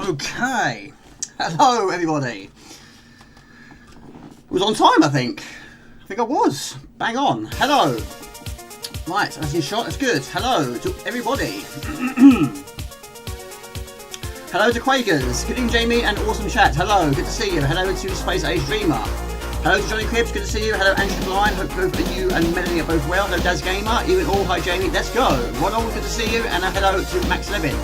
Okay. Hello, everybody. It was on time, I think. I think I was. Bang on. Hello. Right, that's your shot. That's good. Hello to everybody. Hello to Quakers. Good evening, Jamie, and awesome chat. Hello. Good to see you. Hello to Space Age Dreamer. Hello to Johnny Cribs. Good to see you. Hello, Andrew Blind. Hope both you and Melanie are both well. Hello, Daz Gamer. You and all. Hi, Jamie. Let's go. Ronald. Good to see you. And hello to Max Levin.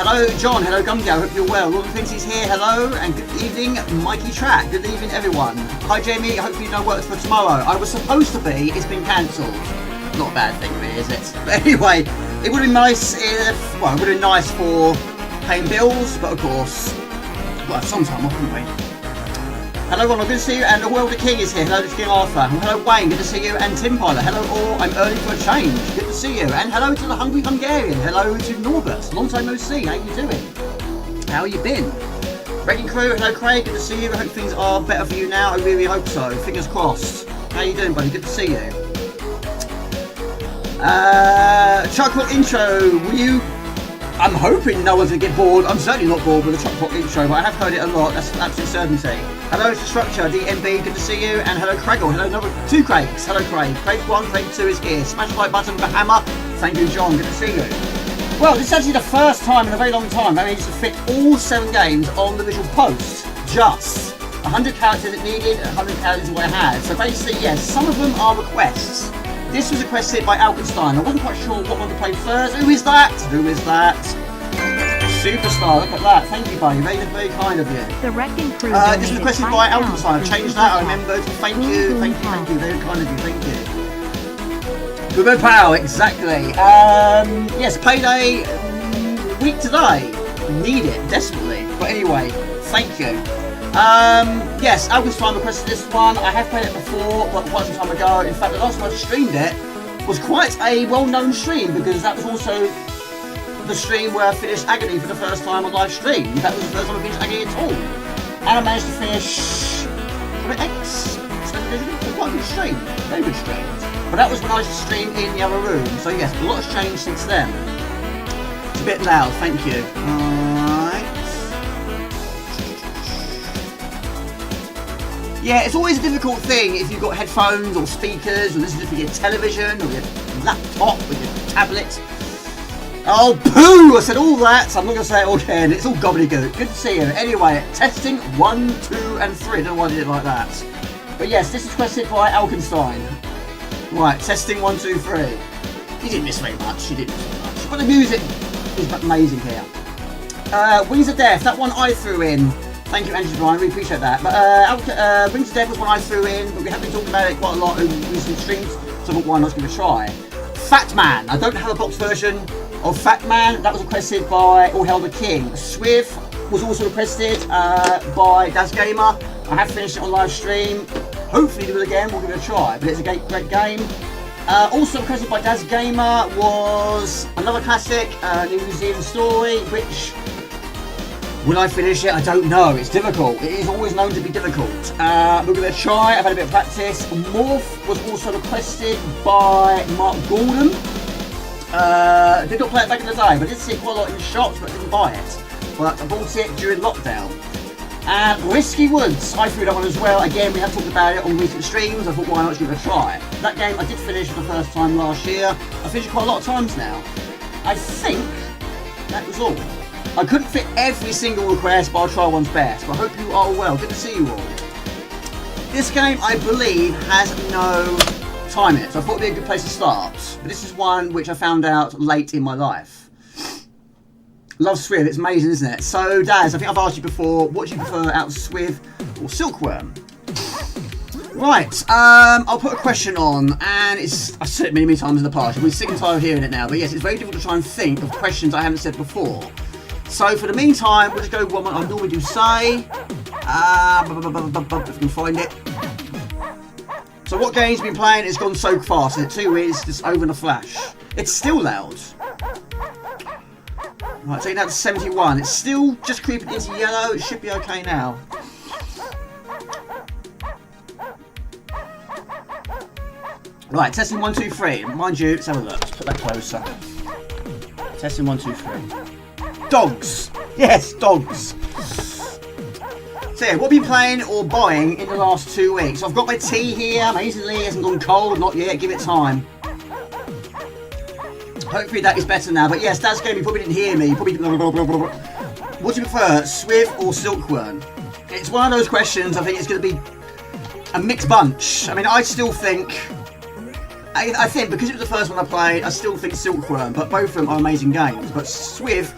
Hello, John. Hello, Gumgo. Hope you're well. Robin Fincy's here. Hello. And good evening, Mikey Track. Good evening, everyone. Hi, Jamie. Hopefully no work for tomorrow. I was supposed to be. It's been cancelled. Not a bad thing, really, is it? But anyway, it would have been nice if... Well, it would have been nice for paying bills. But, of course, we'll have some time off, wouldn't we? Hello, Ronald. Good to see you. And the World of King is here. Hello to King Arthur. And hello, Wayne. Good to see you. And Tim Pilot. Hello, all. I'm early for a change. Good to see you. And hello to the Hungry Hungarian. Hello to Norbert. Long time no see. How you doing? How you been? Wrecking Crew. Hello, Craig. Good to see you. I hope things are better for you now. I really hope so. Fingers crossed. How you doing, buddy? Good to see you. Chuckle intro. Will you... I'm hoping no one's going to get bored. I'm certainly not bored with the Chuckle intro, but I have heard it a lot. That's an absolute certainty. Hello to Structure, DMB, good to see you. And hello, Craigle. Hello, number 2 Craigs. Hello, Craig. Craig 1, Craig 2 is here. Smash the like button with a hammer. Thank you, John. Good to see you. Well, this is actually the first time in a very long time I managed to fit all 7 games on the visual post. Just 100 characters it needed, 100 characters what I had. So basically, yes, some of them are requests. This was requested by Alkenstein. I wasn't quite sure what one to play first. Who is that? Who is that? Superstar, look at that. Thank you, buddy. Very, very kind of you. The Wrecking Crew. This is requested by Alkenstein. I've changed that. I remembered. Thank you. Thank you. Thank you. Very kind of you. Thank you. Good pal. Exactly. Yes, payday week today. Need it desperately. But anyway, thank you. Yes, Alkenstein requested this one. I have played it before, but quite some time ago. In fact, the last time I streamed it was quite a well-known stream because that was also the stream where I finished Agony for the first time on live stream. That was the first time I finished Agony at all. And I managed to finish X. Quite a good stream. Very good stream. But that was when I used to stream in the other room. So yes, a lot has changed since then. It's a bit loud, thank you. Alright. Yeah, it's always a difficult thing if you've got headphones or speakers or listening to your television or your laptop or your tablet. Oh, poo! I said all that, so I'm not going to say it all again. It's all gobbledygook. Good to see you. Anyway, testing 1, 2, and 3. I don't know why I did it like that. But yes, this is requested by Alkenstein. Right, testing 1, 2, 3. You didn't miss very much. You didn't miss very much. But the music is amazing here. Wings of Death. That one I threw in. Thank you, Andrew Bryan. Really appreciate that. But Wings of Death was one I threw in, but we have been talking about it quite a lot in recent streams, so I thought, why not give it a try. Fatman. I don't have a box version of Fatman. That was requested by All Hail the King. Swiv was also requested by Daz Gamer. I have finished it on live stream. Hopefully do it again, we'll give it a try, but it's a great game. Also requested by Daz Gamer was another classic, New Zealand story, which, will I finish it? I don't know, it's difficult. It is always known to be difficult. We'll give it a try, I've had a bit of practice. Morph was also requested by Mark Gordon. Did not play it back in the day, but I did see it quite a lot in the shops, but didn't buy it. But I bought it during lockdown. And Risky Woods, I threw that one as well. Again, we have talked about it on recent streams. I thought, why not give it a try? That game I did finish for the first time last year. I finished it quite a lot of times now. I think that was all. I couldn't fit every single request, but I'll try one's best. But I hope you are well. Good to see you all. This game, I believe, has no time in it, so I thought it'd be a good place to start. But this is one which I found out late in my life. Love Swiv, it's amazing, isn't it? So, Daz, I think I've asked you before, what do you prefer out of Swiv or Silkworm? Right, I'll put a question on, and I've said it many times in the past, we're sick and tired of hearing it now, but yes, it's very difficult to try and think of questions I haven't said before. So, for the meantime, we'll just go with what I normally do say. If I can find it. So what games have been playing? It's gone so fast. Is it 2 weeks? Just over in a flash. It's still loud. Right, taking that to 71. It's still just creeping into yellow. It should be okay now. Right, testing 1, 2, 3. Mind you, let's have a look. Let's put that closer. Testing 1, 2, 3. Dogs. Yes, dogs. So yeah, what have you been playing or buying in the last 2 weeks? I've got my tea here, amazingly, it hasn't gone cold, not yet, give it time. Hopefully that is better now, but yes, that's game, you probably didn't hear me, you probably didn't... What do you prefer, Swiv or Silkworm? It's one of those questions, I think it's going to be a mixed bunch. I mean, I still think... I think, because it was the first one I played, I still think Silkworm, but both of them are amazing games. But Swiv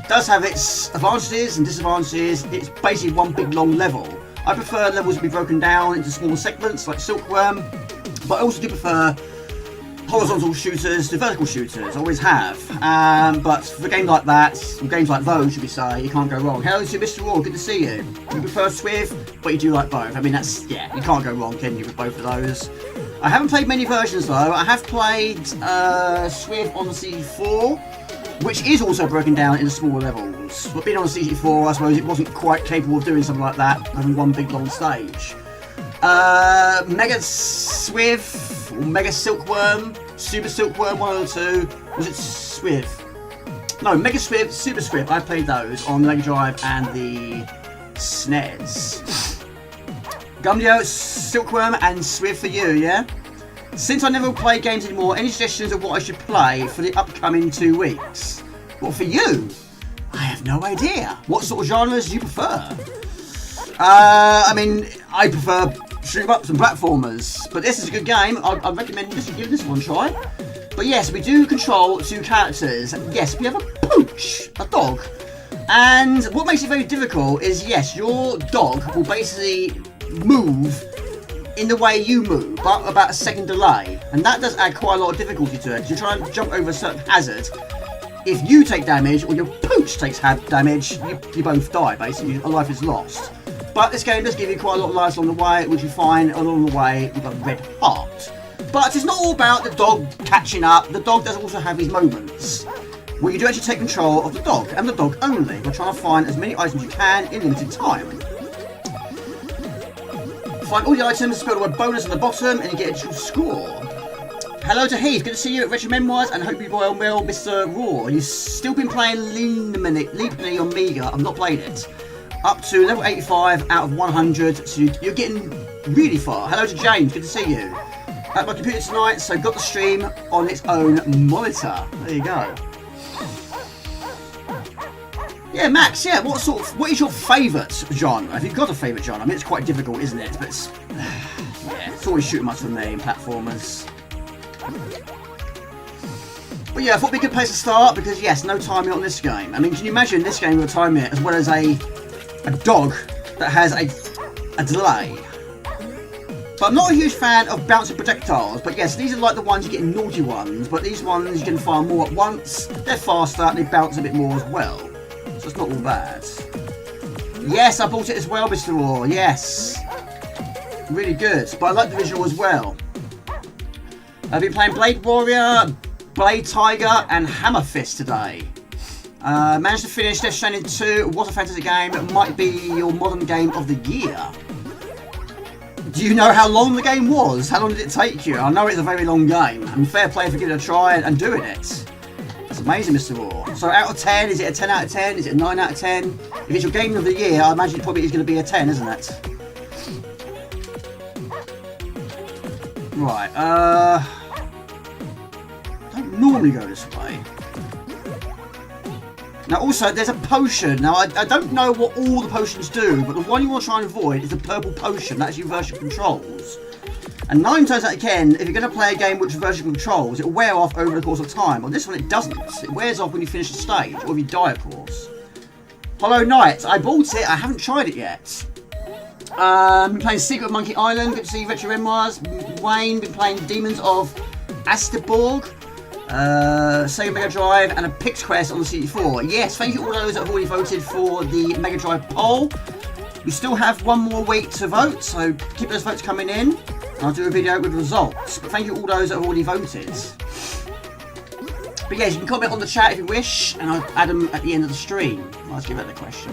does have its advantages and disadvantages. It's basically one big long level. I prefer levels to be broken down into smaller segments like Silkworm, but I also do prefer horizontal shooters to vertical shooters, always have. But for a game like that, or games like those, should we say, you can't go wrong. Hello to Mr. Raw, good to see you. You prefer Swiv, but you do like both. I mean, that's, yeah, you can't go wrong, can you, with both of those. I haven't played many versions though. I have played Swiv on the CD4, which is also broken down into smaller levels. But being on the CD4, I suppose it wasn't quite capable of doing something like that, having one big long stage. Mega Swiv, or Mega Silkworm, Super Silkworm, one of the two. Was it Swiv? No, Mega Swiv, Super Swiv. I played those on the Mega Drive and the SNES. Gumdio, Silkworm and Swiv for you, yeah? Since I never play games anymore, any suggestions of what I should play for the upcoming 2 weeks? Well, for you, I have no idea. What sort of genres do you prefer? I mean, I prefer shoot-em-ups and platformers, but this is a good game. I'd recommend giving this one a try. But yes, we do control 2 characters. Yes, we have a pooch, a dog. And what makes it very difficult is, yes, your dog will basically move in the way you move, but about a second delay, and that does add quite a lot of difficulty to it, because you're trying to jump over a certain hazard. If you take damage, or your pooch takes damage, you both die, basically, a life is lost. But this game does give you quite a lot of lives along the way, which you find along the way with a red heart. But it's not all about the dog catching up, the dog does also have his moments, where you do actually take control of the dog, and the dog only, by trying to find as many items as you can in limited time. Find all the items, spell the word bonus on the bottom, and you get a true score. Hello to Heath, good to see you at Retro Memoirs, and hope you well, Mr. Raw. You've still been playing Leapney on Amiga. I've not played it. Up to level 85 out of 100, so you're getting really far. Hello to James, good to see you. At my computer tonight, so got the stream on its own monitor. There you go. Yeah, Max, yeah, what is your favourite genre? Have you got a favourite genre? I mean, it's quite difficult, isn't it? But it's, yeah, it's always shoot 'em up for me in platformers. But yeah, I thought it'd be a good place to start, because yes, no timing on this game. I mean, can you imagine this game with a time it, as well as a dog that has a delay? But I'm not a huge fan of bouncing projectiles, but yes, these are like the ones you get in naughty ones, but these ones you can fire more at once, they're faster, and they bounce a bit more as well. So it's not all bad. Yes, I bought it as well, Mr. Raw. Yes. Really good. But I like the visual as well. I've been playing Blade Warrior, Blade Tiger, and Hammer Fist today. Managed to finish Death Stranding 2. What a fantastic game. It might be your modern game of the year. Do you know how long the game was? How long did it take you? I know it's a very long game. And fair play for giving it a try and doing it. That's amazing, Mr. Raw. So out of 10, is it a 10 out of 10? Is it a 9 out of 10? If it's your game of the year, I imagine it probably is going to be a 10, isn't it? Right, don't normally go this way. Now also, there's a potion. Now, I don't know what all the potions do, but the one you want to try and avoid is the purple potion. That's your version controls. And 9 times out of 10, if you're going to play a game which version controls, it'll wear off over the course of time. On this one, it doesn't. It wears off when you finish the stage, or if you die, of course. Hollow Knight. I bought it. I haven't tried it yet. Been playing Secret of Monkey Island. Good to see you, Retro Memoirs. Wayne. Been playing Demons of Asterborg. Sega Mega Drive, and a Pix Quest on the CD4. Yes, thank you all those that have already voted for the Mega Drive poll. We still have one more week to vote, so keep those votes coming in. And I'll do a video with the results. But thank you all those that have already voted. But yes, you can comment on the chat if you wish, and I'll add them at the end of the stream. Let's give that a question.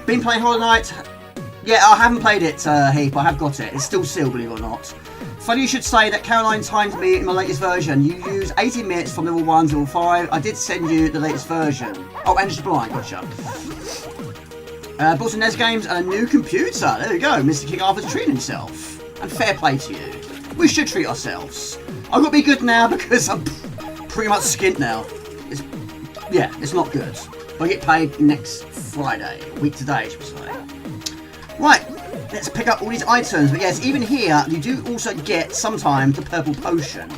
Been playing Hollow Knight. Yeah, I haven't played it, Heap. I have got it. It's still sealed, believe it or not. Funny you should say that Caroline timed me in my latest version. You use 80 minutes from level 1 to level 5. I did send you the latest version. Oh, and she's blind, gotcha. Bought some NES games and a new computer. There we go. Mr. King Arthur's treating himself. And fair play to you. We should treat ourselves. I've got to be good now because I'm pretty much skint now. It's not good. I get paid next Friday. A week today, should we say. Right. Let's pick up all these items, but yes, even here, you do also get, sometimes, the purple potion.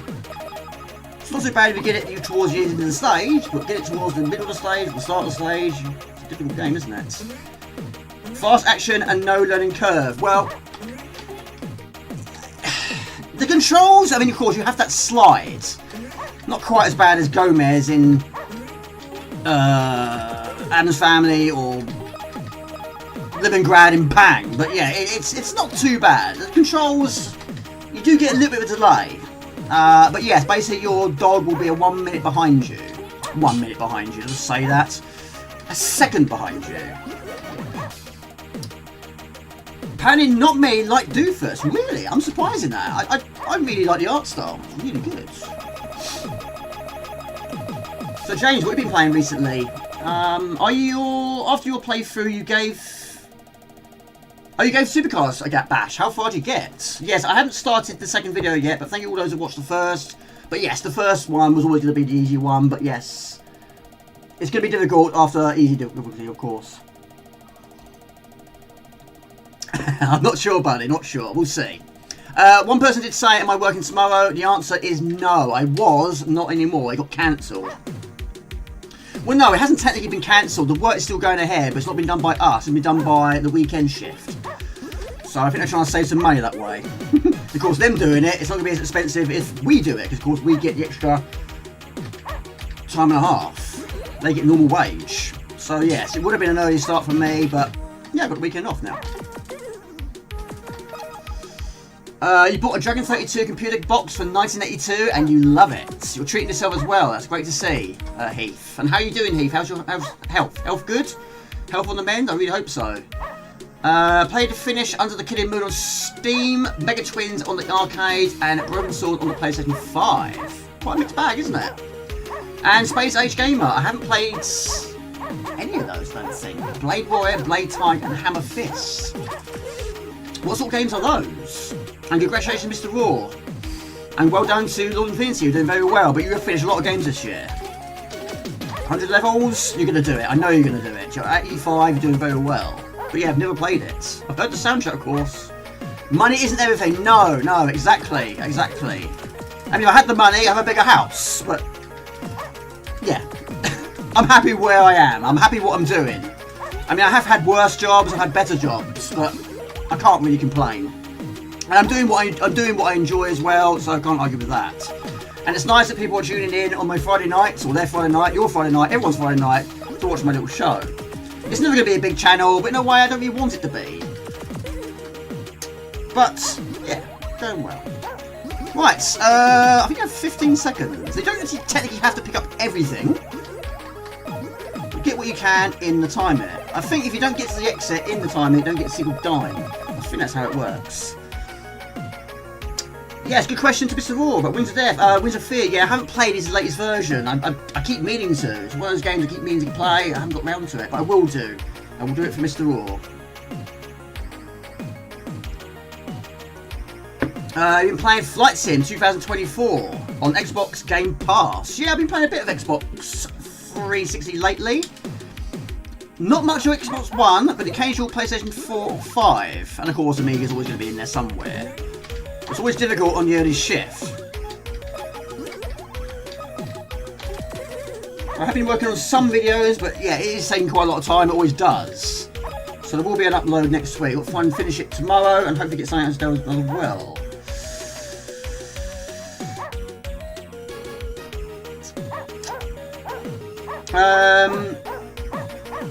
It's not so bad if you get it towards the end of the stage, but get it towards the middle of the stage, the start of the stage. It's a difficult game, isn't it? Fast action and no learning curve. Well, the controls, I mean, of course, you have that slide. Not quite as bad as Gomez in Adam's Family or Leningrad in Bang, but yeah, it's not too bad. The controls, you do get a little bit of a delay, but yes, basically your dog will be a 1 minute behind you. 1 minute behind you, let's say that. A second behind you. Apparently not me like Doofus. Really? I'm surprised in that. I really like the art style. It's really good. So James, what have you been playing recently? After your playthrough you gave Supercars a gap bash. How far did you get? Yes, I haven't started the second video yet, but thank you all those who watched the first. But yes, the first one was always going to be the easy one, but yes. It's going to be difficult after easy difficulty, of course. I'm not sure, buddy, not sure. We'll see. One person did say, am I working tomorrow? The answer is no. I was, not anymore. It got cancelled. Well, no, it hasn't technically been cancelled. The work is still going ahead, but it's not been done by us. It's been done by the weekend shift. So I think they're trying to save some money that way. Of course, them doing it, it's not going to be as expensive if we do it, because of course we get the extra time and a half. They get normal wage. So yes, it would have been an early start for me, but yeah, I've got the weekend off now. You bought a Dragon 32 computer box from 1982 and you love it. You're treating yourself as well. That's great to see, Heath. And how are you doing, Heath? How's health? Health good? Health on the mend? I really hope so. Played to finish Under the Killing Moon on Steam, Mega Twins on the arcade, and Broken Sword on the PlayStation 5. Quite a mixed bag, isn't it? And Space Age Gamer. I haven't played any of those, I don't think. Blade Warrior, Blade Tide, and Hammer Fist. What sort of games are those? And congratulations, Mr. Raw. And well done to Lord Infinity, you're doing very well, but you have finished a lot of games this year. 100 levels, you're going to do it. I know you're going to do it. You're at 85, you're doing very well. But yeah, I've never played it. I've heard the soundtrack, of course. Money isn't everything. No, exactly. I mean, if I had the money, I'd have a bigger house. But, yeah. I'm happy where I am. I'm happy what I'm doing. I mean, I have had worse jobs, I've had better jobs, but I can't really complain. And I'm doing what I enjoy as well, so I can't argue with that. And it's nice that people are tuning in on my Friday nights, or their Friday night, your Friday night, everyone's Friday night, to watch my little show. It's never going to be a big channel, but in a way I don't really want it to be. But, yeah, going well. Right, I think I have 15 seconds. You don't actually technically have to pick up everything. You get what you can in the time limit. I think if you don't get to the exit in the time limit, you don't get a single dime. I think that's how it works. Yes, good question to Mr. Raw, but Wings of Death, Wings of Fear, yeah, I haven't played his latest version. I keep meaning to. It's one of those games I keep meaning to play. I haven't got round to it, but I will do. I will do it for Mr. Raw. I've been playing Flight Sim 2024 on Xbox Game Pass. Yeah, I've been playing a bit of Xbox 360 lately. Not much of Xbox One, but occasional PlayStation 4 or 5. And of course, Amiga's always going to be in there somewhere. It's always difficult on the early shift. I have been working on some videos, but yeah, it is taking quite a lot of time. It always does. So there will be an upload next week. I'll try and finish it tomorrow and hopefully get something else done as well.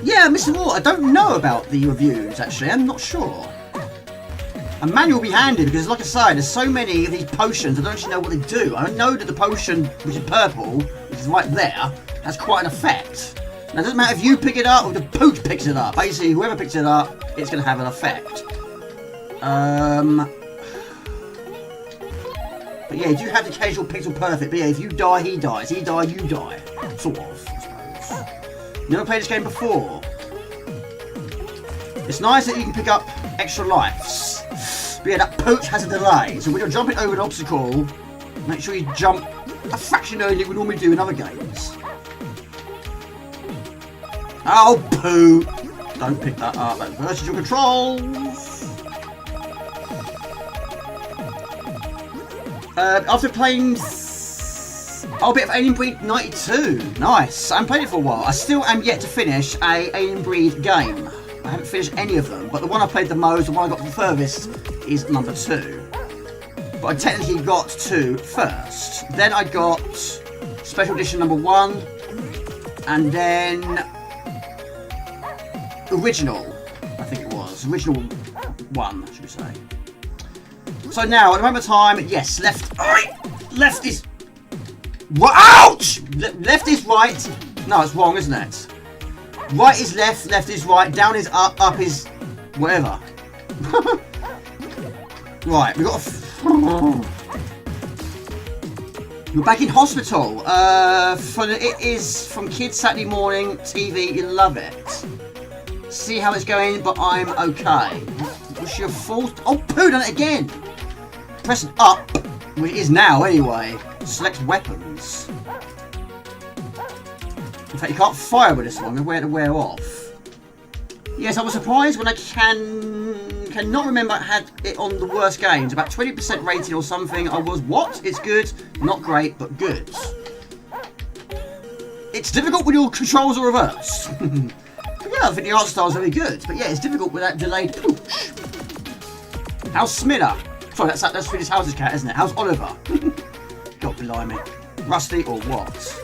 Yeah, Mr. War, I don't know about the reviews actually. I'm not sure. A manual will be handy because, like I say, there's so many of these potions I don't actually know what they do. I know that the potion, which is purple, which is right there, has quite an effect. Now, it doesn't matter if you pick it up or the pooch picks it up. Basically, whoever picks it up, it's going to have an effect. But yeah, you do have the occasional pixel perfect. But yeah, if you die, he dies. He die, you die. Sort of, I suppose. Never played this game before. It's nice that you can pick up extra lives. But yeah, that pooch has a delay. So when you're jumping over an obstacle, make sure you jump a fraction earlier than we normally do in other games. Oh, poo! Don't pick that up. That reverses your controls. After playing a bit of Alien Breed 92. Nice. I haven't played it for a while. I still am yet to finish a Alien Breed game. I haven't finished any of them, but the one I played the most, the one I got the furthest, is number 2. But I technically got 2 first. Then I got Special Edition number 1, and then Original, I think it was. Original 1, should we say. So now, at the moment of time, yes, left is... Ouch! Left is right. No, it's wrong, isn't it? Right is left, left is right, down is up, up is whatever. Right, we got we're back in hospital. It is from Kids Saturday Morning TV. You love it. See how it's going, but I'm okay. What's your fault? Oh, poo, done it again. Press up, which it is now anyway. Select weapons. In fact, you can't fire with this one. Where to wear off. Yes, I was surprised when I cannot remember I had it on the worst games. About 20% rated or something. I was, what? It's good. Not great, but good. It's difficult when your controls are reversed. Yeah, I think the art style is very good. But yeah, it's difficult with that delayed pooch. How's Smiller? Sorry, that's Swedish House's cat, isn't it? How's Oliver? God blimey. Rusty or what?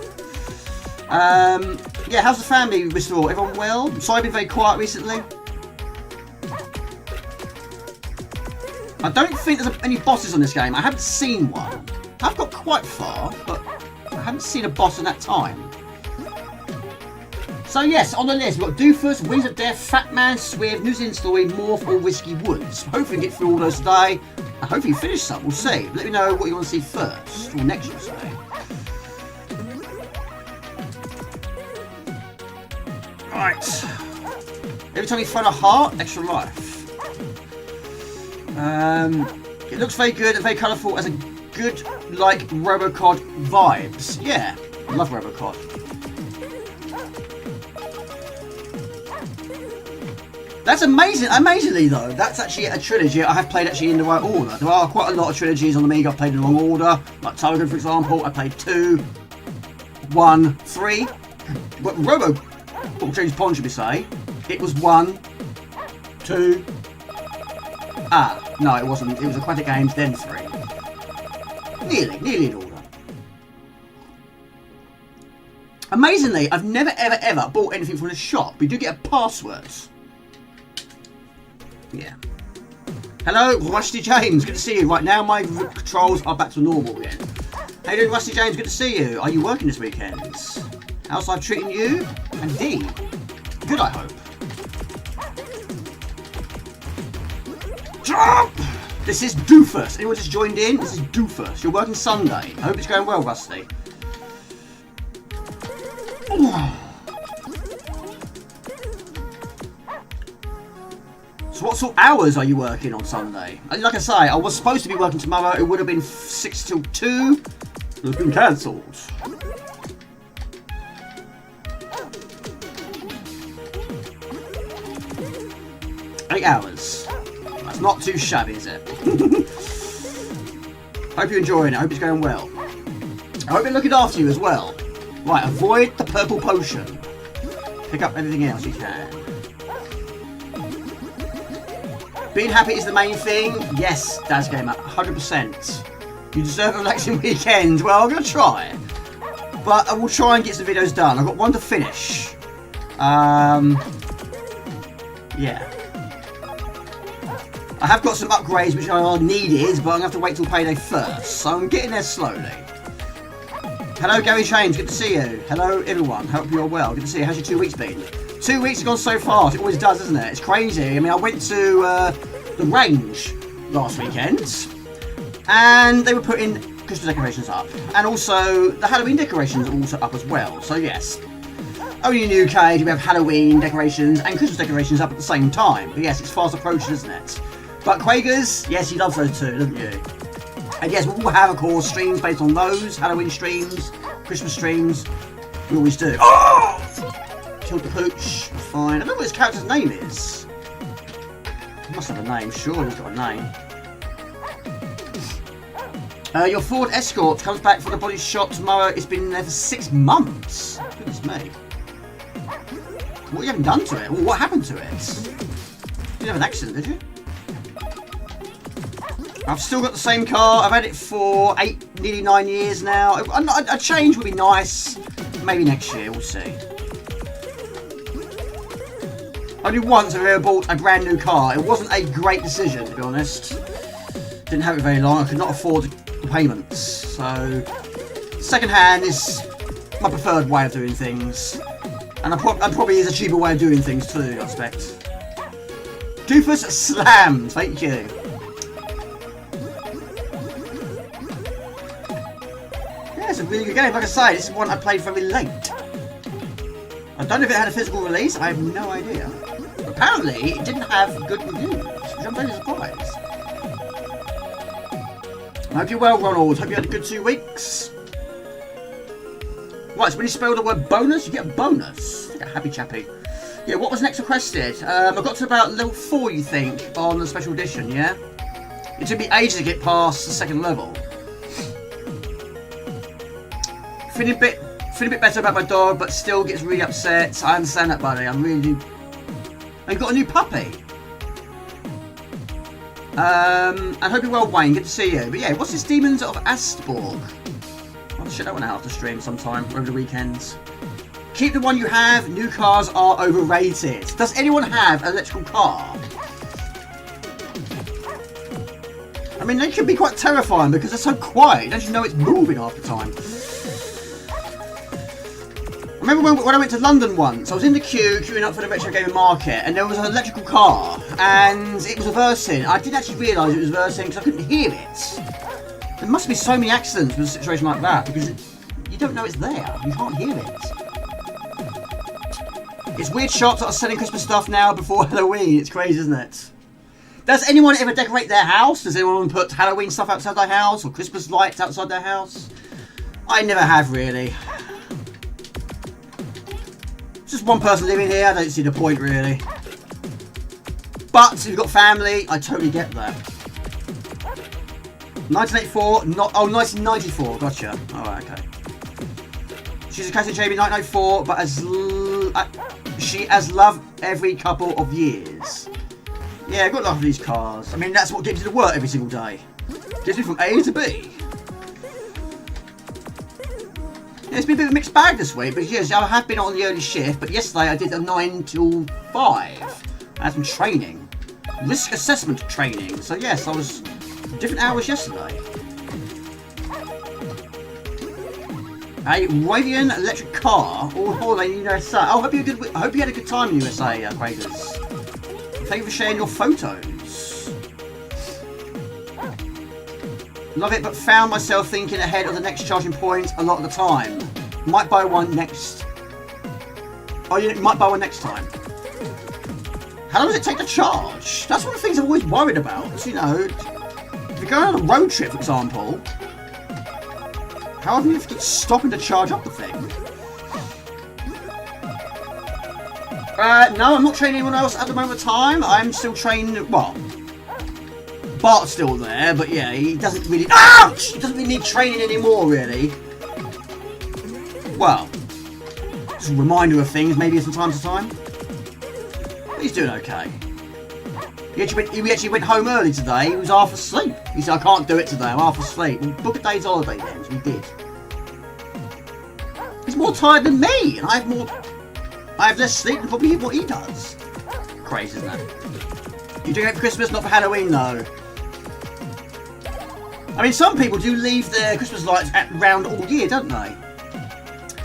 Yeah, how's the family, Mr. All? Everyone well? Sorry, I've been very quiet recently. I don't think there's any bosses on this game. I haven't seen one. I've got quite far, but I haven't seen a boss in that time. So yes, on the list we've got Doofus, Wings of Death, Fatman, Swiv, Newzealand Story, Morph or Whiskey Woods. Hopefully we get through all those today. I hope you finish some, we'll see. Let me know what you want to see first, or next you'll say. Right. Every time you find a heart, extra life. It looks very good and very colourful, as a good, like, Robocod vibes. Yeah, I love Robocod. That's amazing. Amazingly though, that's actually a trilogy I have played actually in the right order. There are quite a lot of trilogies on the Amiga I've played in the wrong order. Like Togan, for example, I played 2, 1, 3. But Robocop James Pond, should we say? It was 1, 2. Ah, no, it wasn't. It was Aquatic Games, then 3. Nearly in order. Amazingly, I've never ever bought anything from the shop. We do get a password. Yeah. Hello, Rusty James. Good to see you. Right now, my controls are back to normal again. How you doing, Rusty James? Good to see you. Are you working this weekend? How's life treating you? Indeed. Good, I hope. Jump! This is Doofus. Anyone just joined in? This is Doofus. You're working Sunday. I hope it's going well, Rusty. So what sort of hours are you working on Sunday? Like I say, I was supposed to be working tomorrow. It would have been 6 till 2. It's been cancelled. Eight hours. That's not too shabby, is it? Hope you're enjoying it. I hope it's going well. I hope they're looking after you as well. Right, avoid the purple potion. Pick up everything else you can. Being happy is the main thing. Yes, Daz Gamer, 100%. You deserve a relaxing weekend. Well, I'm going to try. But I will try and get some videos done. I've got one to finish. Yeah. I have got some upgrades which are needed, but I'm going to have to wait till payday first. So I'm getting there slowly. Hello, Gary James. Good to see you. Hello, everyone. Hope you're well. Good to see you. How's your 2 weeks been? 2 weeks have gone so fast. It always does, doesn't it? It's crazy. I mean, I went to the range last weekend, and they were putting Christmas decorations up. And also, the Halloween decorations are also up as well. So yes, only in the UK do we have Halloween decorations and Christmas decorations up at the same time. But yes, it's fast approaching, isn't it? But Quagers, yes, he loves those too, doesn't you? And yes, we'll have, of course, streams based on those. Halloween streams, Christmas streams. We always do. Oh! Killed the pooch. Fine. I don't know what his character's name is. He must have a name. Sure, he's got a name. Your Ford Escort comes back from the body shop tomorrow. It's been there for 6 months. Goodness me. What you haven't done to it? What happened to it? You didn't have an accident, did you? I've still got the same car. I've had it for nearly 9 years now. A change would be nice. Maybe next year, we'll see. Only once have I ever bought a brand new car. It wasn't a great decision, to be honest. Didn't have it very long. I could not afford the payments. So, second hand is my preferred way of doing things. And probably is a cheaper way of doing things too, I expect. Doofus slammed. Thank you. Yeah, it's a really good game. Like I say, this is one I played very late. I don't know if it had a physical release. I have no idea. Apparently, it didn't have good reviews, which I'm very surprised. I hope you're well, Ronald. Hope you had a good 2 weeks. Right, so when you spell the word bonus, you get a bonus. Like a happy chappy. Yeah, what was next requested? I got to about level 4, you think, on the special edition, yeah? It took me ages to get past the 2nd level. Feeling a bit better about my dog, but still gets really upset. I understand that, buddy. I'm really... I got a new puppy. And hope you're well, Wayne. Good to see you. But yeah, what's this Demons of Astborg? I'll check that one out after stream sometime, over the weekends. Keep the one you have. New cars are overrated. Does anyone have an electrical car? I mean, they can be quite terrifying because they're so quiet. Don't you know it's moving half the time? I remember when I went to London once, I was in the queuing up for the retro gaming market, and there was an electrical car, and it was reversing. I didn't actually realise it was reversing because I couldn't hear it. There must be so many accidents with a situation like that, because you don't know it's there. You can't hear it. It's weird shops that are selling Christmas stuff now before Halloween. It's crazy, isn't it? Does anyone ever decorate their house? Does anyone put Halloween stuff outside their house, or Christmas lights outside their house? I never have, really. Just one person living here, I don't see the point really. But if you've got family, I totally get that. 1984, not 1994, gotcha. Alright, okay. She's a classic Jamie 1904, but she has loved every couple of years. Yeah, I've got love for these cars. I mean, that's what gets me to work every single day. Gets me from A to B. Yeah, it's been a bit of a mixed bag this week, but yes, I have been on the early shift, but yesterday I did a 9 till 5. I had some training. Risk assessment training. So yes, I was different hours yesterday. A Wavian electric car all holiday in USA. Oh, I hope you had a good time in USA, Quakers. Thank you for sharing your photos. Love it, but found myself thinking ahead of the next charging point a lot of the time. Might buy one next. Oh, you might buy one next time. How long does it take to charge? That's one of the things I'm always worried about. You know, if you're going on a road trip, for example, how often do you have to keep stopping to charge up the thing? No, I'm not training anyone else at the moment of time. I'm still training. Well, Bart's still there, but yeah, he doesn't really... Ouch! He doesn't really need training anymore, really. Well, just a reminder of things, maybe from time to time. But he's doing okay. He actually went home early today. He was half asleep. He said, I can't do it today, I'm half asleep. We'll book a day's holiday then, so we did. He's more tired than me, and I have less sleep than probably what he does. Crazy, isn't it? You doing it for Christmas, not for Halloween, though. I mean, some people do leave their Christmas lights round all year, don't they?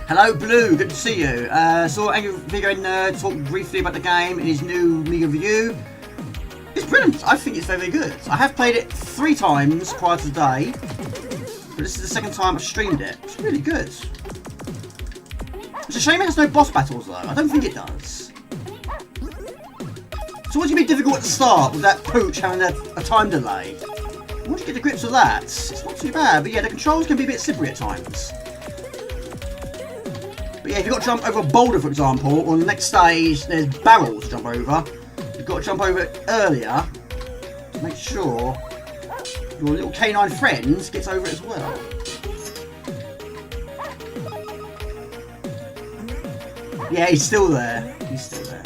Hello, Blue. Good to see you. Saw Angry Video Nerd talk briefly about the game in his new Amiga review. It's brilliant. I think it's very, very good. I have played it 3 times prior to today. But this is the second time I've streamed it. It's really good. It's a shame it has no boss battles though. I don't think it does. It's always going to be difficult at the start with that pooch having a time delay. Once you get to grips with that, it's not too bad. But yeah, the controls can be a bit slippery at times. But yeah, if you've got to jump over a boulder, for example, on the next stage there's barrels to jump over. You've got to jump over it earlier to make sure your little canine friend gets over it as well. Yeah, he's still there. He's still there.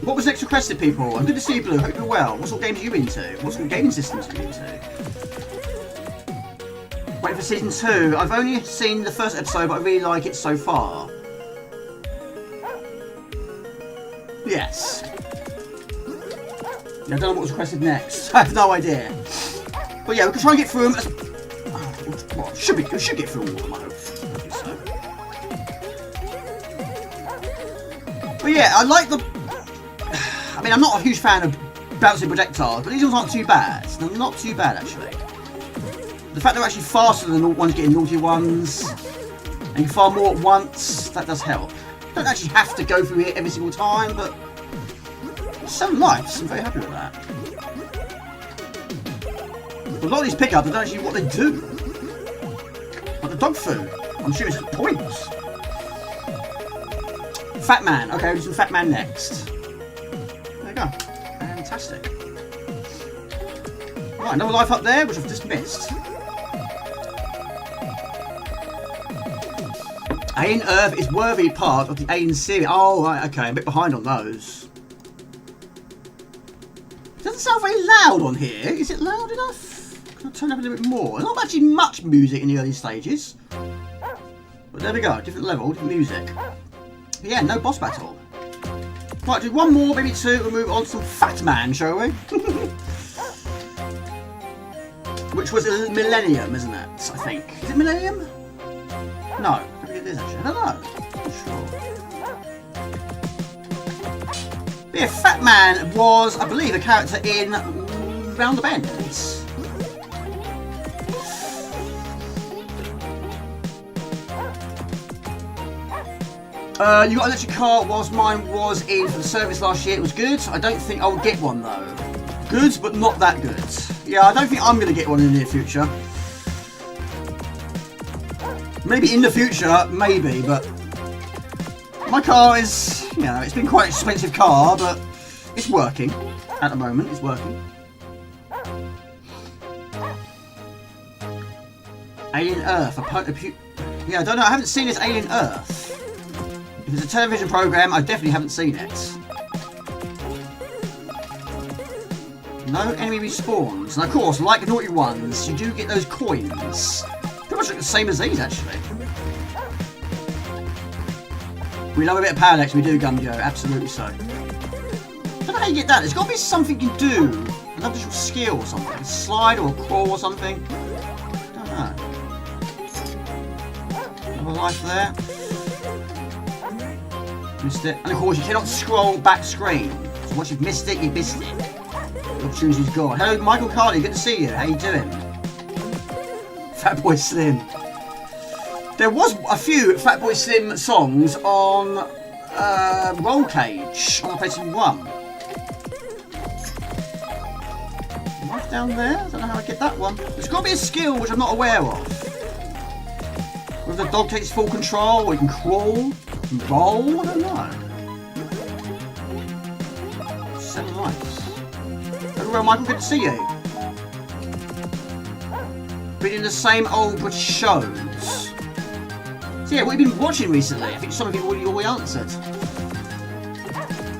What was next requested, people? I'm good to see you, Blue. Hope you're well. What sort of games are you into? What sort of gaming systems are you into? Wait for season 2. I've only seen the first episode, but I really like it so far. Yes. Yeah, I don't know what was requested next. I have no idea. But yeah, we can try and get through them. Well, we should get through all of them, I hope so. But yeah, I like the... I mean, I'm not a huge fan of bouncing projectiles, but these ones aren't too bad. They're not too bad, actually. The fact they're actually faster than the ones getting naughty ones, and you fire more at once, that does help. You don't actually have to go through it every single time, but it's so nice. I'm very happy with that. But a lot of these pickups, I don't actually know what they do. Like the dog food. I'm assuming it's points. Fatman. Okay, we'll do some Fatman next. There you go. Fantastic. Right, another life up there, which I've just missed. Alien Earth is worthy part of the Alien series. Oh, right, okay, a bit behind on those. It doesn't sound very loud on here. Is it loud enough? Can I turn up a little bit more? There's not actually much music in the early stages. But there we go, different level, different music. But yeah, no boss battle. Right, do one more, maybe two, and move on to some Fatman, shall we? Which was a Millennium, isn't it? I think. Is it Millennium? No. I think it is actually. I don't know. I'm not sure. But yeah, Fatman was, I believe, a character in Round the Bend. You got an electric car whilst mine was in for the service last year. It was good. I don't think I'll get one though. Good, but not that good. Yeah, I don't think I'm going to get one in the near future. Maybe in the future, maybe, but my car is, you know, it's been quite an expensive car, but it's working at the moment. It's working. Alien Earth. Yeah, I don't know. I haven't seen this Alien Earth. If it's a television program, I definitely haven't seen it. No enemy respawns. And of course, like Naughty Ones, you do get those coins. Pretty much like the same as these, actually. We love a bit of parallax, we do, Gumjo. Absolutely so. I don't know how you get that. There's got to be something you do. Another skill or something. A slide or a crawl or something. I don't know. Another life there. Missed it. And of course, you cannot scroll back screen. So once you've missed it, you've missed it. The opportunity's gone. Hello, Michael Carney. Good to see you. How you doing? Fatboy Slim. There was a few Fatboy Slim songs on Roll Cage on the PlayStation 1. Right down there. I don't know how I get that one. There's got to be a skill which I'm not aware of. Whether the dog takes full control, or you can crawl. Roll? I don't know. 7 lives. Hello, Michael, good to see you. Been in the same old British shows. So yeah, what have you been watching recently? I think some of you already answered.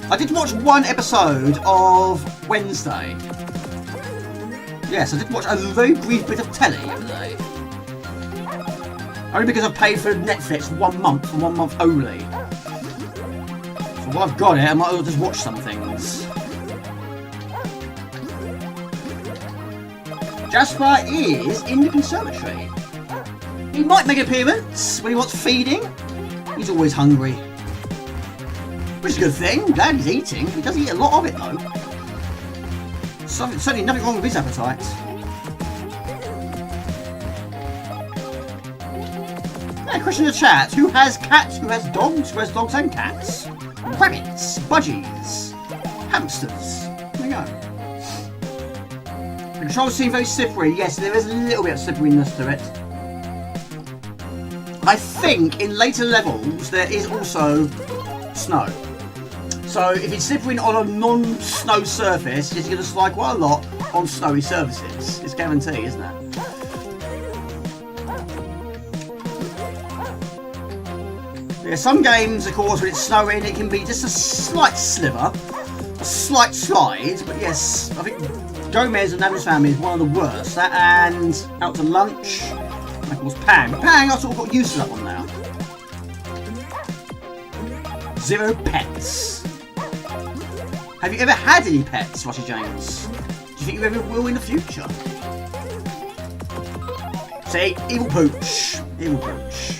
I did watch one episode of Wednesday. Yes, I did watch a very brief bit of telly the other day. Only because I paid for Netflix for 1 month, and 1 month only. So while I've got it, I might as well just watch some things. Jasper is in the conservatory. He might make an appearance when he wants feeding. He's always hungry. Which is a good thing. I'm glad he's eating. He does eat a lot of it though. Certainly nothing wrong with his appetite. Yeah, question in the chat. Who has cats? Who has dogs? Who has dogs and cats? Rabbits, budgies, hamsters. There you go. The controls seem very slippery. Yes, there is a little bit of slipperiness to it. I think in later levels there is also snow. So if it's slippery on a non-snow surface, it's going to slide quite a lot on snowy surfaces. It's guaranteed, isn't it? Yeah, some games, of course, when it's snowing, it can be just a slight sliver, a slight slide. But yes, I think Gomez and Adam's Family is one of the worst. That and Out to Lunch, and of course Pang. But Pang, I've sort of got used to that one now. Zero pets. Have you ever had any pets, Rusty James? Do you think you ever will in the future? See, evil pooch. Evil pooch.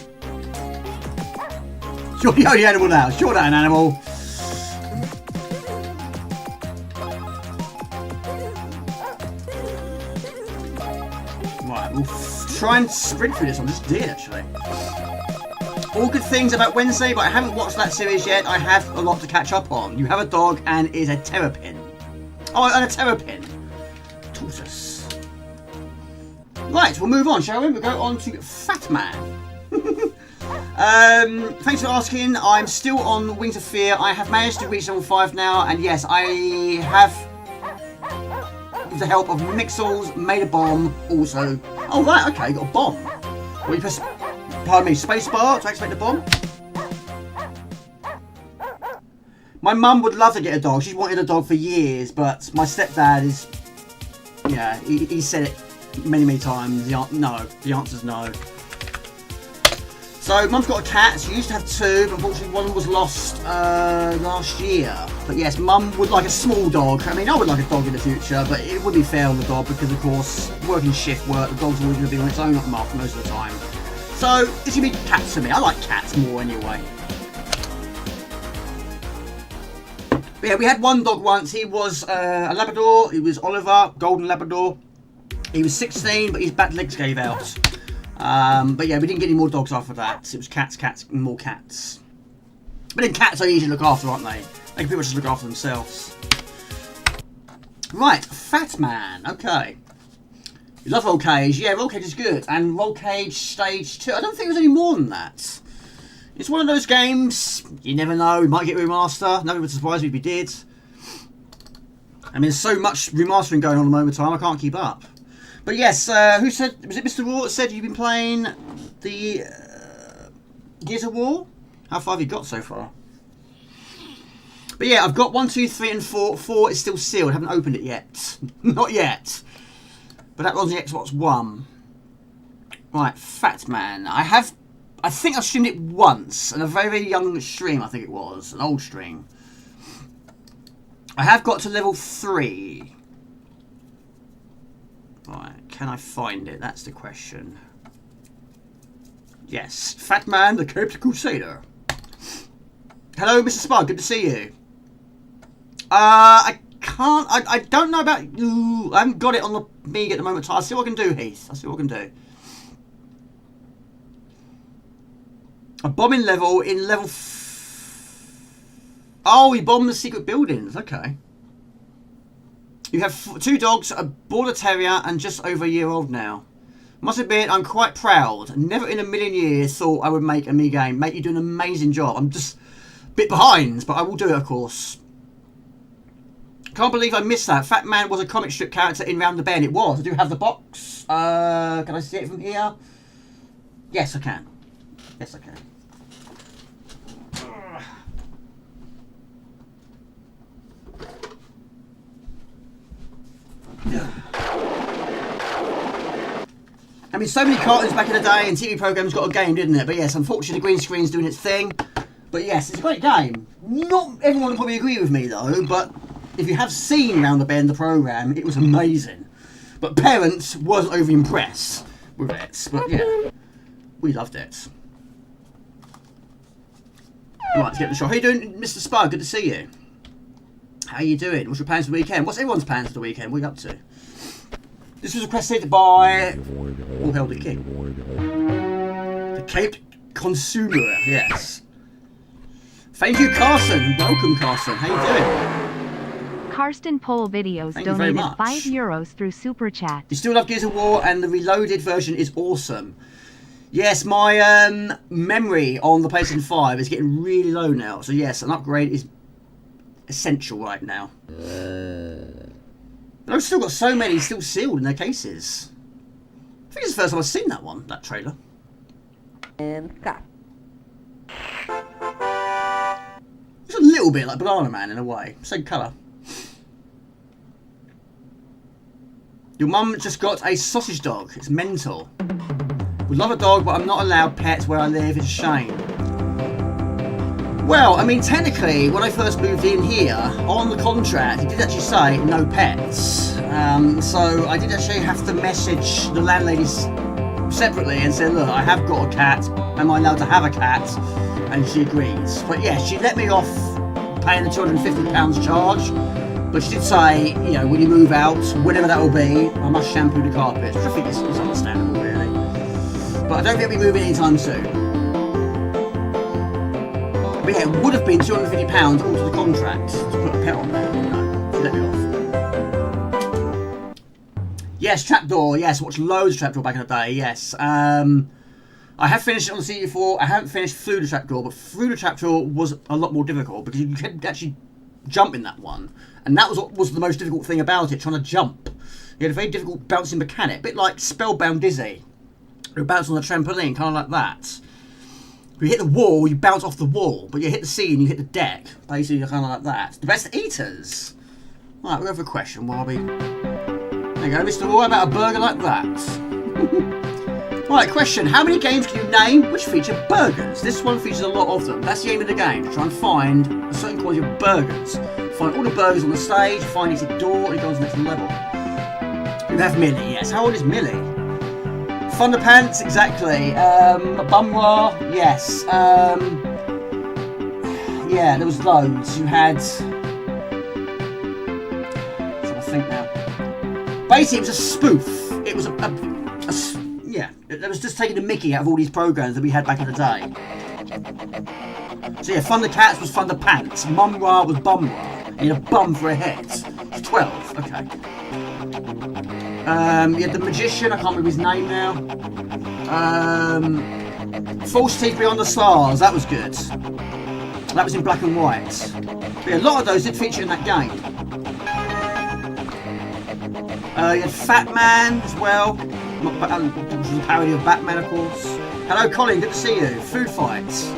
You're the only animal now. Sure, that an animal. Right, we'll try and sprint through this one. I just did, actually. All good things about Wednesday, but I haven't watched that series yet. I have a lot to catch up on. You have a dog and is a terrapin. Oh, and a terrapin. Tortoise. Right, we'll move on, shall we? We'll go on to Fatman. Thanks for asking. I'm still on Wings of Fear. I have managed to reach level 5 now, and yes, I have, with the help of Mixels, made a bomb also. Oh, right, okay, you got a bomb. Well, you press... Pardon me, spacebar to activate the bomb. My mum would love to get a dog. She's wanted a dog for years, but my stepdad is... Yeah, he said it many times. The answer's no. So, mum's got a cat. She used to have two, but unfortunately one was lost last year. But yes, mum would like a small dog. I mean, I would like a dog in the future, but it would be fair on the dog because, of course, working shift work, the dog's always going to be on its own most of the time. So, it's going to be cats for me. I like cats more anyway. But yeah, we had one dog once. He was a Labrador. He was Oliver, Golden Labrador. He was 16, but his back legs gave out. But yeah, we didn't get any more dogs after that. It was cats, and more cats. But then cats are easy to look after, aren't they? They can pretty much just look after themselves. Right, Fatman. Okay. You love Roll Cage. Yeah, Roll Cage is good. And Roll Cage Stage 2. I don't think there's any more than that. It's one of those games, you never know, we might get a remaster. Nothing would surprise me if we did. I mean, there's so much remastering going on at the moment in time, I can't keep up. But yes, who said, was it Mr. Raw that said you've been playing the Gears of War? How far have you got so far? But yeah, I've got 1, 2, 3 and 4. 4 is still sealed, I haven't opened it yet. Not yet. But that was the Xbox One. Right, Fatman. I think I've streamed it once, in a very, very young stream, I think it was. An old stream. I have got to level 3. Right, can I find it? That's the question. Yes, Fatman, the Crypt Crusader. Hello, Mr. Spud, good to see you. I don't know about you. I haven't got it on the Amiga at the moment. I'll see what I can do, Heath. I'll see what I can do. A bombing level in level... Oh, we bombed the secret buildings. Okay. You have 2 dogs, a border terrier, and just over a year old now. Must admit, I'm quite proud. Never in a million years thought I would make a Amiga game. Mate, you do an amazing job. I'm just a bit behind, but I will do it, of course. Can't believe I missed that. Fatman was a comic strip character in Round the Bend. It was. I do have the box. Can I see it from here? Yes, I can. Yes, I can. I mean, so many cartoons back in the day and TV programs got a game, didn't it? But yes, unfortunately the green screen's doing its thing. But yes, it's a great game. Not everyone will probably agree with me though, but if you have seen Round the Bend, the programme, it was amazing. But parents wasn't over impressed with it. But yeah, we loved it. Right, let's get the shot. How you doing, Mr. Spud? Good to see you. How you doing? What's your plans for the weekend? What's everyone's plans for the weekend? What are you up to? This was requested by... All Hail the King. The Cape Consumer, yes. Thank you, Carson. Welcome, Carson. How you doing? Karsten Poll Videos donated €5 through Super Chat. You still love Gears of War, and the reloaded version is awesome. Yes, my memory on the PlayStation 5 is getting really low now. So yes, an upgrade is essential right now. But I've still got so many still sealed in their cases. I think it's the first time I've seen that one, that trailer. And cut. It's a little bit like Banana Man in a way. Same colour. Your mum just got a sausage dog. It's mental. Would love a dog, but I'm not allowed pets where I live. It's a shame. Well, I mean, technically, when I first moved in here, on the contract, it did actually say no pets. So I did actually have to message the landladies separately and say, look, I have got a cat. Am I allowed to have a cat? And she agrees. But yeah, she let me off paying the £250 charge. But she did say, you know, when you move out, whenever that will be, I must shampoo the carpet, which I think is understandable, really. But I don't think I'll be moving anytime soon. But yeah, it would have been £250 all to the contract to put a pet on there. No, she let me off. Yes, Trapdoor. Yes, I watched loads of Trapdoor back in the day. Yes. I have finished it on the CD4. I haven't finished Through the Trapdoor, but Through the Trapdoor was a lot more difficult because you could actually jump in that one. And that was what was the most difficult thing about it, trying to jump. You had a very difficult bouncing mechanic, a bit like Spellbound Dizzy. You bounce on the trampoline, kind of like that. If you hit the wall, you bounce off the wall, but you hit the ceiling, you hit the deck. Basically, kind of like that. The best eaters. Right, we'll go for a question, Warby. There you go, Mr. War, about a burger like that. Right, question. How many games can you name which feature burgers? This one features a lot of them. That's the aim of the game, to try and find a certain quality of burgers. Find all the burgers on the stage, find its door, and it goes to the next level. You have Millie, yes. How old is Millie? Thunderpants, exactly. Bumra, yes. Yeah, there was loads. You had... I'm trying to think now. Basically, it was a spoof. It was yeah, it was just taking the mickey out of all these programs that we had back in the day. So yeah, Thundercats was Thunderpants. Mumra was Bumra. You had a bum for a head. It's 12, okay. You had the Magician, I can't remember his name now. False Teeth Beyond the Stars, that was good. That was in black and white. But yeah, a lot of those did feature in that game. You had Fatman as well, which was a parody of Batman, of course. Hello, Colin, good to see you. Food Fights.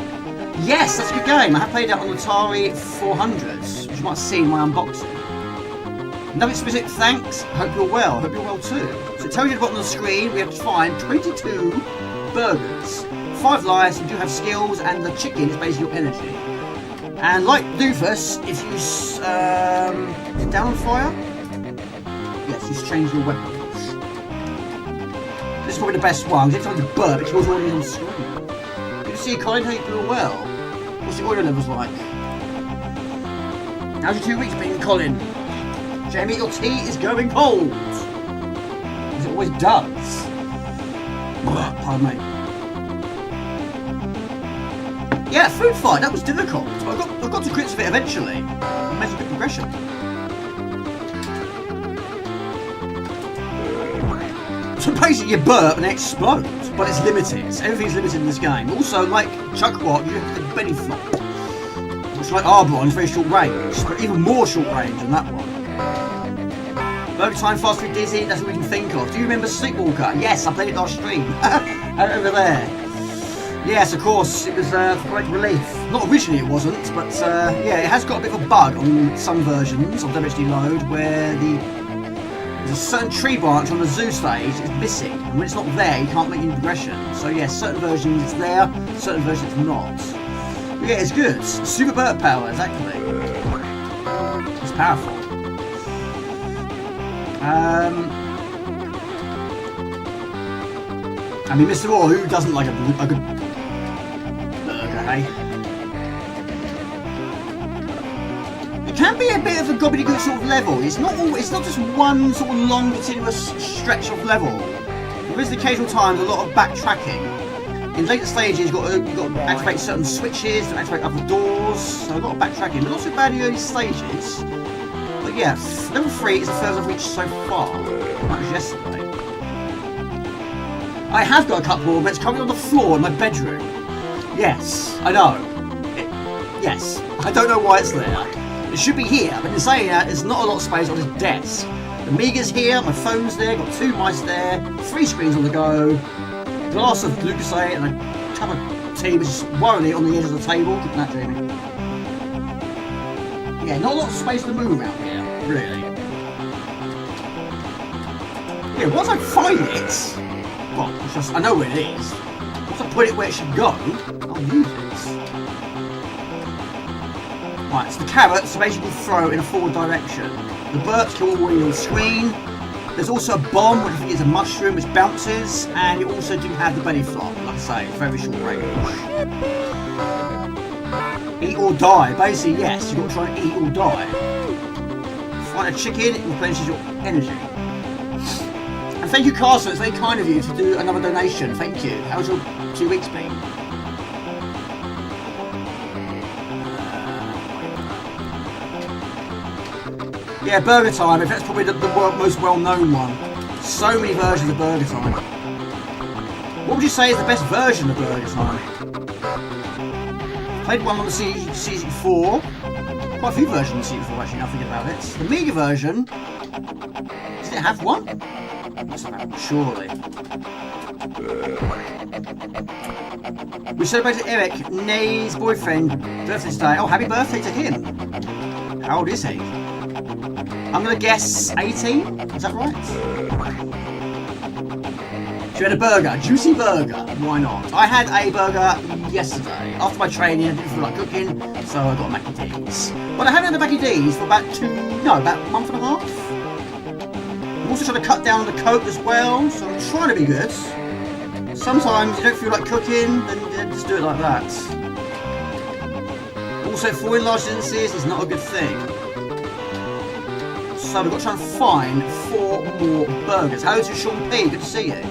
Yes, that's a good game. I have played that on Atari 400s, which you might have seen in my unboxing. Nothing specific, thanks. Hope you're well. Hope you're well too. So it tells you at the bottom of the screen, we have to find 22 burgers. 5 lives, you do have skills, and the chicken is basically your energy. And like Doofus, if you is it down on fire? Yes, you change your weapons. This is probably the best one, because every time you burp, it kills all on the screen. Good to see you, Colin. Hope you're well. What's the oil levels like? How's your 2 weeks been, Colin? Jamie, your tea is going cold. As it always does. Pardon me. Yeah, Food Fight, that was difficult. I got to grips with it eventually. I made a good progression. So basically you burp and it explodes, but it's limited. Everything's limited in this game. Also, like Chuckwat, you have the belly flop. Which like Arbron is very short range, but even more short range than that one. Burger Time, Fast Food Dizzy, that's what we can think of. Do you remember Sleepwalker? Yes, I played it last stream. Over there. Yes, of course, it was for great relief. Not originally it wasn't, but yeah, it has got a bit of a bug on some versions of WHD Load where there's a certain tree branch on the zoo stage is missing, and when it's not there, you can't make any progression. So yes, certain versions it's there, certain versions it's not. But yeah, it's good. Super burp power, exactly. It's powerful. I mean, Mr. War, who doesn't like a good burger, hey? It can be a bit of a gobbledygook sort of level. It's not just one sort of long continuous stretch of level. There is occasional times a lot of backtracking. In later stages, you've got to activate certain switches to activate other doors. So a lot of backtracking, but not so bad in the early stages. But yeah, level 3 is the furthest I've reached so far. That was yesterday. I have got a cup more, but it's currently on the floor in my bedroom. Yes, I know. Yes, I don't know why it's there. It should be here, but in saying that, there's not a lot of space on this desk. The Amiga's here, my phone's there, got 2 mice there, 3 screens on the go, a glass of Lucasade and a cup of tea which is worryingly on the edge of the table. Keep that dreaming. Yeah, not a lot of space to move around here, really. Yeah, once I find it, well, I know where it is. Once I put it where it should go, I'll use it. Right, so the carrots are basically throw in a forward direction. The burps kill all the way on the screen. There's also a bomb, which I think is a mushroom, which bounces, and you also do have the belly flop, like I say, very short range. Eat or die. Basically, yes, you've got to try and eat or die. Find a chicken, it replenishes your energy. And thank you, Carson, it's very kind of you to do another donation. Thank you. How's your 2 weeks been? Yeah, Burger Time, in fact, that's probably the most well-known one. So many versions of Burger Time. What would you say is the best version of Burger Time? Played one on the C64. Quite a few versions of the C64 actually, now thinking about it. The Amiga version, does it have one? Must have one, surely. We celebrated Eric, Nay's boyfriend, birthday today. Oh, happy birthday to him. How old is he? I'm going to guess 18? Is that right? So you had a burger, a juicy burger. Why not? I had a burger yesterday. After my training, I didn't feel like cooking, so I got a Mackie D's. But I haven't had a Mackie D's for about about a month and a half. I'm also trying to cut down on the Coke as well, so I'm trying to be good. Sometimes you don't feel like cooking, then just do it like that. Also, 4 enlarged instances is not a good thing. So we've got to try and find 4 more burgers. Hello to Sean P, good to see you.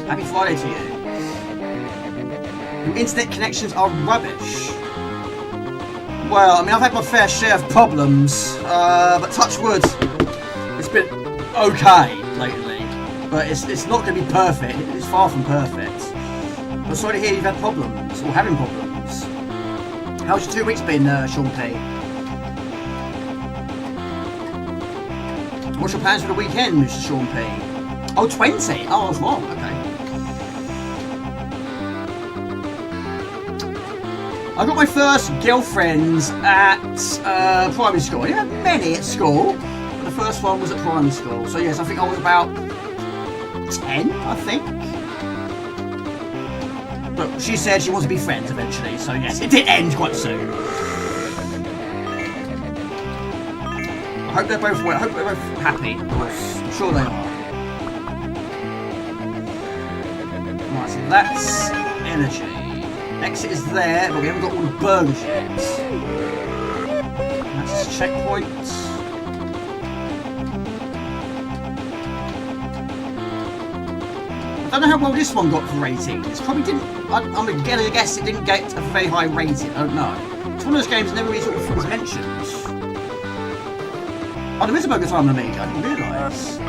Happy Friday to you. Your internet connections are rubbish. Well, I mean, I've had my fair share of problems, but touch wood, it's been okay lately. But it's not going to be perfect. It's far from perfect. I'm sorry to hear you've had problems, or having problems. How's your 2 weeks been, Sean P? What's your plans for the weekend, Mr. Sean P? Oh, 20? Oh, I was wrong. Okay. I got my first girlfriends at primary school. I didn't have many at school, but the first one was at primary school. So yes, I think I was about 10, I think. But she said she wants to be friends eventually, so yes, it did end quite soon. I hope they're both well. I hope they're both happy. I'm sure they are. Right, so that's energy. Exit is there, but we haven't got all the burgers yet. That's his checkpoint. I don't know how well this one got for rating. It's probably didn't. I'm going to guess it didn't get a very high rating. I don't know. It's one of those games that never really sort of was mentioned. Oh, there is a Burger Time on Amiga, I didn't realise.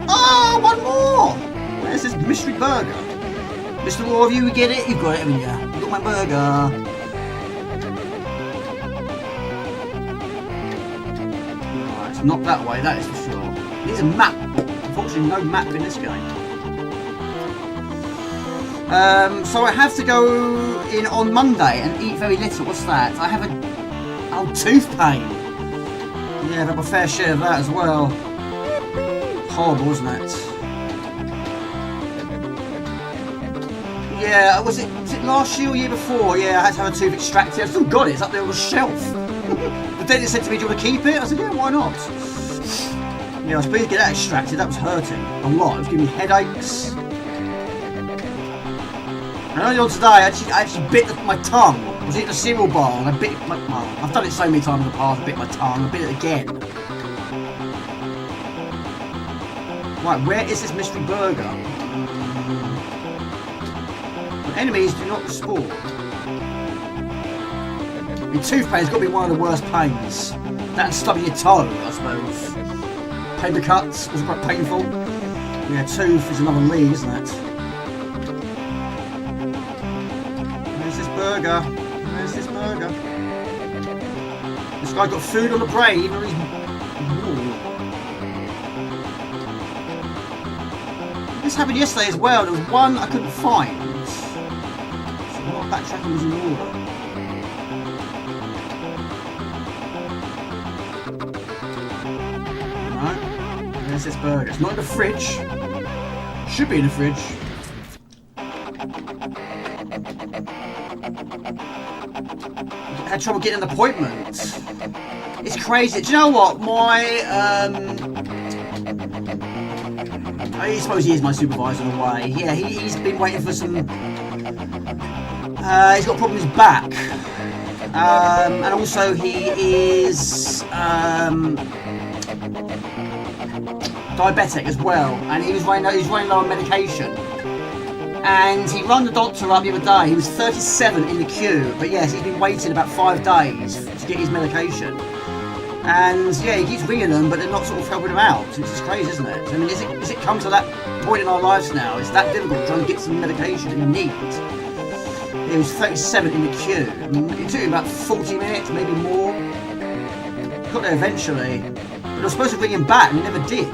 Oh, one more! There's this mystery burger. Mr. Raw, if you get it, you've got it, haven't you? You got my burger. Alright, it's not that way, that is for sure. It needs a map. Unfortunately, no map in this game. So I have to go in on Monday and eat very little. What's that? I have a tooth pain. Yeah, I've had my fair share of that as well. Horrible, isn't it? Yeah, was it last year or year before? Yeah, I had to have a tooth extracted. I've still got it, it's up there on the shelf. The dentist said to me, do you want to keep it? I said, yeah, why not? Yeah, I was pleased to get that extracted, that was hurting a lot. It was giving me headaches. And earlier on today, I actually bit my tongue. I was eating a cereal bar and I bit my... Well, I've done it so many times in the past, I bit my tongue, I bit it again. Right, where is this mystery burger? Enemies do not respawn. Your tooth pain's got to be one of the worst pains. That and stubbing your toe, I suppose. Paper cuts was quite painful. Yeah, tooth is another lead, isn't it? Where's this burger? Where's this burger? This guy got food on the brain, even though he's... This happened yesterday as well. There was one I couldn't find. Backtracking was in order. Right, there's this burger. It's not in the fridge. Should be in the fridge. I had trouble getting an appointment. It's crazy. Do you know what? I suppose he is my supervisor in a way. Yeah, he's been waiting for some... he's got a problem with his back, and also he is diabetic as well, and he was running low on medication. And he rang the doctor up the other day. He was 37 in the queue, but yes, he's been waiting about 5 days to get his medication. And yeah, he keeps ringing them, but they're not sort of helping him out. It's just crazy, isn't it? I mean, is it come to that point in our lives now? It's that difficult trying to get some medication that you need. He was 37 in the queue. It took him about 40 minutes, maybe more. Got there eventually. But I was supposed to bring him back, and he never did.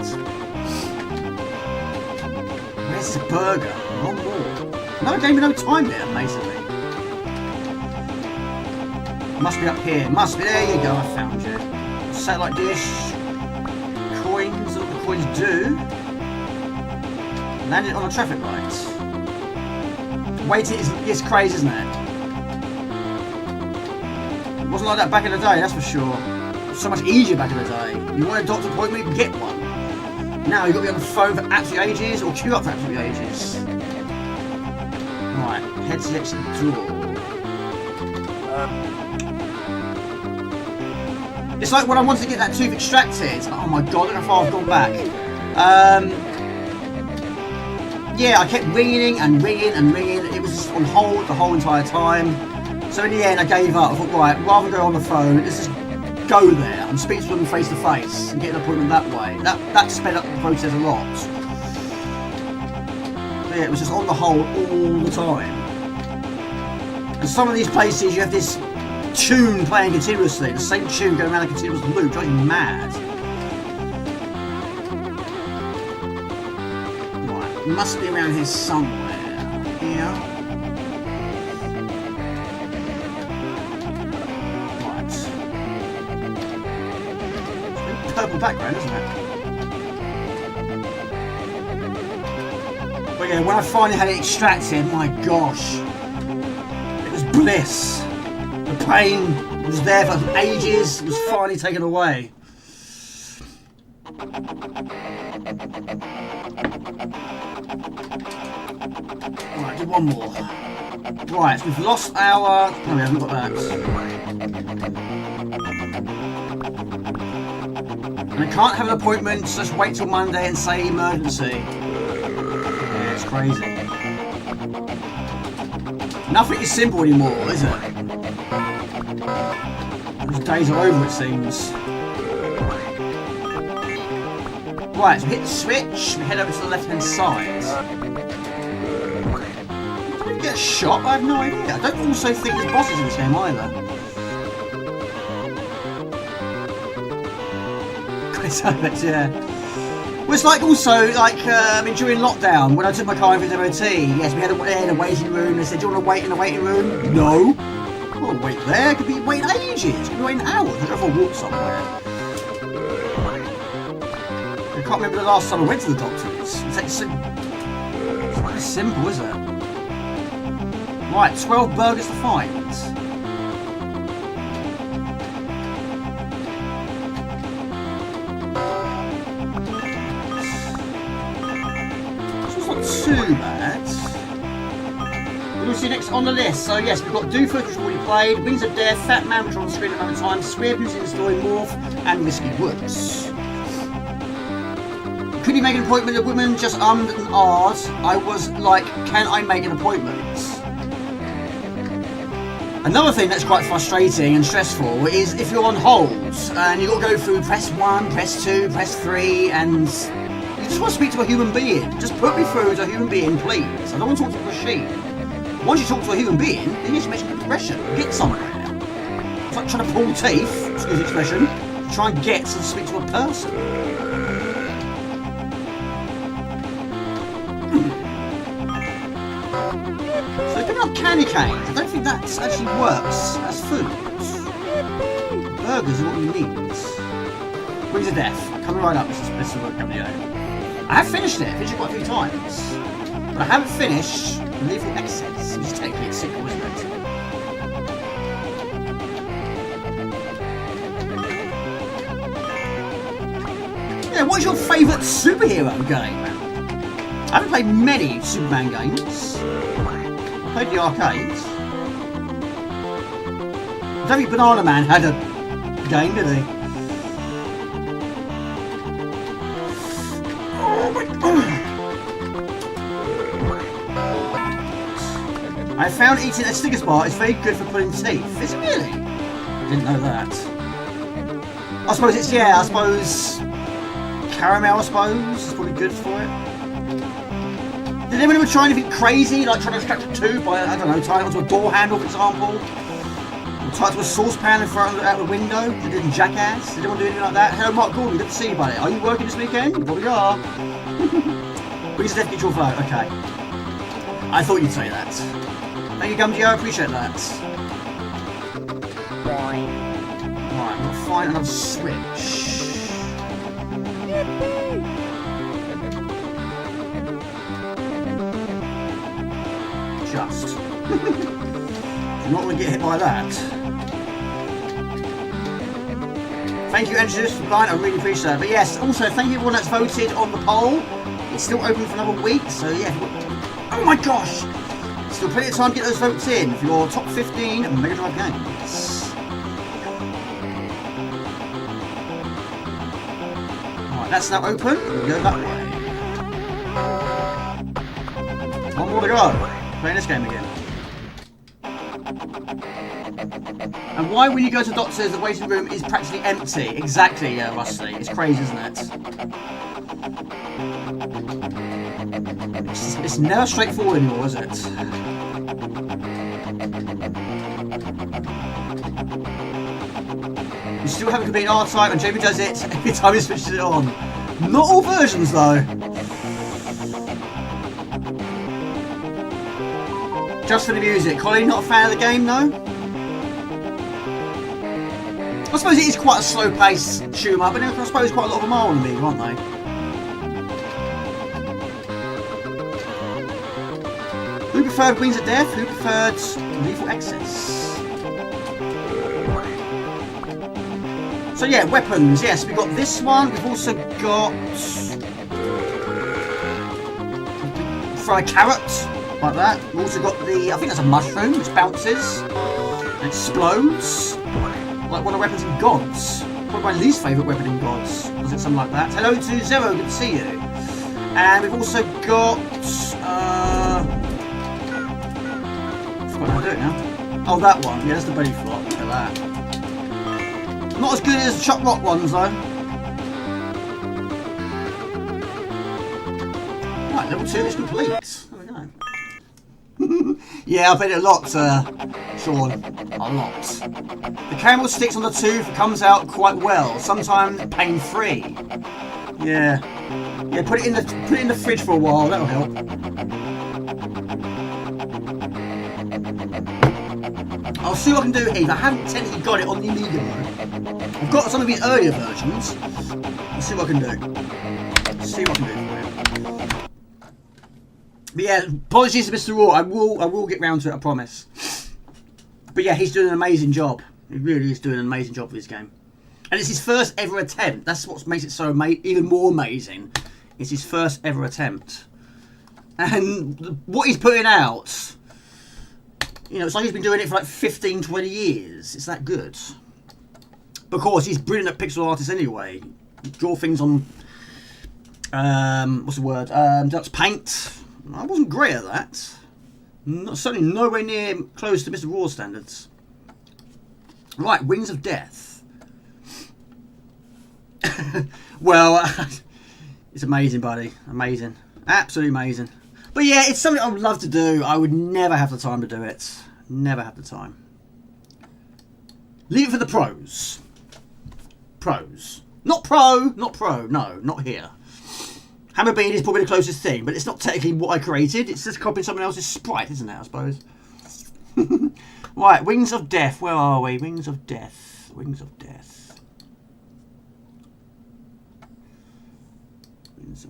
Where's this burger? One more. No, gave me no time there, amazingly. Must be up here. Must be. There you go, I found you. Satellite dish. Coins, what the coins do. Landed on a traffic light. Waiting is crazy, isn't it? It wasn't like that back in the day, that's for sure. It was so much easier back in the day. You want a doctor appointment, you can get one. Now you've got to be on the phone for absolute ages or queue up for absolute ages. Right, head to the exit door. It's like when I wanted to get that tooth extracted. Oh my god, I don't know how far I've gone back. Yeah, I kept ringing and ringing and ringing. It was just on hold the whole entire time. So in the end, I gave up. I thought, right, rather than go on the phone, let's just go there and speak to them face to face and get an appointment that way. That sped up the process a lot. So yeah, it was just on the hold all the time. And some of these places, you have this tune playing continuously, the same tune going around a continuous loop, driving me mad. Right, must be around here somewhere. Here. Right. It's a purple background, isn't it? But yeah, when I finally had it extracted, my gosh, it was bliss. The pain was there for ages, it was finally taken away. Right, do one more. Right, so we've lost our... Oh, we haven't got that. And I can't have an appointment, so just wait till Monday and say emergency. Yeah, it's crazy. Nothing is simple anymore, is it? Those days are over, it seems. Right, so we hit the switch, we head over to the left-hand side. Did we get a shot? I have no idea. I don't also think there's bosses in this game either. Yeah. Well, it's like also, like, during lockdown, when I took my car over to the MOT, yes, we had a waiting room. They said, do you want to wait in the waiting room? No. I don't want to wait there. I could be waiting ages. I could be waiting hours. I go for a walk somewhere. I can't remember the last time I went to the doctors. It's not simple, is it? Right, 12 burgers to find. Too bad. We'll see next on the list. So yes, we've got Doofus, which we've already played, Wings of Death, Fatman, which are on the screen at the moment time, Swiv, who's in the story, Morph, and Whiskey Woods. Could you make an appointment? The woman just and ahs. I was like, can I make an appointment? Another thing that's quite frustrating and stressful is if you're on hold and you've got to go through press 1, press 2, press 3, and you just want to speak to a human being. Just put me through to a human being, please. I don't want to talk to a machine. Once you talk to a human being, then you just make an impression. Get somewhere now. It's like trying to pull teeth, excuse the expression, to try and get to speak to a person. So picking up candy canes, I don't think that actually works as food. Burgers are what we need. Wings of Death, coming right up, this is what coming out. I have finished it, finished it quite a few times. But I haven't finished Lethal Access, which is technically a sequel, isn't it? Yeah, what's your favourite superhero game? I haven't played many Superman games. I played the arcades. I don't think Banana Man had a game, did he? I found eating a Snickers bar is very good for pulling teeth. Is it really? I didn't know that. I suppose it's, yeah, I suppose caramel, I suppose, is probably good for it. Did anyone ever try anything crazy, like trying to extract a tooth by, I don't know, tying it onto a door handle, for example? Or tie it to a saucepan and throw it out the window? They did in Jackass? Did anyone do anything like that? Hello, Mark Gordon, good to see you, buddy. Are you working this weekend? You probably are. Please get your vote, okay. I thought you'd say that. Thank you, Gumgio, I appreciate that. Right, I'm gonna find another switch. Just. I'm not going to get hit by that. Thank you, Andrews, for playing. I really appreciate that. But yes, also thank you everyone that's voted on the poll. It's still open for another week, so yeah. Oh my gosh! Still plenty of time to get those votes in for your top 15 Mega Drive games. Alright, that's now open. We'll go that way. One more to go. Playing this game again. And why when you go to doctors the waiting room is practically empty? Exactly, yeah, Rusty. It's crazy, isn't it? It's never straightforward anymore, is it? You still haven't completed R-Type and Jamie does it every time he switches it on. Not all versions though. Just for the music. Colin, not a fan of the game, though? I suppose it is quite a slow-paced shoot-em-up, but I suppose quite a lot of them are on the Amiga, aren't they? Who preferred Wings of Death? Who preferred Lethal Access? So yeah, weapons. Yes, we've got this one. We've also got... Fry a carrot. Like that. We've also got the, I think that's a mushroom, which bounces and explodes. Like one of the weapons in Gods. Probably my least favourite weapon in Gods. Was it something like that? Hello to Zero, good to see you. And we've also got, I forgot how to do it now. Oh, that one. Yeah, that's the belly flop. Look at that. Not as good as the Chuck Rock ones, though. Right, level 2 is complete. There we go. Yeah, I played it a lot, Sean. A lot. The camel sticks on the tooth comes out quite well. Sometimes pain-free. Yeah. Yeah, put it in the fridge for a while. That'll help. I'll see what I can do, Heath. I haven't technically got it on the Amiga though. I've got some of these earlier versions. I'll see what I can do. See what I can do for you. But yeah, apologies to Mr. Raw. I will get round to it, I promise. But yeah, he's doing an amazing job. He really is doing an amazing job with this game. And it's his first ever attempt. That's what makes it so even more amazing. It's his first ever attempt. And what he's putting out You know, it's like he's been doing it for like 15, 20 years. It's that good. But of course, he's brilliant at pixel artists anyway. Draw things on, what's the word? That's paint. I wasn't great at that. Certainly nowhere near close to Mr. Raw standards. Right, Wings of Death. Well, it's amazing, buddy. Amazing. Absolutely amazing. But yeah, it's something I would love to do. I would never have the time to do it. Never have the time. Leave it for the pros. Pros. Not pro. No, not here. Hammer Bean is probably the closest thing, but it's not technically what I created. It's just copying someone else's sprite, isn't it, I suppose? Right, Wings of Death. Where are we? Wings of Death. Wings of Death.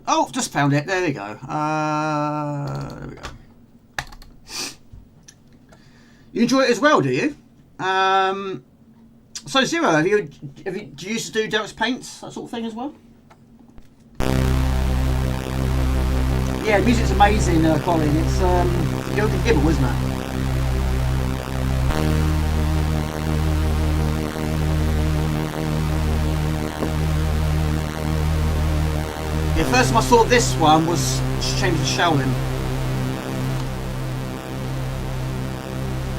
Oh, just found it. There we go. There we go. You enjoy it as well, do you? So Zero, do you used to do Derek's paints, that sort of thing as well? Yeah, the music's amazing, Colin. It's Yoga Gibble, isn't it? Yeah, first time I saw this one was Change the Shaolin.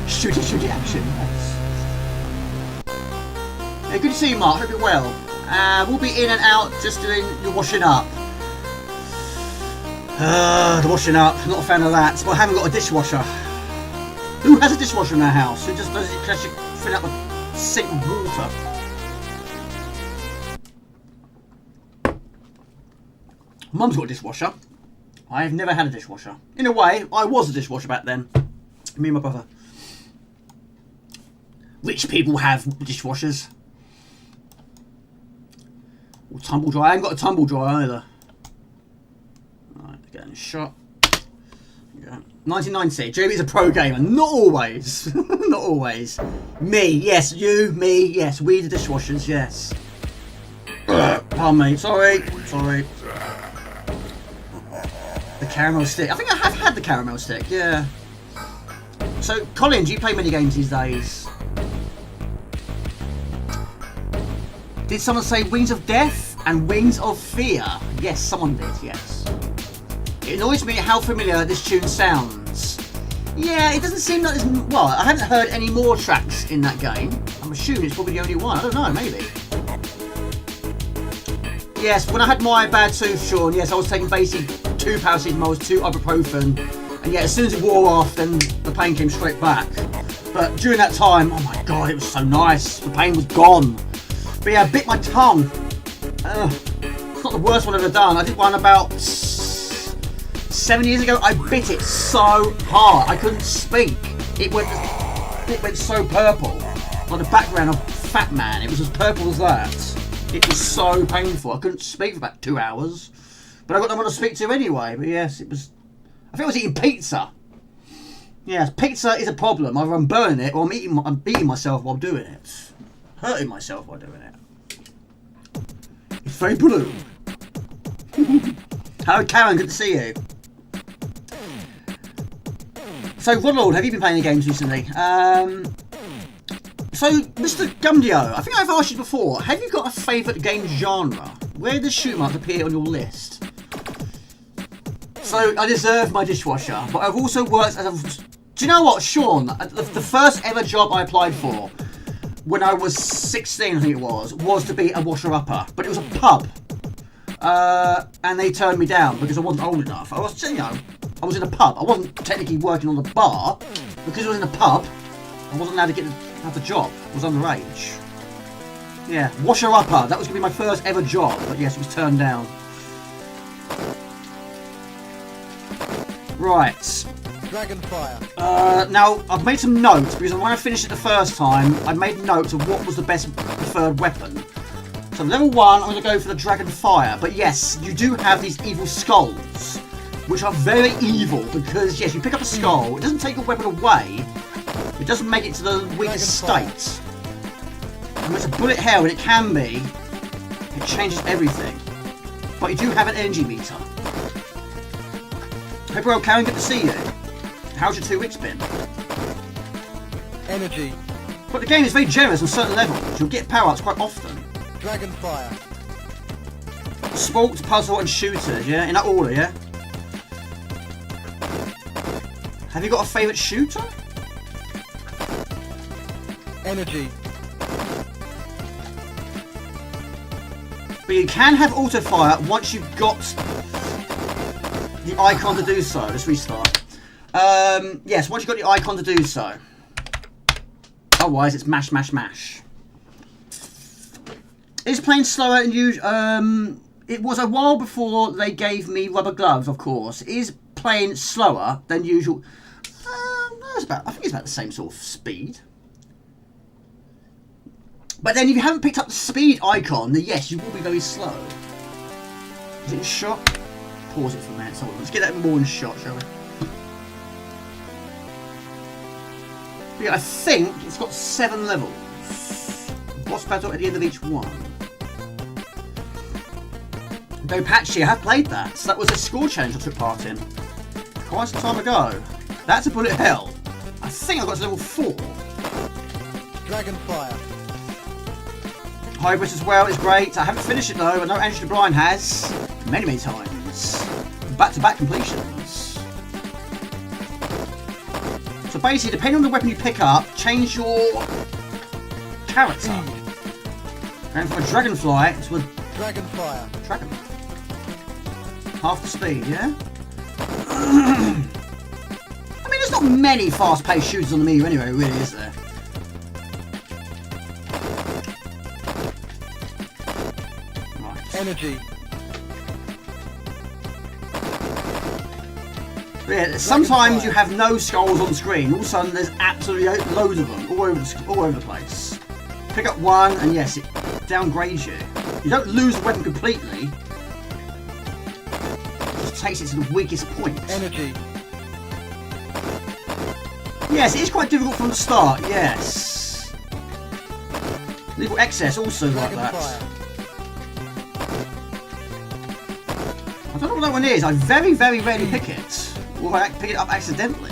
Shooty action. Yeah, good to see you, Mark. Hope you're well. We'll be in and out just doing the washing up. The washing up. Not a fan of that. But I haven't got a dishwasher. Who has a dishwasher in their house? Who just does it because you fill up the sink with water? Mum's got a dishwasher. I have never had a dishwasher. In a way, I was a dishwasher back then. Me and my brother. Rich people have dishwashers. Or tumble dryer. I haven't got a tumble dryer either. Right, getting a shot. Yeah. 1990. JB's a pro gamer. Not always. Not always. Me, yes. You, me, yes. We the dishwashers, yes. Pardon me. Sorry. The caramel stick. I think I have had the caramel stick, yeah. So, Colin, do you play many games these days? Did someone say Wings of Death and Wings of Fear? Yes, someone did, yes. It annoys me how familiar this tune sounds. Yeah, it doesn't seem like there's... Well, I haven't heard any more tracks in that game. I'm assuming it's probably the only one. I don't know, maybe. Yes, when I had my bad tooth, Sean, yes, I was taking basically 2 paracetamol, 2 ibuprofen. And yeah, as soon as it wore off, then the pain came straight back. But during that time, oh my god, it was so nice. The pain was gone. But yeah, I bit my tongue. It's not the worst one I've ever done. I did one about 7 years ago. I bit it so hard I couldn't speak. It went so purple. Like the background of Fatman. It was as purple as that. It was so painful. I couldn't speak for about 2 hours. But I got no one to speak to anyway. But yes, it was... I think I was eating pizza. Yes, pizza is a problem. Either I'm burning it or I'm beating myself while doing it. Hurting myself while doing it. It's very blue. Hello, Karen. Good to see you. So, Ronald, have you been playing any games recently? So, Mr. Gumdio, I think I've asked you before. Have you got a favourite game genre? Where does shoot marks appear on your list? So, I deserve my dishwasher, but I've also worked as a... Do you know what, Sean? The first ever job I applied for when I was 16, I think it was to be a washer-upper. But it was a pub. And they turned me down because I wasn't old enough. I was, you know, I was in a pub. I wasn't technically working on the bar. Because I was in a pub, I wasn't allowed to have the job. I was underage. Yeah, washer-upper. That was going to be my first ever job. But yes, it was turned down. Right. Dragonfire. Now, I've made some notes, because when I finished it the first time, I made notes of what was the best preferred weapon. So level 1, I'm going to go for the Dragonfire. But yes, you do have these evil skulls, which are very evil, because yes, you pick up a skull, it doesn't take your weapon away, it doesn't make it to the weakest state. And it's a bullet hell, and it can be, it changes everything. But you do have an energy meter. Hey bro, Karen, good to see you. How's your 2 weeks been? Energy. But the game is very generous on certain levels. You'll get power-ups quite often. Dragonfire. Sports, puzzle, and shooters, yeah? In that order, yeah? Have you got a favourite shooter? Energy. But you can have auto-fire once you've got the icon to do so. Let's restart. Yes, once you've got the icon to do so. Otherwise, it's mash, mash, mash. Is playing slower than usual? It was a while before they gave me rubber gloves, of course. Is playing slower than usual? I think it's about the same sort of speed. But then if you haven't picked up the speed icon, then yes, you will be very slow. Is it in shot? Pause it for a minute. So let's get that more in shot, shall we? But yeah, I think it's got 7 levels. Boss battle at the end of each one. Go Patchy, I have played that. So that was a score challenge I took part in quite some time ago. That's a bullet hell. I think I got to level 4. Dragonfire. Hybrid as well is great. I haven't finished it though. I know Angela Bryan has many, many times. Back-to-back completions. So basically, depending on the weapon you pick up, change your character. Going from a dragonfly to a Dragonfire. dragon. Half the speed, yeah? I mean, there's not many fast-paced shooters on the Amiga anyway, really, is there? Right. Energy. But yeah, sometimes you have no skulls on screen. All of a sudden, there's absolutely loads of them all over the place. Pick up one, and yes, it downgrades you. You don't lose the weapon completely. It just takes it to the weakest point. Energy. Yes, it is quite difficult from the start, yes. Lethal Excess also like that. I don't know what that one is. I very, very rarely pick it. Or I pick it up accidentally.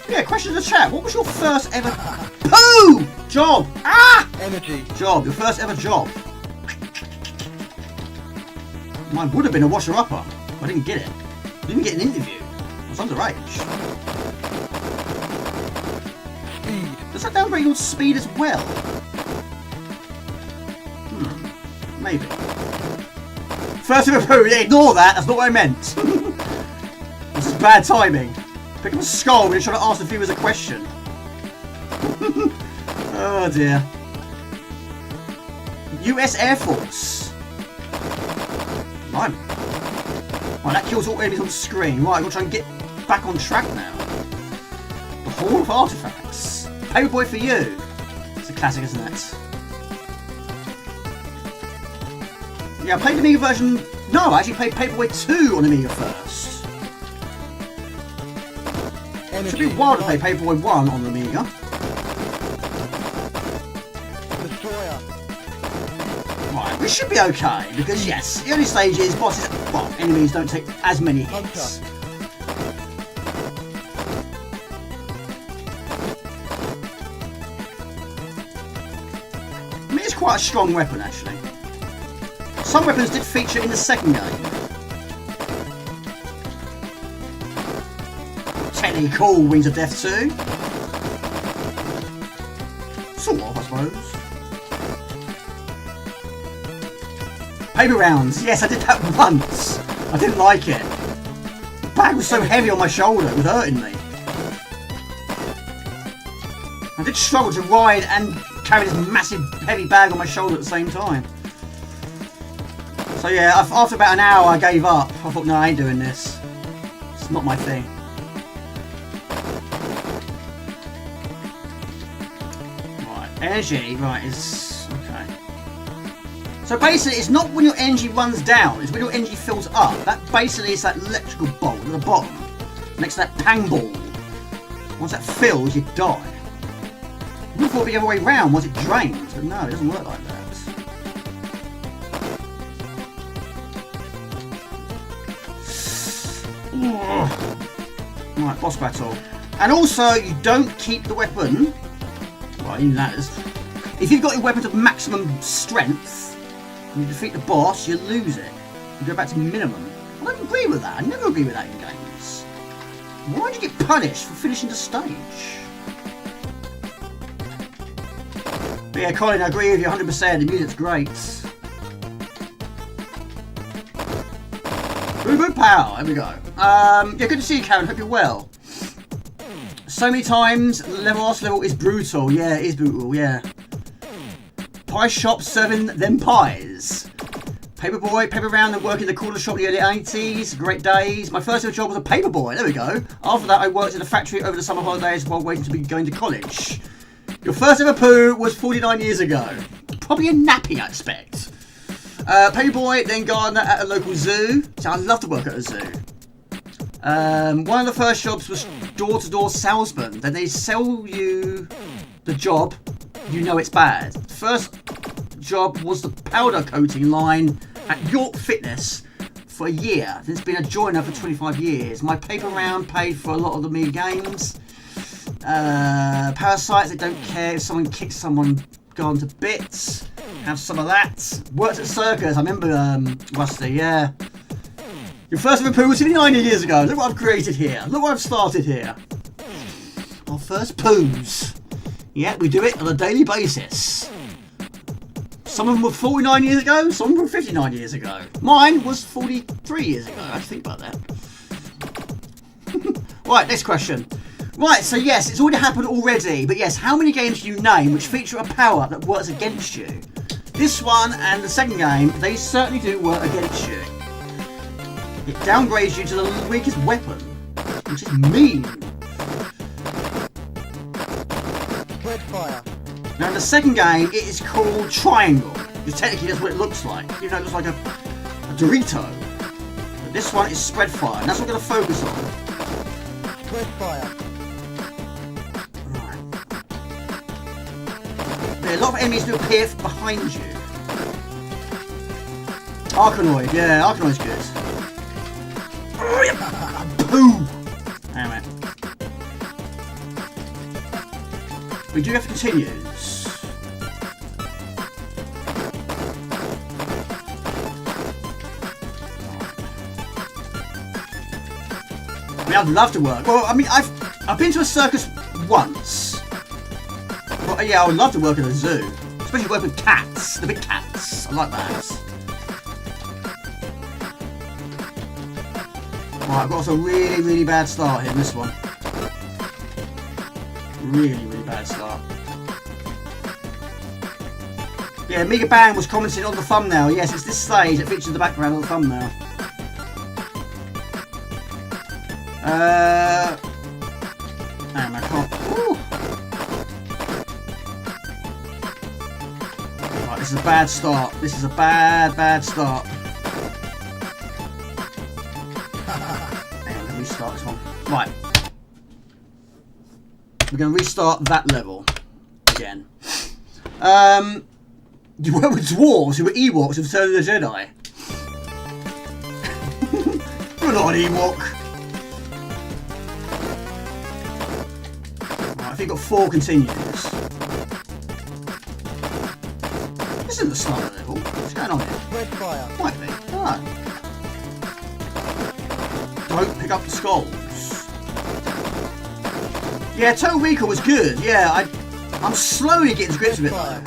Yeah, question in the chat. What was your first ever... Pooh! Job! Ah! Energy. Job. Your first ever job. Mine would have been a washer-upper. I didn't get it. I didn't get an interview. I was underage. Speed. Does that downgrade your speed as well? Maybe. First ever poo. Yeah, ignore that. That's not what I meant. This is bad timing. Pick up a skull when you're trying to ask the viewers a question. Oh dear. US Air Force. Right. Right, that kills all enemies on the screen. Right, I've got to try and get back on track now. The Hall of Artifacts. Paperboy for you. It's a classic, isn't it? Yeah, I played the Amiga version... No, I actually played Paperboy 2 on Amiga first. It should be a while to play Paperboy 1 on the Amiga. Destroyer. Right, we should be okay, because yes, the early stages, bosses, well, enemies don't take as many hits. I mean, it's quite a strong weapon, actually. Some weapons did feature in the second game. Technically cool, Wings of Death 2. Sort of, I suppose. Paper rounds. Yes, I did that once. I didn't like it. The bag was so heavy on my shoulder, it was hurting me. I did struggle to ride and carry this massive heavy bag on my shoulder at the same time. So yeah, after about an hour I gave up. I thought, no, I ain't doing this. It's not my thing. Right, energy, right, is... okay. So basically, it's not when your energy runs down, it's when your energy fills up. That basically is that electrical bolt at the bottom, next to that pang ball. Once that fills, you die. I thought it'd be the other way round once it drains, but no, it doesn't work like that. Right, boss battle. And also, you don't keep the weapon. Well, even that is. If you've got your weapon to maximum strength, and you defeat the boss, you lose it. You go back to minimum. I don't agree with that. I never agree with that in games. Why do you get punished for finishing the stage? But yeah, Colin, I agree with you 100%. The music's great. Boo boo pow. There we go. Yeah, good to see you, Karen. Hope you're well. So many times, last level is brutal. Yeah, it is brutal, yeah. Pie shop serving them pies. Paperboy, paper round and working the corner shop in the early 80s. Great days. My first ever job was a paperboy. There we go. After that, I worked in a factory over the summer holidays while waiting to be going to college. Your first ever poo was 49 years ago. Probably a nappy, I expect. Paperboy, then gardener at a local zoo. So I'd love to work at a zoo. One of the first jobs was door-to-door salesman. Then they sell you the job, you know it's bad. First job was the powder coating line at York Fitness for a year. Then it's been a joiner for 25 years. My paper round paid for a lot of the Amiga games. Parasites, they don't care if someone kicks someone gone to bits. Have some of that. Worked at circus, I remember Rusty, yeah. Your first ever poo was 79 years ago. Look what I've created here. Look what I've started here. Our first poos. Yeah, we do it on a daily basis. Some of them were 49 years ago, some of them were 59 years ago. Mine was 43 years ago. I have to think about that. Right, next question. Right, so yes, it's already happened already, but yes, how many games do you name which feature a power that works against you? This one and the second game, they certainly do work against you. It downgrades you to the weakest weapon, which is mean. Red fire. Now in the second game, it is called Triangle. Because technically that's what it looks like. You know, it looks like a Dorito. But this one is Spread Fire, and that's what we're going to focus on. Red fire. Right. There are a lot of enemies that appear from behind you. Arkanoid, yeah, Arkanoid's good. Boom! Damn it. We do have continues. I mean, I'd love to work. Well, I mean, I've been to a circus once. Well, yeah, I would love to work at a zoo, especially work with cats, the big cats. I like that. Right, I've got a really, really bad start here in this one. Really, really bad start. Yeah, Amiga Band was commenting on the thumbnail. Yes, it's this stage that features the background of the thumbnail. Damn, I can't. Ooh. Right, this is a bad start. This is a bad, bad start. Restart this one. Right. We're going to restart that level again. You work with dwarves who were Ewoks of Return of the Jedi. You're not an Ewok. Right, I think I've got 4 continues. This isn't the start of the level. What's going on here? Red fire. Might be. Ah. Don't pick up the skulls. Yeah, Total Recall was good. Yeah, I'm slowly getting to grips with it though.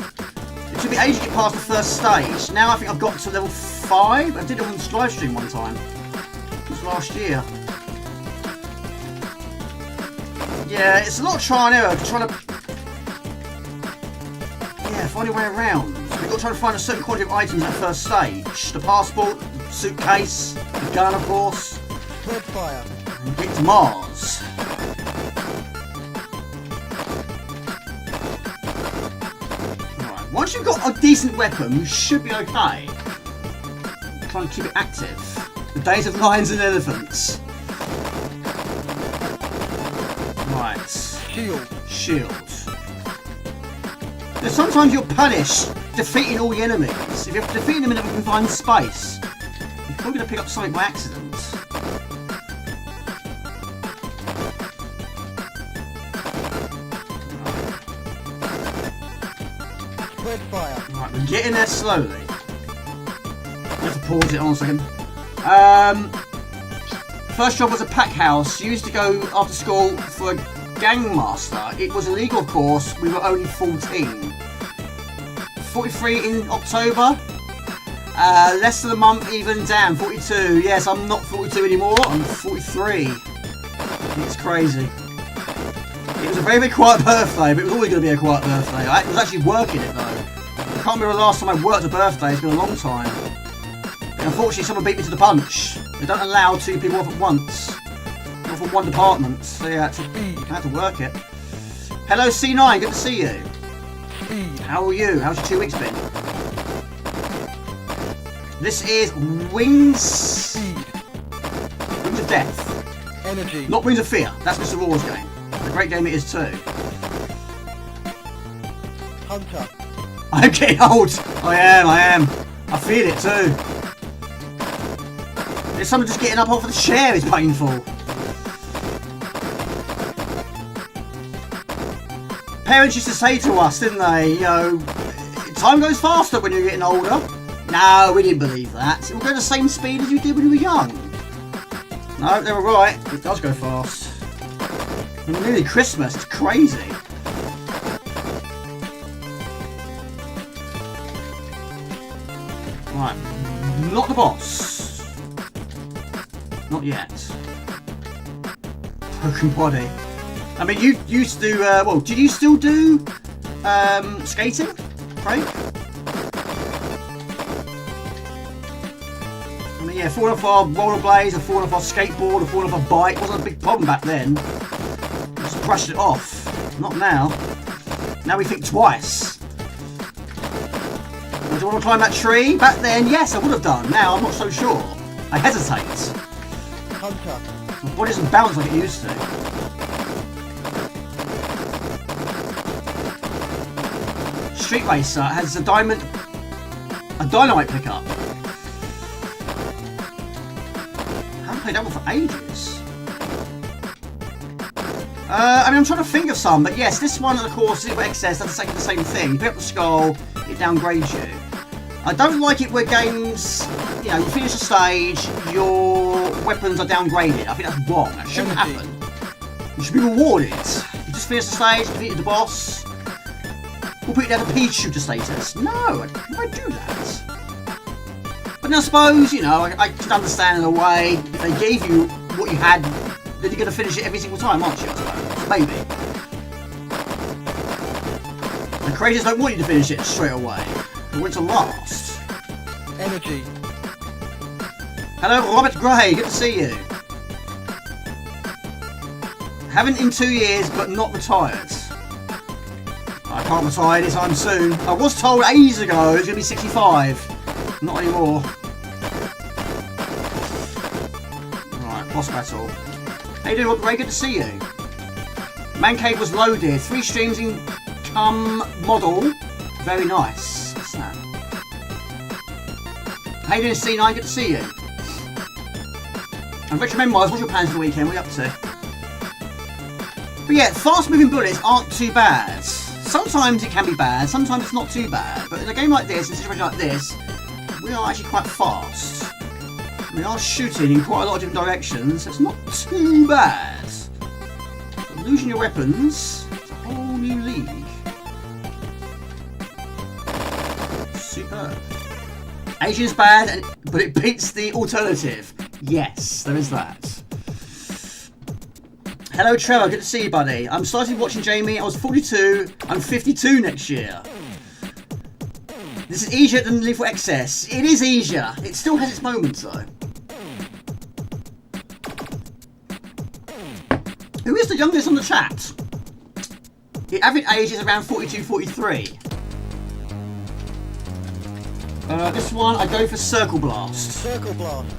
It took me ages to get past the first stage. Now I think I've got to level 5. I did it on the live stream one time. It was last year. Yeah, it's a lot of trial and error trying to find your way around. You've got to try to find a certain quantity of items at first stage. The passport, the suitcase, the gun of course. Red fire. And get to Mars. Right, once you've got a decent weapon, you should be okay. Try and keep it active. The days of lions and elephants. Right. Shield. Now, sometimes you're punished defeating all the enemies. If you're defeating them in a confined space, you're probably going to pick up something by accident. Squid fire. Right, we're getting there slowly. I have to pause it on a second. First job was a pack house. Used to go after school for a gangmaster. It was illegal, of course. We were only 14. 43 in October. Less than a month even. Damn, 42. Yes, I'm not 42 anymore. I'm 43. It's crazy. It was a very, very quiet birthday, but it was always going to be a quiet birthday. I was actually working it though. I can't remember the last time I worked a birthday. It's been a long time. And unfortunately, someone beat me to the punch. They don't allow 2 people off at once. Not from one department. So yeah, I had to work it. Hello C9, good to see you. How are you? How's your 2 weeks been? This is Wings of Death. Energy. Not Wings of Fear. That's Mr. Raw's game. A great game it is too. Hunter. I'm getting old. I am. I feel it too. There's someone just getting up off of the chair is painful. Parents used to say to us, didn't they, you know, time goes faster when you're getting older. No, we didn't believe that. It will go the same speed as you did when you were young. No, they were right. It does go fast. And we're nearly Christmas. It's crazy. Right. Not the boss. Not yet. Broken body. I mean, you used to do, well, did you still do skating, Craig? I mean, yeah, falling off our rollerblades, or falling off our skateboard, or falling off a bike wasn't a big problem back then. Just brushed it off. Not now. Now we think twice. Do you want to climb that tree? Back then, yes, I would have done. Now, I'm not so sure. I hesitate. Hunter. My body doesn't bounce like it used to. Street Racer has a dynamite pickup. I haven't played that one for ages. I mean, I'm trying to think of some, but yes, this one, of course, is excess. That's the same thing. You pick up the skull, it downgrades you. I don't like it where games, you know, you finish a stage, your weapons are downgraded. I think that's wrong. That shouldn't happen. You should be rewarded. You just finished the stage, defeated the boss. We'll put you down to pea shooter status. No, why do that? But now I suppose, you know, I could understand in a way, if they gave you what you had, then you're going to finish it every single time, aren't you, I suppose? Maybe. The creators don't want you to finish it straight away. They want it to last. Energy. Hello, Robert Gray, good to see you. Haven't in 2 years, but not retired. I can't retire anytime soon. I was told ages ago it was going to be 65. Not anymore. Right, boss battle. How you doing, Robert Gray? Good to see you. Man Cave was loaded. 3 streams in model. Very nice. What's that? How you doing, C9? Good to see you. And Richard Memoirs, what's your plans for the weekend? What are you up to? But yeah, fast-moving bullets aren't too bad. Sometimes it can be bad, sometimes it's not too bad. But in a game like this, in a situation like this, we are actually quite fast. We are shooting in quite a lot of different directions, so it's not too bad. But losing your weapons, it's a whole new league. Superb. Asian's bad, but it beats the alternative. Yes, there is that. Hello Trevor, good to see you, buddy. I'm starting watching Jamie. I was 42. I'm 52 next year. This is easier than Lethal Excess. It is easier. It still has its moments though. Who is the youngest on the chat? The average age is around 42, 43. This one, I go for Circle Blast. Circle Blast.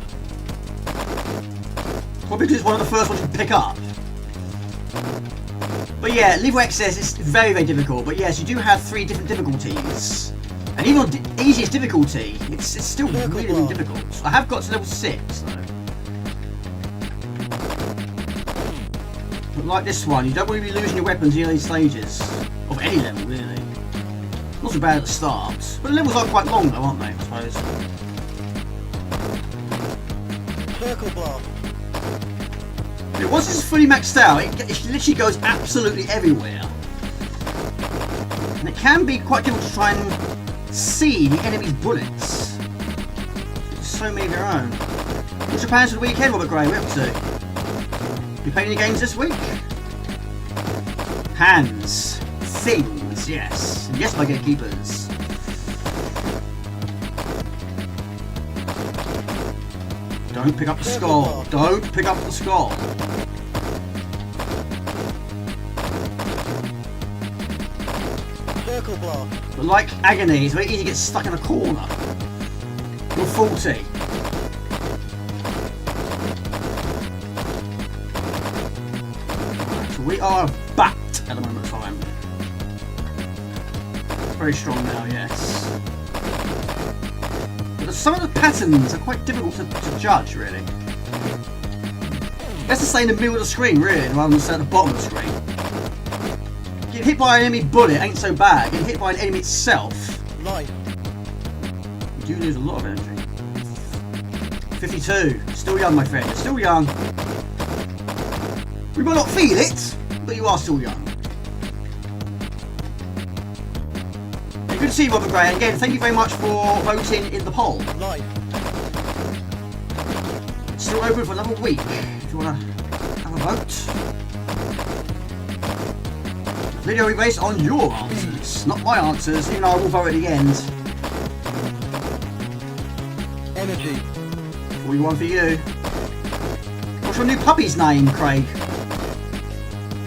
Probably because it's one of the first ones you pick up. But yeah, Lethal Excess is very, very difficult. But yes, you do have 3 different difficulties. And even on the easiest difficulty, it's still really, really difficult. I have got to level 6 though. But like this one, you don't want to be losing your weapons in early stages. Of any level, really. Not so bad at the start. But the levels are quite long though, aren't they, I suppose? Circle blast. Once it's fully maxed out, it literally goes absolutely everywhere. And it can be quite difficult to try and see the enemy's bullets. There's so many of your own. What's your plans for the weekend, Robert Gray? What are you up to? You playing any games this week? Hands. Things, yes. Yes, my gatekeepers. Don't pick up the skull. Don't pick up the skull. Circle blast. But like agony, it's very easy to get stuck in a corner. You're 40. Right, so we are backed at the moment of time. Very strong now, yes. But some of the patterns are quite difficult to judge, really. Best to stay in the middle of the screen, really, rather than stay at the bottom of the screen. Getting hit by an enemy bullet ain't so bad. Getting hit by an enemy itself, Life. you do lose a lot of energy. 52. Still young, my friend. You're still young. We might not feel it, but you are still young. Good to see you, Robert Gray. And again, thank you very much for voting in the poll. Life. It's still open for another week if you want to have a vote. The video will be based on your answers, not my answers, even though I will vote at the end. Energy. 41 for you. What's your new puppy's name, Craig?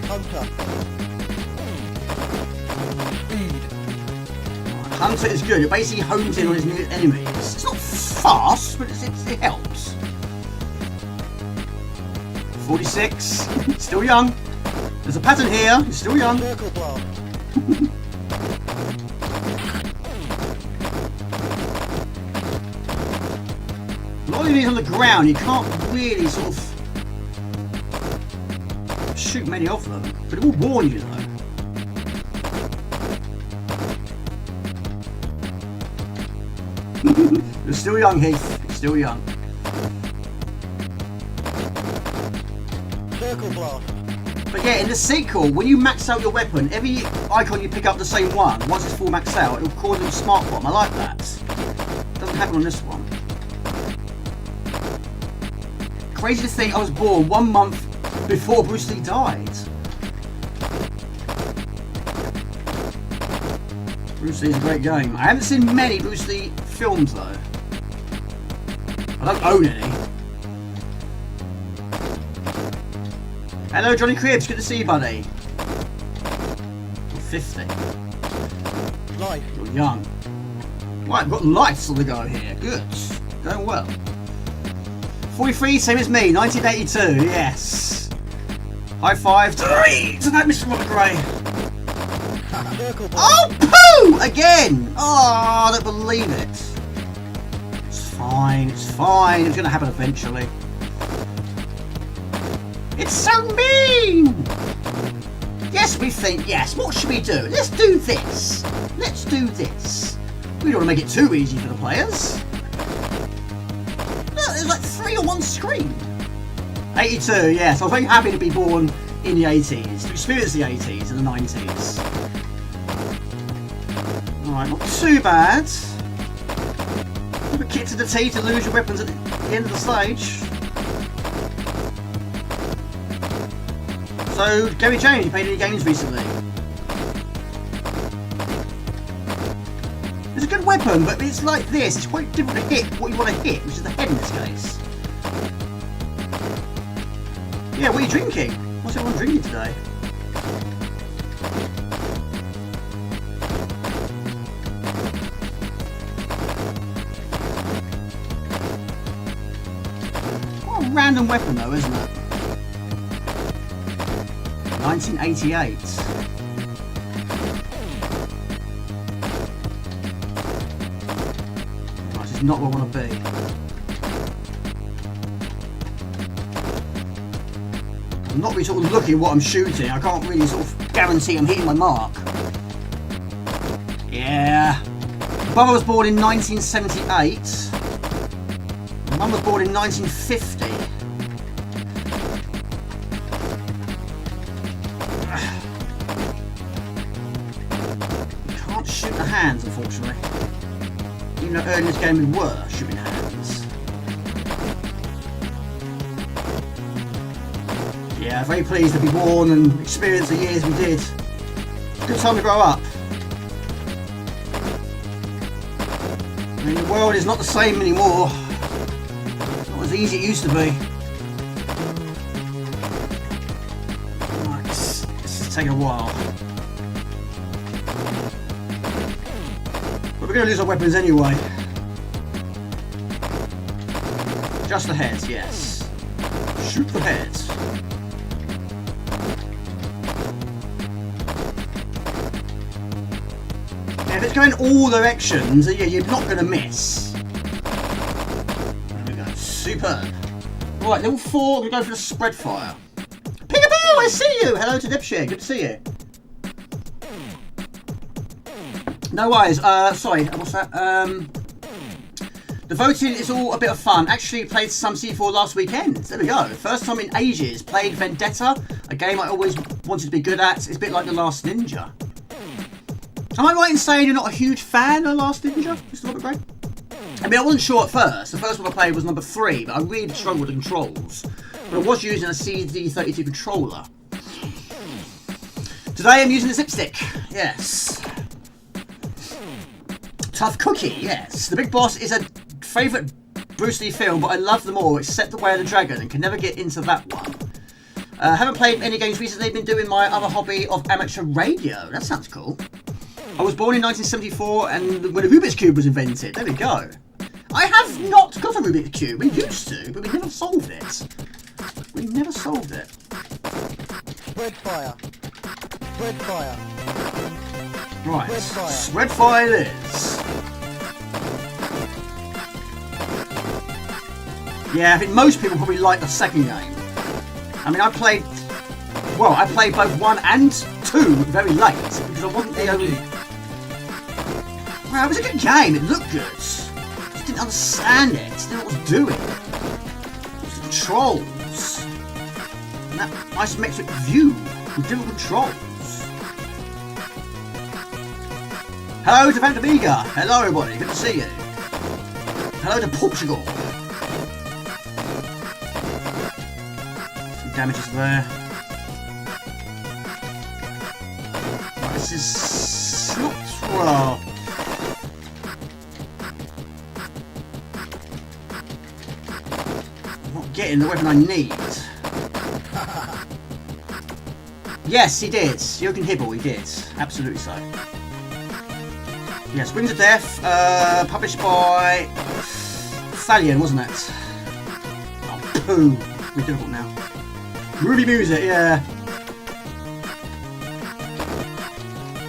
Hunter. Speed. Hunter is good. It basically hones in on his new enemies. It's not fast, but it helps. 46. Still young. There's a pattern here. You're still young. Circle blast. A lot of enemies on the ground, you can't really sort of shoot many of them, but it will warn you though. You're still young, Heath. You're still young. Circle blast. But yeah, in the sequel, when you max out your weapon, every icon you pick up the same one. Once it's full maxed out, it will cause a little smart bomb. I like that. Doesn't happen on this one. Crazy to think I was born 1 month before Bruce Lee died. Bruce Lee's a great game. I haven't seen many Bruce Lee films though. I don't own any. Hello Johnny Cribbs, good to see you buddy. You're 50. Life. You're young. Right, I've got lights on the go here. Good. Going well. 43, same as me, 1982, yes. High five to that Mr. Robert Gray. Circle blast. Oh, poo! Again! Oh, I don't believe it. It's fine, it's fine. It's going to happen eventually. It's so mean! Yes, we think, yes, what should we do? Let's do this. Let's do this. We don't want to make it too easy for the players. Look, there's like 3 on one screen. 82, yes. I was very happy to be born in the 80s, to experience the 80s and the 90s. Alright, not too bad. Keep a kick to the teeth to lose your weapons at the end of the stage. So, Gary James, you played any games recently? It's a good weapon, but it's like this. It's quite difficult to hit what you want to hit, which is the head in this case. Yeah, what are you drinking? What's everyone drinking today? What a random weapon though, isn't it? 1988. This is not where I want to be. I'm not really sort of looking at what I'm shooting. I can't really sort of guarantee I'm hitting my mark. Yeah. Brother was born in 1978. Mum was born in 1950. You can't shoot the hands, unfortunately. Even though early in this game we were shooting hands. Yeah, very pleased to be born and experience the years we did. Good time to grow up. I mean, the world is not the same anymore. It's not as easy as it used to be. Right, this is taking a while. But we're going to lose our weapons anyway. Just the heads, yes. Shoot the heads. Yeah, if it's going all directions, yeah, you're not going to miss. There we go. Superb. Right, level 4, we're going to go for the spread fire. Peekaboo, I see you! Hello to Dipshit, good to see you. No worries, sorry, what's that? The voting is all a bit of fun. Actually played some C4 last weekend. There we go. First time in ages. Played Vendetta, a game I always wanted to be good at. It's a bit like The Last Ninja. Am I right in saying you're not a huge fan of Last Ninja, Mr. Robert Gray? I mean, I wasn't sure at first. The first one I played was number 3, but I really struggled with the controls. But I was using a CD32 controller. Today I'm using a Zipstick. Yes. Tough Cookie, yes. The Big Boss is a favourite Bruce Lee film, but I love them all except The Way of the Dragon and can never get into that one. Haven't played any games recently, been doing my other hobby of amateur radio. That sounds cool. I was born in 1974 and when the Rubik's Cube was invented. There we go. I have not got a Rubik's Cube. We used to, but we never solved it. We never solved it. Spread fire. Spread fire. Right. Spread fire. Spread fire it is. Yeah, I think most people probably like the second game. I mean, I played both 1 and 2 very late because I wasn't the only. Well, it was a good game. It looked good. Just didn't understand it. Just didn't know what it was doing. It was the controls. And that isometric view with different controls. Hello to Amiga. Hello, everybody. Good to see you. Hello to Portugal. Some damages there. This is not well. I'm not getting the weapon I need. Yes, he did. Jürgen Hibbel, he did. Absolutely so. Yes, Wings of Death, published by Thalion, wasn't it? Oh, poo. We're difficult now. Ruby Music, yeah.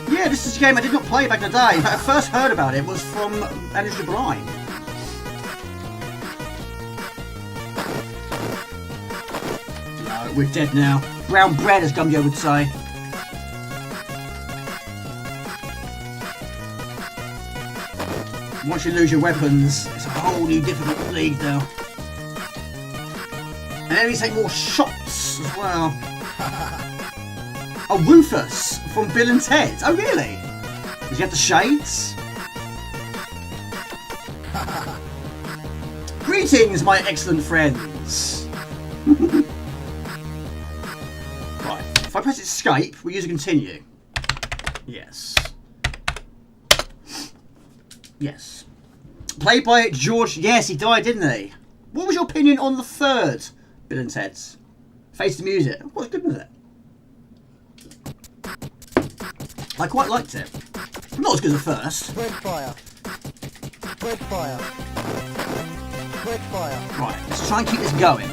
Yeah, this is a game I did not play back in the day. In fact, I first heard about it was from Andrew Brine. No, we're dead now. Brown bread, as Gumyo would say. Once you lose your weapons, it's a whole new difficult league now. And enemies take more shots as well. Oh, Rufus from Bill and Ted. Oh, really? Does he have the shades? Greetings, my excellent friends. Right. If I press escape, we use a continue. Yes. Yes. Played by George. Yes, he died, didn't he? What was your opinion on the third Bill and Ted's? Face the Music. What was good with it? I quite liked it. Not as good as the first. Spread fire. Spread fire. Spread fire. Right, let's try and keep this going.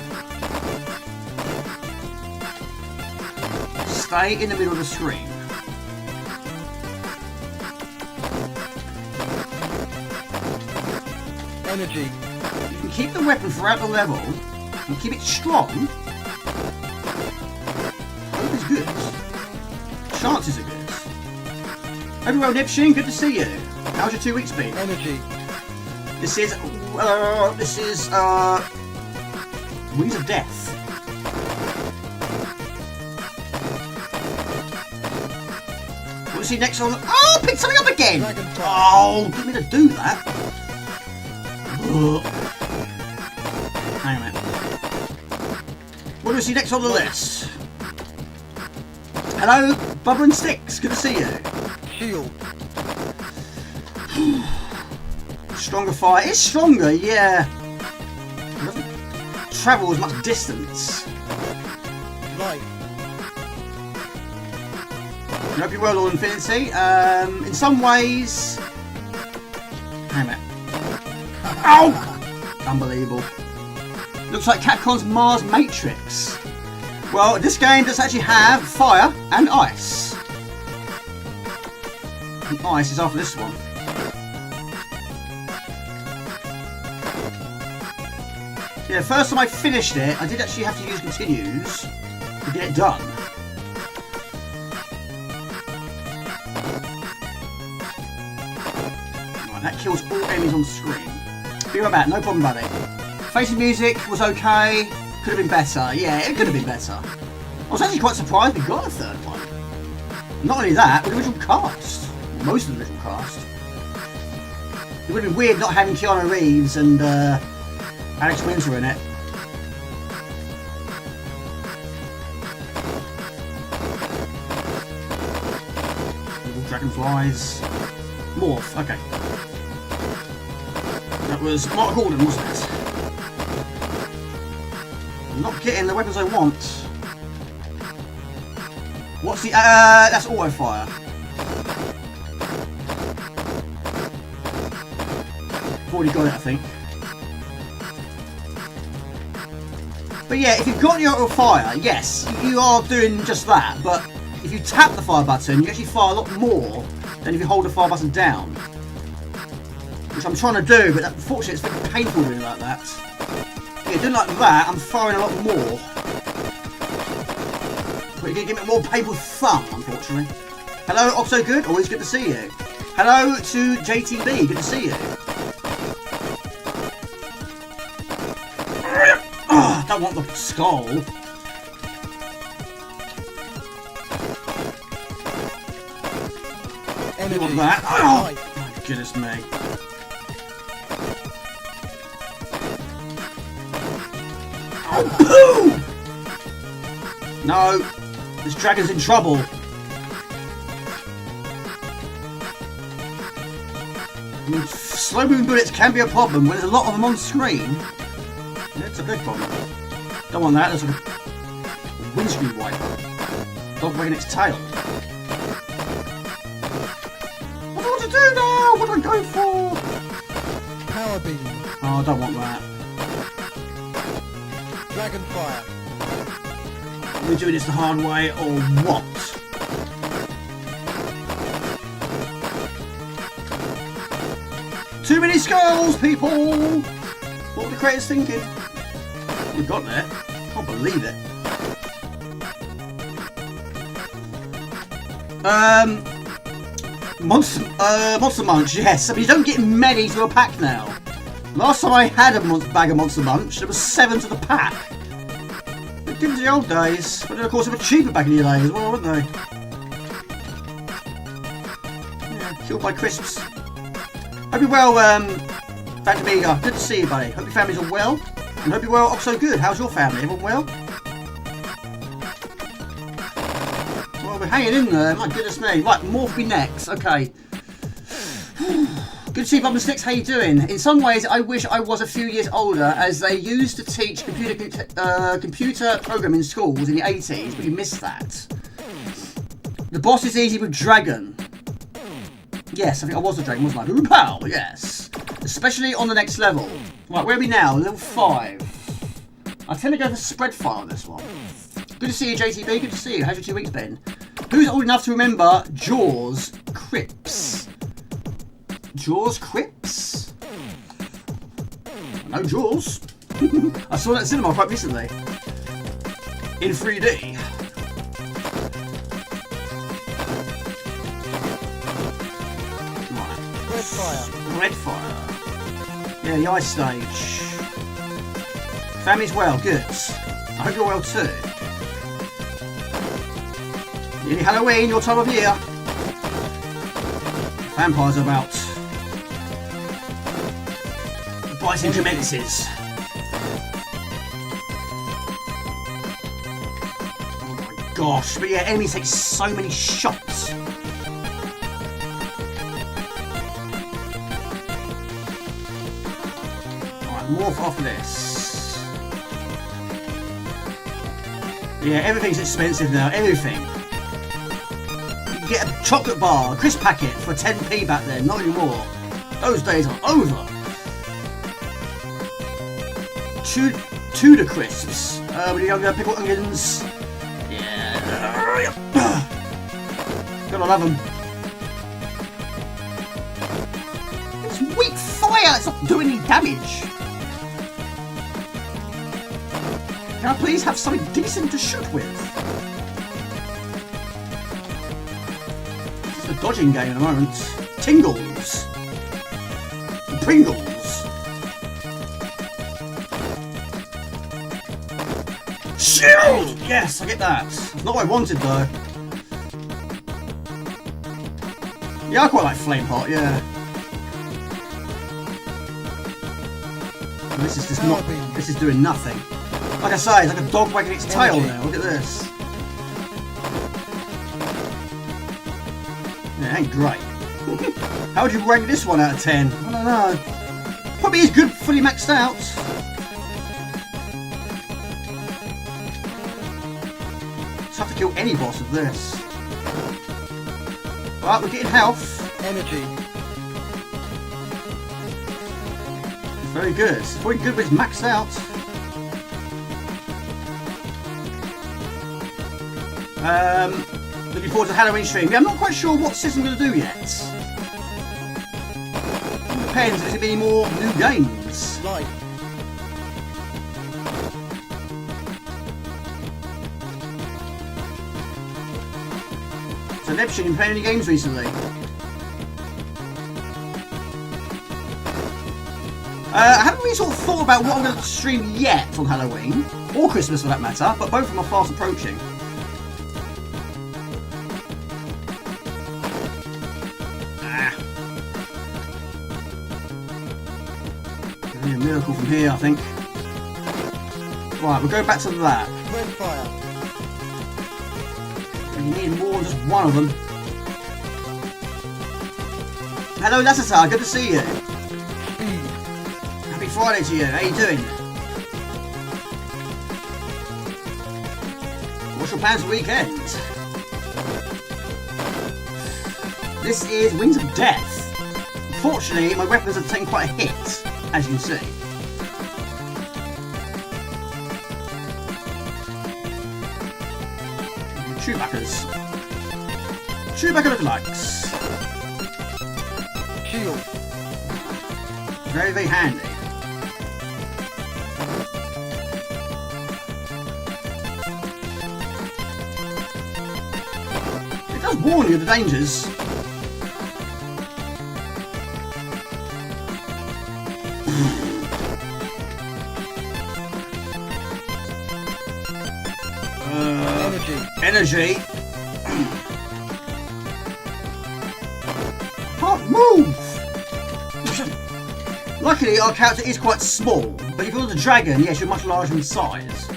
Stay in the middle of the screen. Energy. You can keep the weapon throughout the level and keep it strong. Hope is good. Chances are good. Hope you're well, Nipshin. Good to see you. How's your 2 weeks been? Energy. This is Wings of Death. What do you see next on? Oh, pick something up again. Oh, didn't mean to do that. Ugh. Hang on a minute. What do we see next on the list? Hello, Bubba and Sticks. Good to see you. Shield. Stronger fire. It's stronger, yeah. It doesn't travel as much distance. Light. I hope you're well, Lord Infinity. In some ways... Hang on a minute. Ow! Unbelievable. Looks like Capcom's Mars Matrix. Well, this game does actually have fire and ice. And ice is after this one. Yeah, first time I finished it, I did actually have to use continues to get it done. Right, that kills all enemies on the screen. Be right back, no problem, buddy. Facing music was okay. Could have been better. Yeah, it could have been better. I was actually quite surprised we got a third one. Not only that, but the original cast. Most of the original cast. It would have been weird not having Keanu Reeves and Alex Winter in it. Little dragonflies. Morph, okay. That was Mark Gordon, wasn't it? I'm not getting the weapons I want. What's the... that's auto fire. I've already got it, I think. But yeah, if you've got the auto fire, yes, you are doing just that. But if you tap the fire button, you actually fire a lot more than if you hold the fire button down. Which I'm trying to do, but unfortunately it's very painful doing like that. Yeah, doing like that, I'm firing a lot more. But you're going to give it a more painful thumb, unfortunately. Hello, Oxo Good, always good to see you. Hello to JTB, good to see you. Oh, I don't want the skull. Energy. You want that? Oh, my goodness me. Oh, boo! No, this dragon's in trouble. I mean, slow moving bullets can be a problem when there's a lot of them on screen. Yeah, it's a big problem. Don't want that, there's a windscreen wiper. Dog wagging its tail. What do I want to do now? What do I go for? Power beam. Oh, I don't want that. Dragonfire. Are we doing this the hard way or what? Too many skulls, people! What were the creators thinking? We got there. Can't believe it. Monster Munch, yes. I mean, you don't get many to a pack now. Last time I had a bag of Monster Munch, there was 7 to the pack. It did in the old days, but then of course they were cheaper back in the day as well, weren't they? Yeah, killed by crisps. Hope you're well, Phantom Amiga. Good to see you, buddy. Hope your family's all well. And hope you're well, Oxo Good. How's your family? Everyone well? Well, we're hanging in there. My goodness me. Right, Morph be next. Okay. Good to see you, Bubba Sticks. How you doing? In some ways, I wish I was a few years older, as they used to teach computer programming in schools in the 80s, but you missed that. The boss is easy with Dragon. Yes, I think I was the Dragon, wasn't I? Ooh, pow, yes. Especially on the next level. Right, where are we now? Level 5. I tend to go for spread fire on this one. Good to see you, JTB. Good to see you. How's your 2 weeks been? Who's old enough to remember Jaws Crips? Jaws Crips? No Jaws. I saw that in cinema quite recently. In 3D. Bread fire. Yeah, the ice stage. Family's well, good. I hope you're well too. Nearly Halloween, your time of year. Vampires are about. Biting commences. Oh my gosh, but yeah, enemies take so many shots. Alright, morph off this. Yeah, everything's expensive now, everything. You get a chocolate bar, a crisp packet for 10p back then, not anymore. Those days are over. Tudor crisps. With the pickled onions. Yeah. Gotta love them. It's weak fire. It's not doing any damage. Can I please have something decent to shoot with? This is a dodging game at the moment. Tingles. Pringles. Shield! Yes, I get that. Not what I wanted though. Yeah, I quite like Flame Pot, yeah. And this is just not. This is doing nothing. Like I say, it's like a dog wagging its tail now. Look at this. Yeah, it ain't great. How would you rank this one out of 10? I don't know. Probably is good, fully maxed out. Have to kill any boss of this. Right, we're getting health. Energy. It's very good. It's very good when it's maxed out. Looking forward to the Halloween stream. Yeah, I'm not quite sure what system I'm going to do yet. It depends if there's going to be any more new games. Light. Leption, you playing any games recently? I haven't really sort of thought about what I'm going to stream yet on Halloween, or Christmas for that matter, but both of them are fast approaching. Be a miracle from here, I think. Right, we'll go back to that. Red fire. You need more than just one of them. Hello, Lassiter, good to see you. Happy Friday to you. How you doing? What's your plans for the weekend? This is Wings of Death. Unfortunately, my weapons have taken quite a hit, as you can see. Chewbacca's. Chewbacca lookalikes. Shield. Very, very handy. It does warn you of the dangers. Energy. Can't move! Luckily, our character is quite small, but if you're a dragon, yes, you're much larger in size.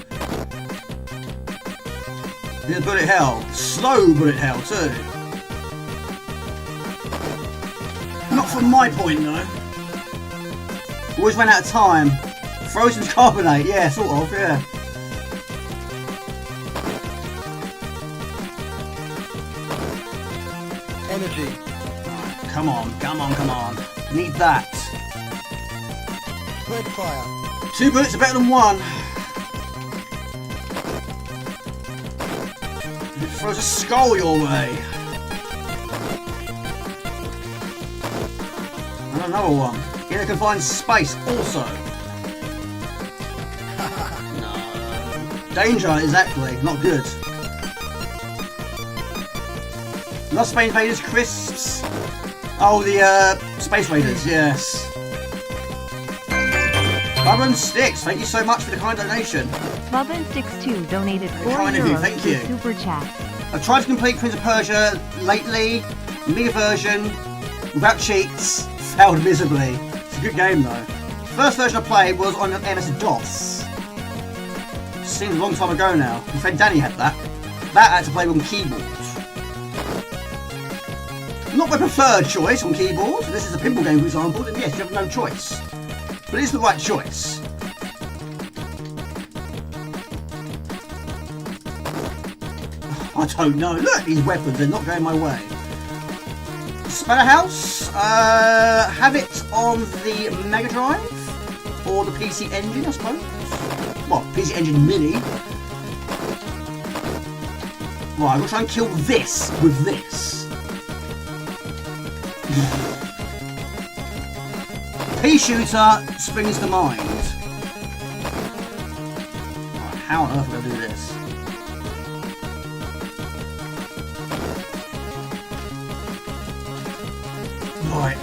Here's bullet hell. Slow bullet hell, too. Not from my point, though. Always ran out of time. Frozen carbonate, yeah, sort of, yeah. Energy. Right, come on. Need that. Red fire. 2 bullets are better than 1. It throws a skull your way. And another one. In a confined space also. No. Danger, exactly. Not good. Lost Spain Invaders crisps. Oh, the Space Raiders, yes. Bubba and Sticks, thank you so much for the kind donation. Bubba and Sticks 2 donated 4 kind of you, euros thank through you. Super Chat. I've tried to complete Prince of Persia lately, Amiga version, without cheats, failed miserably. It's a good game though. First version I played was on MS-DOS. Seems a long time ago now. My friend Danny had that. That I had to play on keyboard. Not my preferred choice on keyboard. This is a pinball game, for example, then yes, you have no choice. But it is the right choice. I don't know. Look at these weapons, they're not going my way. Splatterhouse, have it on the Mega Drive or the PC Engine, I suppose. Well, PC Engine Mini. Right, I'm gonna try and kill this with this. Pea shooter springs to mind. Right, how on earth am I gonna do this? Right.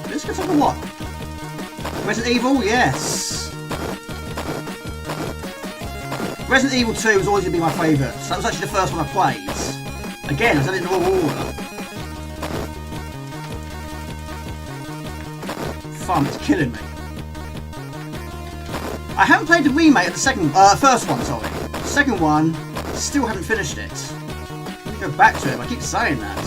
This gets like a what? Resident Evil? Yes. Resident Evil 2 was always going to be my favourite. So that was actually the first one I played. Again, I did it in the wrong order. Fun, it's killing me. I haven't played the remake of the first one, sorry. The second one, still haven't finished it. Go back to it, I keep saying that.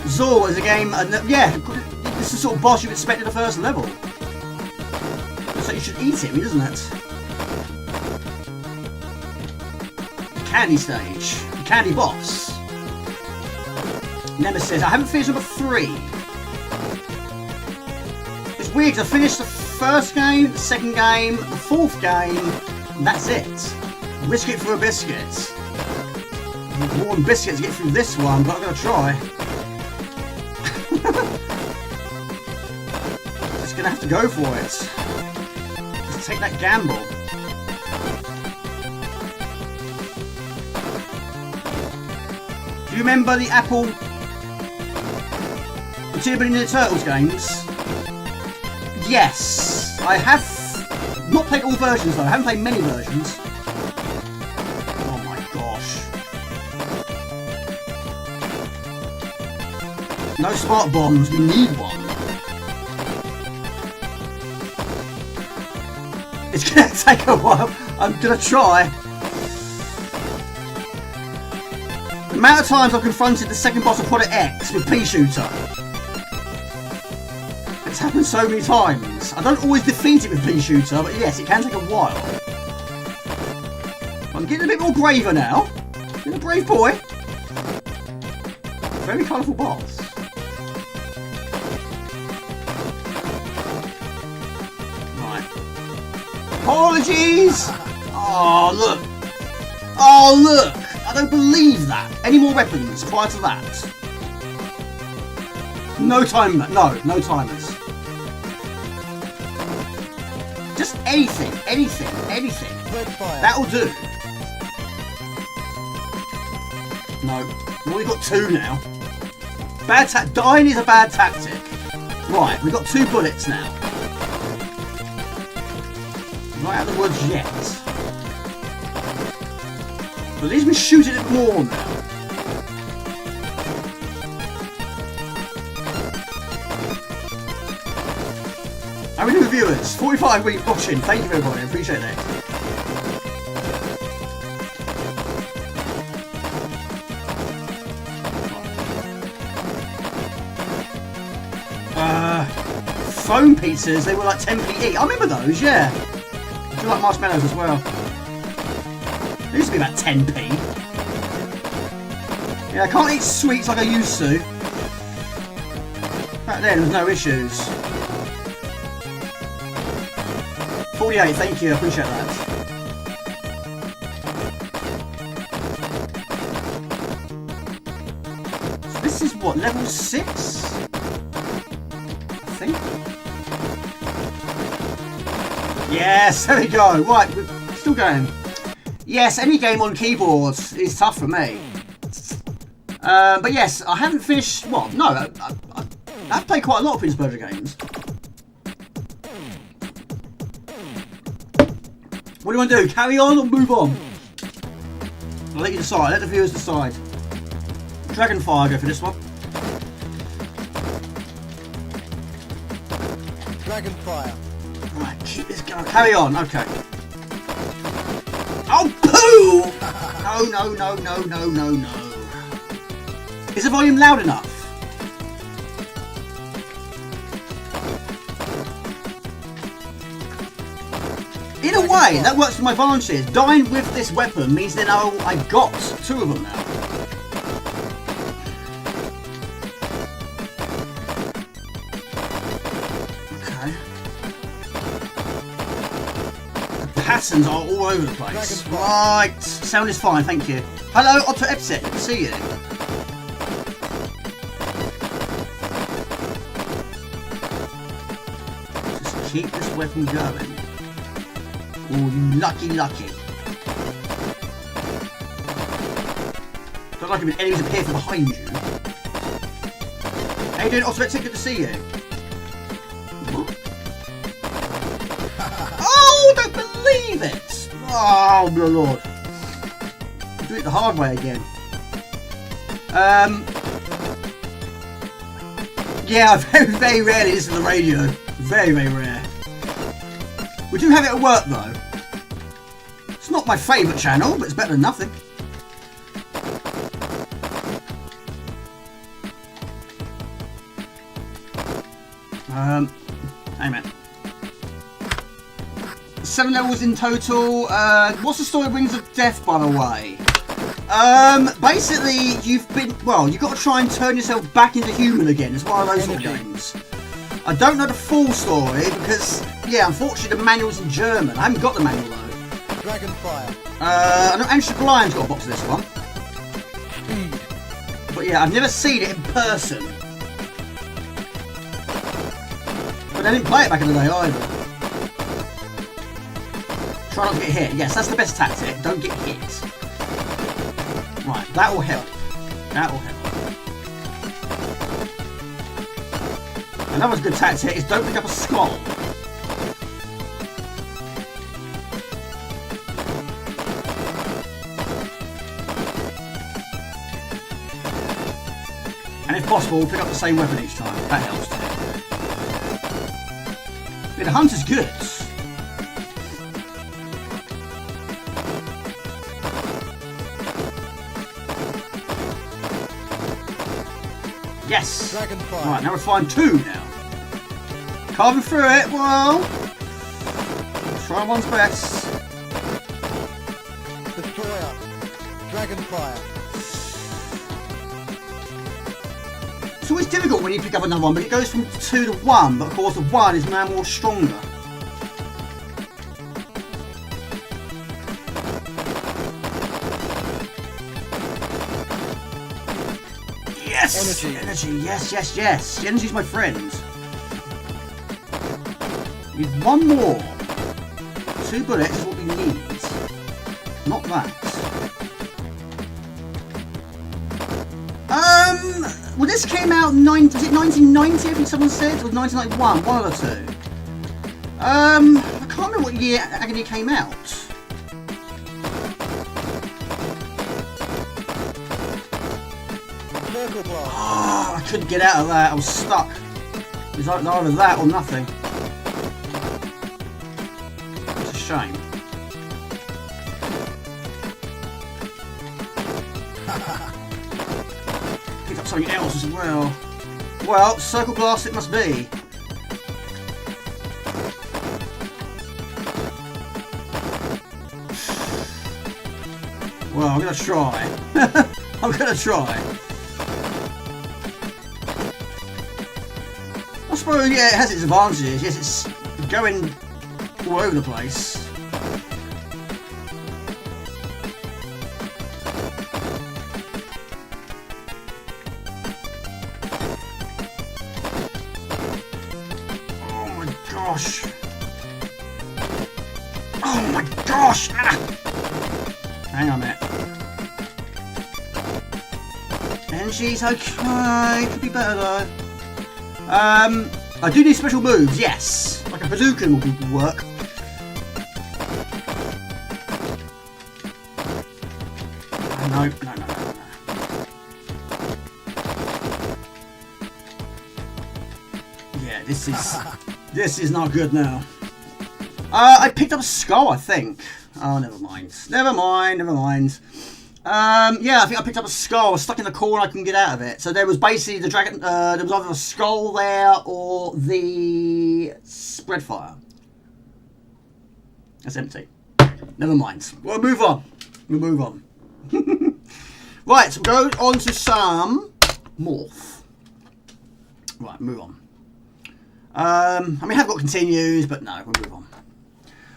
Zor is a game, yeah, this is the sort of boss you'd expect in the first level. Looks like you should eat him, doesn't it? Candy stage, candy boss. Nemesis, I haven't finished number 3. It's weird because I finished the first game, the second game, the fourth game, and that's it. Risk it for a biscuit. More than biscuits to get through this one, but I'm going to try. Just going to have to go for it. Just take that gamble. Do you remember the Apple the Teenage Mutant Ninja Turtles games? Yes, I have not played all versions though. I haven't played many versions. Oh my gosh. No smart bombs, we need one. It's gonna take a while. I'm gonna try. The amount of times I've confronted the second boss of Product X with Pea Shooter. It's happened so many times. I don't always defeat it with Pea Shooter, but yes, it can take a while. I'm getting a bit more braver now. Being a brave boy. Very colourful boss. Right. Apologies! Oh, look. Oh, look. I don't believe that. Any more weapons prior to that? No timer. No timers. Just anything. That'll do. No. We've only got 2 now. Dying is a bad tactic. Right, we've got 2 bullets now. Not out of the woods yet. But at least we're shooting it more now. How are we doing, viewers? 45 weeks watching. Thank you, everybody. I appreciate that. Foam pizzas, they were like 10p. I remember those, yeah. I do like marshmallows as well. They used to be about 10p. Yeah, I can't eat sweets like I used to. Back then, there was no issues. 48, thank you, I appreciate that. So this is what, level 6? I think. Yes, there we go. Right, we're still going. Yes, any game on keyboard is tough for me. But yes, I haven't finished. Well, no, I've played quite a lot of Prince Persia games. What do you want to do? Carry on or move on? I'll let you decide. Let the viewers decide. Dragonfire, go for this one. Dragonfire. Right, keep this going. Carry on. Okay. Oh, poo! Oh, no, no, no, no, no, no. Is the volume loud enough? In a way, that works for my advantage. Dying with this weapon means that now I got 2 of them now. Okay. The patterns are all over the place. Right. Sound is fine, thank you. Hello, Otto Epset. Good to see you. Just keep this weapon going. Oh, lucky, lucky. Don't like it when enemies appear from behind you. How you doing, Otto Epset? Good to see you. Oh, don't believe it! Oh, my lord. Do it the hard way again. Yeah, very, very rarely listen to the radio. Very, very rare. We do have it at work though. It's not my favourite channel, but it's better than nothing. Hey man. 7 levels in total. What's the story of Wings of Death, by the way? Basically, you've got to try and turn yourself back into human again. It's one of those sort of games. I don't know the full story because, yeah, unfortunately the manual's in German. I haven't got the manual though. Dragonfire. I know Andrew Blind's got a box of this one. But yeah, I've never seen it in person. But I didn't play it back in the day either. Try not to get hit. Yes, that's the best tactic. Don't get hit. Right, that will help. That will help. Another good tactic is don't pick up a skull. And if possible, pick up the same weapon each time. That helps too. But the hunt is good. Yes! Dragonfire. Right, now we're flying 2 now. Carving through it, well. Try one's best. Destroyer. Dragonfire. It's always difficult when you pick up another one, but it goes from 2 to 1, but of course the 1 is now more stronger. Yes! Energy. Energy, yes, yes, yes. The energy's my friend. Need 1 more. 2 bullets is what we need. Not that. Well, this came out was it 1990? I think someone said, or 1991. One of the 2. I can't remember what year Agony came out. Circle blast. Oh, I couldn't get out of that. I was stuck. It was either that or nothing. It's a shame. Picked up something else as well. Well, circle blast it must be. Well, I'm gonna try. I'm gonna try. I suppose, yeah, it has its advantages. Yes, it's going all over the place. Oh my gosh. Oh my gosh! Ah. Hang on a minute. Engie's okay. Could be better though. I do need special moves, yes. Like a bazooka will work. No. Yeah, this is not good now. I picked up a skull, I think. Oh, never mind. Never mind. Yeah, I think I picked up a skull. I was stuck in the corner. I couldn't get out of it. So there was basically the dragon. There was either a skull there or the spread fire. That's empty. Never mind. We'll move on. Right, so we'll go on to some Morph. Right, move on. I mean, I have got continues, but no, we'll move on.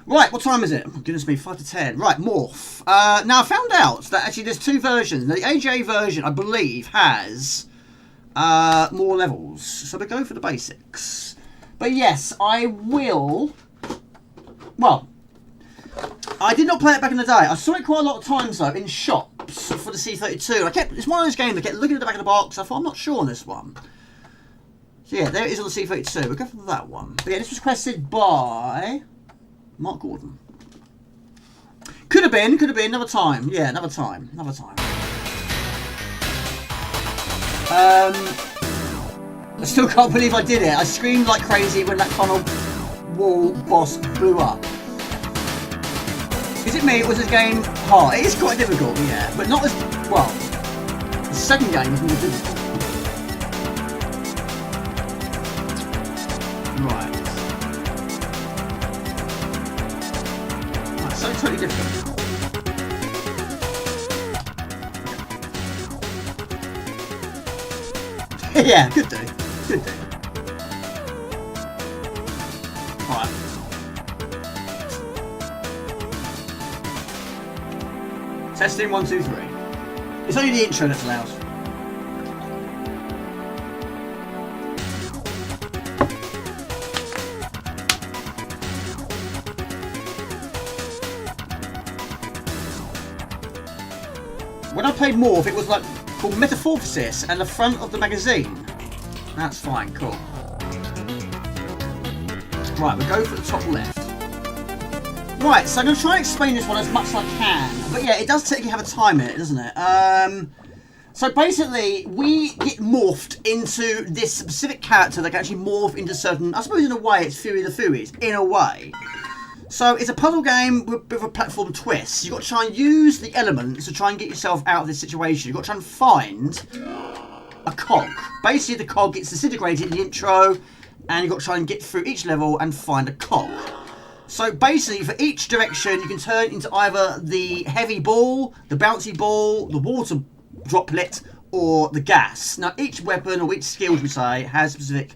Right, what time is it? Oh, goodness me, 5 to 10. Right, Morph. Now, I found out that actually there's two versions. The AJ version, I believe, has more levels. So we'll go for the basics. But yes, I will... Well, I did not play it back in the day. I saw it quite a lot of times, though, in shops for the C32. It's one of those games I kept looking at the back of the box. I thought, I'm not sure on this one. So yeah, there it is on the C32. We'll go for that one. But yeah, this was requested by... Mark Gordon. Could have been another time. Yeah, another time. I still can't believe I did it. I screamed like crazy when that tunnel wall boss blew up. Is it me? Was this game hard? It is quite difficult, yeah, but not as well. The second game was more difficult. Right. So totally different. Yeah, good day. Alright. Testing 1, 2, 3. It's only the intro that's loud. When I played Morph, it was like called Metamorphosis and the front of the magazine. That's fine, cool. Right, we'll go for the top left. Right, so I'm going to try and explain this one as much as I can. But yeah, it does technically have a time in it, doesn't it? So basically, we get morphed into this specific character that can actually morph into certain... I suppose in a way it's Fury the Furies, in a way. So it's a puzzle game with a bit of a platform twist. You've got to try and use the elements to try and get yourself out of this situation. You've got to try and find a cog. Basically, the cog gets disintegrated in the intro, and you've got to try and get through each level and find a cog. So basically, for each direction, you can turn into either the heavy ball, the bouncy ball, the water droplet, or the gas. Now, each weapon, or each skill, as we say, has specific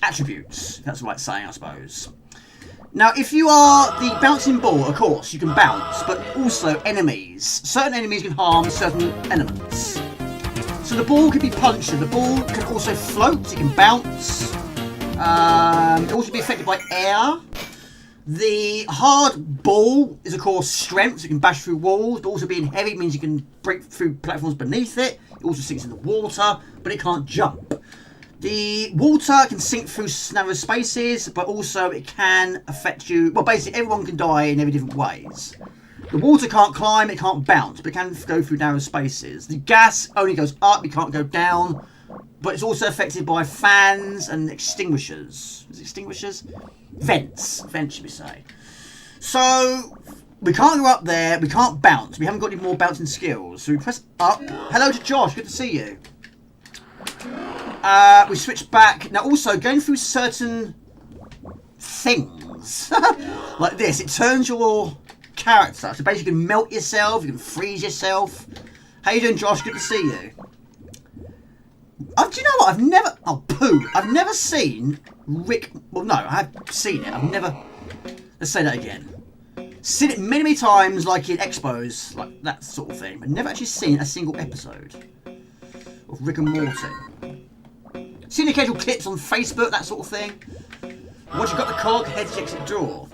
attributes. If that's the right saying, I suppose. Now, if you are the bouncing ball, of course, you can bounce, but also enemies. Certain enemies can harm certain elements. So the ball can be punched, and the ball can also float, it can bounce. It can also be affected by air. The hard ball is, of course, strength, so it can bash through walls, but also being heavy means you can break through platforms beneath it. It also sinks in the water, but it can't jump. The water can sink through narrow spaces, but also it can affect you. Well, basically, everyone can die in every different ways. The water can't climb, it can't bounce, but it can go through narrow spaces. The gas only goes up, it can't go down, but it's also affected by fans and extinguishers. Is it extinguishers? Vents, should we say. So, we can't go up there, we can't bounce, we haven't got any more bouncing skills. So we press up. Hello to Josh, good to see you. We switch back. Now also, going through certain things, like this, it turns your character. So basically you can melt yourself, you can freeze yourself. How you doing, Josh? Good to see you. Do you know what? I've never seen Rick... Well, no, I have seen it. I've never... Let's say that again. Seen it many, many times, like in expos, like that sort of thing, but never actually seen a single episode of Rick and Morty. Seen occasional clips on Facebook, that sort of thing. Once you've got the cog, head to exit door.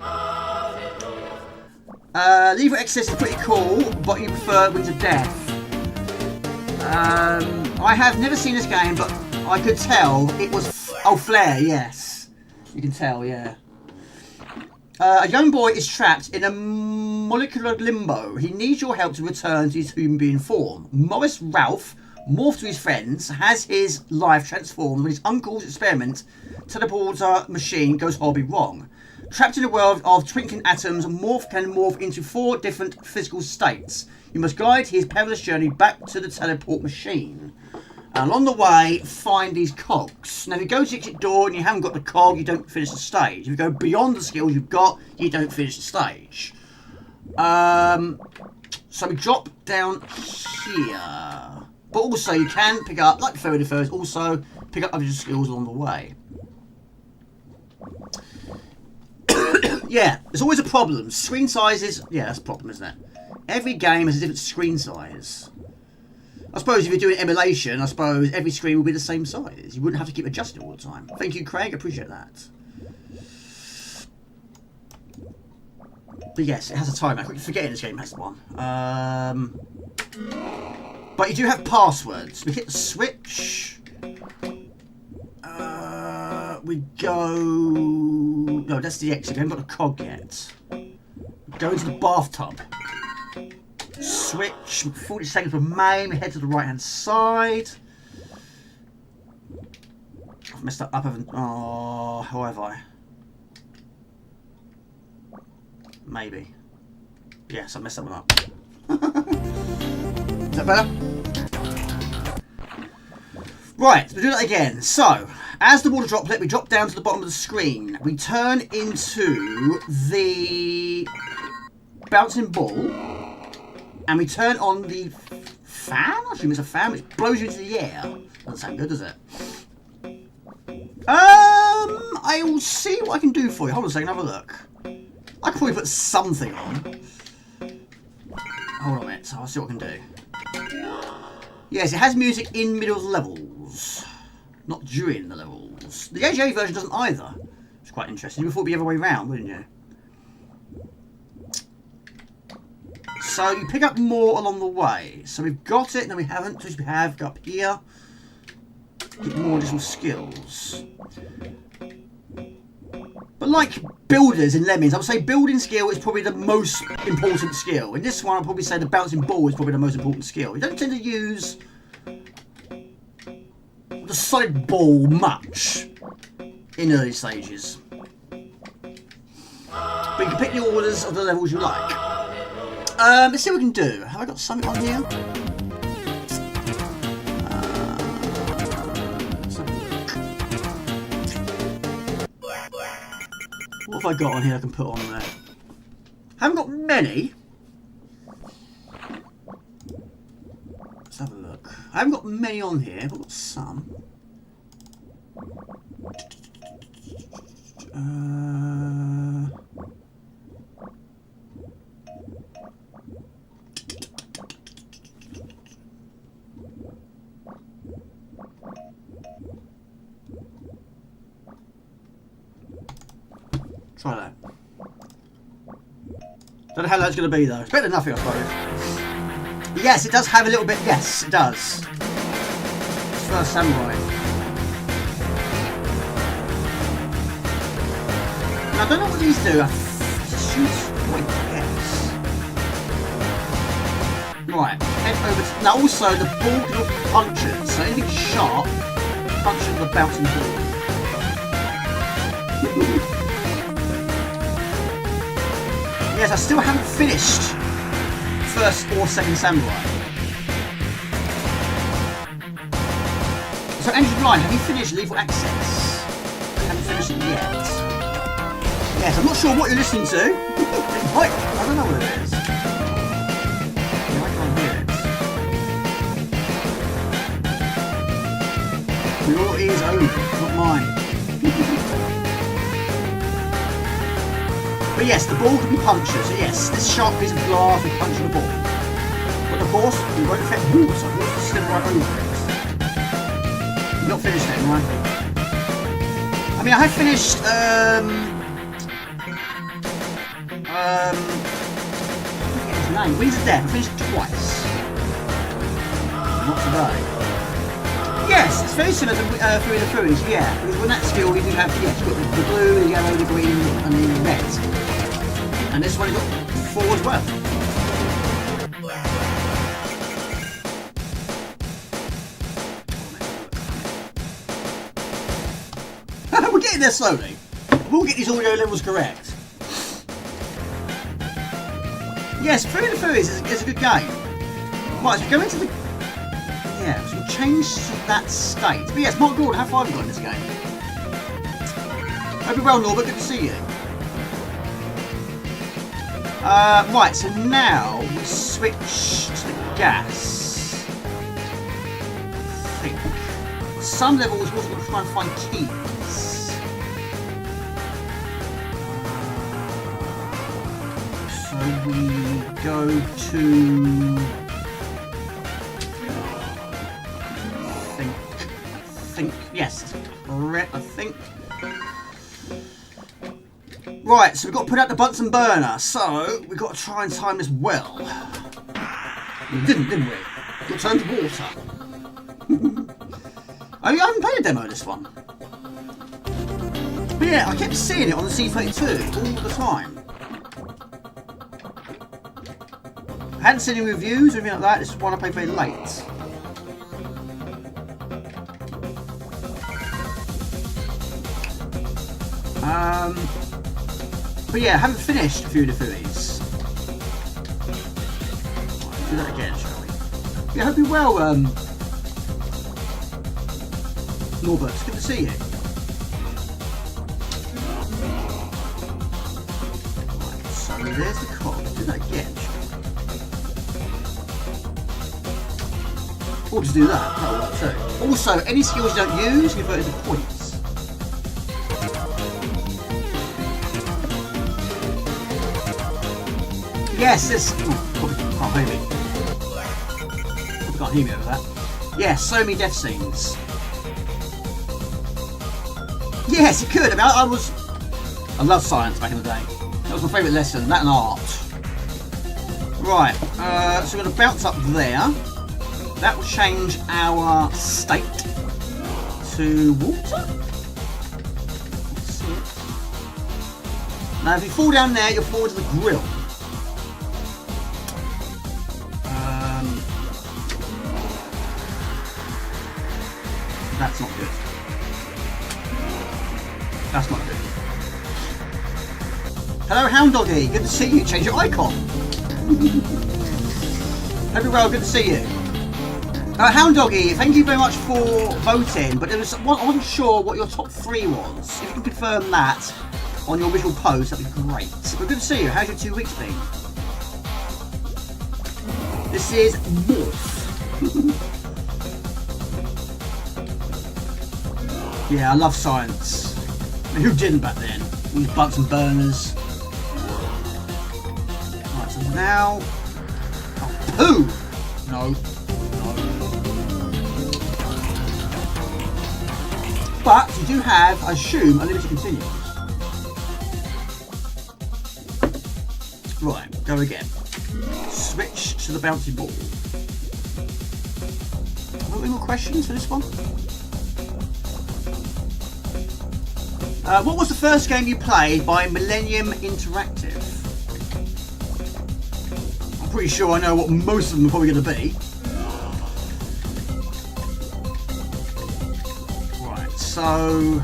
Lethal Excess is pretty cool, but you prefer Wings of Death. I have never seen this game, but I could tell it was... Oh, Flare, yes. You can tell, yeah. A young boy is trapped in a molecular limbo. He needs your help to return to his human being form. Morris Ralph, morphed to his friends, has his life transformed when his uncle's experiment teleporter machine goes horribly wrong. Trapped in a world of twinkling atoms, Morph can morph into 4 different physical states. You must guide his perilous journey back to the teleport machine. And along the way, find these cogs. Now, if you go to the exit door and you haven't got the cog, you don't finish the stage. If you go beyond the skills you've got, you don't finish the stage. So we drop down here. But also, you can pick up, like Fairy Defers, also pick up other skills along the way. Yeah, there's always a problem. Screen sizes, yeah, that's a problem, isn't it? Every game has a different screen size. I suppose if you're doing emulation, I suppose every screen will be the same size. You wouldn't have to keep adjusting all the time. Thank you, Craig. I appreciate that. But yes, it has a timer. I keep forgetting this game has one. But you do have passwords. We hit the switch. We go... No, that's the exit. We haven't got a cog yet. We go into the bathtub. Switch. 40 seconds remain. We head to the right-hand side. I've messed that up, haven't I? Oh, how have I? Maybe. Yes, I messed that one up. Is that better? Right, we'll do that again. So, as the water droplet, we drop down to the bottom of the screen. We turn into the bouncing ball. And we turn on the fan? I assume it's a fan which blows you into the air. Doesn't sound good, does it? I will see what I can do for you. Hold on a second, have a look. I could probably put something on. Hold on a minute, so I'll see what I can do. Yes, it has music in middle of the levels. Not during the levels. The AGA version doesn't either. It's quite interesting. You thought it'd be the other way around, wouldn't you? So you pick up more along the way. So we've got it, no we haven't. We have got up here. Get more additional skills. But like builders in Lemmings, I would say building skill is probably the most important skill. In this one, I'll probably say the bouncing ball is probably the most important skill. You don't tend to use the solid ball much in early stages. But you can pick the orders of the levels you like. Let's see what we can do. Have I got something on here? What have I got on here I can put on there? Haven't got many. Let's have a look. I haven't got many on here, but I've got some. Try that. Don't know how that's going to be though. It's better than nothing, I suppose. Yes, it does have a little bit. Yes, it does. It's First Samurai. Now, I don't know what these do. Shoot point, yes. Right, head over to. Now, also, the ball can be punctured, so anything sharp, puncture the bouncing ball. Yes, I still haven't finished First or Second Samurai. So, Andrew Blind, have you finished Lethal Access? I haven't finished it yet. Yes, I'm not sure what you're listening to. Wait, I don't know what it is. Yeah, I can't hear it. Your ears open, not mine. But yes, the ball can be punctured, so yes, this sharp piece of glass will puncture the ball. But of course, it won't affect water, so water will slip right over it. You've not finished it, right? I mean, I have finished, name. Wins to death. I finished twice. Not today. Yes, it's very similar to Through the Furies, yeah. Because when that skill, you do have, yes, you've got the blue, the yellow, the green, and the red. And this one, you've got 4 as well. We're getting there slowly. We'll get these audio levels correct. Yes, Through the Furies is a good game. Right, so we go into the... Yeah, so we'll change to that state. But yes, Mark Gordon, how far have you got in this game? Hope you're well, Norbert, good to see you. Right, so now we switch to the gas. I think. Some levels we're going to try and find keys. So we go to... Yes, correct, I think. Right, so we've got to put out the Bunsen burner, so we've got to try and time this well. We didn't we? Got turned to water. I haven't played a demo of this one. But yeah, I kept seeing it on the C32 all the time. I hadn't seen any reviews or anything like that, this is one I played very late. But yeah, I haven't finished a few of the Furies. Let's do that again, shall we? Yeah, I hope you're well, Norbert, it's good to see you. Right, so there's the cog. Let's do that again, shall we? Or just do that, that'll work too. Also, any skills you don't use, you convert into points. Yes, this... Probably can't hear me. Probably can't hear me over that. Yes, so many death scenes. Yes, it could. I mean, I loved science back in the day. That was my favourite lesson, that and art. Right, so we're going to bounce up there. That will change our state to water. Now, if you fall down there, you'll fall into the grill. That's not good. That's not good. Hello, Hound Doggy. Good to see you. Change your icon. Hope you're well. Good to see you. Hound Doggy, thank you very much for voting. But I wasn't sure what your top 3 was. If you can confirm that on your visual post, that'd be great. But good to see you. How's your 2 weeks been? This is Morph. Yeah, I love science. I mean, who didn't back then? All these Bunsen burners. Right, so now... Oh, poo! No. But you do have, I assume, unlimited continues. Right, go again. Switch to the bouncy ball. Have we got any more questions for this one? What was the first game you played by Millennium Interactive? I'm pretty sure I know what most of them are probably going to be. Right, so...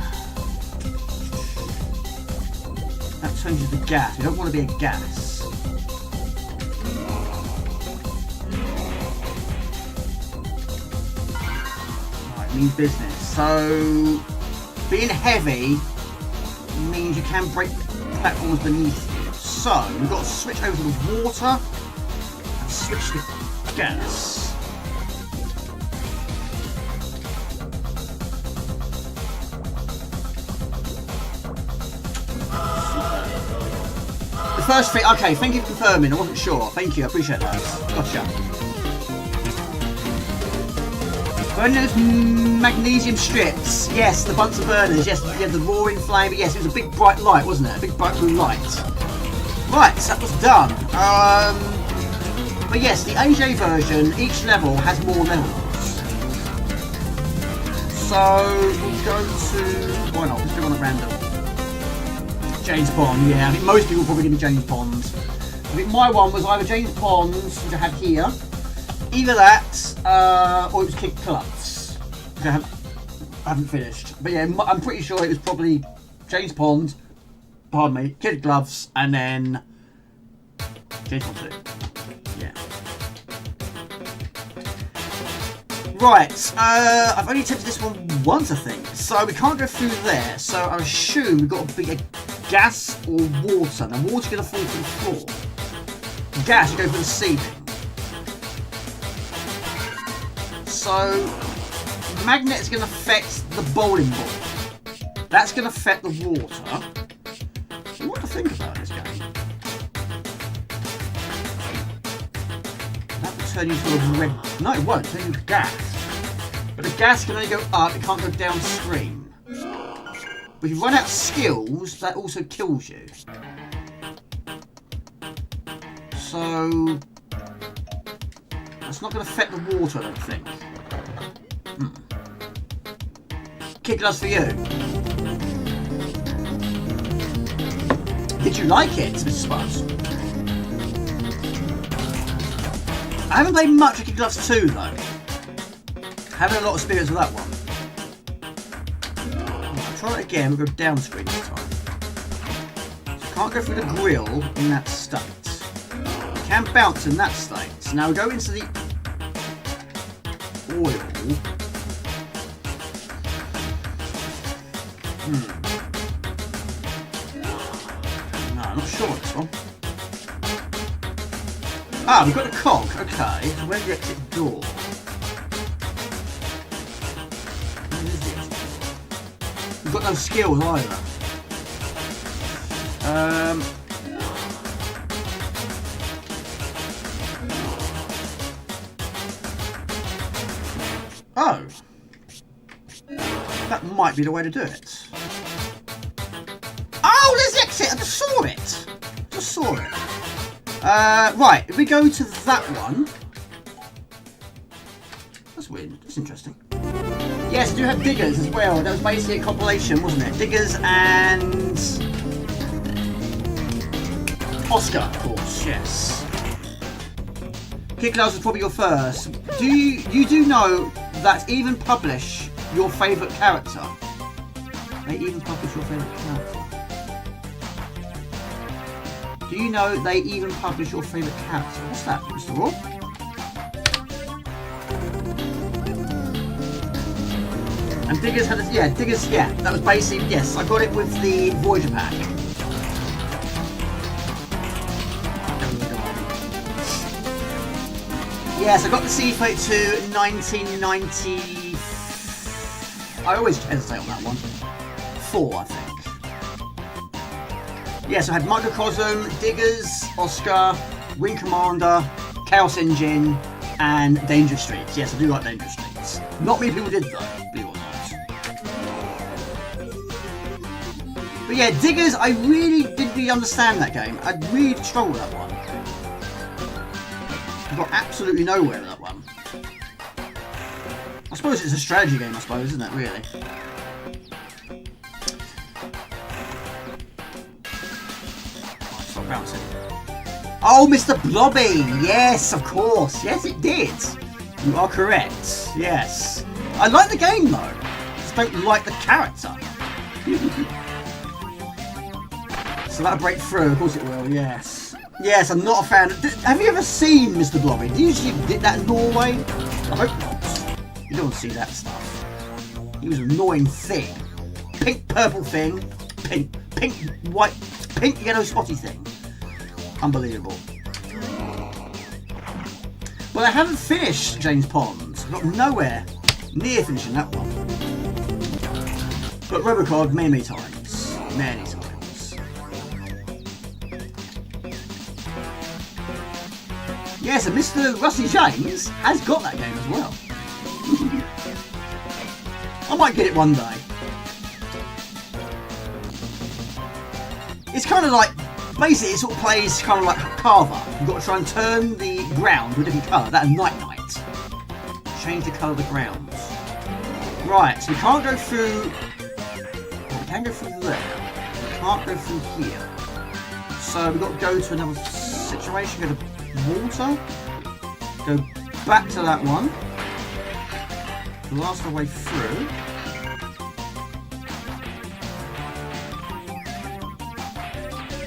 that changes the gas. We don't want to be a gas. Right, means business. So... being heavy means you can break platforms beneath you. So, we've got to switch over to the water and switch to gas. The first thing, okay, thank you for confirming, I wasn't sure. Thank you, I appreciate that. Gotcha. Those magnesium strips, yes, the Bunsen burners, yes, yeah, the roaring flame, but yes, it was a big bright light, wasn't it? A big bright blue light. Right, so that was done. But yes, the AJ version, each level has more levels. So we'll go to, why not? Let's do one at random. James Bond, yeah. I think most people are probably going to be James Bond. I think my one was either James Bond, which I had here, either that, or it was Kid Gloves, which I haven't finished. But yeah, I'm pretty sure it was probably James Bond, pardon me, Kid Gloves, and then James Bond 2. Yeah. Right, I've only attempted this one once, I think, so we can't go through there, so I assume we've got to be a gas or water. Now, water's going to fall to the floor. Gas, you go for the ceiling. So, magnet is going to affect the bowling ball. That's going to affect the water. What to think about this game? That will turn you into a red... No, it won't. Turn you into gas. But the gas can only go up, it can't go downstream. But if you run out of skills, that also kills you. So... that's not going to affect the water, I don't think. Kid Gloves for you. Did you like it, Mr. Spuds? I haven't played much of Kid Gloves 2 though. Having a lot of experience with that one. I'll try it again, we'll go down screen this time. So can't go through the grill in that state. You can bounce in that state. So now we go into the oil. No, I'm not sure on this one. Ah, we've got a cog, okay. So where's the exit door? Where is the exit door? We've got no skills either. Oh. That might be the way to do it. Oh, there's the exit! I just saw it! Just saw it. Right, if we go to that one... that's weird. That's interesting. Yes, I do have diggers as well. That was basically a compilation, wasn't it? Diggers and... Oscar, of course, yes. Kid Gloves was probably your first. You do know that even publish your favourite character? They even publish your favourite character? Do you know they even publish your favourite character? What's that, Mr. Raw? And Diggers had a, yeah, Diggers, yeah, that was basically, yes, I got it with the Voyager pack. Yes, I got the C32 1990. I always hesitate on that one. 4, I think. Yes, I had Microcosm, Diggers, Oscar, Wing Commander, Chaos Engine, and Dangerous Streets. Yes, I do like Dangerous Streets. Not many people did though, believe it or not. But yeah, Diggers, I really didn't really understand that game. I really struggled with that one. I got absolutely nowhere with that one. I suppose it's a strategy game, I suppose, isn't it, really? Stop bouncing. Oh, Mr. Blobby! Yes, of course. Yes, it did. You are correct. Yes. I like the game, though. I just don't like the character. So that'll break through. Of course it will, yes. Yes, I'm not a fan. Have you ever seen Mr. Blobby? Do you usually did that in Norway? I hope not. You don't want to see that stuff. He was an annoying thing. Pink, purple thing. Pink, white, pink, yellow, spotty thing. Unbelievable. Well, I haven't finished James Pond. I got nowhere near finishing that one. But Robocod many times. Many times. Yes, and Mr. Rusty James has got that game as well. I might get it one day. It's kind of like Basically, it sort of plays kind of like Carver. You've got to try and turn the ground to a different colour. That and Night. Change the colour of the ground. Right, so we can't go through... Well, we can go through there. We can't go through here. So we've got to go to another situation. Go to water. Go back to that one. Blast our way through.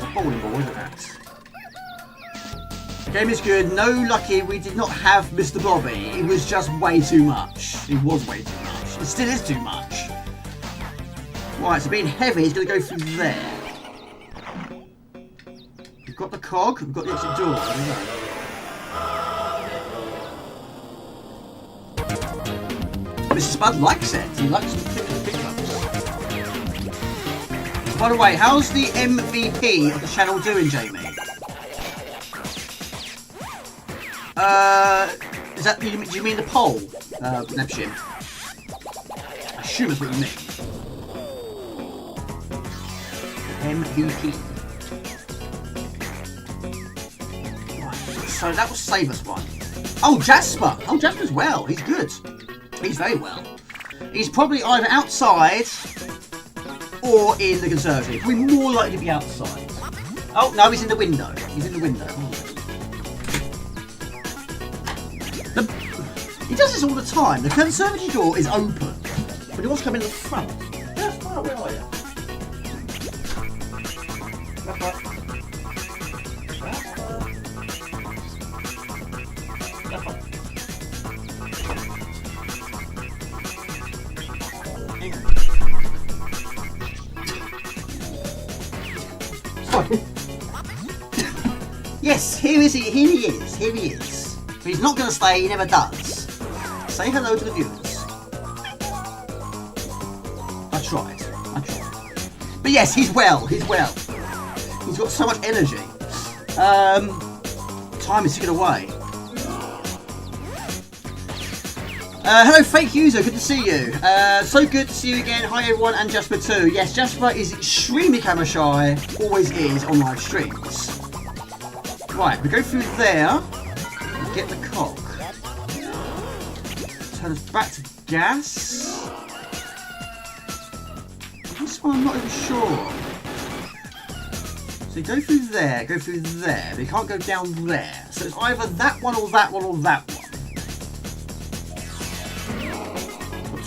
A bowling ball, isn't that? The game is good. No lucky we did not have Mr. Blobby. It was just way too much. It was way too much. It still is too much. Right, so being heavy is going to go through there. We've got the cog. We've got the exit door. There we go. Mr. Spud likes it. He likes the pickups. By the way, how's the MVP of the channel doing, Jamie? Is that, do you mean the poll, Neptune? I assume that's what you mean. MVP. Right, so that will save us one. Oh, Jasper! Oh, Jasper's well. He's good. He's very well. He's probably either outside or in the conservatory. Probably more likely to be outside. Oh, no, he's in the window. He's in the window. He does this all the time. The conservatory door is open, but he wants to come in the front. Jasper, where are you? Yes, here he is. But he's not going to stay, he never does. Say hello to the viewers. I tried. But yes, he's well. He's got so much energy. Time is ticking away. Hello, fake user. Good to see you. So good to see you again. Hi, everyone, and Jasper too. Yes, Jasper is extremely camera shy. Always is on live streams. Right, we go through there. And get the cock. Turn us back to gas. This one I'm not even sure. So you go through there, but you can't go down there. So it's either that one or that one or that one.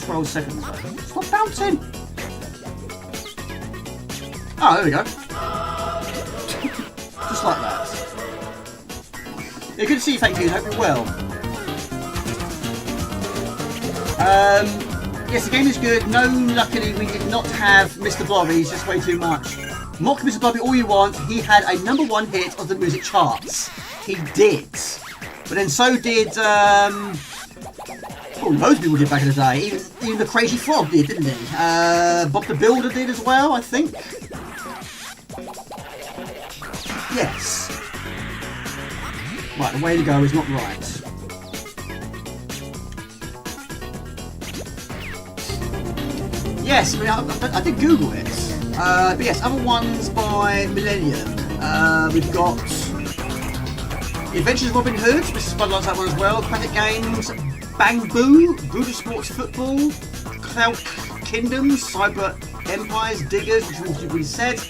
12 seconds though. Stop bouncing! Oh, there we go. Just like that. Yeah, good to see you, thank you. Hope you're well. Yes, the game is good. No, luckily we did not have Mr. Blobby. He's just way too much. Mock Mr. Blobby all you want. He had a #1 hit of the music charts. He did. But then so did... Oh, loads of people did back in the day. Even the Crazy Frog did, didn't he? Bob the Builder did as well, I think. Yes. Right, the way to go is not right. Yes, I mean, I did Google it. But yes, other ones by Millennium. We've got The Adventures of Robin Hood. Mrs. Spud likes that one as well. Classic Games. Bang Boo, Brutal Sports Football, Cloud Kingdoms, Cyber Empires, Diggers, which we've already said,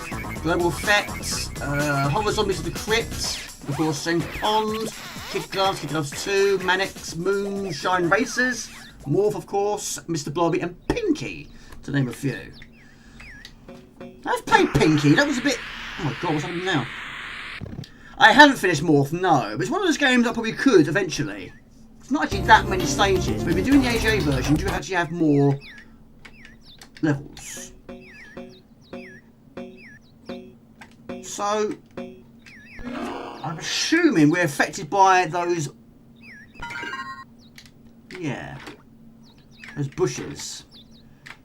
Global Effects, Horror Zombies of the Crypt, of course, James Pond, Kid Gloves 2, Mannix, Moonshine Racers, Morph, of course, Mr. Blobby, and Pinky, to name a few. I've played Pinky, that was a bit... Oh my god, what's happening now? I haven't finished Morph, no, but it's one of those games I probably could eventually. It's not actually that many stages, but if you're doing the AGA version, you actually have more levels. So, I'm assuming we're affected by those... Yeah. Those bushes.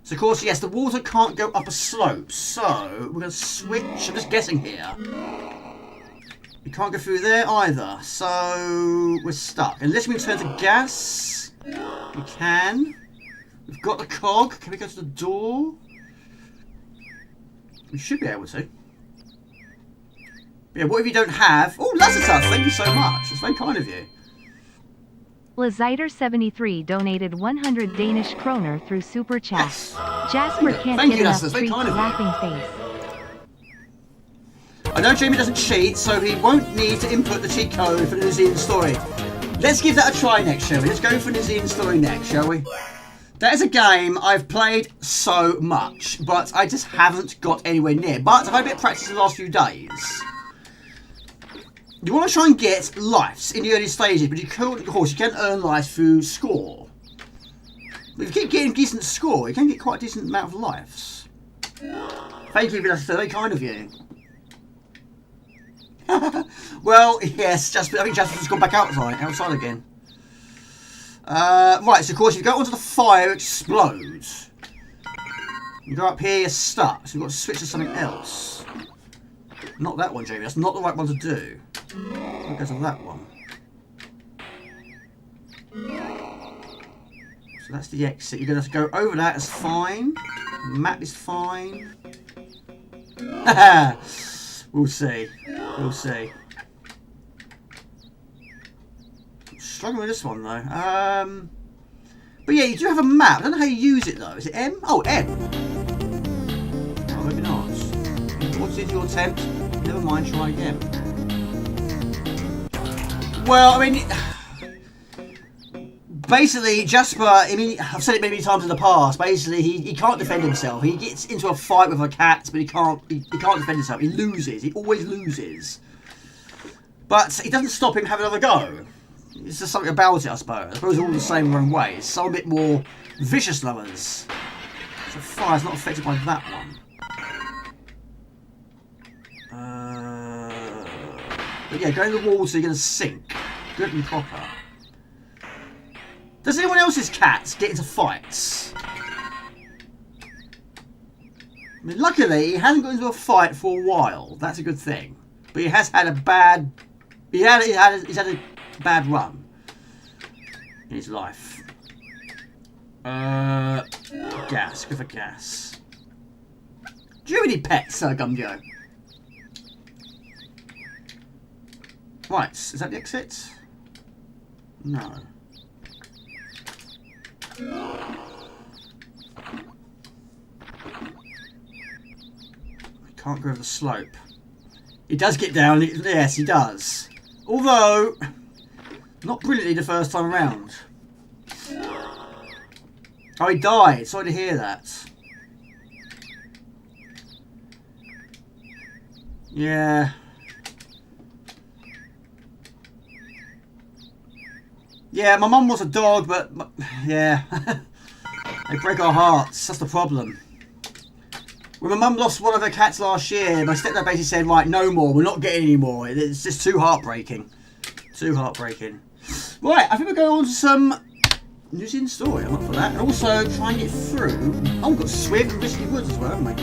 So, of course, yes, the water can't go up a slope, so we're going to switch... I'm just guessing here. We can't go through there either, so we're stuck. Unless we turn to gas, we can. We've got the cog. Can we go to the door? We should be able to. Yeah, what if you don't have... Oh, Lassiter, thank you so much. That's very kind of you. Laziter73 donated 100 Danish kroner through Super Chat. Yes. Jasper can't Thank get you, enough Lassiter. Very treats kind of you. laughing face. I know Jamie doesn't cheat, so he won't need to input the cheat code for the New Zealand story. Let's give that a try next, shall we? Let's go for New Zealand story next, shall we? That is a game I've played so much, but I just haven't got anywhere near. But I've had a bit of practice in the last few days. You want to try and get lives in the early stages, but you can, of course, you can earn lives through score. But if you keep getting a decent score, you can get quite a decent amount of lives. Thank you, that's very kind of you. Well, yes, I think Jasper's gone back outside again. Right, so of course, if you go onto the fire, it explodes. You go up here, you're stuck, so you've got to switch to something else. Not that one, Jamie, that's not the right one to do. So go to that one. So that's the exit. You're going to have to go over that, it's fine. Map is fine. We'll see. We'll see. Struggling with this one though. But yeah, you do have a map. I don't know how you use it though. Is it M? Oh, M. Oh, maybe not. What did you attempt? Never mind. Try again. Well, I mean, basically, Jasper. I mean, I've said it many times in the past. Basically, he can't defend himself. He gets into a fight with a cat, but he can't defend himself. He loses. He always loses. But it doesn't stop him having another go. It's just something about it, I suppose. I suppose they're all the same wrong ways. Some a bit more vicious than others. So fire's not affected by that one. But yeah, going to the water, you're going to sink. Good and proper. Does anyone else's cats get into fights? I mean, luckily, he hasn't got into a fight for a while. That's a good thing. But he has had a bad... He's had a bad run in his life. Gas. Go for gas. Do you have any pets, Gumjo? Right, is that the exit? No. I can't go over the slope. He does get down, yes he does. Although, not brilliantly the first time around. Oh, he died. Sorry to hear that. Yeah. Yeah, my mum was a dog, but yeah. They break our hearts. That's the problem. When my mum lost one of her cats last year, my stepdad basically said, right, no more. We're not getting any more. It's just too heartbreaking. Too heartbreaking. Right, I think we're going on to some New Zealand story. I'm up for that. And also try and get through. Oh, we've got Swiv and Risky Woods as well, haven't we?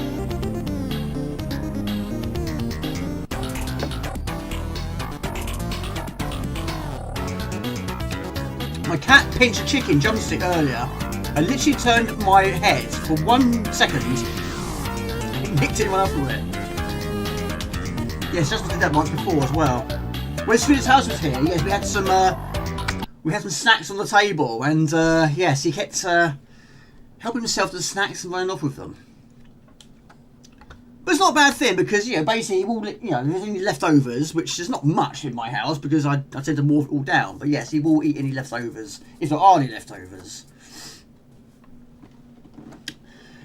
My cat pinched a chicken drumstick earlier. I literally turned my head for 1 second and nicked anyone else with it. Yes, just did that once before as well. When Swedish House was here, yes, we had some snacks on the table, and yes, he kept helping himself to the snacks and running off with them. But it's not a bad thing because, you know, basically, there's any leftovers, which is not much in my house because I tend to morph it all down. But yes, he will eat any leftovers, if there are any leftovers.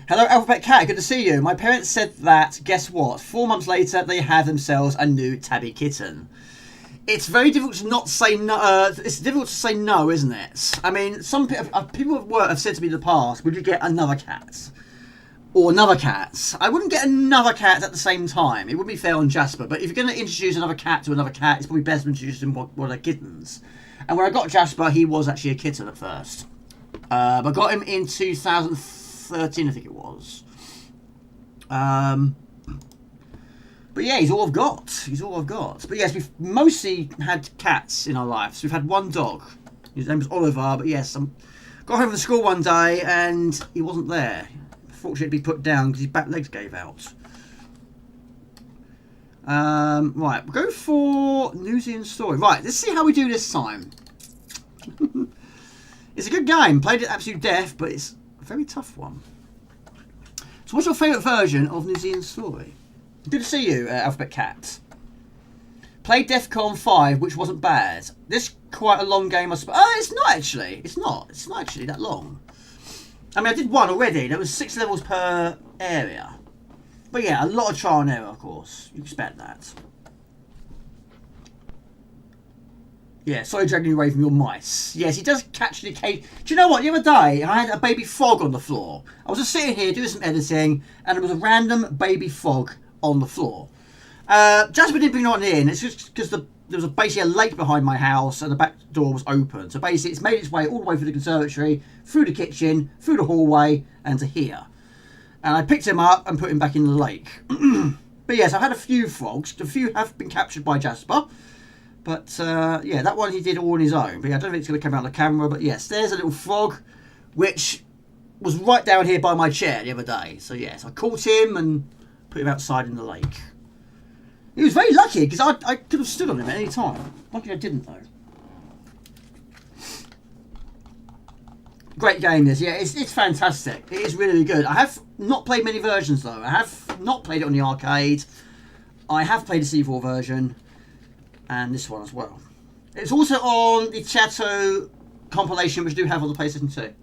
Hello, Alphabet Cat, good to see you. My parents said that, guess what? 4 months later, they have themselves a new tabby kitten. It's very difficult to not say no. It's difficult to say no, isn't it? I mean, some people at work have said to me in the past, would you get another cat? Or another cat. I wouldn't get another cat at the same time. It wouldn't be fair on Jasper. But if you're going to introduce another cat to another cat, it's probably best to introduce them while they're kittens. And when I got Jasper, he was actually a kitten at first. But I got him in 2013, I think it was. But yeah, he's all I've got. He's all I've got. But yes, we've mostly had cats in our lives. We've had one dog. His name was Oliver. But yes, I got home from school one day and he wasn't there. Fortunately, to be put down because his back legs gave out. Right, we'll go for Newzealand story. Right, let's see how we do this time. It's a good game. Played it absolute death, but it's a very tough one. So what's your favourite version of Newzealand story? Good to see you, Alphabet Cat. Played DEFCON 5, which wasn't bad. This quite a long game, I suppose. Oh, it's not actually. It's not. It's not actually that long. I mean, I did one already. There was 6 levels per area. But yeah, a lot of trial and error, of course. You expect that. Yeah, sorry dragging you away from your mice. Yes, he does catch the occasion. Do you know what? The other day, I had a baby frog on the floor. I was just sitting here doing some editing, and there was a random baby frog on the floor. Jasper didn't bring it in. It's just because there was basically a lake behind my house, and the back door was open. So basically, it's made its way all the way through the conservatory, through the kitchen, through the hallway, and to here. And I picked him up and put him back in the lake. But yes, I've had a few frogs. A few have been captured by Jasper. But yeah, that one he did all on his own. But yeah, I don't think it's going to come out on the camera. But yes, there's a little frog, which was right down here by my chair the other day. So yes, I caught him and put him outside in the lake. He was very lucky because I could have stood on him at any time. Lucky I didn't though. Great game this, yeah, it's fantastic. It is really, really good. I have not played many versions though. I have not played it on the arcade. I have played the C4 version. And this one as well. It's also on the Chateau compilation, which I do have on the PlayStation 2.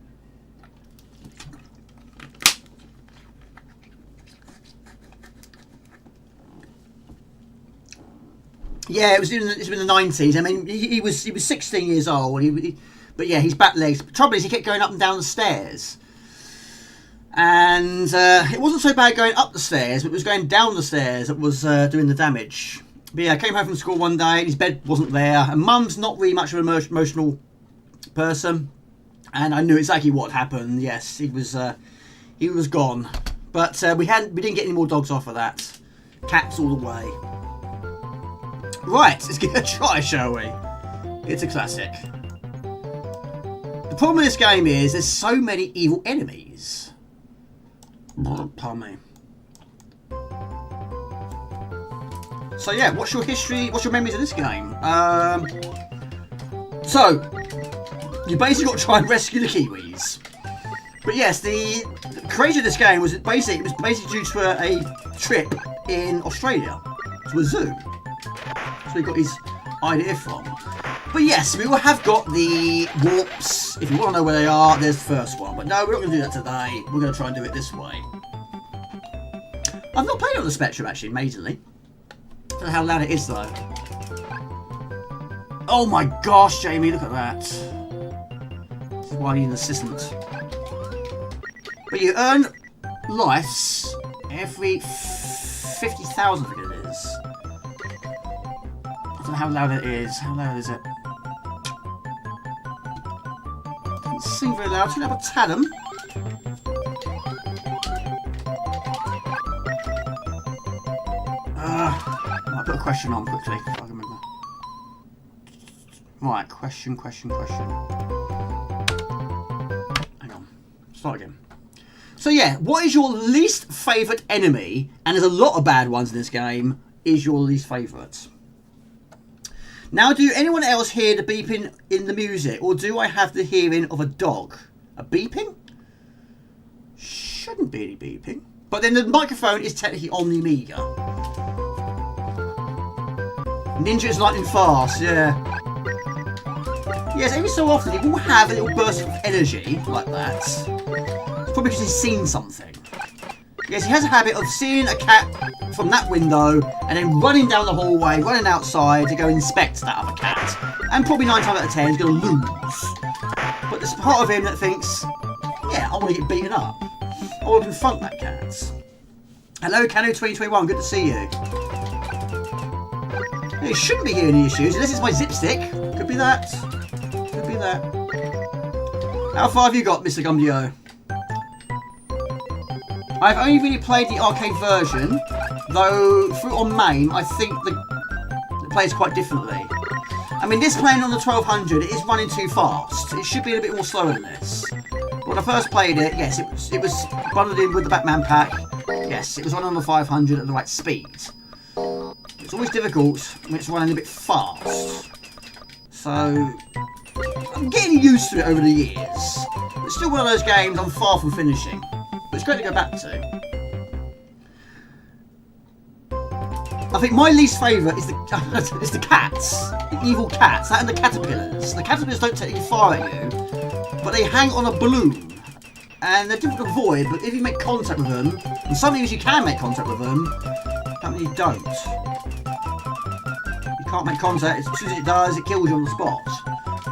Yeah, it's been the 90s. I mean, he was 16 years old. But yeah, he's back legs. The trouble is, he kept going up and down the stairs. And it wasn't so bad going up the stairs, but it was going down the stairs that was doing the damage. But yeah, I came home from school one day and his bed wasn't there. And Mum's not really much of an emotional person. And I knew exactly what happened. Yes, he was gone. But we didn't get any more dogs off of that. Cats all the way. Right, let's give it a try, shall we? It's a classic. The problem with this game is there's so many evil enemies. Pardon me. So yeah, what's your history? What's your memories of this game? So you basically got to try and rescue the Kiwis. But yes, the creation of this game was basically due to a trip in Australia to a zoo. So he got his idea from. But yes, we will have got the warps. If you want to know where they are, there's the first one. But no, we're not going to do that today. We're going to try and do it this way. I've not played it on the Spectrum actually, amazingly. I don't know how loud it is though. Oh my gosh, Jamie, look at that. This is why I need an assistant. But you earn lives every 50,000, I think it is. I don't know how loud it is. How loud is it? Doesn't seem very loud. Should I have a Talon? I'll put a question on quickly if I can remember. Right, question. Hang on. Start again. So yeah, what is your least favourite enemy? And there's a lot of bad ones in this game. Is your least favourite? Now, do anyone else hear the beeping in the music? Or do I have the hearing of a dog? A beeping? Shouldn't be any beeping. But then the microphone is technically on the Amiga. Ninja is lightning fast, yeah. Yes, every so often he will have a little burst of energy like that. It's probably because he's seen something. Yes, he has a habit of seeing a cat from that window and then running down the hallway, running outside to go inspect that other cat. And probably 9 times out of 10 he's going to lose. But there's part of him that thinks, yeah, I want to get beaten up. I want to confront that cat. Hello, Cano2021, good to see you. It shouldn't be hearing any issues, unless it's my zip stick. Could be that. Could be that. How far have you got, Mr. Gumdio? I've only really played the arcade version, though through on MAME, I think it plays quite differently. I mean, this playing on the 1200, it is running too fast. It should be a bit more slower than this. But when I first played it, yes, it was bundled in with the Batman pack. Yes, it was running on the 500 at the right speed. It's always difficult when it's running a bit fast. So, I'm getting used to it over the years. It's still one of those games I'm far from finishing. But it's great to go back to. I think my least favourite is the cats. The evil cats. That and the caterpillars. The caterpillars don't technically fire at you, but they hang on a balloon. And they're difficult to avoid, but if you make contact with them, and some things you can make contact with them, apparently you don't. You can't make contact, as soon as it does, it kills you on the spot.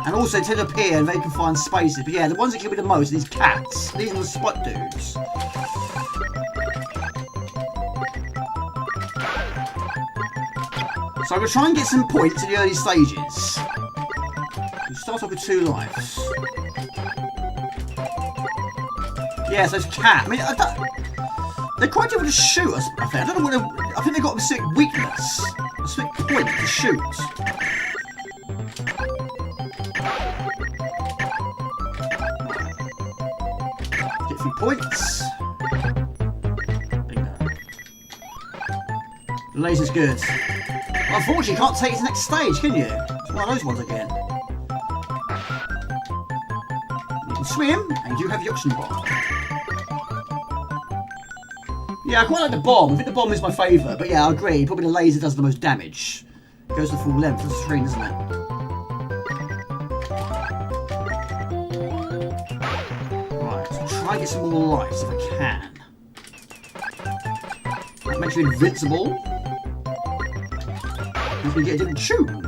And also, they tend to appear in very confined spaces. But yeah, the ones that kill me the most are these cats. These are the spot dudes. So I'm going to try and get some points in the early stages. You start off with 2 lives. Yeah, so it's cat. I mean, they're quite difficult to shoot us, I think. I don't know what I think they've got a specific weakness. A specific point to shoot. Get a few points. Bingo. The laser's good. Unfortunately, you can't take it to the next stage, can you? It's one of those ones again. You can swim, and you have the oxygen bomb. Yeah, I quite like the bomb. I think the bomb is my favourite, but yeah, I agree. Probably the laser does the most damage. It goes the full length of the screen, doesn't it? Right, so try and get some more lives if I can. That makes you invincible. You can get a different tune.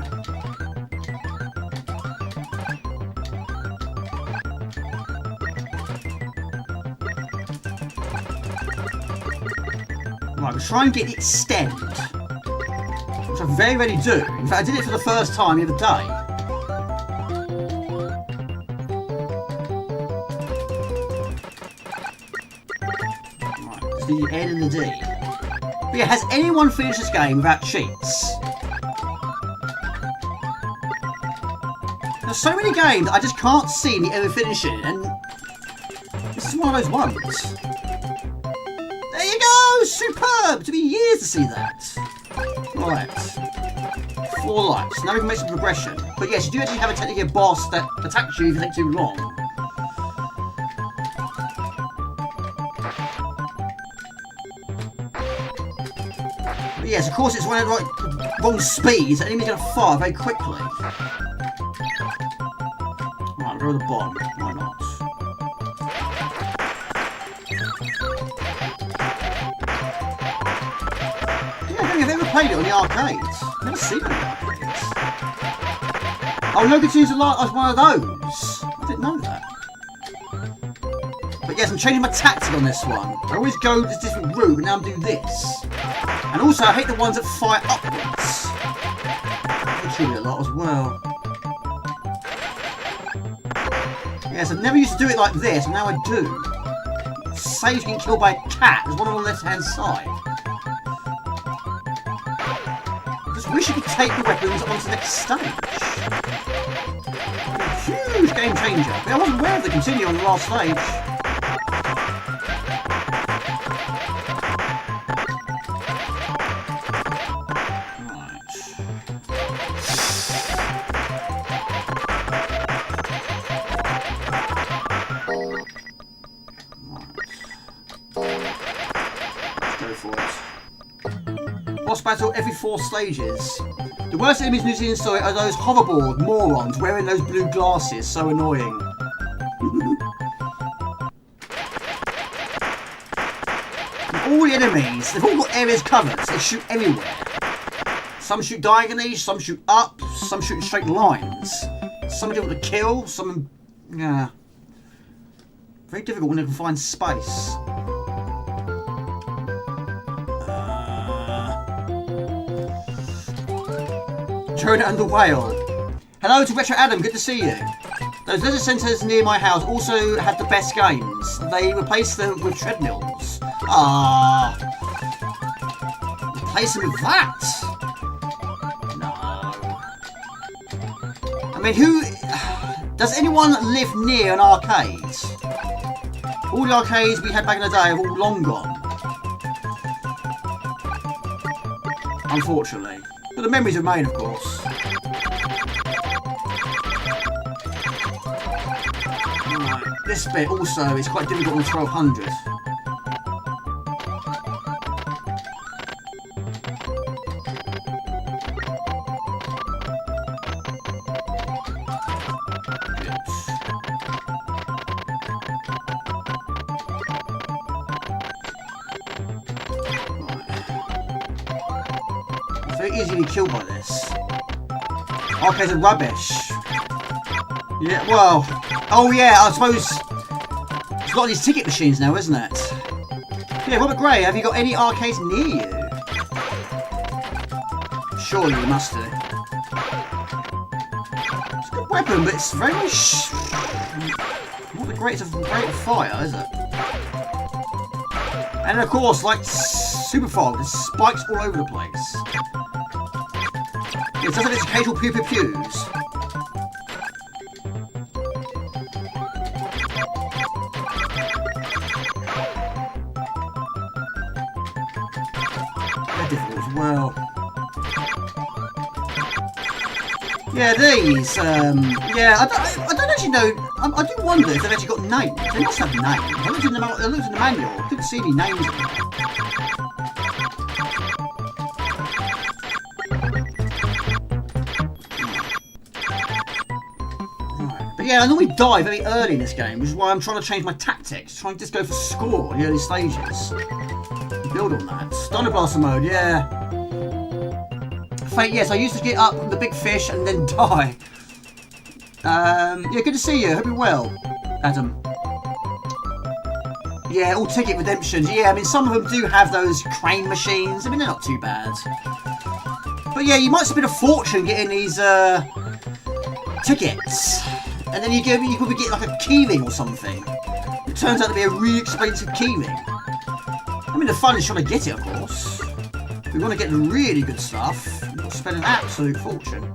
Right, we'll try and get the extend. Which I very rarely do. In fact, I did it for the first time the other day. Right, it's the N and the D. But yeah, has anyone finished this game without cheats? There's so many games that I just can't see me ever finishing, and this is one of those ones. There you go! Superb! It took me years to see that. Right. 4 lives. Now we can make some progression. But yes, you do actually have a technically a boss that attacks you if you take too long. But yes, of course it's when it's like wrong speeds, the enemy's going to fire very quickly. Right, I'll go with the bomb. Why not? I've never played it on the arcades. Never seen it on the arcades. Oh, no, continues to like as one of those. I didn't know that. But yes, I'm changing my tactic on this one. I always go this different route, but now I'm doing this. And also, I hate the ones that fire upwards. They kill me a lot as well. Yes, I never used to do it like this, and now I do. Saves getting killed by a cat. There's one on the left-hand side. I just wish you could take the weapons onto the next stage. Huge game changer. But I wasn't aware of the continue on the last stage. Boss battle every 4 stages. The worst enemies in Newzealand story are those hoverboard morons wearing those blue glasses. So annoying. And all the enemies, they've all got areas covered, so they shoot everywhere. Some shoot diagonally, some shoot up, some shoot in straight lines. Some are difficult to kill, some... yeah. Very difficult when they can find space. Jonah and the Whale. Hello to Retro Adam, good to see you. Those leisure centres near my house also had the best games. They replaced them with treadmills. Ah, replace them with that? No. I mean, who... does anyone live near an arcade? All the arcades we had back in the day have all long gone. Unfortunately. But the memories remain, of course. Right. This bit also is quite difficult on 1200. Very easily killed by this. Arcades are rubbish. Yeah, well, oh yeah, I suppose there's a lot of these ticket machines now, isn't it? Yeah, Robert Gray, have you got any arcades near you? Surely you must do. It's a good weapon, but it's very not the greatest of rate of fire, is it? And of course, like Super Fog, there's spikes all over the place. It does have its occasional pew-pew-pews. They're difficult as well. Yeah, these, yeah, I don't actually know, I do wonder if they've actually got names. They must have names. I looked in the manual, I couldn't see any names in it. Yeah, I normally die very early in this game, which is why I'm trying to change my tactics. Trying to just go for score in the early stages. Build on that. Stunner Blaster mode, yeah. Fate, yes, I used to get up with the big fish and then die. Yeah, good to see you. Hope you're well, Adam. Yeah, all ticket redemptions. Yeah, I mean, some of them do have those crane machines. I mean, they're not too bad. But yeah, you might spend a fortune getting these tickets. And then you probably get like a keyring or something. It turns out to be a really expensive keyring. I mean, the fun is trying to get it, of course. If we want to get the really good stuff, we've got to spend an absolute fortune.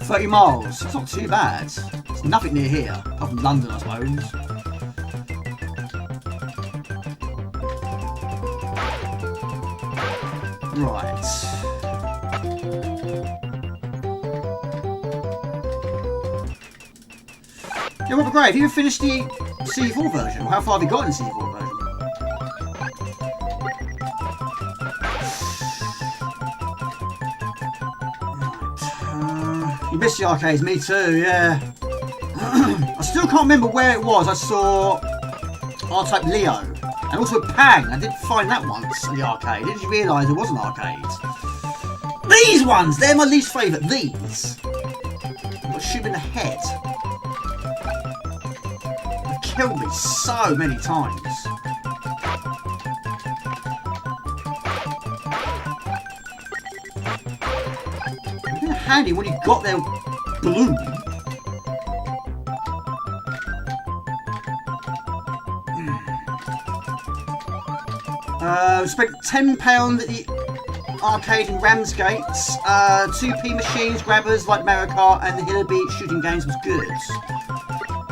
30 miles. That's not too bad. It's nothing near here, apart from London, I suppose. Right. Yeah, Robert Gray, have you finished the C4 version? Or how far have you got in the C4 version? Right. You missed the arcades, me too, yeah. I still can't remember where it was. I saw R-Type Leo. And also Pang. I did find that once in the arcade. I didn't realise there was an arcade. These ones! They're my least favourite. These. I've got to shoot in the head. Killed me so many times. It's been handy when you got their balloon. Spent £10 at the arcade in Ramsgate. 2p machines, grabbers like Mario Kart, and the Hiller Beach shooting games was good.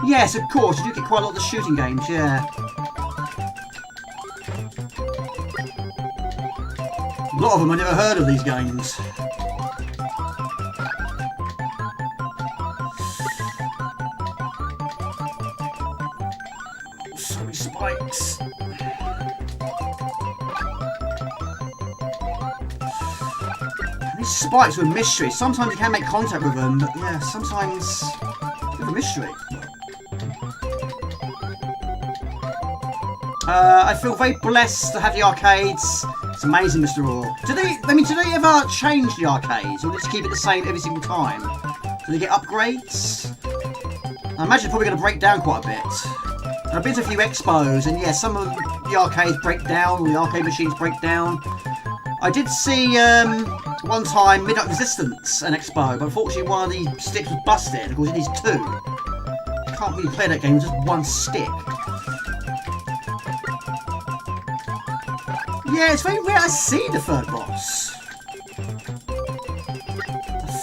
Yes, of course, you do get quite a lot of the shooting games, yeah. A lot of them I never heard of these games. So many spikes. These spikes are a mystery. Sometimes you can make contact with them, but yeah, sometimes it's a mystery. I feel very blessed to have the arcades. It's amazing, Mr. Raw. Do they ever change the arcades, or just keep it the same every single time? Do they get upgrades? I imagine it's probably going to break down quite a bit. And I've been to a few expos, and yeah, some of the arcades break down, or the arcade machines break down. I did see one time Midnight Resistance, an expo, but unfortunately one of the sticks was busted. Of course, it needs two. You can't really play that game with just one stick. Yeah, it's very rare I see the third boss. I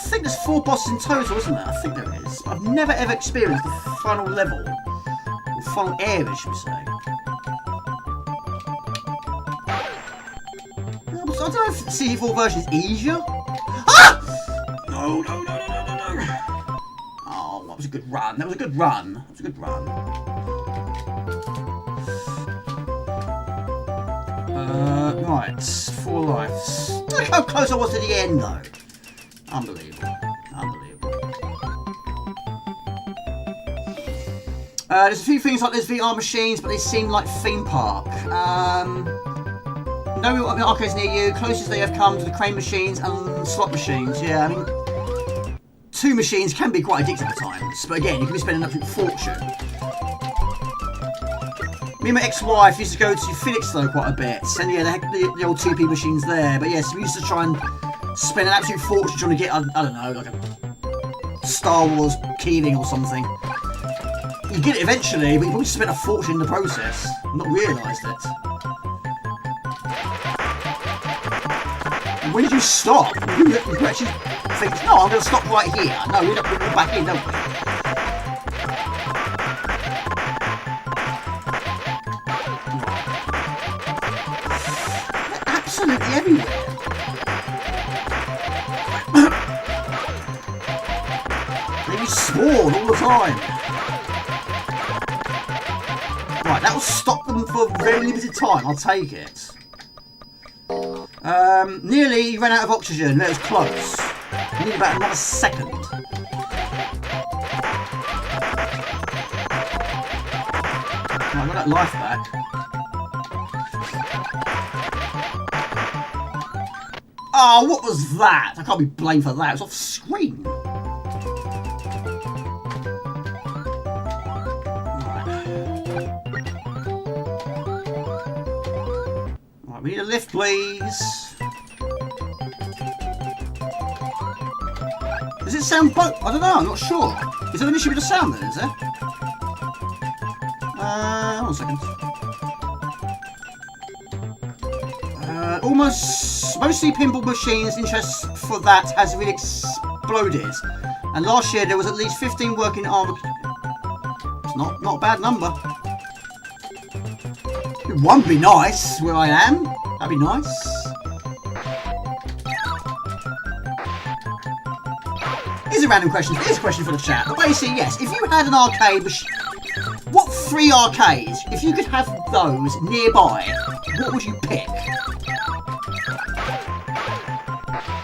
think there's 4 bosses in total, isn't there? I think there is. I've never ever experienced the final level. Or final area, should we say. I don't know if the CD4 version is easier. Ah! No. Oh, that was a good run. That was a good run. Right, 4 lives. Look how close I was to the end, though. Unbelievable. There's a few things like there's VR machines, but they seem like theme park. No arcades near you. Closest they have come to the crane machines and slot machines. Yeah, I mean, 2 machines can be quite addictive at times, but again, you can be spending an absolute fortune. Me and my ex-wife used to go to Phoenix though quite a bit, and yeah, the old 2p machines there. But yes, we used to try and spend an absolute fortune trying to get, I don't know, like a Star Wars keyring or something. You get it eventually, but you probably spent a fortune in the process, and not realised it. And when did you stop? You actually think, no, I'm going to stop right here. No, we don't put it back in, don't we? They're absolutely everywhere. They spawn all the time. Right, that will stop them for a very limited time, I'll take it. Nearly ran out of oxygen, that was close. We need about another second. Right, I got that life back. Oh, what was that? I can't be blamed for that, it was off screen. We need a lift, please. Does it sound I don't know, I'm not sure. Is there an issue with the sound then, is there? Hold on a second. Mostly pinball machines, interest for that has really exploded. And last year there was at least 15 working arm. It's not a bad number. One would be nice where I am. That'd be nice. Here's a random question. Here's a question for the chat. But basically, yes, if you had an arcade machine, what 3 arcades, if you could have those nearby, what would you pick?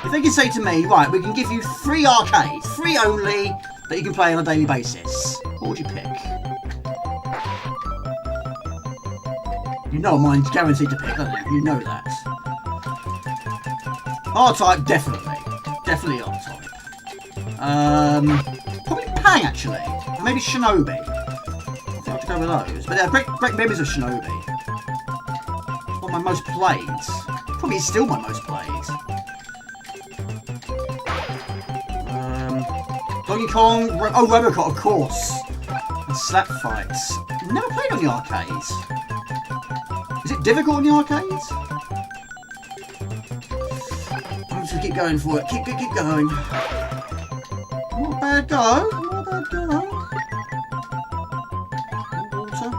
If they could say to me, right, we can give you 3 arcades, 3 only, that you can play on a daily basis, what would you pick? You know mine's guaranteed to pick, don't you? You know that. R-Type, definitely. Definitely R-Type. Probably Pang, actually. Maybe Shinobi. I think I have to go with those. But they're great memories of Shinobi. One of my most played. Probably still my most played. Donkey Kong. Oh, Robocop, of course. And Slap Fights. Never played on the arcades. Is it difficult in the arcades? I'm just gonna keep going for it. Keep going. Not a bad go. Water.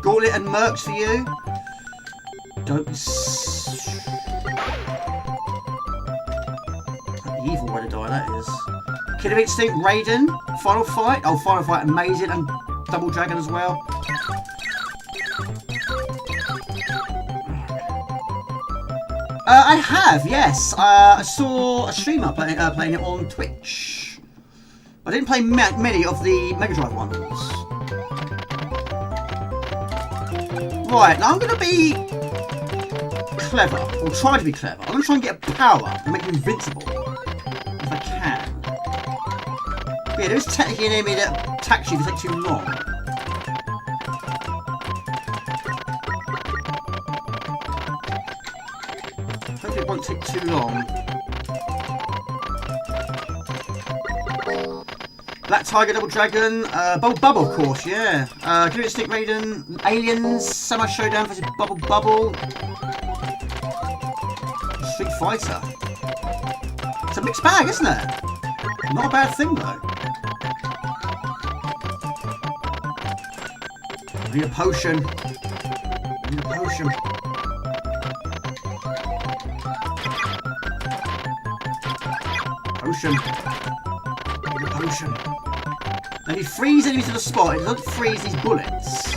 Gauntlet and Mercs for you. Don't be the evil way to die, that is. Killer Instinct, Raiden, Final Fight. Oh, Final Fight, amazing. And Double Dragon as well. I have, yes. I saw a streamer playing it on Twitch. I didn't play many of the Mega Drive ones. Right, now I'm going to be clever, or try to be clever. I'm going to try and get a power and make it invincible, if I can. But yeah, there is technically an enemy that attacks you if it takes too long. Hopefully it won't take too long. Black Tiger, Double Dragon, Bubble, of course, yeah. Killer Instinct, Raiden, Aliens, Samurai Showdown vs. Bubble. Street Fighter. It's a mixed bag, isn't it? Not a bad thing, though. I need a potion. potion. The potion. And you freeze enemies to the spot, it doesn't freeze these bullets.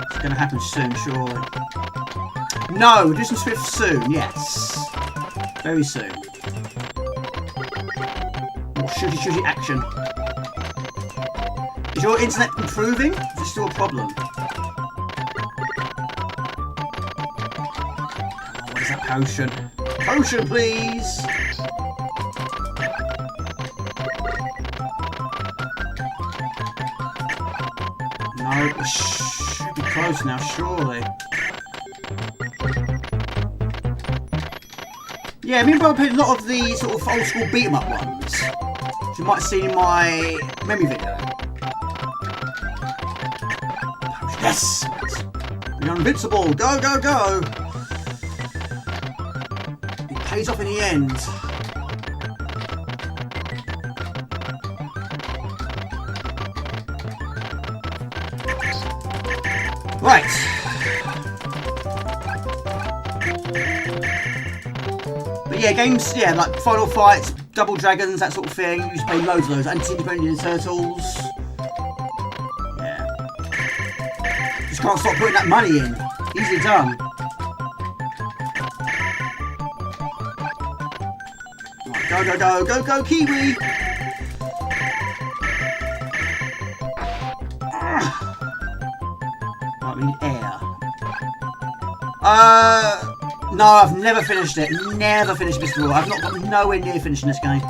It's going to happen soon, surely. No, we'll do some Swiv soon, yes. Very soon. More shooty action. Is your internet improving? Is it still a problem? Oh, what is that potion? Potion, please! No, it should be close now, surely. Yeah, me and Brother played a lot of the sort of old school beat 'em up ones, which you might have seen in my memory video. Yes! You're invincible! Go, go, go! It pays off in the end. Right. But yeah, games, yeah, like Final Fights, Double Dragons, that sort of thing. You used to play loads of those. Anti-Independent Ninja Turtles. Yeah. Just can't stop putting that money in. Easily done. Right, go, go, go, go, go, Kiwi! Right, we need air. No, I've never finished it. Never finished Mr. Raw. I've not got nowhere near finishing this game.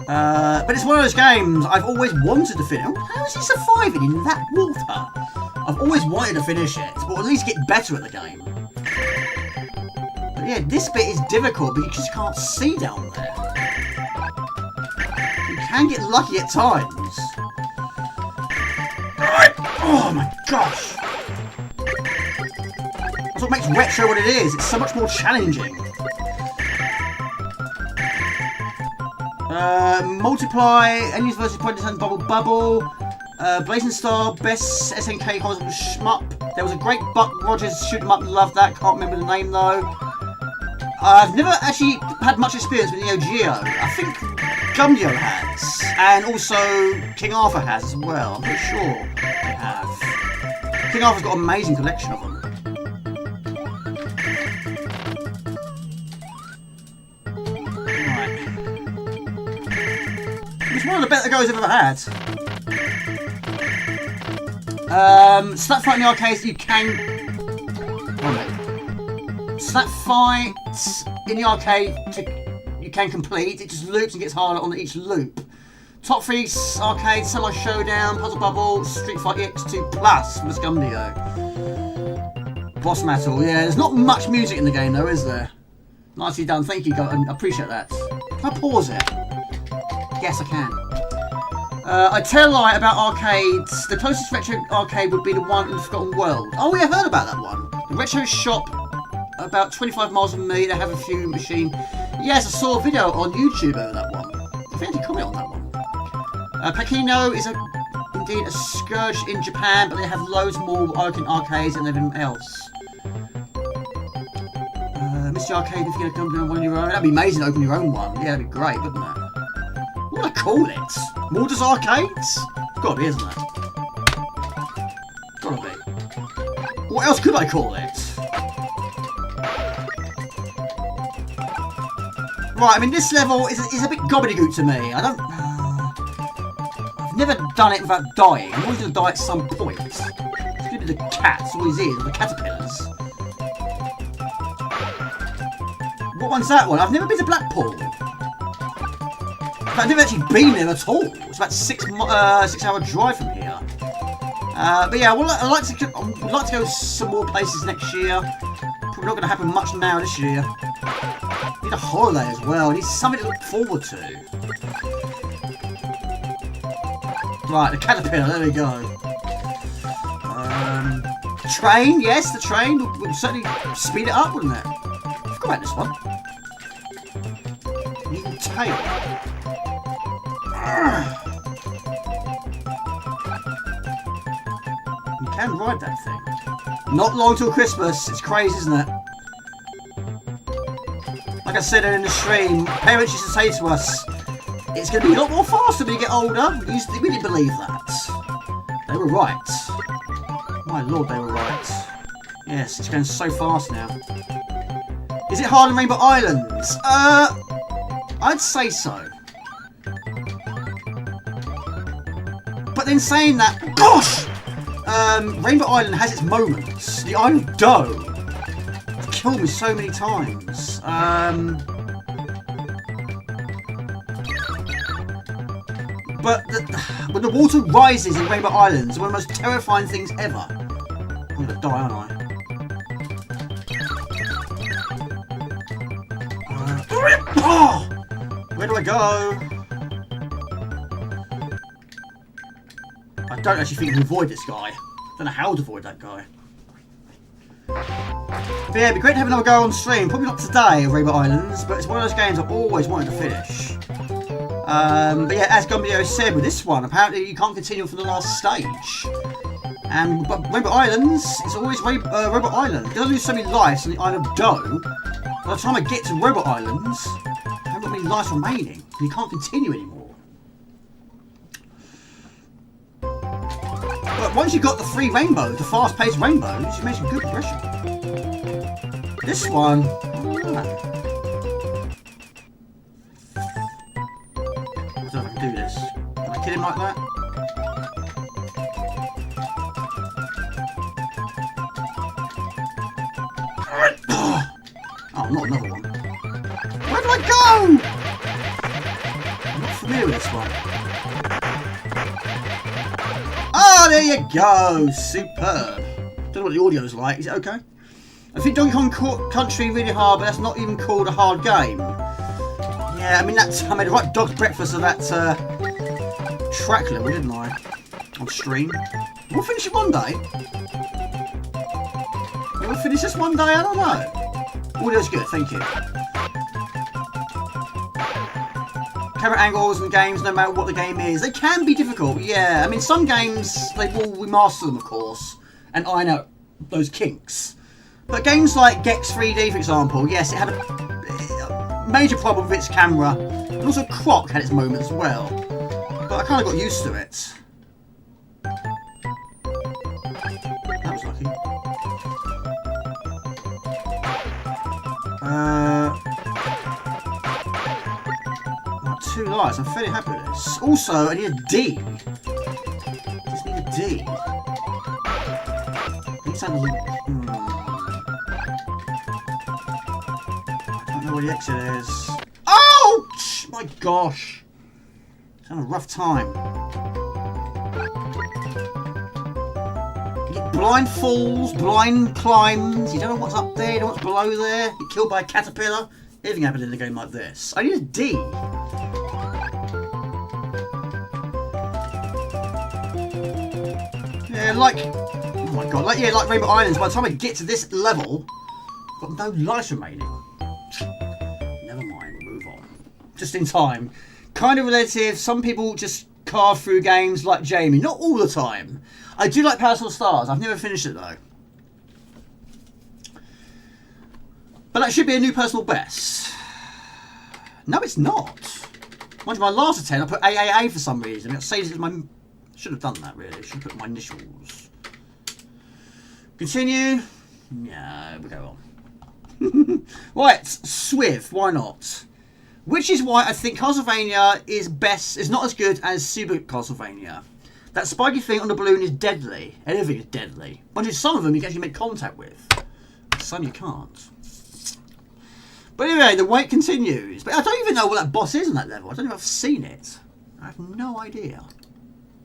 But it's one of those games I've always wanted to finish. How is he surviving in that water? I've always wanted to finish it, or at least get better at the game. But yeah, this bit is difficult, but you just can't see down there. You can get lucky at times. Oh my gosh! That's what makes retro what it is. It's so much more challenging. Multiply, enemies versus Predator and Bubble. Blazing Star, best SNK horizontal shmup. There was a great Buck Rogers shoot 'em up, loved that. Can't remember the name though. I've never actually had much experience with Neo Geo. I think Gumdio has, and also King Arthur has as well. I'm not sure they have. King Arthur's got an amazing collection of them. Right. It's one of the better goes I've ever had. Slap fight in the arcades, you can. Slap fight in the arcade, you can complete. It just loops and gets harder on each loop. Top 3 arcade, Semi Showdown, Puzzle Bubble, Street Fighter X2 Plus, Muscumdio. Boss Metal, yeah, there's not much music in the game though, is there? Nicely done, thank you, I appreciate that. Can I pause it? Yes, I can. I tell a lie about arcades. The closest retro arcade would be the one in the Forgotten World. Oh, yeah, I heard about that one. The retro shop, about 25 miles from me, they have a few machine. Yes, I saw a video on YouTube over that one. I think I did comment on that one. Pekino is indeed a scourge in Japan, but they have loads more arcades than everyone else. Mr. Arcade, if you're going to come down one of your own, that'd be amazing to open your own one. Yeah, that'd be great, wouldn't it? What would I call it? Morders Arcades? It's gotta be, isn't it? Gotta be. What else could I call it? Right, I mean, this level is a bit gobbledygook to me. I've never done it without dying. I'm always going to die at some point. It's going to be the cats, always is, or the caterpillars. What one's that one? I've never been to Blackpool. I've never actually been there at all. It's about 6-hour drive from here. But yeah, well, I'd like to go some more places next year. Probably not going to happen much now this year. Need a holiday as well. Need something to look forward to. Right, the caterpillar. There we go. Train, yes, the train would certainly speed it up, wouldn't it? I forgot about this one. Even tail. You can ride that thing. Not long till Christmas. It's crazy, isn't it? Like I said in the stream, parents used to say to us, it's going to be a lot more faster when you get older. We didn't believe that. They were right. My lord, they were right. Yes, it's going so fast now. Is it harder than Rainbow Islands? I'd say so. But then saying that, gosh! Rainbow Island has its moments. The Island of Dough killed me so many times. But when the water rises in Rainbow Islands, it's one of the most terrifying things ever. I'm gonna die, aren't I? Oh! Where do I go? I don't actually think you can avoid this guy. I don't know how to avoid that guy. But yeah, it'd be great to have another go on stream. Probably not today, Rainbow Islands, but it's one of those games I've always wanted to finish. But yeah, as Gumbio said with this one, apparently you can't continue from the last stage. But Rainbow Islands is always Rainbow Island. Because I lose so many lives on the Island of Dough, by the time I get to Rainbow Islands, I haven't got many lives remaining. And you can't continue anymore. But once you've got the 3 rainbows, the fast-paced rainbows, you make some good progression. This one, I don't know. I don't know if I can do this. Can I kill him like that? Oh, not another one. Where do I go? I'm not familiar with this one. Oh, there you go! Superb. Don't know what the audio's like. Is it okay? I think Donkey Kong Country really hard, but that's not even called a hard game. Yeah, I mean, I made a right dog's breakfast of that track level, didn't I? On stream. We'll finish it one day. We'll finish this one day, I don't know. Audio's good, thank you. Camera angles and games, no matter what the game is, they can be difficult, yeah. I mean, some games, we master them, of course, and iron out those kinks. But games like Gex 3D, for example, yes, it had a major problem with its camera, and also Croc had its moments as well. But I kind of got used to it. That was lucky. Oh, 2 lives. I'm fairly happy with this. Also, I need a D. I just need a D. I need something. I don't know where the exit is. Ouch! My gosh. It's having a rough time. You get blind falls, blind climbs. You don't know what's up there, you don't know what's below there. You're killed by a caterpillar. Everything happens in a game like this. I need a D. Yeah, like... Oh my god, like Rainbow Islands, by the time I get to this level, I've got no lives remaining. Never mind, we'll move on. Just in time. Kind of relative, some people just carve through games like Jamie. Not all the time. I do like Personal Stars, I've never finished it though. But that should be a new personal best. No, it's not. Mind you, my last attempt, I put AAA for some reason. It saves it as my... Should have done that, really. Should have put my initials. Continue. Yeah, we go on. Right, Swiv. Why not? Which is why I think Castlevania is not as good as Super Castlevania. That spiky thing on the balloon is deadly. Anything is deadly. Mind you, some of them you can actually make contact with. Some you can't. But anyway, the wait continues. But I don't even know what that boss is on that level. I don't know if I've seen it. I have no idea.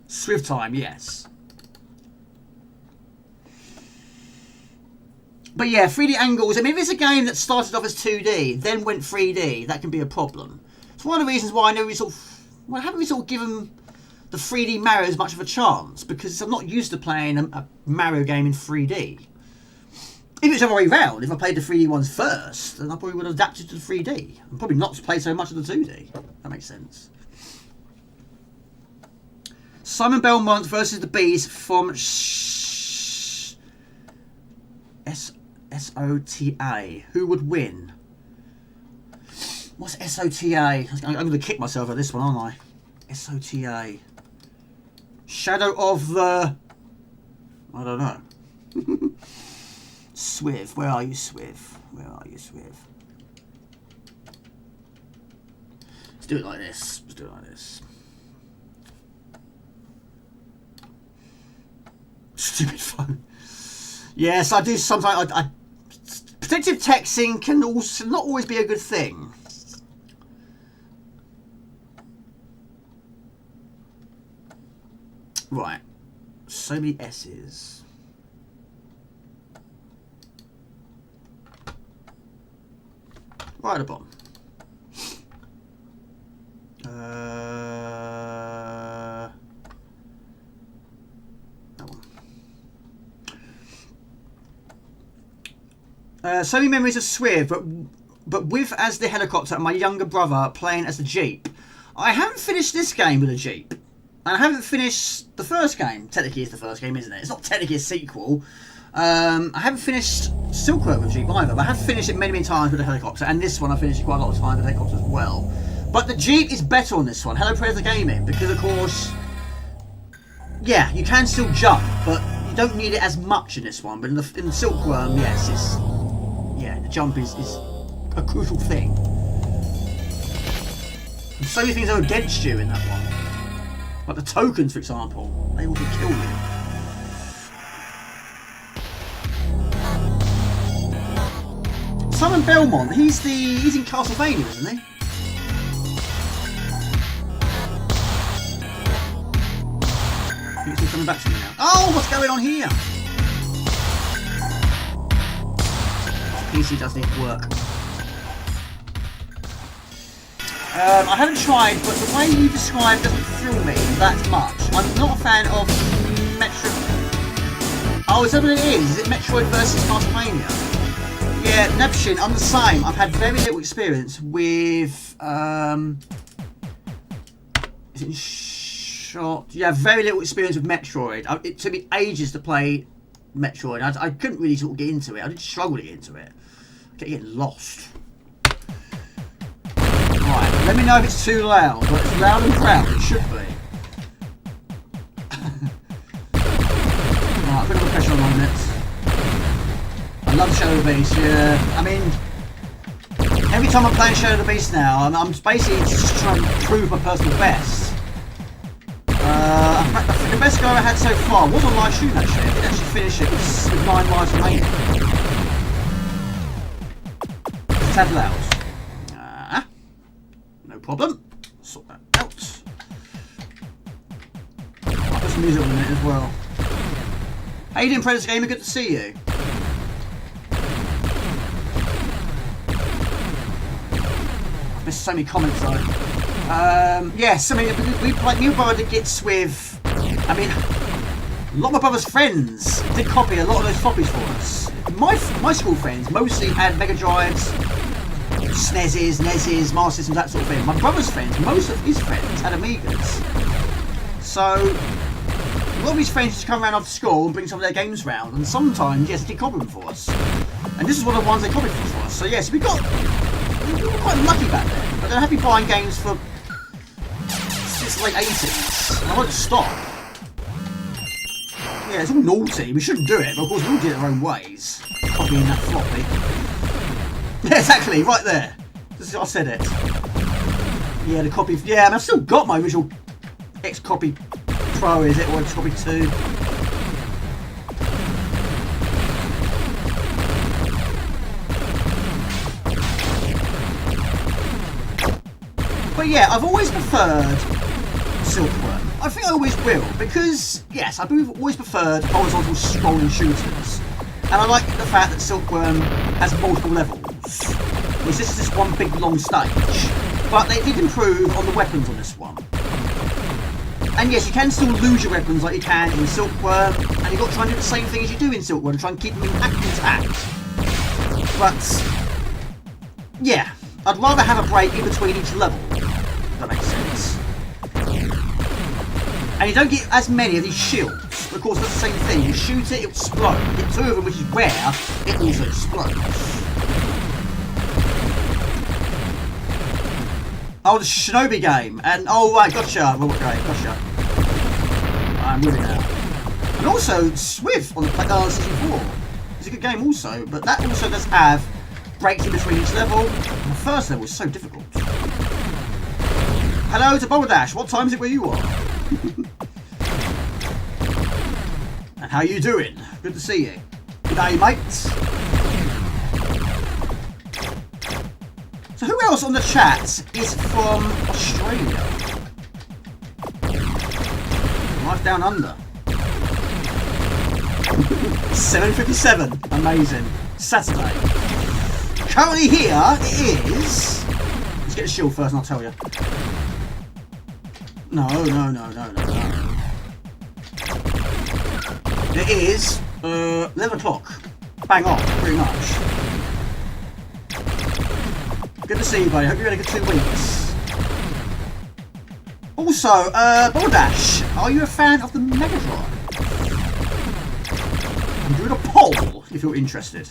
Swift time, yes. But yeah, 3D angles. I mean, if it's a game that started off as 2D, then went 3D, that can be a problem. It's one of the reasons why I haven't really sort of given the 3D Mario as much of a chance, because I'm not used to playing a Mario game in 3D. If it's the other way round, if I played the 3D ones first, then I probably would have adapted to the 3D. And probably not to play so much of the 2D. That makes sense. Simon Belmont versus the Bees from SOTA. Who would win? What's SOTA? I'm going to kick myself at this one, aren't I? SOTA. Shadow of the... I don't know. Swiv. Where are you, Swiv? Where are you, Swiv? Let's do it like this. Let's do it like this. Stupid phone. Yes, I do sometimes. Predictive texting can also not always be a good thing. Right. So many S's. Right at the bottom. That one. So many memories of Swiv, but with as the helicopter and my younger brother playing as the Jeep. I haven't finished this game with a Jeep. And I haven't finished the first game. Technically it's the first game, isn't it? It's not technically a sequel. I haven't finished Silkworm with Jeep either, but I have finished it many, many times with a helicopter. And this one I finished quite a lot of times with a helicopter as well. But the Jeep is better on this one. Hello Predator Gaming, because of course, yeah, you can still jump, but you don't need it as much in this one. But in the Silkworm, yes, the jump is a crucial thing. And so many things are against you in that one. Like the tokens, for example, they will kill you. Simon Belmont, he's in Castlevania, isn't he? I think it's all coming back to me now. Oh, what's going on here? PC does need work. I haven't tried, but the way you describe doesn't thrill me that much. I'm not a fan of Metro... Oh, is that what it is? Is it Metroid versus Castlevania? Yeah, Neptune, I'm the same. I've had very little experience with... is it shot? Yeah, very little experience with Metroid. It took me ages to play Metroid. I couldn't really sort of get into it. I did struggle to get into it. I kept getting lost. Right, let me know if it's too loud, but it's loud and proud, it should be. Right, put a bit of pressure on 1 minute. I love Shadow of the Beast, yeah. I mean, every time I'm playing Shadow of the Beast now, I'm basically just trying to prove my personal best. I think the best go I had so far was on live stream actually. I did actually finish it with 9 lives remaining. It's a tad loud. No problem. Sort that out. I'll put some music on in it as well. How you doing, Predator Gamer? Good to see you. I've missed so many comments though. Yes, I mean, we like new brother that gets with. I mean, a lot of my brother's friends did copy a lot of those copies for us. My school friends mostly had Mega Drives, SNESes, NESes, Master Systems, that sort of thing. My brother's friends, most of his friends had Amigas. So, a lot of his friends just come around after school and bring some of their games round, and sometimes, yes, they did copy them for us. And this is one of the ones they copied for us. So yes, we were quite lucky back then. But they're happy buying games for since the late 80s. I won't stop. Yeah, it's all naughty. We shouldn't do it, but of course we all did it our own ways. Copying that floppy. Yeah, exactly, right there. This is what I said it. Yeah, the copy. Yeah, I mean, I've still got my original X-Copy Pro, is it, or X-Copy 2? But yeah, I've always preferred Silkworm. I think I always will, because yes, I've always preferred horizontal scrolling shooters. And I like the fact that Silkworm has multiple levels. Whereas this is just one big long stage. But they did improve on the weapons on this one. And yes, you can still lose your weapons like you can in Silkworm, and you've got to try and do the same thing as you do in Silkworm, and try and keep them intact. But yeah, I'd rather have a break in between each level, if that makes sense. And you don't get as many of these shields. Of course, it's the same thing. You shoot it, it will explode. You get 2 of them, which is rare, it also explodes. Oh, the Shinobi game. And, oh, right, gotcha. Well, okay, gotcha. I'm with it now. And also, Swiv on the PlayStation 4. It's a good game also, but that also does have breaks in between each level. The first level is so difficult. Hello to Baldash. What time is it where you are? And how you doing? Good to see you. Good day, mates. So who else on the chat is from Australia? Life down under. 7:57. Amazing. Saturday. Currently here it is. Let's get the shield first and I'll tell you. No. It is 11 o'clock. Bang on, pretty much. Good to see you, buddy. Hope you had a good 2 weeks. Also, Baldash, are you a fan of the Mega Drive? I'm doing a poll if you're interested.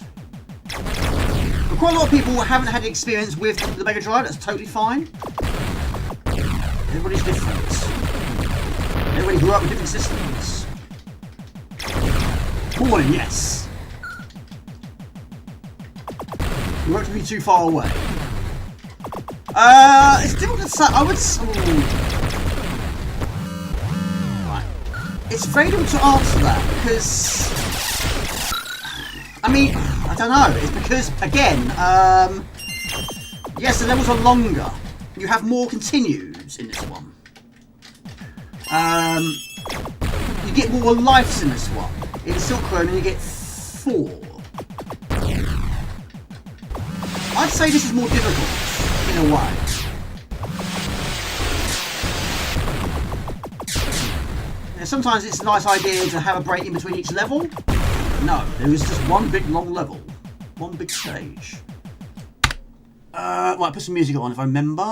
But quite a lot of people haven't had experience with the Mega Drive. That's totally fine. Everybody's different. Everybody grew up with different systems. Morning, yes. You won't be too far away. It's difficult to say. I would. Right. It's very difficult to answer that because. I mean, I don't know. It's because again, yes, the levels are longer. You have more continues in this one. You get more lives in this one. In Silkworm, you get 4. I'd say this is more difficult in a way. Now, sometimes it's a nice idea to have a break in between each level. No, there is just one big long level, one big stage. Right, put some music on if I remember.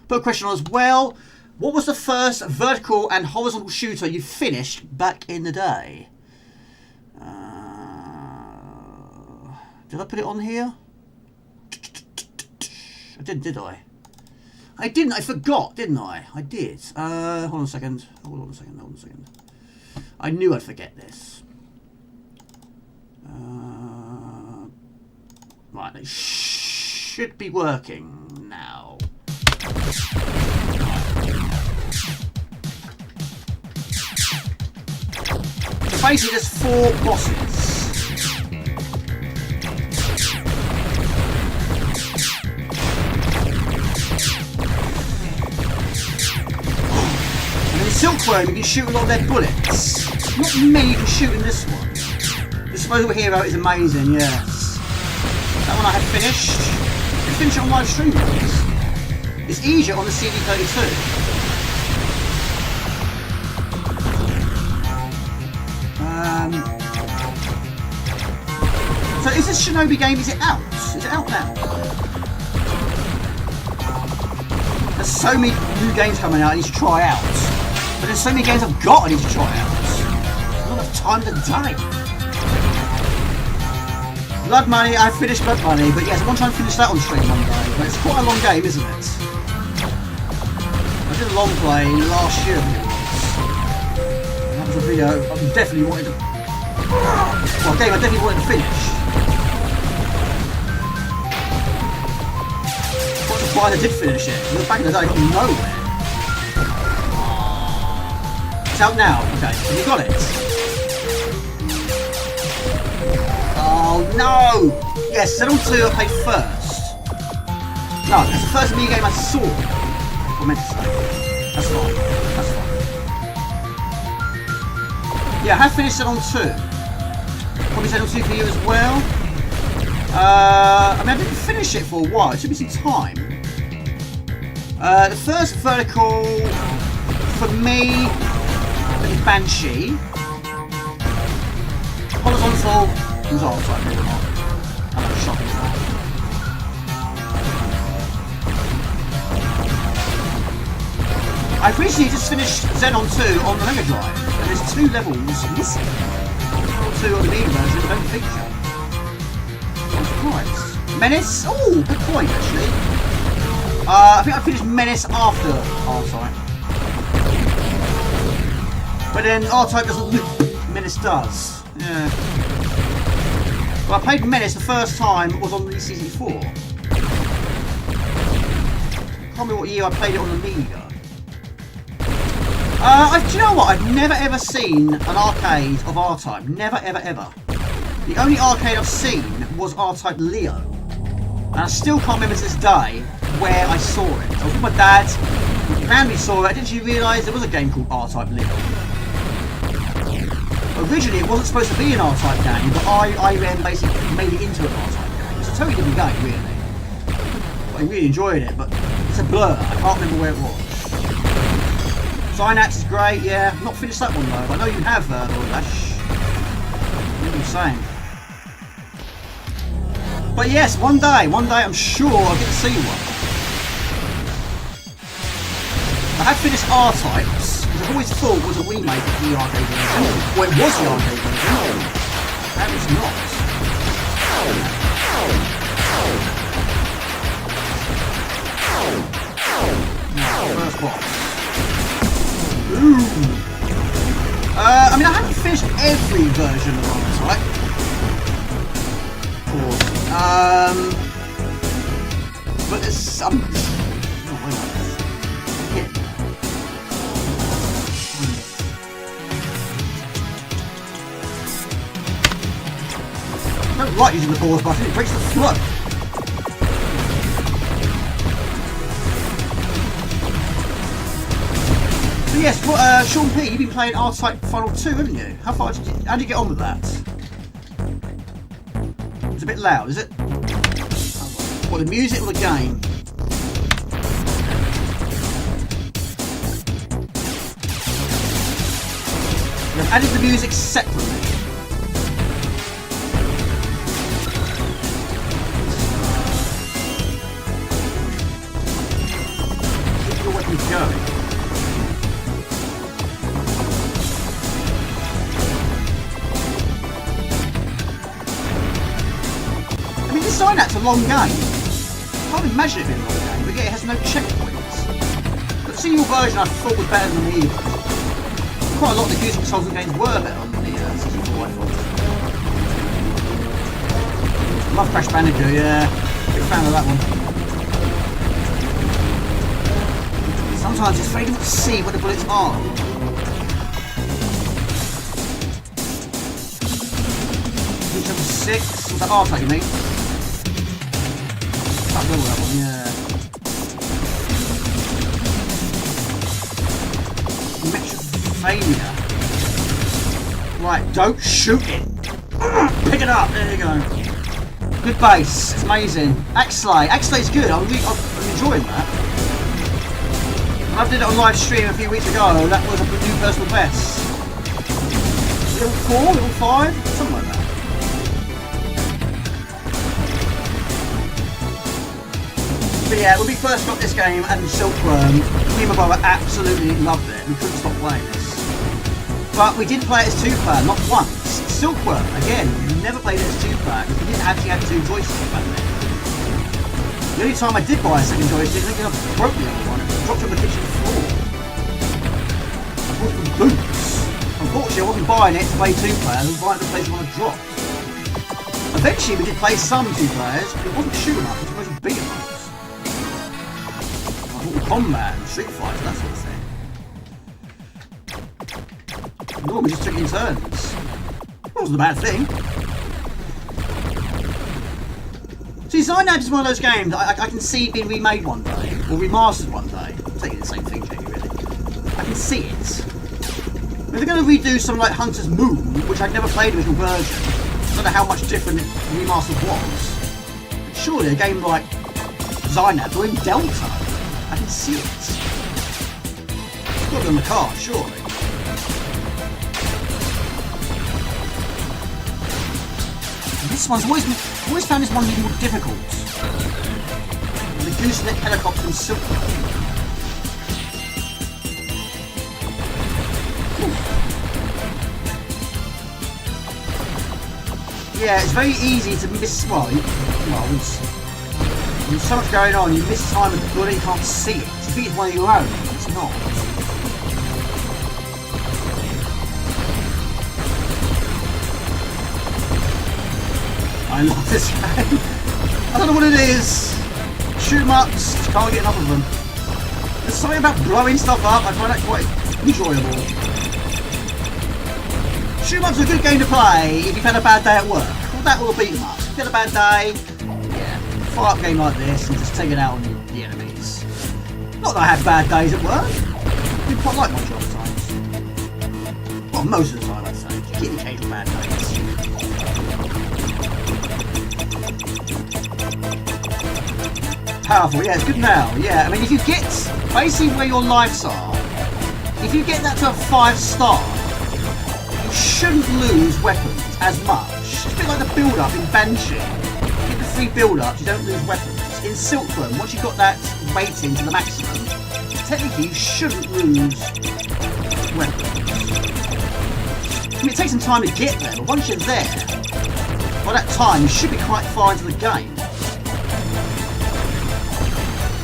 Put a question on as well. What was the first vertical and horizontal shooter you finished back in the day? Did I put it on here? I did I? I didn't. I forgot, didn't I? I did. Hold on a second. Hold on a second. I knew I'd forget this. Right, it should be working now. So basically there's 4 bosses. And in Silkworm you can shoot a lot of their bullets. Not many you can shoot in this one. The disposable hero is amazing, yes. That one I have finished. You can finish it on live stream, please. It's easier on the CD32. So is this Shinobi game, is it out? Is it out now? There's so many new games coming out I need to try out. But there's so many games I've got I need to try out. There's not enough time today. Blood Money, I finished Blood Money, but yes, I want to try and finish that on stream one day. But it's quite a long game, isn't it? I did a long play last year, I think it was. That was a video I definitely wanted to... Well, a game I definitely wanted to finish. That's why I did finish it. Because back in the day I got nowhere. It's out now. Okay, have you got it? Oh no! Yes, Settle 2 I played first. No, that's the first Amiga game I saw. I meant to say. That's fine. That's fine. Yeah, I have finished Settle 2. Probably Settle 2 for you as well. I mean, I didn't finish it for a while. It took me some time. The first vertical for me is Banshee. Horizontal. It was outside, maybe not. I'm not shocking for that. I've recently just finished Xenon 2 on the Mega Drive, and there's 2 levels missing. Xenon 2 on the Amiga version don't feature. I'm surprised. Menace? Oh, good point actually. I think I finished Menace after R-Type. But then R-Type doesn't loop, Menace does. Yeah. Well, I played Menace the first time, it was on the C64. I can't remember what year I played it on Amiga. Do you know what? I've never ever seen an arcade of R-Type. Never ever ever. The only arcade I've seen was R-Type Leo. And I still can't remember to this day where I saw it. I was with my dad, he randomly saw it. Didn't you realise there was a game called R-Type Leo? Originally it wasn't supposed to be an R-Type game, but I then basically made it into an R-Type game. It's a totally different game, really. I really enjoyed it, but it's a blur. I can't remember where it was. Synax is great, yeah. Not finished that one though, but I know you have, Lordash. What are you saying? But yes, one day I'm sure I'll get to see one. I have finished R-Types, which I've always thought was a remake of the arcade version. Well, it was the arcade version. That is not. First boss. Ooh. I mean, I haven't finished every version of R-Type. But there's some. Oh, wait a minute. I don't like using the pause button, it breaks the flow. So yes, Sean P, you've been playing R-Type Final 2, haven't you? How did you get on with that? It's a bit loud, is it? What, the music or the game? I've added the music separately. Keep your weapons going. That's a long game. I can't imagine it being a long game, but yeah, it has no checkpoints. But the single version I thought was better than the Amiga. Quite a lot of the music consoles and games were better on the 64, I thought. Love Crash Bandicoot, yeah. Big fan of that one. Sometimes it's very difficult to see where the bullets are. Which number 6? Was that R-Type, you mean? That one, yeah. Metroidvania. Right, don't shoot it. Pick it up. There you go. Good bass. It's amazing. Axelay's good. I'm enjoying that. When I did it on live stream a few weeks ago, that was a new personal best. Level 4, level 5, something like that. But yeah, when we first got this game and Silkworm, me and my brother absolutely loved it. We couldn't stop playing this. But we didn't play it as 2-player, not once. Silkworm, again, we never played it as 2-player because we didn't actually have 2 joysticks back then. The only time I did buy a second joystick, I think I broke the other one and dropped it on the kitchen floor. I bought it from Boots. Unfortunately, I wasn't buying it to play 2-players, I was buying it to play one I dropped. Eventually, we did play some 2-players, but it wasn't shoot 'em up, it was supposed to beat 'em up. Combat and Street Fighter, that sort of thing. No, we just took it in turns. It wasn't a bad thing. See, Synapse is one of those games that I can see being remade one day, or remastered one day. I'm taking the same thing, Jamie, really. I can see it. If they're going to redo something like Hunter's Moon, which I'd never played the original version, I don't know how much different the remastered was. But surely a game like Synapse or in Delta, I can see it. It's got to be on the card, surely. And this one's always found this one a little more difficult. The gooseneck helicopter and silver. Yeah, it's very easy to miss. Well, There's so much going on, you miss time with the bullet, you can't see it. You think it's one of your own, it's not. I love this game. I don't know what it is. Shoot 'em ups, can't get enough of them. There's something about blowing stuff up, I find that quite enjoyable. Shoot 'em ups are a good game to play if you've had a bad day at work. Well, that will beat 'em up. If you've had a bad day, yeah, fire up a game like this and just take it out on the enemies. Not that I have bad days at work. I do quite like my job at times. Well, most of the time, I'd say. You get occasional bad days. Powerful, yeah, it's good now. Yeah, I mean, if you get basically where your lives are, if you get that to a 5-star, you shouldn't lose weapons as much. It's a bit like the build-up in Banshee. You get the 3 build-ups, you don't lose weapons. In Silkworm, once you've got that rating to the maximum, technically you shouldn't lose weapons. I mean, it takes some time to get there, but once you're there, by that time you should be quite far into the game.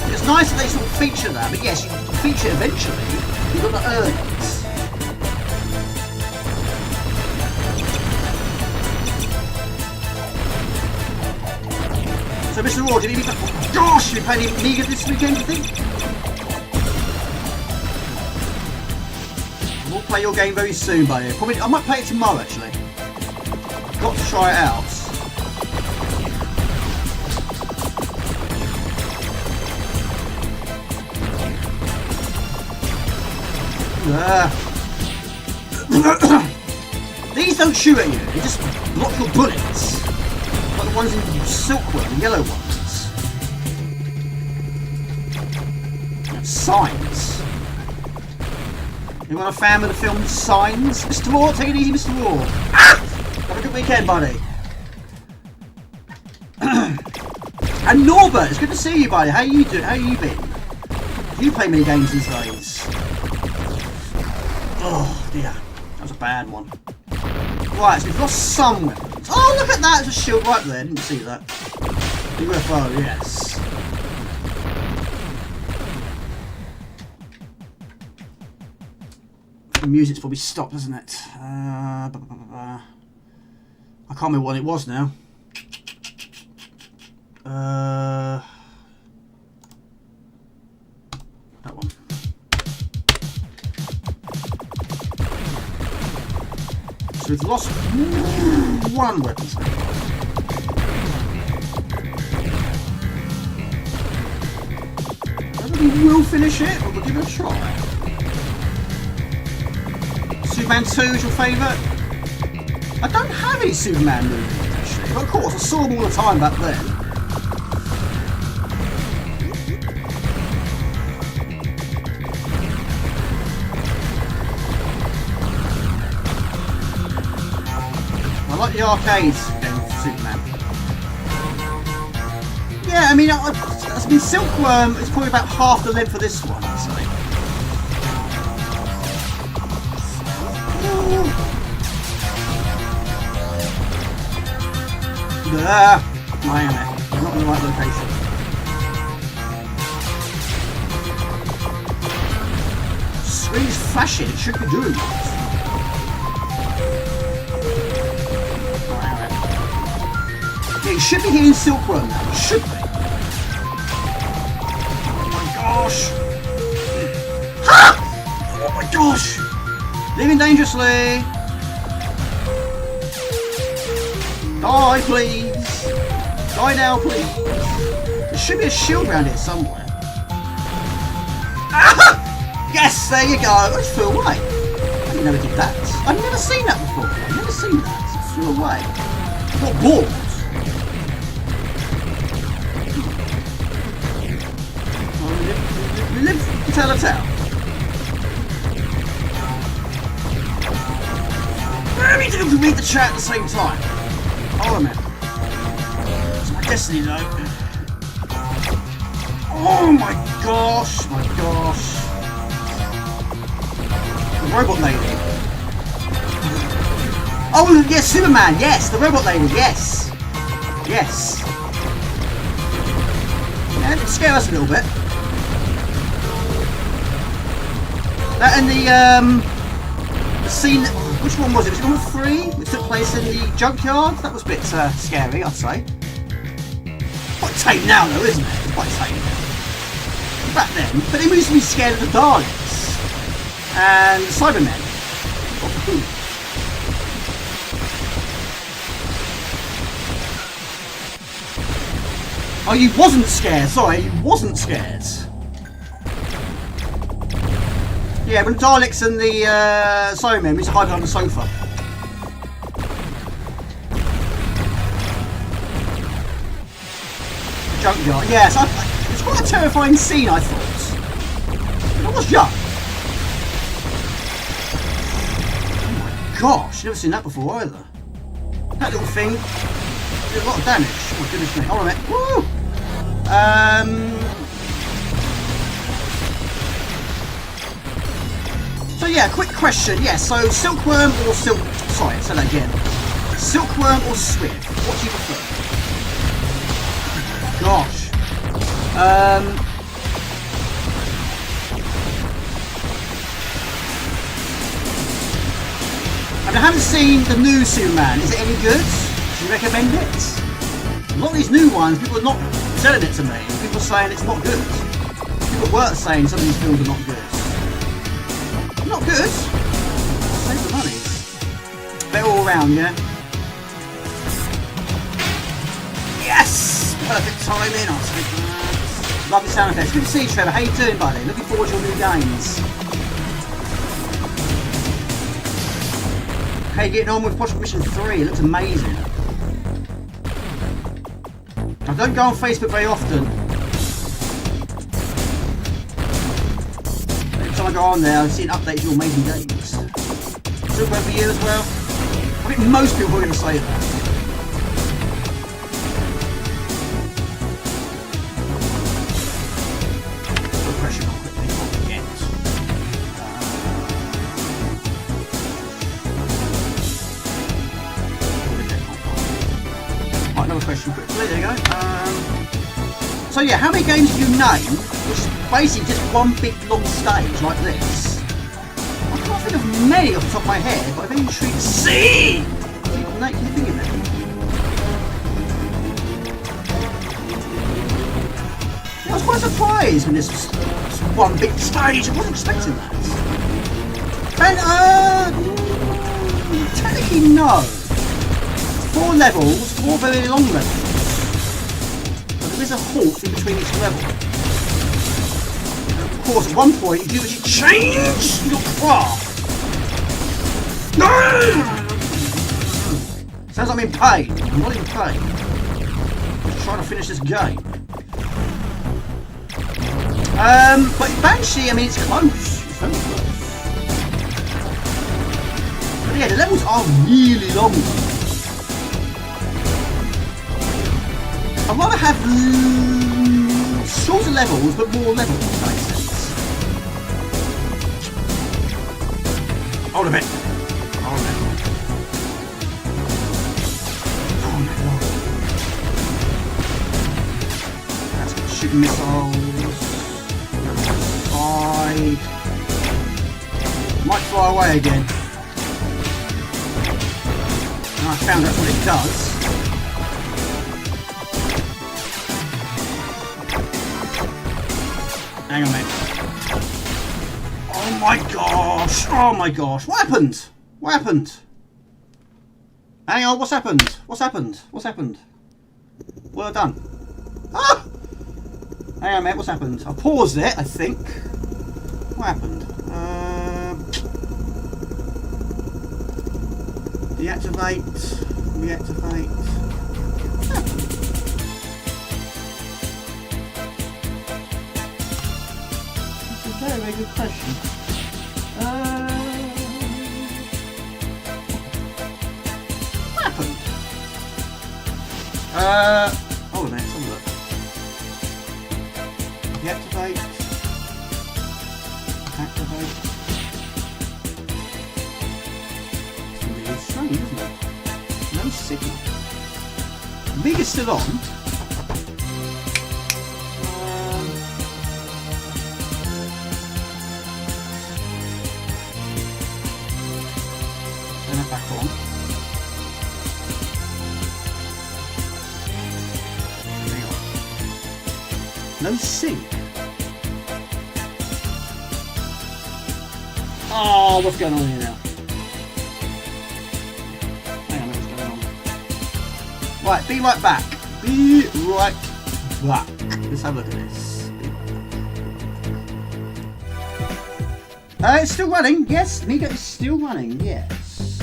It's nice that they sort of feature that, but yes, you feature it eventually. You've got to earn it. So, Mr. Raw, did you even... Gosh, you playing Amiga this weekend, do you think? We'll play your game very soon, buddy. Probably, I might play it tomorrow, actually. Got to try it out. These don't shoot at you, they just block your bullets. Like the ones in Silkworm, the yellow ones. Signs. Anyone a fan of the film Signs? Mr. Raw, take it easy, Mr. Raw. Ah! Have a good weekend, buddy. And Norbert, it's good to see you, buddy. How you doing? How you been? You play many games these days. Oh dear, that was a bad one. Right, so we've lost some weapons. Oh, look at that, there's a shield right there, didn't see that. UFO, yes. The music's probably stopped, hasn't it? I can't remember what it was now. That one. So we've lost one weapon. Whether we will finish it or we'll give it a try. Superman 2 is your favourite? I don't have any Superman movies actually, but of course I saw them all the time back then. I like the arcades game of Superman. Yeah, I mean, Silkworm is probably about half the length of this one, I'd say. Why am I? I'm not in the right location. Screen's flashing, it should be doing that. Yeah, you should be hitting Silkworm now. You should be. Oh my gosh. Ha! Oh my gosh. Living dangerously. Die, please. Die now, please. There should be a shield around here somewhere. Ah! Yes, there you go. I just flew away. I never did that. I've never seen that before. I've never seen that. It flew away. I got bored. We live to tell a tale. Very difficult to read the chat at the same time. Hold on a minute. It's my destiny though. Oh my gosh, my gosh. The robot lady. Oh yes, Superman, yes, the robot lady, yes. Yes. Yeah, it scared us a little bit. That and the scene, which one was it? Was it number 3? It took place in the junkyard. That was a bit scary, I'd say. Quite tame now though, isn't it? It's quite tame. Back then. But they used to be scared of the Daleks and the Cybermen. Oh, you wasn't scared. Sorry, you wasn't scared. Yeah, when the Daleks and the Cybermen used to hide behind the sofa. Junkyard. Yes, it's quite a terrifying scene, I thought. I was young. Oh my gosh, never seen that before either. That little thing did a lot of damage. Oh my goodness me. Hold on a minute. Woo! So yeah, quick question. Yeah, so silkworm or sorry, say that again. Silkworm or Swiv? What do you prefer? Gosh. I haven't seen the new Superman. Is it any good? Do you recommend it? A lot of these new ones, people are not selling it to me. People are saying it's not good. People were saying some of these films are not good. Not good. Save the money. Better all round, yeah? Yes! Perfect timing. I'll take that. Lovely sound effects. Good to see you, Trevor. How you doing, buddy? Looking forward to your new games. How you getting on with Project Mission 3? It looks amazing. I don't go on Facebook very often. Every time I go on there, I see an update of your amazing games. Super for you as well. I think most people are going to say that. Put pressure on quickly before we forget. Right, another question quickly. There you go. So yeah, how many games do you name, which is basically just one big long stage like this? I can't think of many off the top of my head, but I think you should see. Can you think of it? I was quite surprised when this was one big stage. I wasn't expecting that. And technically no. 4 levels, 4 very long levels. There is a halt in between each level. And of course, at one point, you do actually change your craft. No! Sounds like I'm in pain. I'm not in pain. I'm just trying to finish this game. But Banshee, I mean, it's close. It's very close. But yeah, the levels are really long. I'd rather have shorter levels, but more levels, if that makes sense. Hold a bit. Hold a bit. Oh my god. That's good. Shooting missiles. Side. Might fly away again. And I found out what it does. Hang on, mate. Oh my gosh! Oh my gosh! What happened? What happened? Hang on, what's happened? What's happened? What's happened? Well done. Ah! Hang on, mate, what's happened? I paused it, I think. What happened? Deactivate. Reactivate. What happened? Very, very good question. What happened? Hold on a minute, let's have a look. Deactivate. Activate. It's really strange, isn't it? No signal. Amiga's still on. No sync. Oh, what's going on here now? Hang on, what's going on? Right, be right back. Be right back. Let's have a look at this. It's still running. Yes, Amiga is still running. Yes.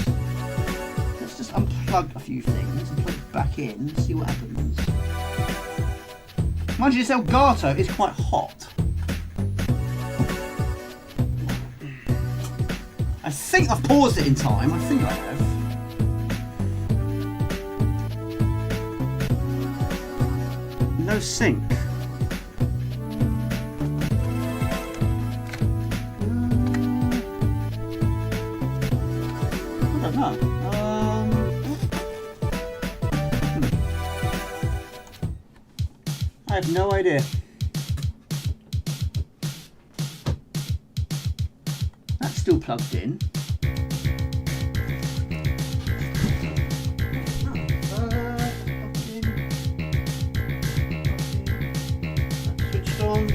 Let's just unplug a few things and put it back in and see what happens. Mind you, this Elgato is quite hot. I think I've paused it in time. I think I have. No sync. I don't know. I have no idea. That's still plugged in. Switched on.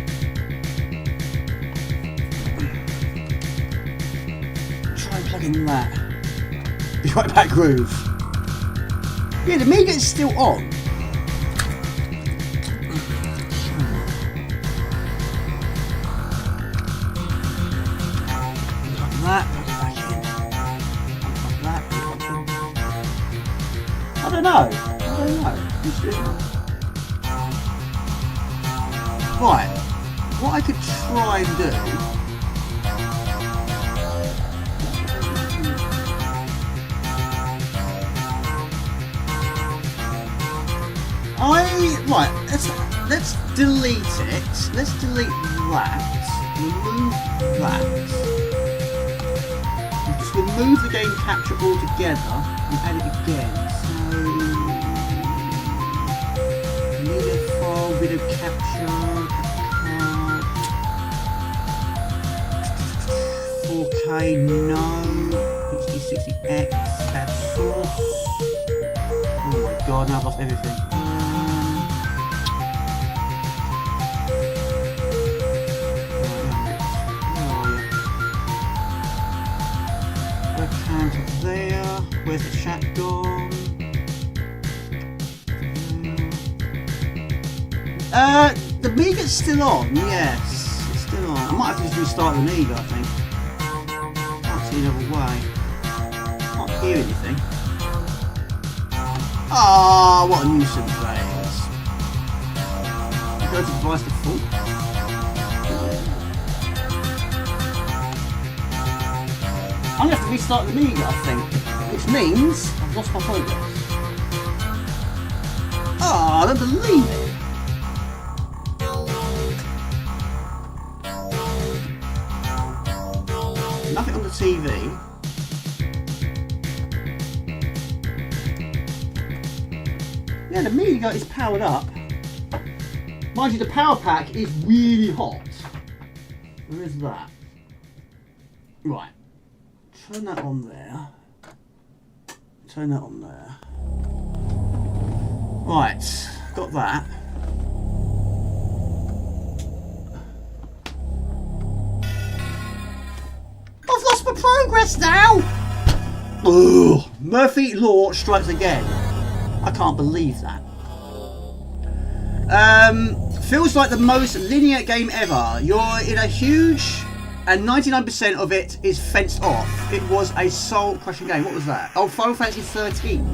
Try and plug in that. Be right back, groove. Yeah, the Amiga is still on. I don't know. Right, what I could try and do. Let's delete it. Let's delete that. Remove that. Just remove the game capture altogether and add it again. Media file, video capture, 4K, no. HD60X, add source. Oh my god, now I've lost everything. Webcams there. Where's the chat gone? The Amiga's still on, yes, it's still on. I might have to just restart the Amiga, I think. Can't see another way. Can't hear anything. Ah, what a nuisance that is. Go to device default. I'm going to have to restart the Amiga, I think. Which means I've lost my progress. Ah, I don't believe it. Nothing on the TV. Yeah, the Amiga is powered up. Mind you, the power pack is really hot. Where is that? Right. Turn that on there. Turn that on there. Right. Got that. I've lost my progress now! Ugh. Murphy Law strikes again. I can't believe that. Feels like the most linear game ever. You're in a huge... and 99% of it is fenced off. It was a soul-crushing game. What was that? Oh, Final Fantasy 13.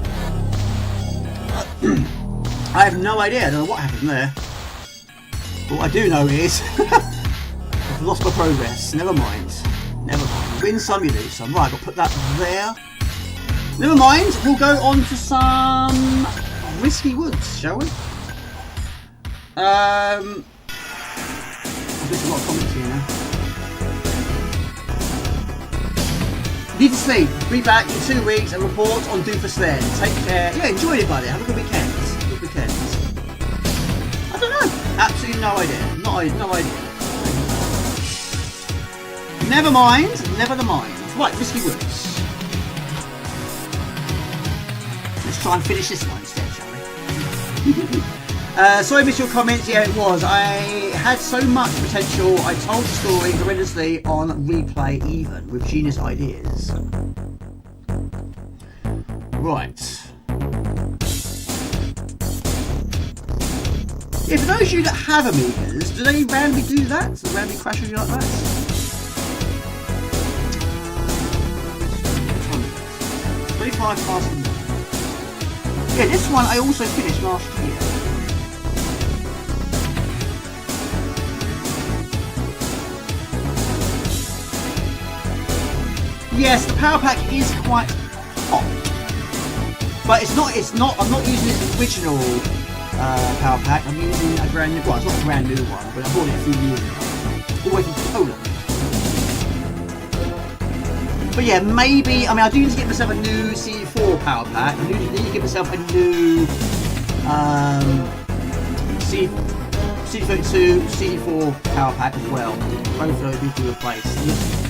I have no idea. I don't know what happened there. What I do know is... I've lost my progress. Never mind. Never mind. Win some, you lose some. Right, I'll put that there. Never mind. We'll go on to some Risky Woods, shall we? There's a lot of comments here now. Need to sleep. Be back in 2 weeks and report on Doofus then. Take care. Yeah, enjoy it, buddy. Have a good weekend. Good weekend. I don't know. Absolutely no idea. No idea. Never mind. Never the mind. Right, Risky Woods. Let's try and finish this one instead, shall we? Sorry I missed your comments. Yeah, it was. I had so much potential. I told the story horrendously on replay even, with genius ideas. Right. Yeah, for those of you that have Amigas, do they randomly do that? Does it randomly crash on you like that? 25 past the minute. Yeah, this one I also finished last year. Yes, the power pack is quite hot. But I'm not using its original power pack. I'm using a brand new, well, it's not a brand new one, but I bought it a few years ago. All the way from Poland. But yeah, maybe, I mean, I do need to get myself a new CD4 power pack. I need to get myself a new CD32, CD4 power pack as well. Both of those need to be replaced.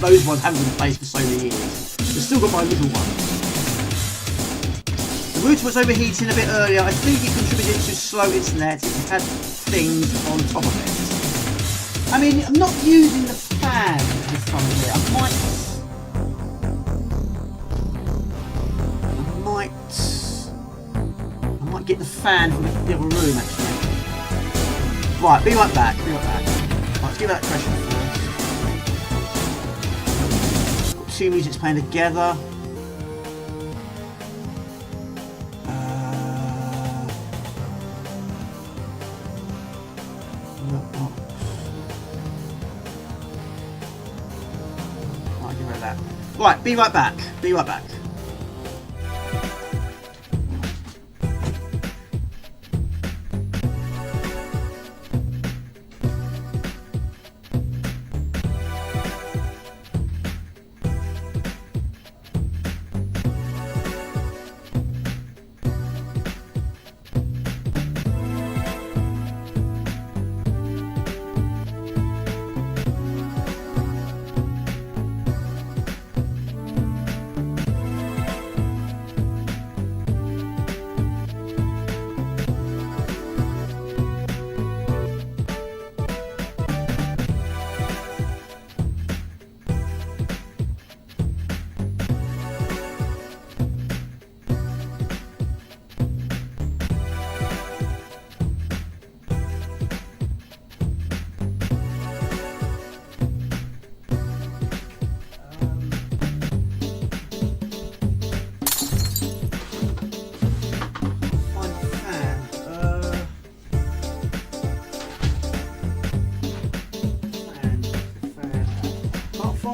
Those ones haven't been replaced for so many years. I've still got my little one. The router was overheating a bit earlier. I think it contributed to slow internet. It had things on top of it. I mean, I'm not using the fan this time of year. I might get the fan from the other room actually. Right, be right back. Right, let's give that question first. Got two musics playing together. Right, be right back.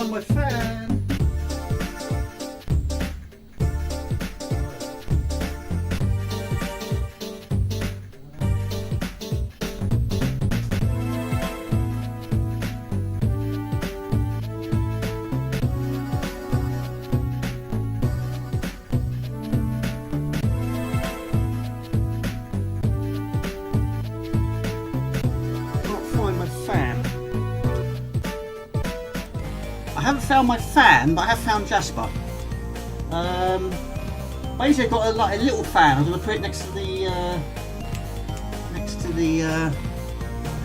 My fan. Can't find my fan. I haven't found my fan, but I have found Jasper. Basically, I've got a little fan. I'm going to put it next to the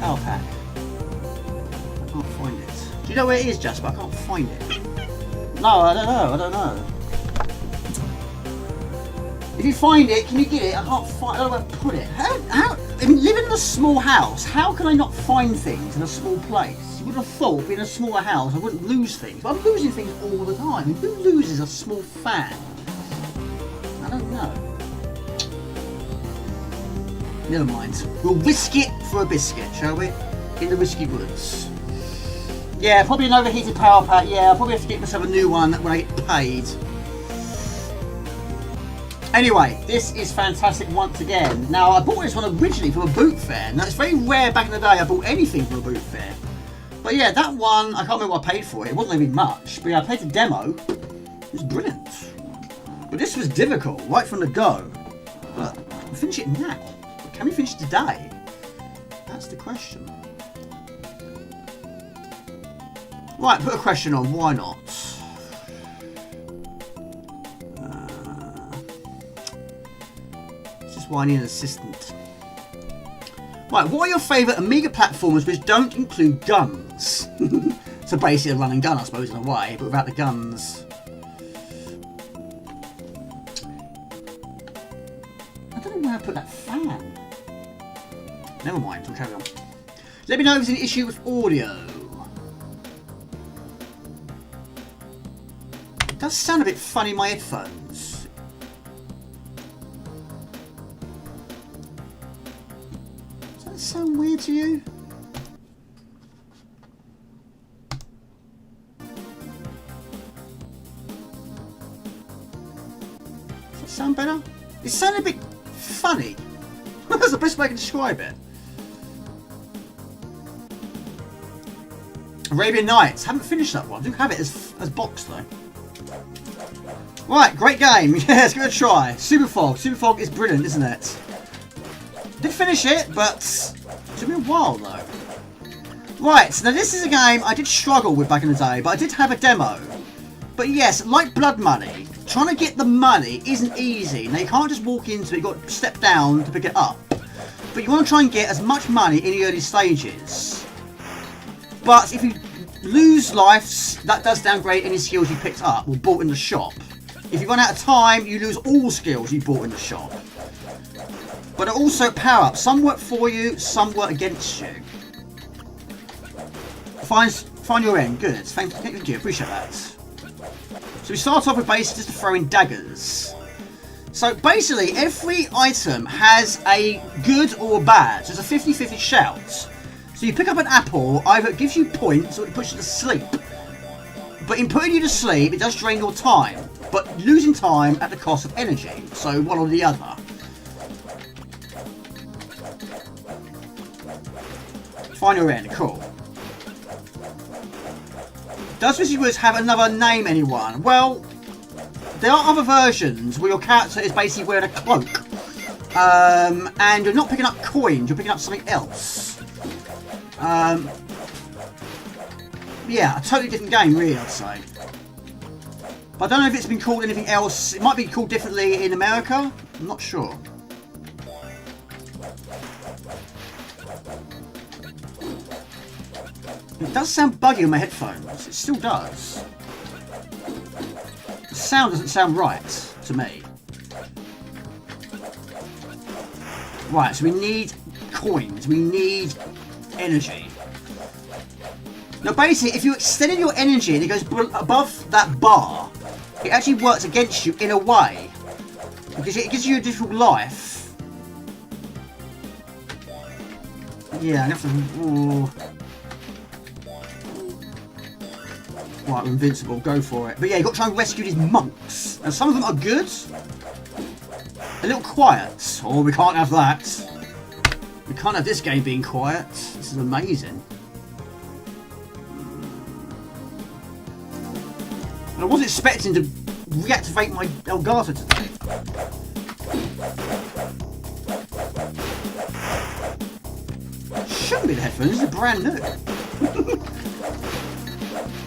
power pack. I can't find it. Do you know where it is, Jasper? I can't find it. No, I don't know. If you find it, can you get it? I don't know where to put it. How? I mean, living in a small house, how can I not find things in a small place? You would have thought, being in a smaller house, I wouldn't lose things. But I'm losing things all the time. I mean, who loses a small fan? I don't know. Never mind. We'll risk it for a biscuit, shall we? In the risky woods. Yeah, probably an overheated power pack. Yeah, I'll probably have to get myself a new one when I get paid. Anyway, this is fantastic once again. Now, I bought this one originally from a boot fair. Now, it's very rare back in the day I bought anything from a boot fair. But yeah, that one, I can't remember what I paid for it. It wasn't even much. But yeah, I paid the demo. It was brilliant. But this was difficult, right from the go. But we'll finish it now. Can we finish today? That's the question. Right, put a question on. Why not? This is why I need an assistant. Right, what are your favourite Amiga platformers which don't include guns? So basically a run and gun, I suppose, in a way, but without the guns. I don't know where I put that fan. Never mind, we'll carry on. Let me know if there's an issue with audio. It does sound a bit funny in my headphones. Does that sound weird to you? Does that sound better? It sounded a bit funny. That's the best way I can describe it. Arabian Nights. Haven't finished that one. I do have it as boxed though. Right, great game. Yes, give it a try. Superfog. Superfog is brilliant, isn't it? Did finish it, but it took me a while though. Right, so now this is a game I did struggle with back in the day, but I did have a demo. But yes, like Blood Money, trying to get the money isn't easy. Now you can't just walk into it, you've got to step down to pick it up. But you want to try and get as much money in the early stages. But if you lose lives, that does downgrade any skills you picked up or bought in the shop. If you run out of time, you lose all skills you bought in the shop. But also power-ups. Some work for you, some work against you. Find your end. Good. Thank you. Appreciate that. So we start off with basically just to throw in daggers. So basically, every item has a good or bad. So it's a 50-50 shout. So you pick up an apple, either it gives you points or it puts you to sleep. But in putting you to sleep, it does drain your time. But losing time at the cost of energy. So one or the other. Find your end. Cool. Does Mrs. Woods have another name, anyone? Well, there are other versions where your character is basically wearing a cloak. And you're not picking up coins, you're picking up something else. Yeah, a totally different game, really, I'd say. But I don't know if it's been called anything else. It might be called differently in America. I'm not sure. It does sound buggy on my headphones. It still does. The sound doesn't sound right to me. Right, so we need coins. We need energy. Now basically, if you extended your energy and it goes above that bar, it actually works against you in a way. Because it gives you a different life. Yeah, I have to... Ooh. Right, we're invincible, go for it. But yeah, you've got to try and rescue these monks. And some of them are good. A little quiet. Oh, we can't have that. We can't have this game being quiet. This is amazing. And I wasn't expecting to reactivate my Elgato today. Shouldn't be the headphones, this is brand new.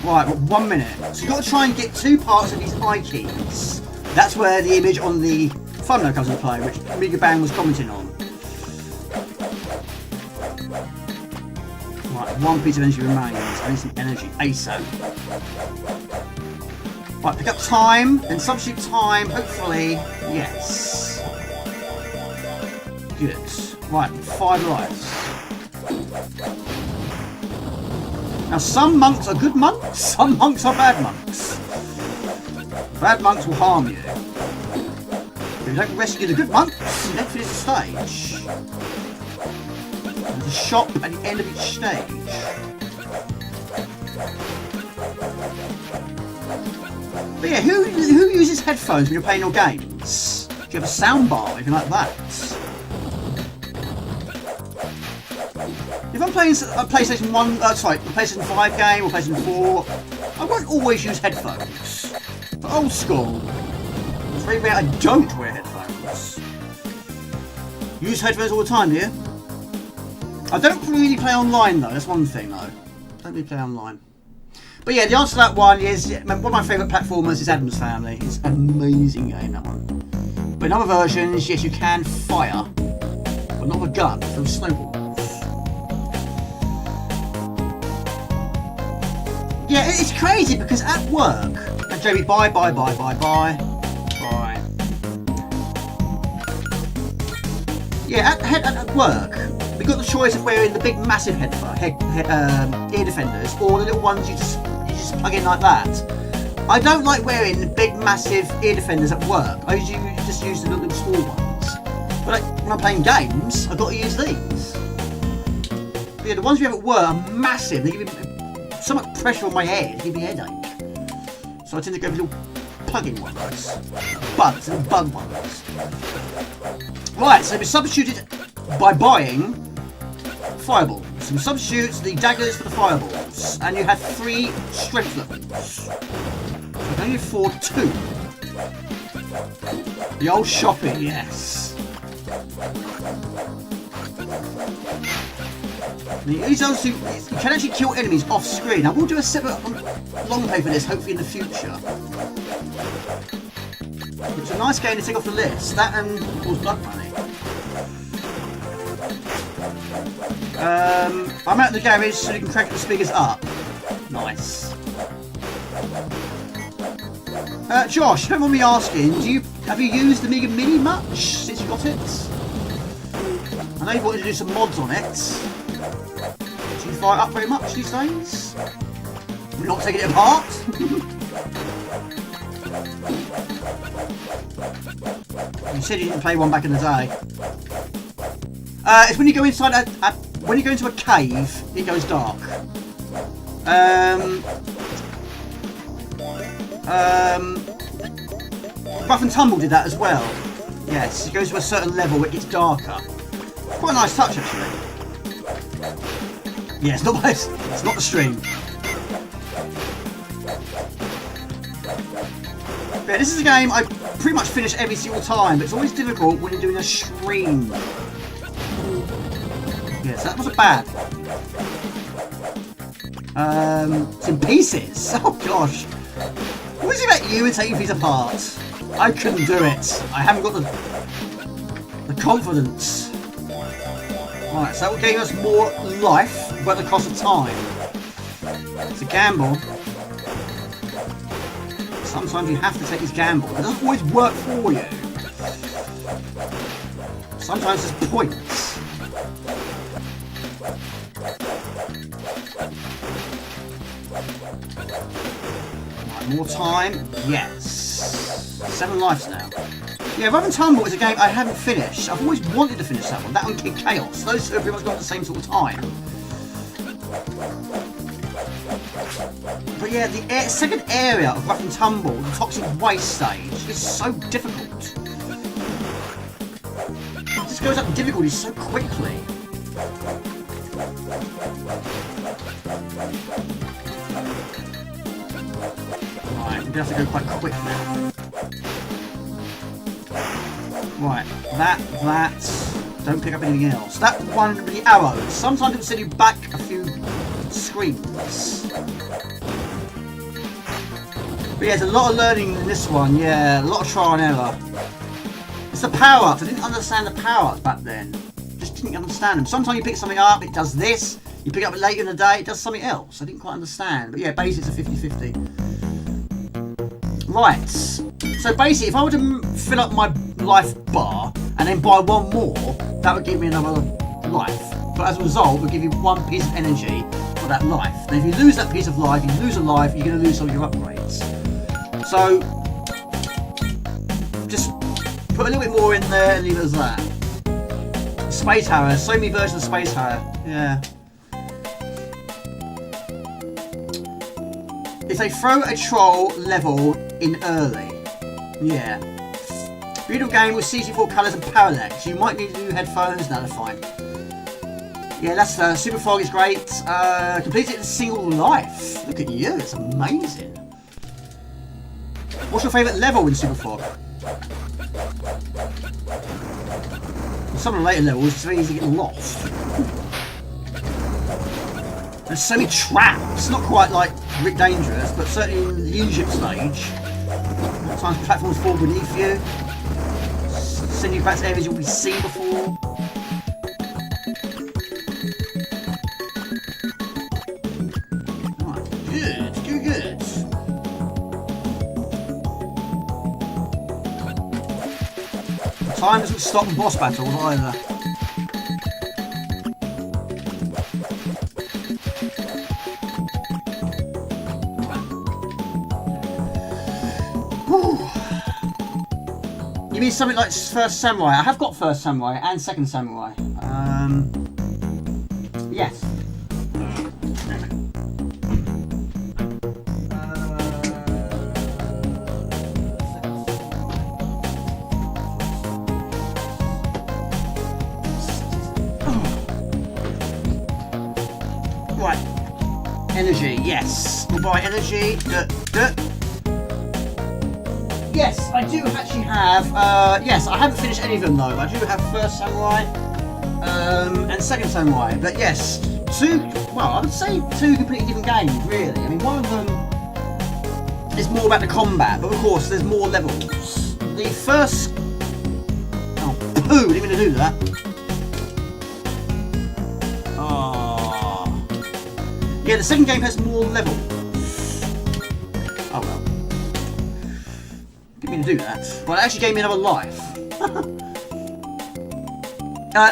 Right, 1 minute. So you've got to try and get two parts of these eye keys. That's where the image on the thumbnail comes into play, which Amiga Bang was commenting on. Right, one piece of energy remains. I need some energy ASAP. Right, pick up time and substitute time, hopefully. Yes. Good. Right, 5 lives. Now some monks are good monks, some monks are bad monks. Bad monks will harm you. If you don't rescue the good monks, you don't finish the stage. There's a shop at the end of each stage. But yeah, who uses headphones when you're playing your games? Do you have a soundbar or anything like that? If I'm playing a PlayStation 1, sorry, a PlayStation 5 game or PlayStation 4, I won't always use headphones. For old school, it's very rare I don't wear headphones. You use headphones all the time, do you? I don't really play online though, that's one thing though. Don't really play online. But yeah, the answer to that one is, one of my favourite platformers is Adam's Family. It's an amazing game, that one. But in other versions, yes, you can fire. But not with a gun, through snowballs. Yeah, it's crazy because at work, and Jamie, bye. Yeah, at work, we got the choice of wearing the big massive ear defenders or the little ones you just plug in like that. I don't like wearing the big massive ear defenders at work. I usually just use the little small ones. But when I'm playing games, I've got to use these. But yeah, the ones we have at work are massive. They give me so much pressure on my head, they give me a headache. So I tend to go for little plug-in ones. Bugs and bug ones. Right, so we substituted by buying fireballs. So we substitute the daggers for the fireballs. And you had 3 strength levels. So I can only afford 2. The old shopping, yes. These also, you can actually kill enemies off screen. I will do a separate long play for this, hopefully in the future. It's a nice game to take off the list. That and of course Blood Money. I'm at the garage so you can crank the speakers up. Nice. Josh, don't mind me asking, have you used the Amiga Mini much since you got it? I know you wanted to do some mods on it. Do you fire it up very much these days? You're not taking it apart? You said you didn't play one back in the day. It's when you go inside when you go into a cave, it goes dark. Rough and Tumble did that as well. Yes, it goes to a certain level, it gets darker. Quite a nice touch actually. Yeah, it's not the stream. Yeah, this is a game I pretty much finish every single time, but it's always difficult when you're doing a stream. Yes, that wasn't bad. It's in pieces. Oh gosh. What is it about you and taking things apart? I couldn't do it. I haven't got the confidence. Alright, so that gave us more life, but at the cost of time. It's a gamble. Sometimes you have to take this gamble. It doesn't always work for you. Sometimes there's points. Right, more time? Yes. 7 lives now. Yeah, Rough and Tumble is a game I haven't finished. I've always wanted to finish that one. That one, Kid Chaos. Those two have pretty much got the same sort of time. But yeah, the second area of Rough and Tumble, the Toxic Waste stage, is so difficult. It just goes up in difficulty so quickly. Right, we're going to have to go quite quick now. Right, that, don't pick up anything else. That one with the arrows, sometimes it will send you back a few screens. But yeah, there's a lot of learning in this one, yeah, a lot of trial and error. It's the power-ups, I didn't understand the power-ups back then. Just didn't understand them. Sometimes you pick something up, it does this. You pick it up later in the day, it does something else. I didn't quite understand. But yeah, basically it's a 50-50. Right, so basically if I were to fill up my life bar and then buy one more, that would give me another life. But as a result, it would give you 1 piece of energy for that life. And if you lose that piece of life, you lose a life, you're going to lose some of your upgrades. So, just put a little bit more in there and leave it as that. Space Harrow, so many versions of Space Harrow, yeah. It's a throw a troll level in early. Yeah. Beautiful game with 64 colours and parallax. You might need new headphones. No, they're fine. Yeah, that's Super Frog is great. Completed in a single life. Look at you, it's amazing. What's your favourite level in Super Frog? Some of the later levels, it's very easy to get lost. There's so many traps. Not quite like Rick Dangerous, but certainly in the leadership stage. Sometimes platforms fall beneath you. Send you back to areas you'll be seen before. Right, good Time doesn't stop in boss battles either. You mean something like First Samurai? I have got First Samurai and Second Samurai. Yes. Right. Energy, yes. We'll buy energy. Yes, I do actually have, yes, I haven't finished any of them though. I do have First Samurai and Second Samurai. But yes, I would say two completely different games, really. I mean, one of them is more about the combat, but of course there's more levels. The first... Oh, poo, didn't mean to do that. Yeah, the second game has more levels. Oh well. Didn't mean to do that. Well, it actually gave me another life.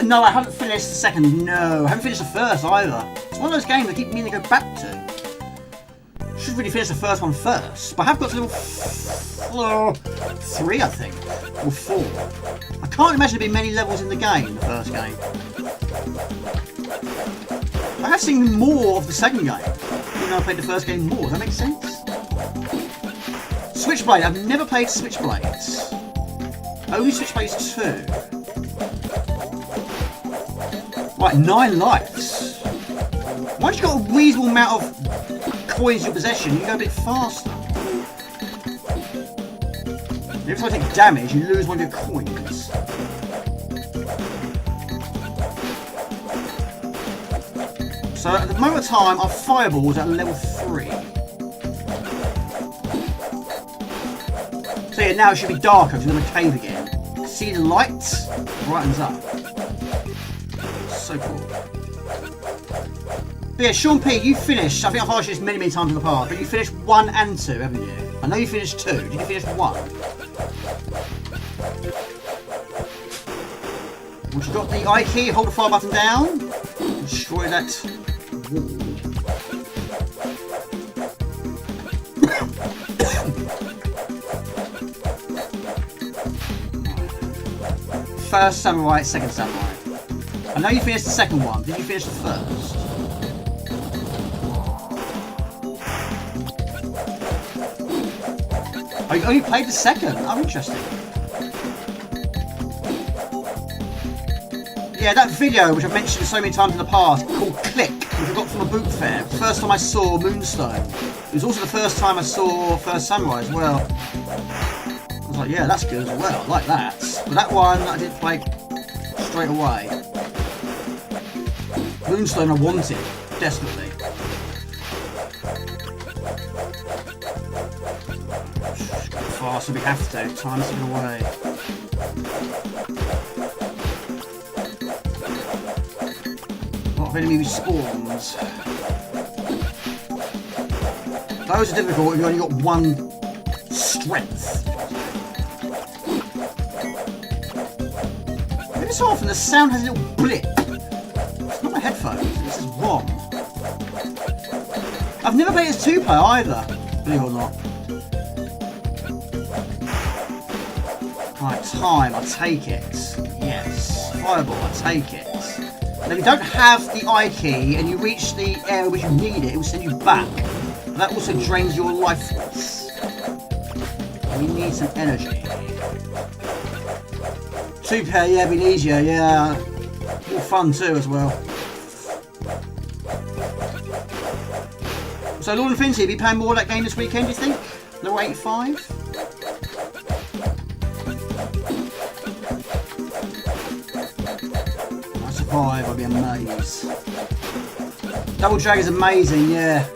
No, I haven't finished the second. No, I haven't finished the first either. It's one of those games I keep meaning to go back to. Should really finish the first one first. But I have got to level 3, I think. Or 4. I can't imagine there being many levels in the game, the first game. I have seen more of the second game, even though I played the first game more. Does that make sense? Switchblade. I've never played Switchblades. Only Switchblades 2. Right, 9 lives. Once you've got a reasonable amount of coins in your possession, you go a bit faster. Every time I take damage, you lose one of your coins. So at the moment of time, our fireball's at level 3. So yeah, now it should be darker because we're in a cave again. See the light? Brightens up. So cool. But yeah, Sean P, you finished. I think I've asked you this many, many times in the past, but you finished 1 and 2, haven't you? I know you finished 2. Did you finish 1? Once you've got the I key, hold the fire button down. Destroy that wall. First Samurai, Second Samurai. I know you finished the second one. Did you finish the first? Oh, you played the second? Oh, interesting. Yeah, that video, which I've mentioned so many times in the past, called Click, which I got from a boot fair. The first time I saw Moonstone. It was also the first time I saw First Samurai as well. I was like, yeah, that's good as well. I like that. But that one, I didn't play straight away. Moonstone I wanted, desperately. Just go fast, we have to. Time's ticking away. A lot of enemy spawns. Those are difficult if you've only got 1 strength. Every so often the sound has a little blip. It's not my headphones, this is ROM. I've never played as 2-player either, believe it or not. Right, time, I'll take it. Yes. Fireball, I'll take it. Now if you don't have the I key and you reach the area which you need it, it will send you back. And that also drains your life force. We need some energy. 2-player, yeah, a bit easier, yeah. More fun too as well. So Lord Infinity, be playing more of that game this weekend, do you think? Level 85? If I survive, I'll be amazed. Double Drag is amazing, yeah.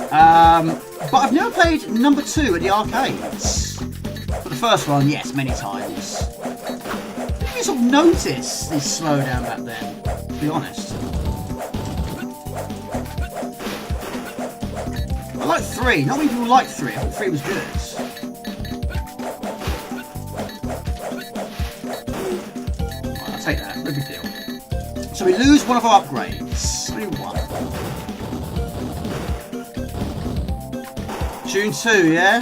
But I've never played number 2 at the arcades. But the first one, yes, many times. I didn't sort of notice the slowdown back then, to be honest. I like 3. Not many people like 3. I thought 3 was good. take that. No big deal. So we lose one of our upgrades. Only one. June 2, yeah?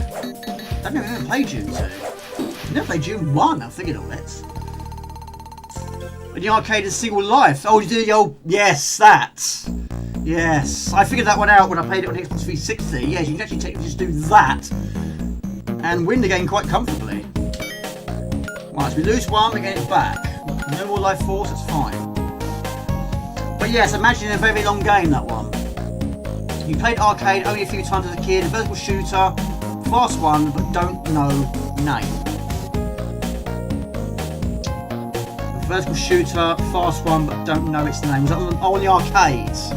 I've never played June 2. I've never played June 1, I'm thinking of it. In the arcade is Single Life. Oh, you do the old... Yes, that. Yes. I figured that one out when I played it on Xbox 360. Yes, you can actually technically just do that and win the game quite comfortably. Right, so we lose one, we get it back. No more life force, that's fine. But yes, imagine a very long game, that one. You played arcade only a few times as a kid, a vertical shooter, fast one, but don't know name. A vertical shooter, fast one, but don't know its name. Was that on the arcades?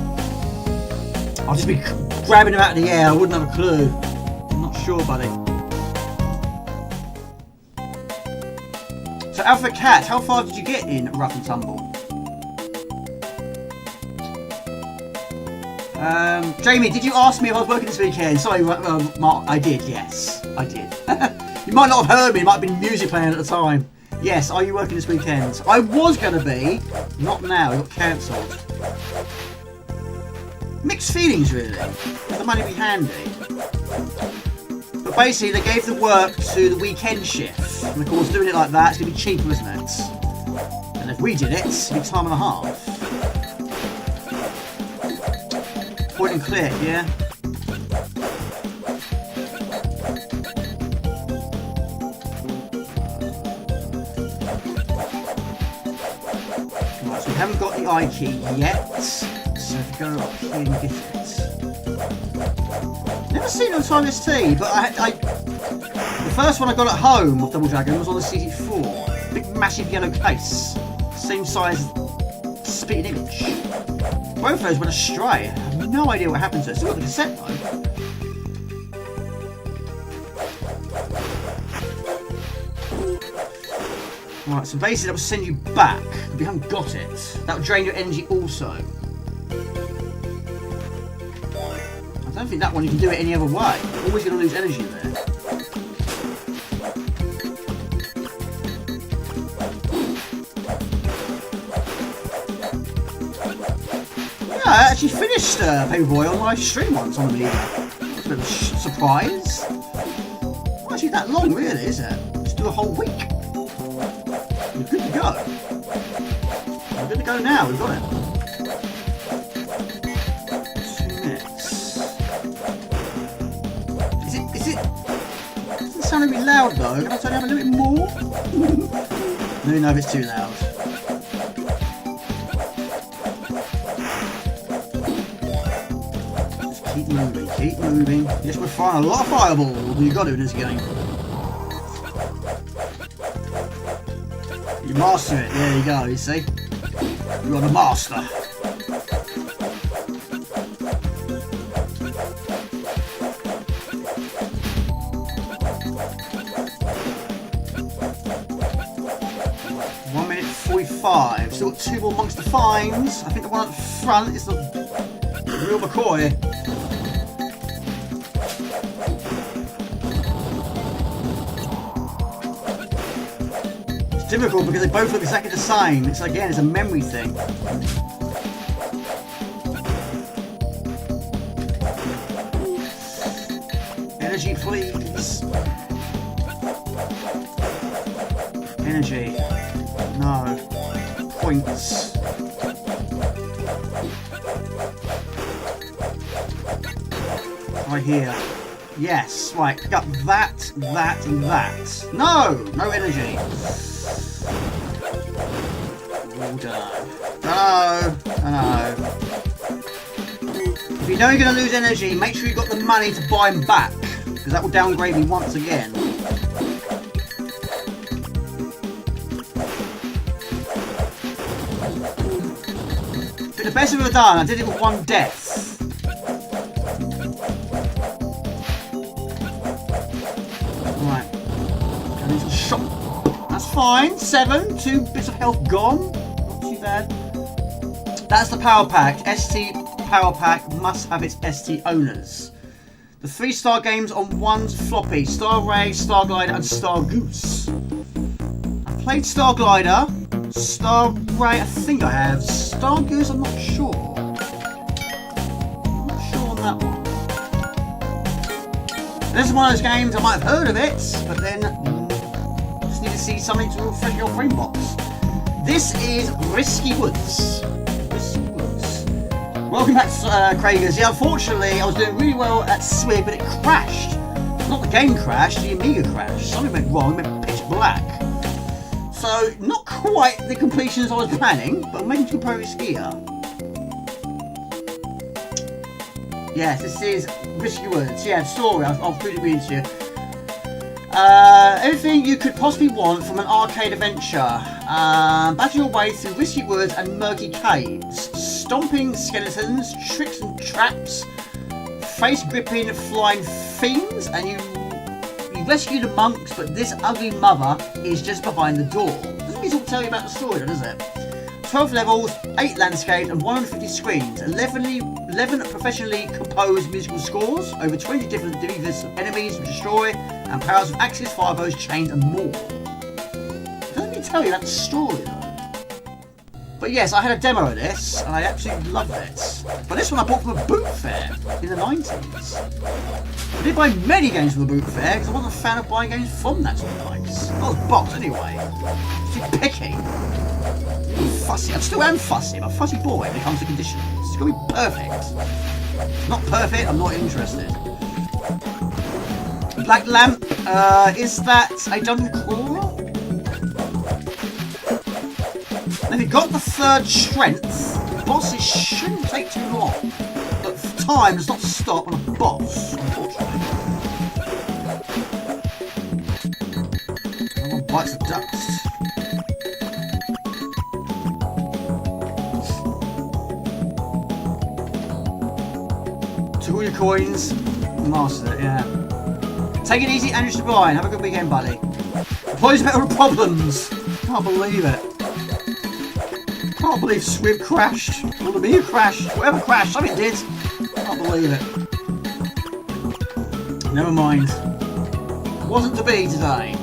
I'll just be grabbing them out of the air, I wouldn't have a clue. I'm not sure, buddy. So Alpha Cat, how far did you get in Rough and Tumble? Jamie, did you ask me if I was working this weekend? Sorry, Mark, I did, yes. I did. You might not have heard me, it might have been music playing at the time. Yes, are you working this weekend? I was going to be, not now, it got cancelled. Mixed feelings, really. The money would be handy. But basically, they gave the work to the weekend shift. And of course, doing it like that, it's going to be cheaper, isn't it? And if we did it, it'd be time and a half. Point and click, yeah? Right, so we haven't got the I key yet. So if we go up here and get it. Never seen it on Timeless T, but the first one I got at home of Double Dragon was on the CT4. Big massive yellow case. Same size as spitting image. Both of those went astray. I have no idea what happened to it. Still got the cassette though. Right, so basically that will send you back. If you haven't got it, that will drain your energy also. I don't think that one you can do it any other way. You're always going to lose energy there. Yeah, I actually finished Paperboy on my stream once on the Amiga. It's a bit of a surprise. Not actually that long, really, is it? Just do a whole week. We're good to go. We're good to go now, we've got it. 2 minutes. Is it? Doesn't sound really loud though. Can I turn it up a little bit more? Let me know if it's too loud. Just keep moving, keep moving. Yes, we're firing a lot of fireballs. You've got to in this game. You master it, there you go, you see? You're the master. One minute 45. Still got 2 more monks to find. I think the one at the front is the real McCoy. Difficult because they both look exactly the same. It's again, it's a memory thing. Energy, please. Energy. No. Points. Right here. Yes. Right. Pick up that, that, and that. No. No energy. No. If you know you're going to lose energy, make sure you've got the money to buy them back, because that will downgrade me once again. But the best I've ever done, I did it with 1 death. Right. I need to shot. That's fine. 7. 2 bits of health gone. Not too bad. That's the power pack. ST power pack must have its ST owners. The 3-star games on 1 floppy. Star Ray, Star Glider and Star Goose. I played Star Glider, Star Ray, I think I have. Star Goose, I'm not sure. I'm not sure on that one. This is one of those games I might have heard of it, but then just need to see something to refresh your brain box. This is Risky Woods. Risky Woods. Welcome back, Craigers. Yeah, unfortunately, I was doing really well at Swiv, but it crashed. Not the game crashed, the Amiga crashed. Something went wrong, it went pitch black. So, not quite the completions I was planning, but I'm making some progress here. Yes, this is Risky Woods. Yeah, story, I'll put it into you. Everything you could possibly want from an arcade adventure. Battle your way through risky woods and murky caves. Stomping skeletons, tricks and traps, face-gripping flying fiends, and you rescue the monks, but this ugly mother is just behind the door. Doesn't mean to tell you about the story, does it? 12 levels, 8 landscapes, and 150 screens. 11 professionally composed musical scores, over 20 different diverse enemies to destroy, and powers of axes, firebows, chains, and more. Doesn't mean to tell you about the story, though. But yes, I had a demo of this, and I absolutely loved it. But this one I bought from a boot fair in the 90s. I did buy many games from the boot fair, because I wasn't a fan of buying games from that sort of place. I was boxed anyway. Too picky. Fussy. I still am fussy. I'm a fussy boy when it comes to conditions. It's got to be perfect. Not perfect, I'm not interested. Black Lamp, is that a dungeon crawler? If you've got the 3rd strength, bosses shouldn't take too long. But time does not stop on a boss, unfortunately. No one bites the dust. Took all your coins, mastered it, yeah. Take it easy, Andrew Sublime. Have a good weekend, buddy. Employees better problems. Can't believe it. Can't believe Swiv crashed. Or the Amiga crashed. Whatever crashed, something did. Can't believe it. Never mind. Wasn't to be today.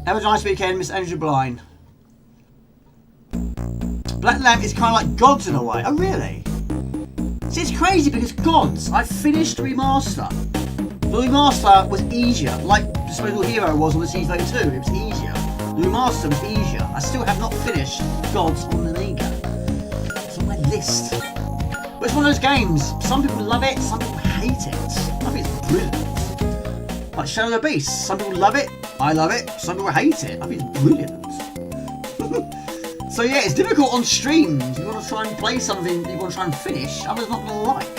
Have a nice weekend, Miss Andrew Blind. Black Lamp is kind of like Gods in a way. Oh, really? See, it's crazy because Gods, I finished the remaster. The remaster was easier, like the Special Hero was on the C32. It was easier. The remaster was easier. I still have not finished Gods on the Amiga. It's on my list. But it's one of those games. Some people love it, some people hate it. I think it's brilliant. Like Shadow of the Beast. Some people love it, I love it. Some people hate it. I think it's brilliant. So yeah, it's difficult on streams. You want to try and play something that you want to try and finish, others not going to like.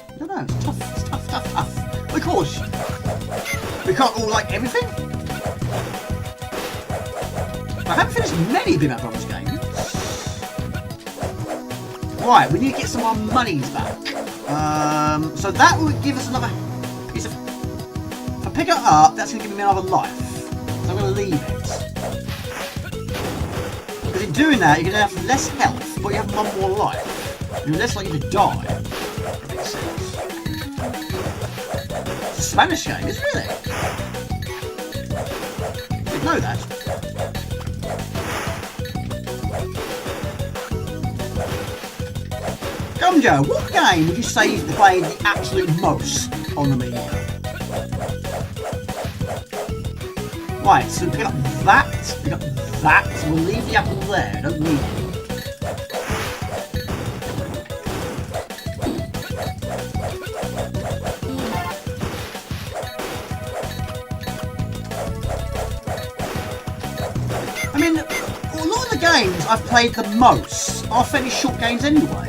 I don't know, it's tough, it's tough, tough, tough. But of course, we can't all like everything. I haven't finished many Bimap Brothers games. Right, we need to get some of our monies back. So that would give us another piece of... If I pick it up, that's going to give me another life. So I'm going to leave it. Because in doing that, you're going to have less health, but you have one more life. You're less likely to die. That makes sense. It's a Spanish game, is it really? I didn't know that. Gumjo, what game would you say you've played the absolute most on the Amiga? Right, so pick up that, so we'll leave the apple there, don't need it. I mean, a lot of the games I've played the most are fairly short games anyway.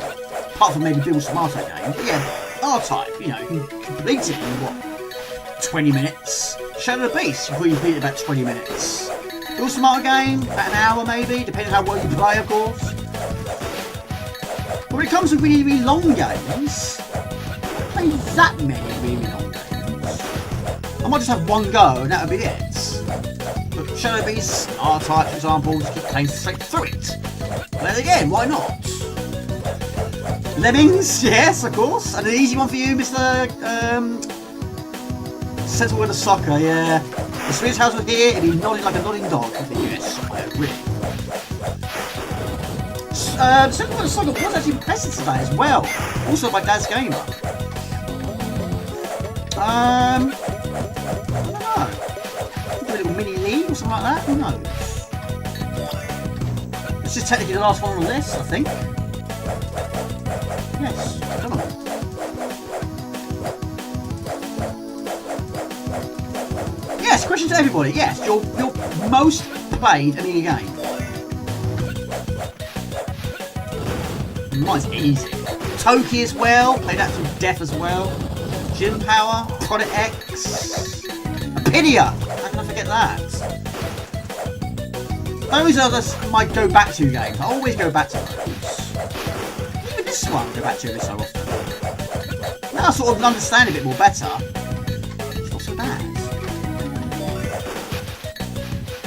Apart from maybe Bill Smarter game, but yeah, R-Type, you know, you can complete it in what, 20 minutes? Shadow of the Beast, you can complete it in about 20 minutes. Bill Smarter game, about an hour maybe, depending on how well you play, of course. But when it comes to really, really long games, I don't play that many really long games. I might just have one go and that'll be it. But Shadow of the Beast, R-Type for example, just keep playing straight through it. But then again, why not? Lemmings, yes, of course. And an easy one for you, Mr. Settle with a soccer, yeah. The Swedish house was here, and he nodded like a nodding dog. I think, yes, I agree. brilliant. Second World Soccer was actually requested today as well. Also by Daz Gamer. I don't know. A little mini league or something like that. Who knows? This is technically the last one on the list, I think. Yes, I don't know. Yes, question to everybody. Yes, your most played Amiga game. Mine's easy. Toki as well. Played that to death as well. Gym Power. Product X. Apidia. How can I forget that? Those are my go back to games. I always go back to those. Even this one I go back to every so often. Now I sort of understand a bit more better. It's not so bad.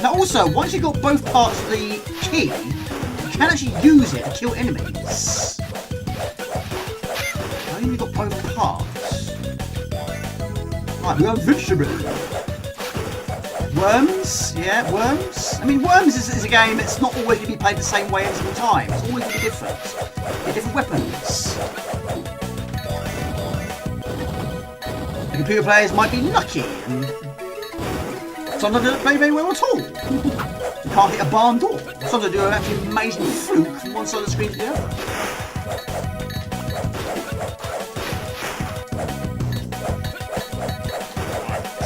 Now also, once you've got both parts of the key, you can actually use it to kill enemies. I think we've got both parts. Right, we are vegetables. Worms? Yeah, Worms. I mean, Worms is a game that's not always going to be played the same way every single time. It's always going to be different. They're different weapons. The computer players might be lucky, and sometimes they don't play very well at all. You can't hit a barn door. Sometimes they do an actually amazing fluke from one side of the screen to the other.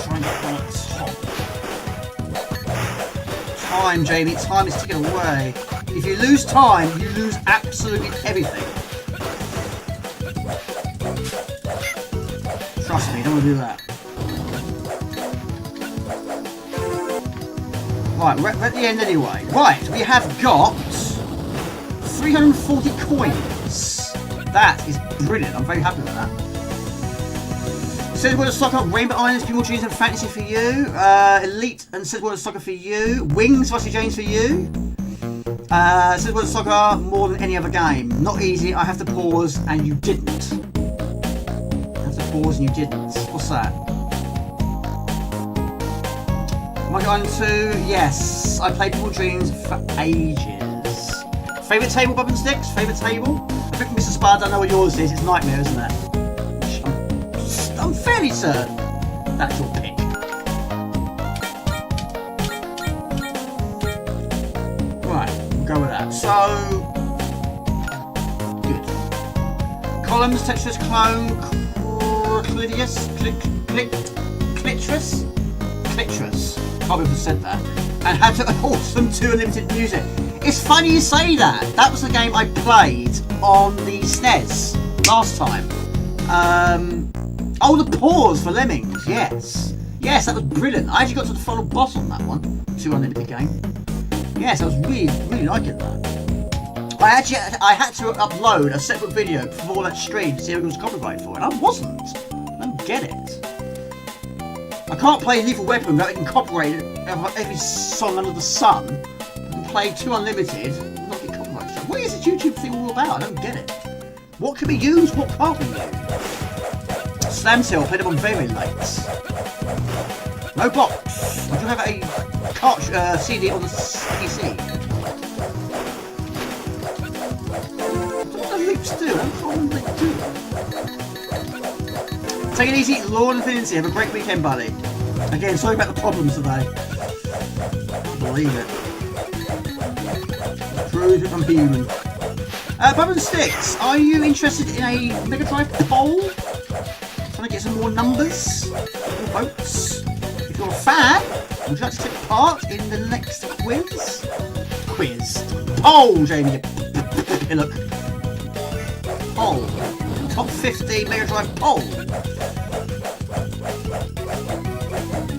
Try and get one at the top. Time, Jamie. Time is ticking away. If you lose time, you lose absolutely everything. Trust me, don't want to do that. Right, we're at the end anyway. Right, we have got 340 coins. That is brilliant. I'm very happy with that. Says World of Soccer, Rainbow Islands, People Dreams and Fantasy for you. Elite and Says World of Soccer for you. Wings, Rusty James for you. Says World of Soccer, more than any other game. Not easy, I have to pause and you didn't. I have to pause and you didn't. What's that? Am I going to? Yes, I played People Dreams for ages. Favourite table, Bob and Sticks? Favourite table? I think Mr. Spard, I know what yours is. It's Nightmare, isn't it? I'm fairly certain that's your pick. Right, we'll go with that. So, good. Columns, Tetris, Clone, Clitterus. Can't believe I said that. And had to awesome 2 unlimited music. It's funny you say that. That was the game I played on the SNES last time. Oh, the pause for Lemmings. Yes, yes, that was brilliant. I actually got to the final boss on that one. 2 unlimited game. Yes, I was really liking that. I had to upload a separate video before that stream to see if it was copyrighted for it. And I wasn't. I don't get it. I can't play Lethal Weapon without getting copyrighted every song under the sun. I can play 2 unlimited and not get copyrighted. What is this YouTube thing all about? I don't get it. What can be used? What can't be used? Slam Cell played up on very late. No box. I do have a CD on the PC. What do the loops do? What do they do? Take it easy, Lord Infinity. Have a great weekend, buddy. Again, sorry about the problems today. Can't believe it. Prove it I'm human. Bob and Sticks, are you interested in a Mega Drive poll? Trying to get some more numbers, more votes. If you're a fan, would you like to take part in the next quiz? Poll, Jamie. Look. Poll. Top 50 Mega Drive poll.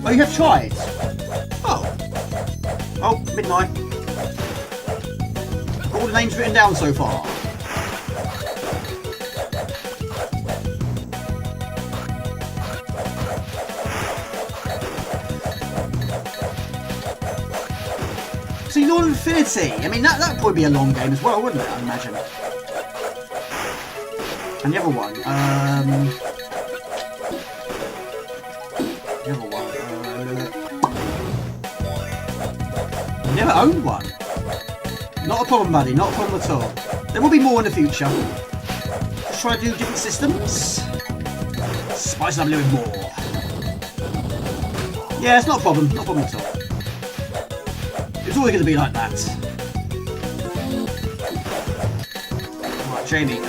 Oh, you have tried? Oh. Oh, midnight. All the names written down so far. See, Lord of Infinity. I mean, that would probably be a long game as well, wouldn't it? I imagine. And the other one. The other one. I never owned one. Not a problem, buddy. Not a problem at all. There will be more in the future. Let's try to do different systems. Spice it up a little bit more. Yeah, it's not a problem. Not a problem at all. It's always going to be like that. Right, Jamie.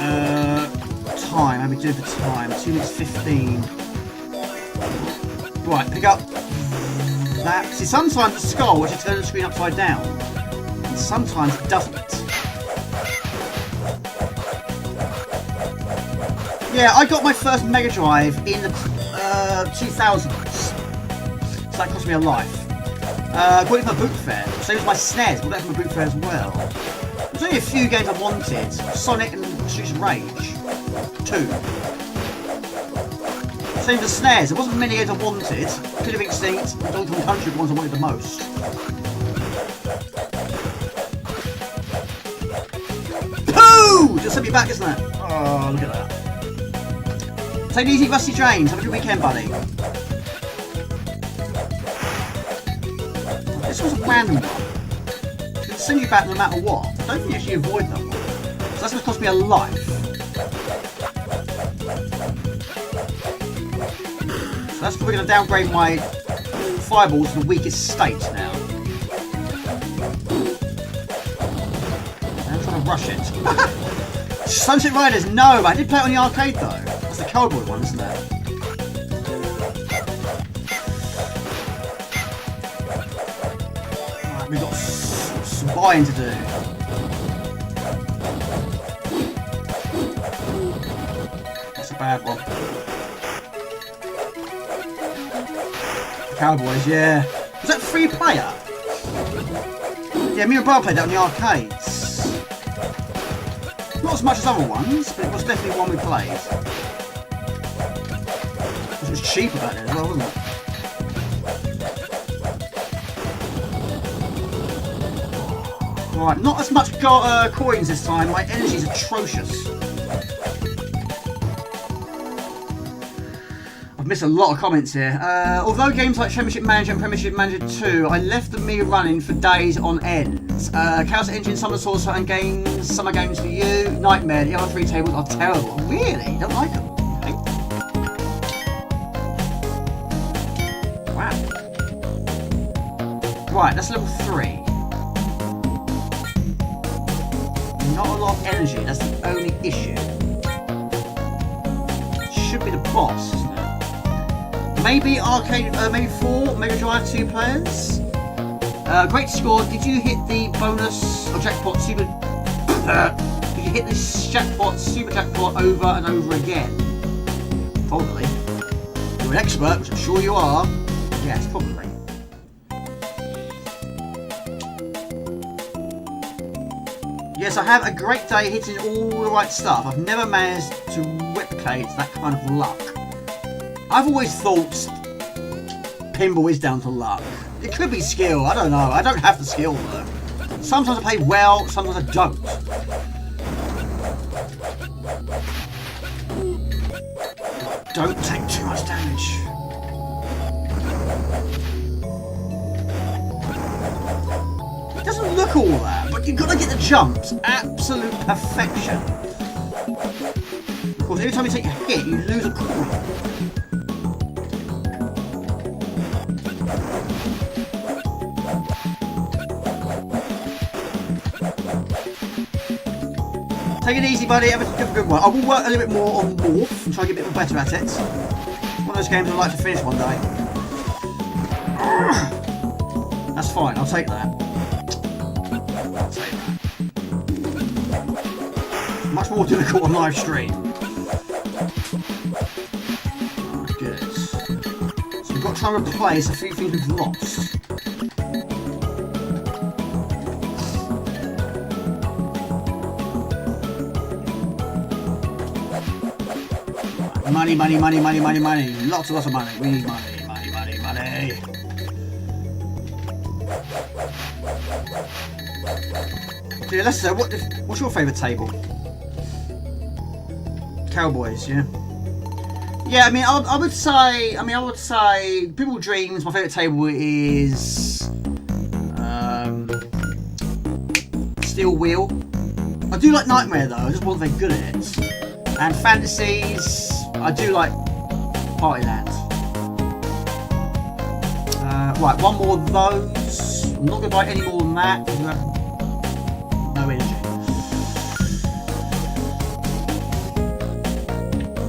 Time. How do we do for time? 2 minutes 15. Right, pick up that. See, sometimes the skull will actually turn the screen upside down. And sometimes it doesn't. Yeah, I got my first Mega Drive in the 2000s. So that cost me a life. I got it from a boot fair. Same as my SNES, got that from a boot fair as well. There's only a few games I wanted. Sonic and Streets of Rage 2. Same as the SNES, there wasn't many games I wanted. Could have Extinct and Donkey Kong Country were the ones I wanted the most. Pooh! Just sent me back, isn't it? Oh, look at that. Take it easy, Rusty James. Have a good weekend, buddy. This was a random one. It's going to send you back no matter what. I don't think you actually avoid that one. So that's going to cost me a life. So that's probably going to downgrade my fireballs to the weakest state now. I'm trying to rush it. Sunset Riders, no, I did play it on the arcade though. That's the cowboy one, isn't it? Right, we've got some buying to do. That's a bad one. Cowboys, yeah. Was that free player? Yeah, me and Bob played that on the arcades. Not as much as other ones, but it was definitely one we played. It was cheaper back then as well, wasn't it? Right, not as much coins this time. My energy's atrocious. I've missed a lot of comments here. Although games like Championship Manager and Premiership Manager 2, I left the Amiga running for days on end. Chaos Engine, Summer Saucer and games, summer games for you, Nightmare, the other 3 tables are terrible. Really? Don't like them? Okay. Wow. Right, that's level 3. Not a lot of energy, that's the only issue. Should be the boss, isn't it? Maybe arcade, maybe 4 Mega Drive 2 players. Great score. Did you hit the bonus or jackpot super? Did you hit this jackpot, super jackpot over and over again? Probably. You're an expert, which I'm sure you are. Yes, probably. Yes, I have a great day hitting all the right stuff. I've never managed to replicate that kind of luck. I've always thought pinball is down to luck. It could be skill, I don't know. I don't have the skill though. Sometimes I play well, sometimes I don't. Don't take too much damage. It doesn't look all that, but you've got to get the jumps. Absolute perfection. Of course, every time you take a hit, you lose a coin. Take it easy, buddy. Have a good one. I will work a little bit more on Morph and try to get a bit better at it. One of those games I'd like to finish one day. That's fine. I'll take that. Much more difficult on live stream. Good. So we've got to try and replace a few things we've lost. Money, money, money, money, money, money. Lots of money. We need money, money, money, money. Yeah, let's say, what's your favourite table? Cowboys, yeah? Yeah, I mean, I would say, People Dreams, my favourite table is Steel Wheel. I do like Nightmare though, I just wasn't very good at it. And Fantasies, I do like Partyland. Right, one more of those. I'm not going to buy any more than that. No energy.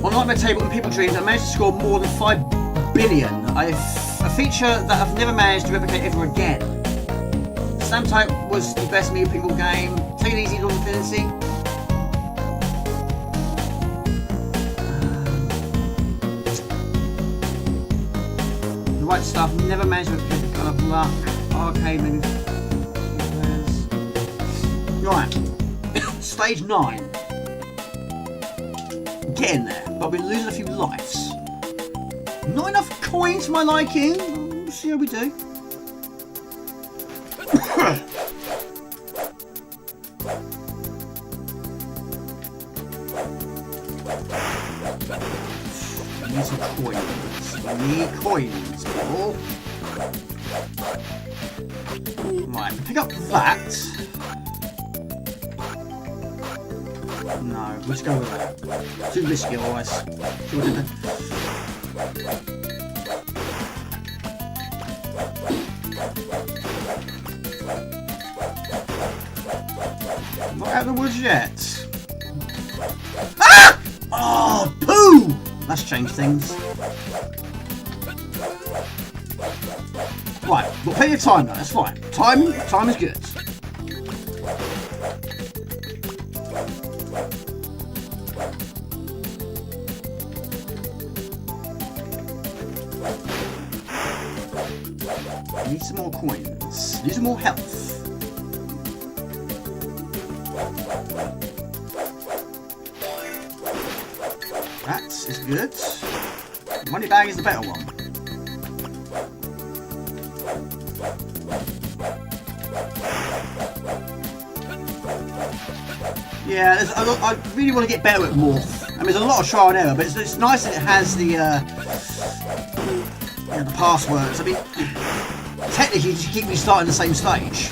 On Nightmare Table and People Dreams, I managed to score more than 5 billion. A feature that I've never managed to replicate ever again. Slam Type was the best Amiga pinball game. Take it easy, Lord Infinity. The Right Stuff, never managed to replicate the Colour of Luck. Arcade, maybe. Right. Stage 9. Getting there, but we're losing a few lives. Not enough coins for my liking. We'll see how we do. I need some coins. I need coins, people. Right, pick up that. No, let's go with that. Too risky otherwise. Not out of the woods yet. Ah! Oh, poo! That's changed things. Right, got plenty of time though, that's fine. Time is good. I need some more coins. Need some more health. That is good. The money bag is the better one. Yeah, I really want to get better at Morph. I mean, there's a lot of trial and error, but it's nice that it has the the passwords. I mean, technically, you just keep restarting the same stage.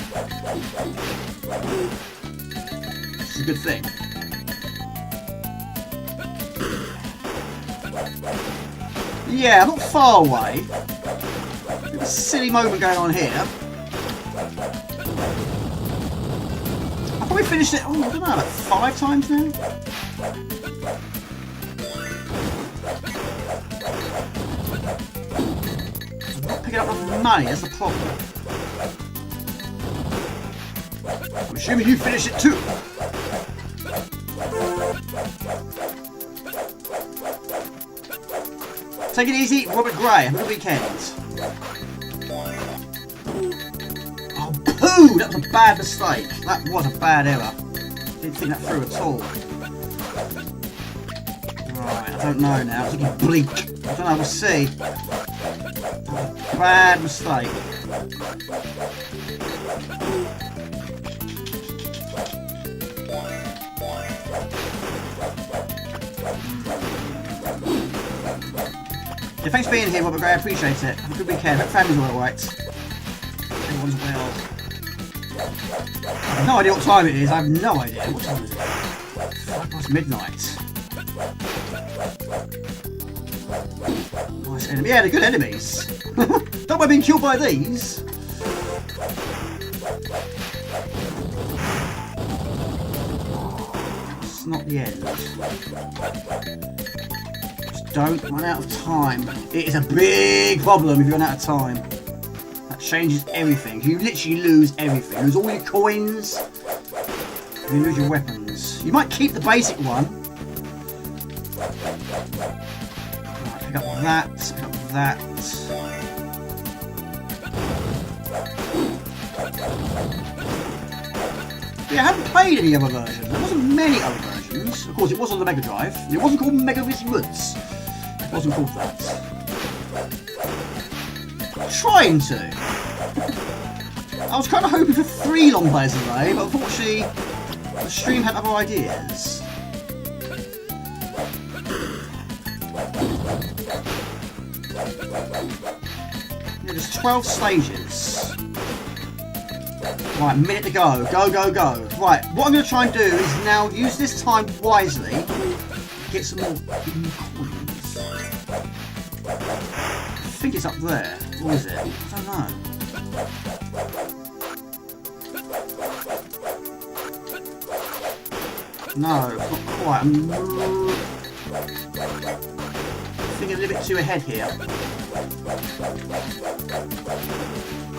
It's a good thing. Yeah, I'm not far away. There's a silly moment going on here. I've probably finished it, oh, I don't know, like 5 times now? I'm not picking up enough money, that's the problem. I'm assuming you finished it too. Take it easy, Robert Gray. Have a good weekend. Oh, poo! That was a bad mistake. That was a bad error. Didn't think that through at all. Right, I don't know now. It's looking bleak. I don't know, we'll see. Bad mistake. Yeah, thanks for being here, Robert Gray. I appreciate it. Have a good weekend. Hope family's all right. Everyone's well. I have no idea what time it is. I have no idea. What time is it? 5 past midnight. Nice enemy. Yeah, they're good enemies. Don't mind being killed by these. It's not the end. Don't run out of time. It is a big problem if you run out of time. That changes everything. You literally lose everything. You lose all your coins. And you lose your weapons. You might keep the basic one. Right, pick up that. Pick up that. Yeah, I haven't played any other versions. There wasn't many other versions. Of course, it was on the Mega Drive. It wasn't called Mega Woods. Wasn't called that. Trying to. I was kind of hoping for 3 long players today, but unfortunately the stream had other ideas. Yeah, there's 12 stages. Right, minute to go. Go, go, go. Right, what I'm going to try and do is now use this time wisely. Get some more coins. I think it's up there. Or is it? I don't know. No, not quite. I'm thinking a little bit too ahead here.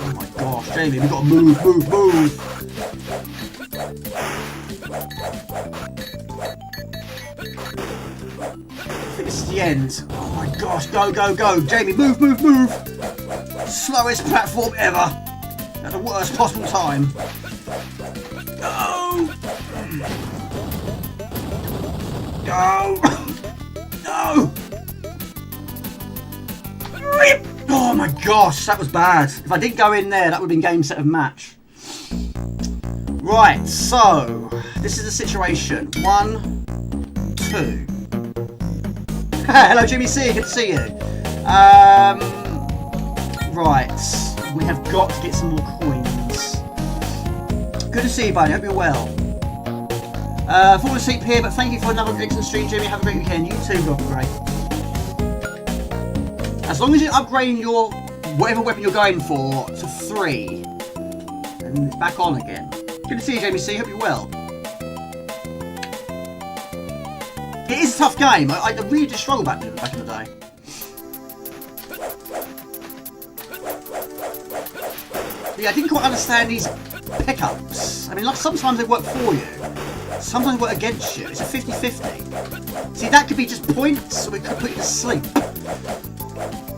Oh my gosh, Jamie, we've got to move. I think this is the end. Oh my gosh, go, go, go. Jamie, move. Slowest platform ever. At the worst possible time. Go! Go! No! Oh my gosh, that was bad. If I didn't go in there, that would have been game, set, and match. Right, so this is the situation. 1, 2. Hello, Jimmy C. Good to see you. Right, we have got to get some more coins. Good to see you, buddy. Hope you're well. Falling asleep here, but thank you for another excellent stream, Jimmy. Have a great weekend. You too, Rob. Great. As long as you're upgrading your whatever weapon you're going for to 3, and it's back on again. Good to see you, Jamie C. Hope you're well. It is a tough game. I really did struggle back in the day. Yeah, I didn't quite understand these pickups. I mean, like sometimes they work for you, sometimes they work against you. It's a 50-50. See, that could be just points, or it could put you to sleep.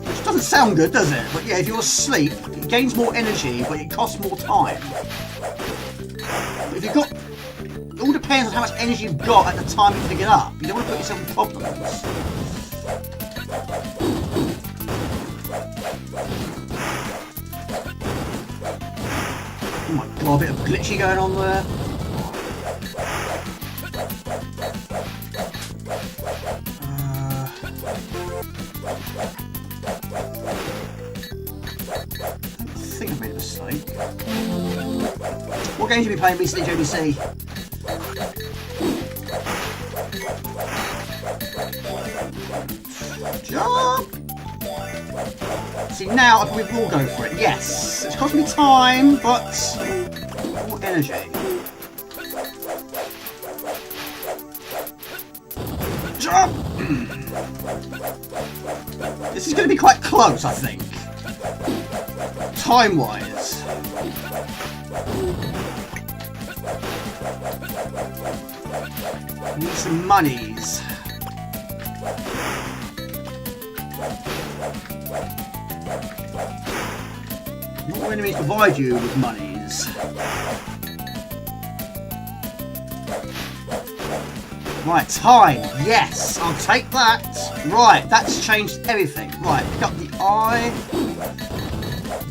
Which doesn't sound good, does it? But yeah, if you're asleep, it gains more energy, but it costs more time. But if you've got... It all depends on how much energy you've got at the time you pick it up. You don't want to put yourself in problems. Oh my god, a bit of glitchy going on there. I think I made a mistake. What games have you been playing recently, JBC? Jump! See, now we will go for it. Yes, it's cost me time, but more energy. Jump! This is going to be quite close, I think. Time-wise. Need some monies. Not all enemies provide you with monies. Right, time. Yes, I'll take that. Right, that's changed everything. Right, pick up the eye.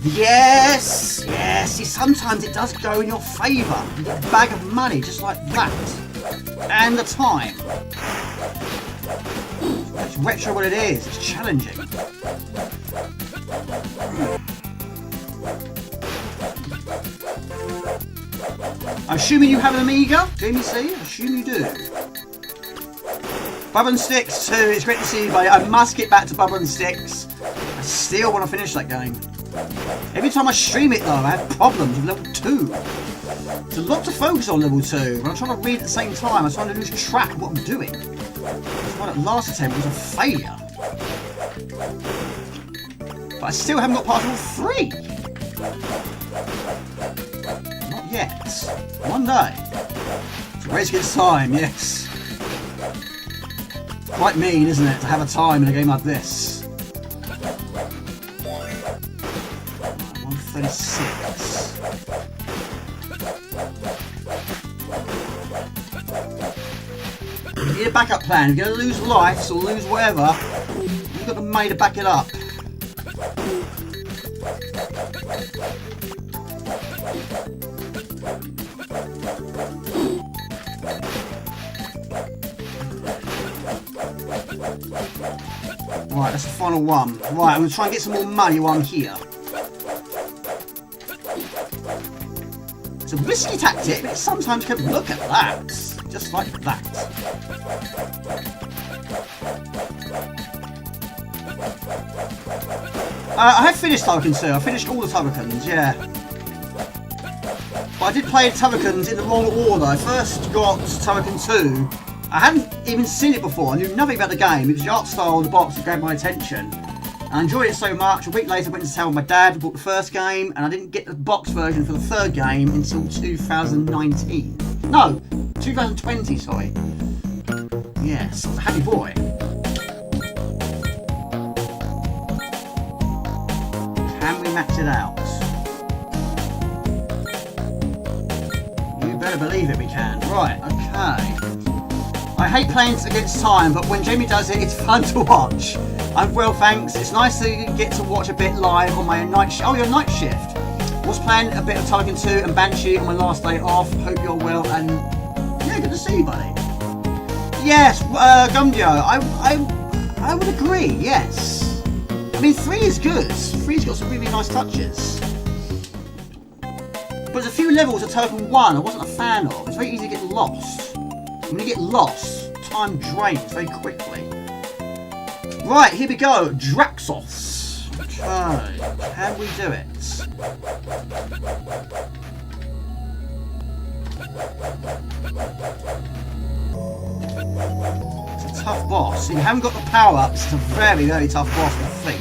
Yes, yes. See, sometimes it does go in your favour. You get a bag of money just like that. And the time. It's retro what it is. It's challenging. I'm assuming you have an Amiga, Jamie C. I assume you do. Bubble and Sticks too. It's great to see you, buddy. I must get back to Bubble and Sticks. I still want to finish that game. Every time I stream it though, I have problems with level 2. There's a lot to focus on level 2. When I'm trying to read at the same time, I'm trying to lose track of what I'm doing. That's why that last attempt was a failure. But I still haven't got past level 3. Not yet. One day. It's a race against time, yes. Quite mean, isn't it, to have a time in a game like this? 136. You need a backup plan. If you're going to lose lives or lose whatever, you've got the money to back it up. Right, that's the final one. Right, I'm going to try and get some more money while I'm here. It's a risky tactic, but it sometimes can look at that. Just like that. I have finished Turrican 2. I finished all the Turricans, yeah. But I did play Turricans in the wrong order. I first got Turrican 2. I hadn't even seen it before. I knew nothing about the game. It was the art style of the box that grabbed my attention. I enjoyed it so much. A week later, I went to town with my dad, bought the first game, and I didn't get the box version for the third game until 2019. No, 2020, sorry. Yes, I was a happy boy. Can we max it out? You better believe it, we can. Right, okay. I hate playing against time, but when Jamie does it, it's fun to watch. I'm well, thanks. It's nice to get to watch a bit live on my night shift. Oh, your night shift. Was playing a bit of Turrican 2 and Banshee on my last day off. Hope you're well and yeah, good to see you, buddy. Yes, Gumdio, I would agree. Yes. I mean, 3 is good. 3's got some really nice touches. But there's a few levels of Turrican 1 I wasn't a fan of. It's very easy to get lost. When you get lost, time drains very quickly. Right, here we go. Draxos. Okay, how do we do it? It's a tough boss. If you haven't got the power-ups, it's a very, very tough boss to defeat.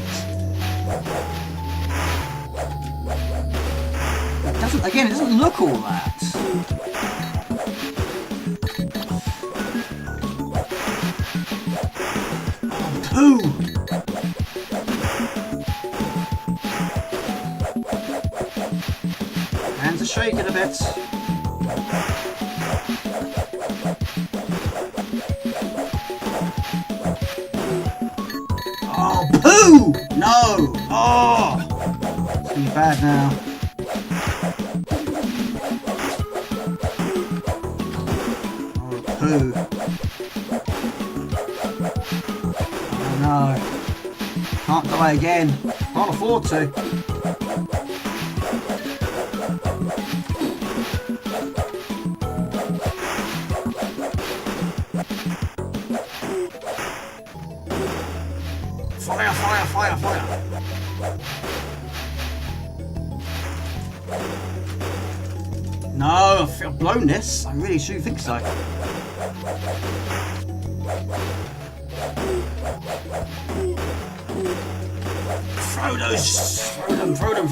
It doesn't look all that. Ooh. Hands are shaking a bit. Oh, poo! No! Oh! It's gonna be bad now. Oh, poo. No. Can't die again. Can't afford to. Fire, fire, fire, fire. No, I feel blown this. I really do think so. Throw them.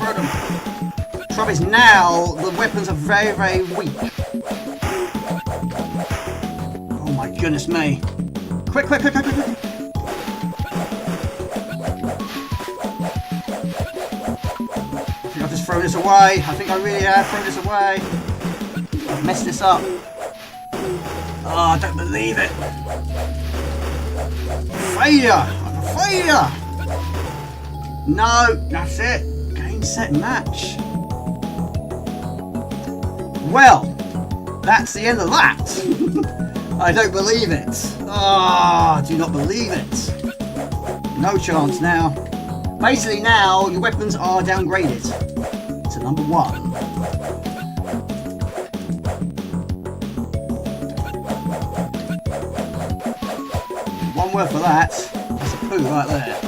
Trouble is now, the weapons are very, very weak. Oh my goodness me. Quick. I think I've just thrown this away. I think I really have thrown this away. I've messed this up. Oh, I don't believe it. Failure! No, that's it. Game, set, match. Well, that's the end of that. I don't believe it. Ah, I do not believe it. No chance now. Basically now, your weapons are downgraded to number 1. One word for that. That's a poo right there.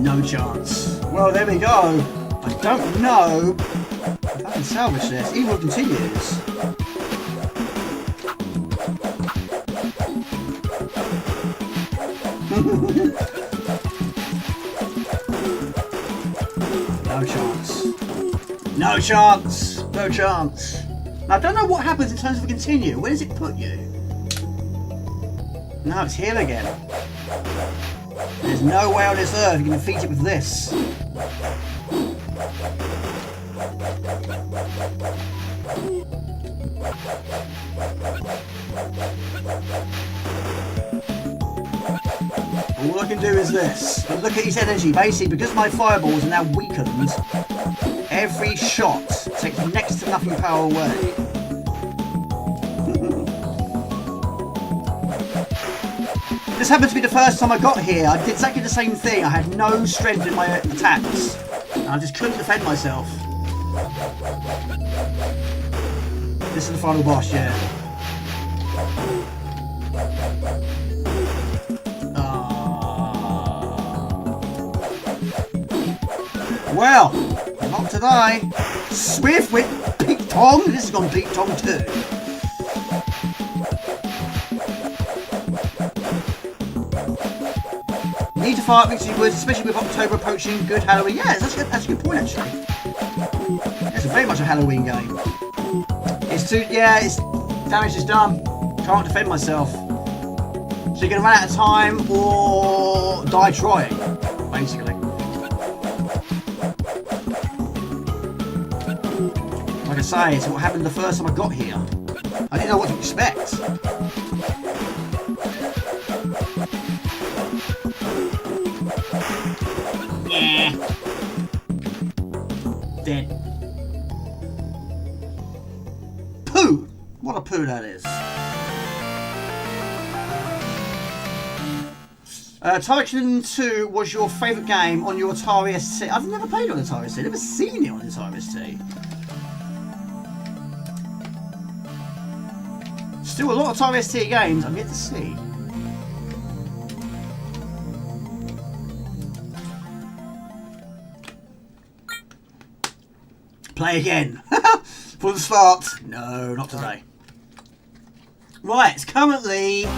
No chance. Well, there we go. I don't know if I can salvage this. Evil continues. No chance. Now, I don't know what happens in terms of continue. Where does it put you? No, it's here again. There's no way on this earth you can defeat it with this. All I can do is this. But look at his energy. Basically, because my fireballs are now weakened, every shot takes next to nothing power away. This happened to be the first time I got here. I did exactly the same thing. I had no strength in my attacks. I just couldn't defend myself. This is the final boss, yeah. Well, not today. Swiv with Peak Tong. This has gone Peak Tong too. Need to fire victory words, especially with October approaching. Good Halloween. Yeah, that's a good point actually. It's very much a Halloween game. It's too, yeah, it's damage is done. Can't defend myself. So you're gonna run out of time or die trying, basically. Like I say, it's what happened the first time I got here. I didn't know what to expect. Yeah. Dead. Poo! What a poo that is. Tycoon 2 was your favourite game on your Atari ST. I've never played on the Atari ST. I've never seen it on the Atari ST. Still a lot of Atari ST games I'm yet to see. Play again. For the start. No, not today. Right, it's currently 20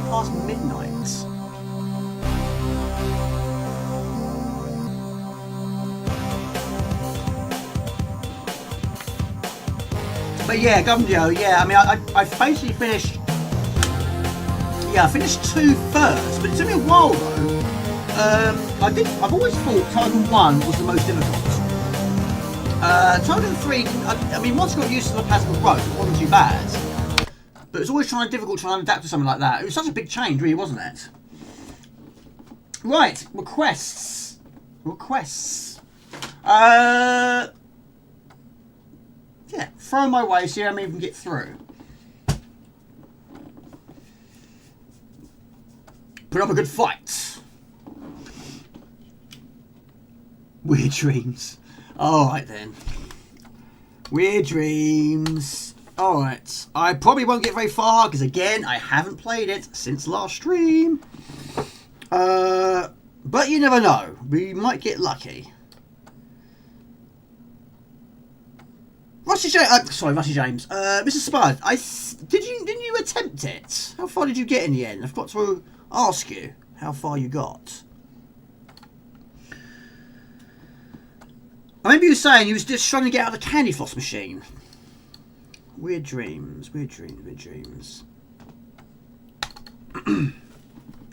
past midnight. But yeah, Gumdio, yeah, I mean, I basically finished, yeah, I finished 2 first, but it took me a while though. I've always thought Titan 1 was the most difficult. Titan 3, I mean, once I got used to the plasma rope, it wasn't too bad. But it was always difficult trying to adapt to something like that. It was such a big change, really, wasn't it? Right, requests. Yeah, throw my way, see how many we can get through. Put up a good fight. Weird dreams. Alright then. Weird dreams. Alright. I probably won't get very far because again, I haven't played it since last stream. But you never know. We might get lucky. Rusty James, sorry, Rusty James. Mr. Spud, didn't you attempt it? How far did you get in the end? I've got to ask you how far you got. I remember you saying you was just trying to get out of the candy floss machine. Weird dreams, weird dreams, weird dreams.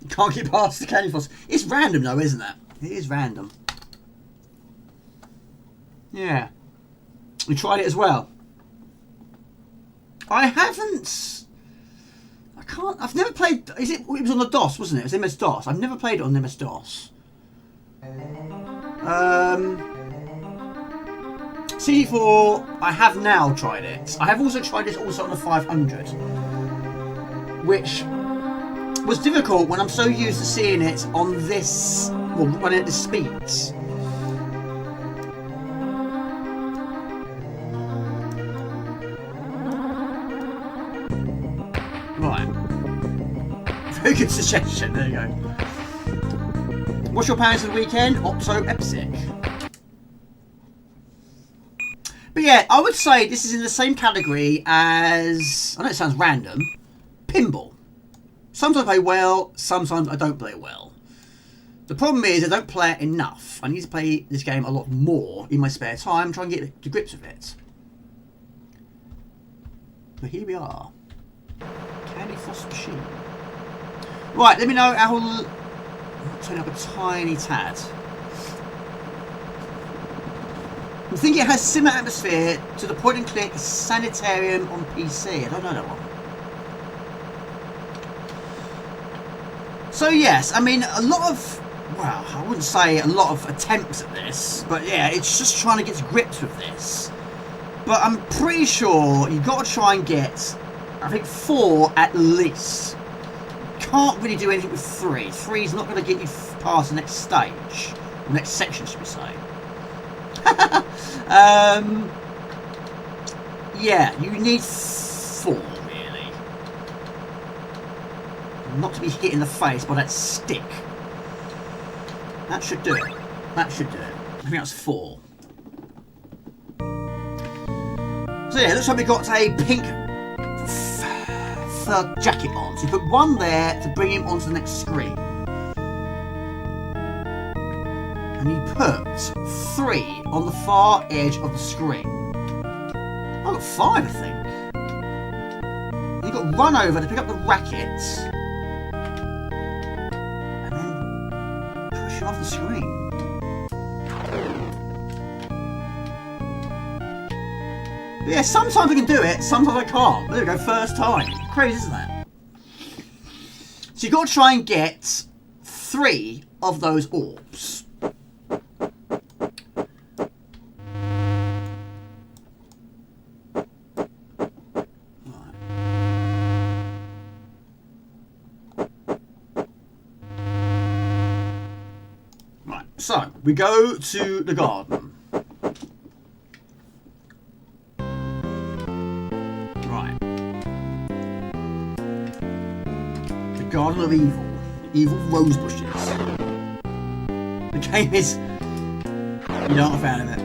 Can't get past the candy floss. It's random though, isn't it? It is random. Yeah. We tried it as well. I haven't. I can't. I've never played. It was on the DOS, wasn't it? It was MS-DOS. I've never played it on MS-DOS. CD4. I have now tried it. I have also tried it also on the 500, which was difficult when I'm so used to seeing it on this. Well, running at the speeds. Right. Very good suggestion. There you go. What's your plans for the weekend? Octo Epic. But yeah, I would say this is in the same category as, I know it sounds random, pinball. Sometimes I play well, sometimes I don't play well. The problem is I don't play it enough. I need to play this game a lot more in my spare time, try and get to grips with it. But here we are. Candy floss machine. Right, let me know how. I'll turn up a tiny tad. I think it has similar atmosphere to the point and click Sanitarium on PC. I don't know that one. So yes, I mean a lot of, well, I wouldn't say a lot of attempts at this, but yeah, it's just trying to get to grips with this. But I'm pretty sure you've got to try and get, I think 4 at least. Can't really do anything with 3. 3's not going to get you past the next stage. Next section, should we say? Yeah, you need 4, really. Not to be hit in the face by that stick. That should do it. That should do it. I think that's 4. So yeah, it looks like we've got a pink fur jacket on. So you put 1 there to bring him onto the next screen. And you put 3 on the far edge of the screen. I've got 5, I think. You've got to run over to pick up the racket. And then push it off the screen. But yeah, sometimes I can do it, sometimes I can't. There we go, first time. Crazy, isn't that? So you've got to try and get 3 of those orbs. So, we go to the garden. Right. The Garden of Evil. Evil rose bushes. The game is... You're not a fan of it.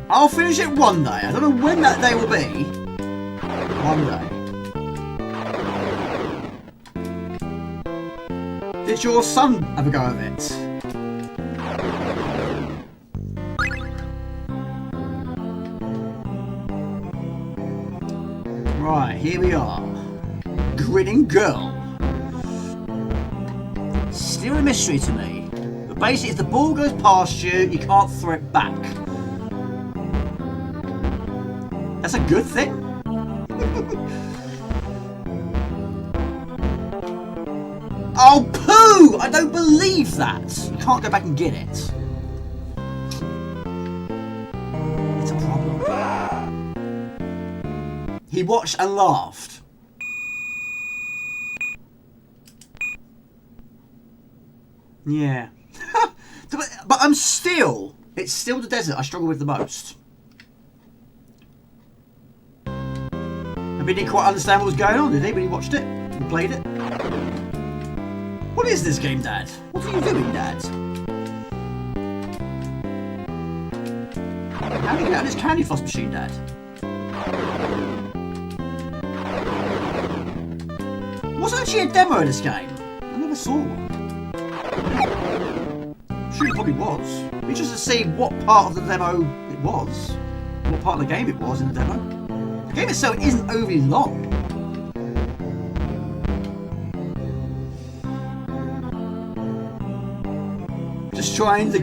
I'll finish it one day. I don't know when that day will be. One day. Did your son have a go of it? Right, here we are. Grinning girl. Still a mystery to me. But basically, if the ball goes past you, you can't throw it back. That's a good thing. Oh, poo! I don't believe that. You can't go back and get it. It's a problem. He watched and laughed. Yeah. But I'm still... It's still the desert I struggle with the most. I didn't quite understand what was going on, did he, when he watched it and played it? What is this game, Dad? What are you doing, Dad? How do you get out of this candy floss machine, Dad? Wasn't actually a demo of this game. I never saw one. Sure, it probably was. It's just to see what part of the demo it was. What part of the game it was in the demo. The game itself isn't overly long. Just trying to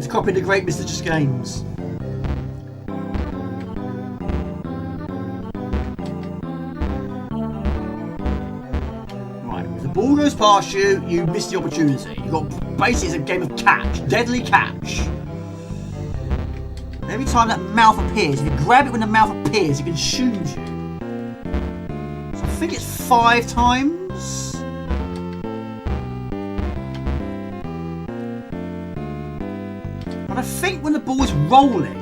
copy the great Mr. Just Games. Ball goes past you, you miss the opportunity. You got basically it's a game of catch, deadly catch. And every time that mouth appears, if you grab it when the mouth appears, it consumes you. So I think it's 5 times. But I think when the ball is rolling,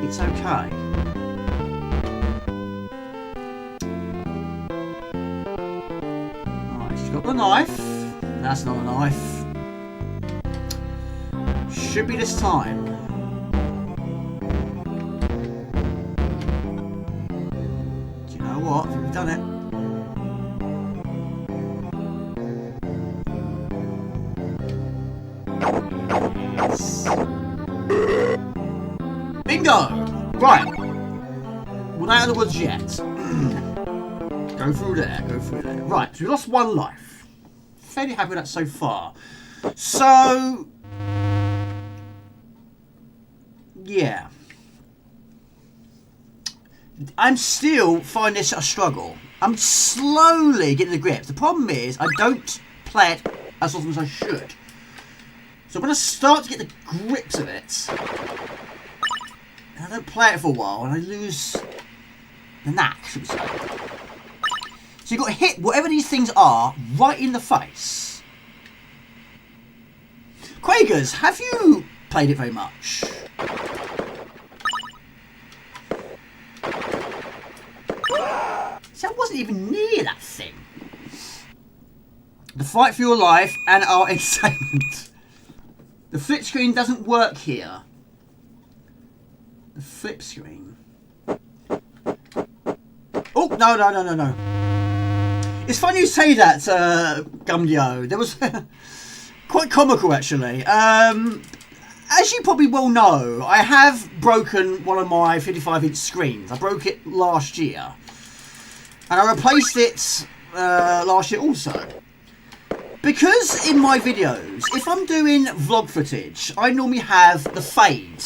it's okay. Got the knife. That's not a knife. Should be this time. Do you know what? I think we've done it. Yes. Bingo! Right. We're not out of the woods yet. Go through there, go through there. Right, so we lost 1 life. Fairly happy with that so far. So... yeah. I'm still finding this a struggle. I'm slowly getting the grips. The problem is, I don't play it as often as I should. So when I start to get the grips of it, and I don't play it for a while, and I lose the knack, should we say. So you've got to hit whatever these things are right in the face. Quagers, have you played it very much? See, I wasn't even near that thing. The fight for your life and our entertainment. The flip screen doesn't work here. The flip screen. Oh, no. It's funny you say that, Gumdio. There was quite comical, actually. As you probably well know, I have broken one of my 55-inch screens. I broke it last year. And I replaced it last year also. Because in my videos, if I'm doing vlog footage, I normally have the fade.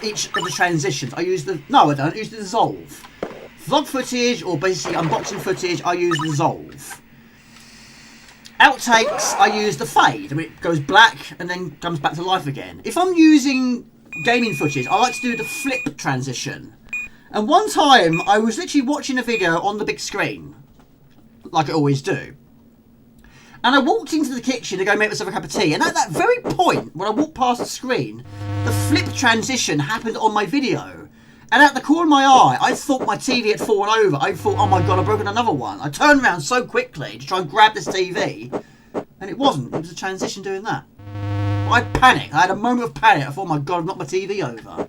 Each of the transitions. I use the... No, I don't. I use the dissolve. Vlog footage or basically unboxing footage, I use the dissolve. Outtakes, I use the fade. I mean, it goes black and then comes back to life again. If I'm using gaming footage, I like to do the flip transition. And one time, I was literally watching a video on the big screen. Like I always do. And I walked into the kitchen to go make myself a cup of tea. And at that very point, when I walked past the screen, the flip transition happened on my video. And at the corner of my eye, I thought my TV had fallen over. I thought, oh my god, I've broken another one. I turned around so quickly to try and grab this TV. And it wasn't. It was a transition doing that. But I panicked. I had a moment of panic. I thought, oh my god, I've knocked my TV over.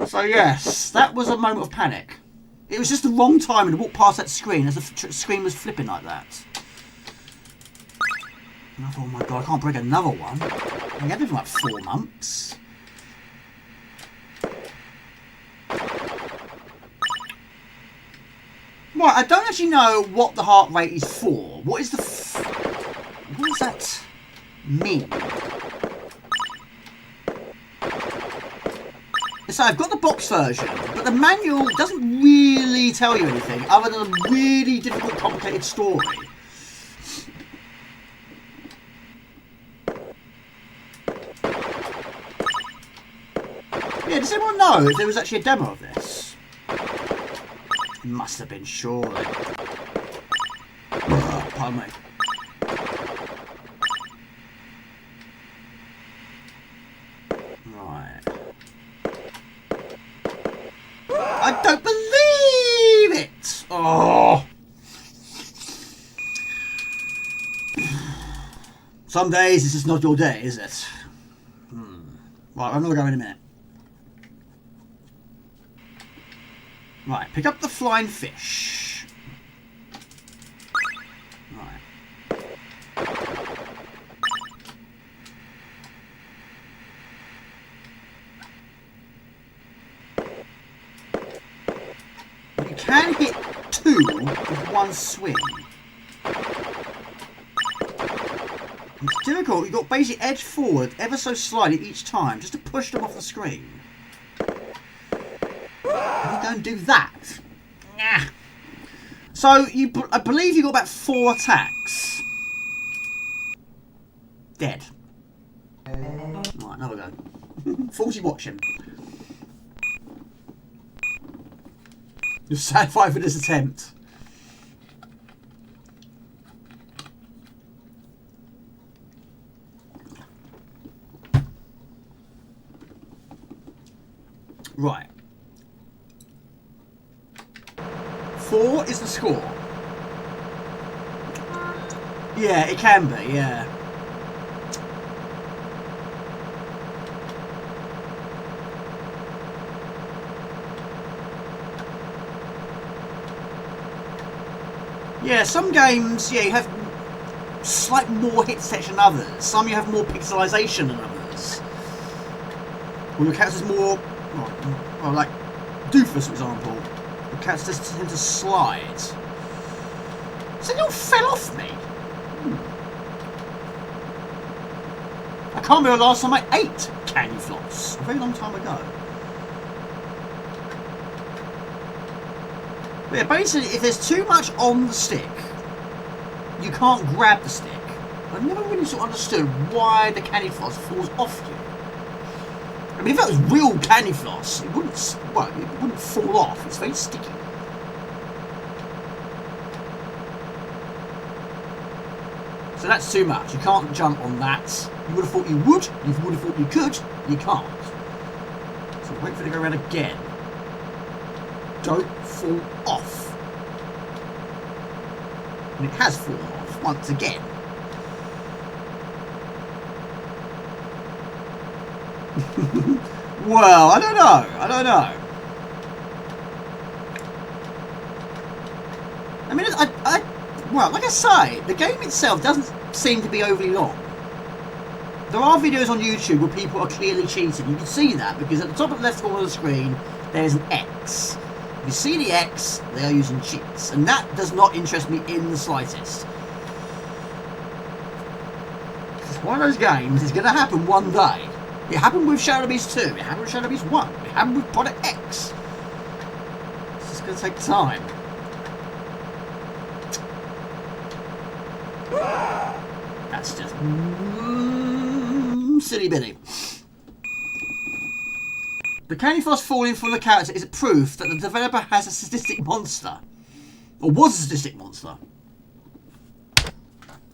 So yes, that was a moment of panic. It was just the wrong time to walk past that screen as the screen was flipping like that. And I thought, oh my god, I can't break another one. I had it for like 4 months. Right, I don't actually know what the heart rate is for. What is the... what does that mean? So I've got the box version, but the manual doesn't really tell you anything other than a really difficult, complicated story. Yeah, does anyone know if there was actually a demo of this? It must have been, surely. Oh, pardon me. Right. I don't believe it! Oh! Some days this is not your day, is it? Right, I'm gonna go in a minute. Right, pick up the flying fish. Right. You can hit 2 with 1 swing. It's difficult. You've got basically edge forward ever so slightly each time just to push them off the screen. Don't do that. Nah. So I believe you got about 4 attacks. Dead. Right, another go. 40 watching. You're satisfied for this attempt. Right. 4 is the score. Yeah, it can be, yeah. Yeah, some games, yeah, you have slightly more hit detection than others. Some you have more pixelization than others. Well, your character's more, well, like Doofus, for example. The cats just tend to slide. So you all fell off me. I can't remember the last time I ate candy floss. A very long time ago. But yeah, basically, if there's too much on the stick, you can't grab the stick. I've never really sort of understood why the candy floss falls off you. I mean, if that was real candy floss, it wouldn't fall off. It's very sticky. So So that's too much. You can't jump on that. You would have thought you would. You would have thought you could. You can't. So wait for it to go around again. Don't fall off. And it has fallen off once again. Well, I don't know. I don't know. I mean, well, like I say, the game itself doesn't seem to be overly long. There are videos on YouTube where people are clearly cheating. You can see that because at the top of the left corner of the screen, there's an X. If you see the X, they are using cheats. And that does not interest me in the slightest. It's one of those games that's going to happen one day. It happened with Shadow Beast 2. It happened with Shadow Beast 1. It happened with Product X. It's just going to take time. That's just silly bitty. The candy floss falling from the character is a proof that the developer has a sadistic monster. Or was a sadistic monster.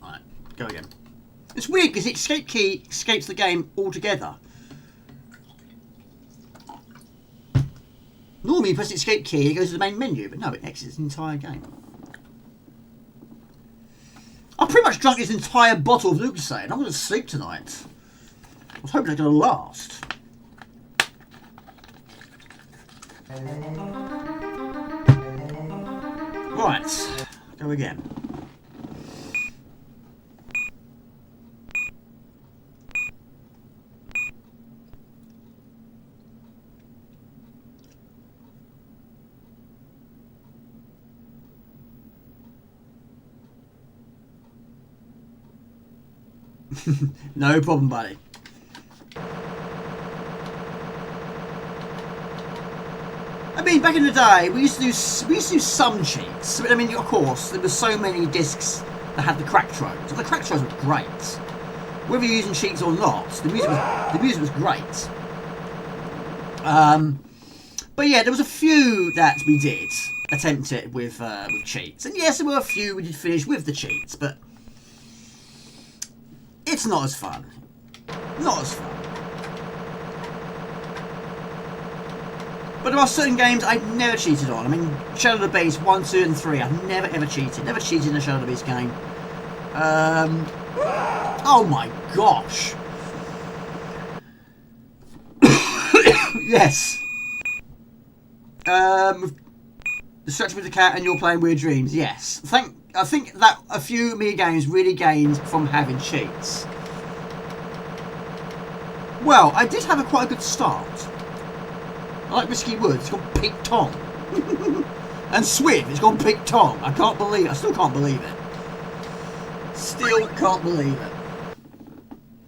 Alright, go again. It's weird because the escape key escapes the game altogether. Normally you press the escape key and it goes to the main menu, but no, it exits the entire game. I pretty much drunk this entire bottle of Lucasade. I'm going to sleep tonight. I was hoping it's going to last. Right, go again. No problem, buddy. I mean, back in the day, we used to do some cheats. I mean, of course, there were so many discs that had the crack trodes. And the crack trodes were great. Whether you're using cheats or not, the music was great. But yeah, there was a few that we did attempt it with cheats, and yes, there were a few we did finish with the cheats, but it's not as fun. Not as fun. But there are certain games I've never cheated on. I mean, Shadow of the Beast 1, 2 and 3, I've never ever cheated. Never cheated in a Shadow of the Beast game. Oh my gosh. Yes. Distracted with the cat and you're playing Weird Dreams. Yes. I think that a few Amiga games really gained from having cheats. Well, I did have quite a good start. I like Risky Woods, it's gone Pig Tom. And Swiv, it's gone Pig Tom. I can't believe it. I still can't believe it. Still can't believe it.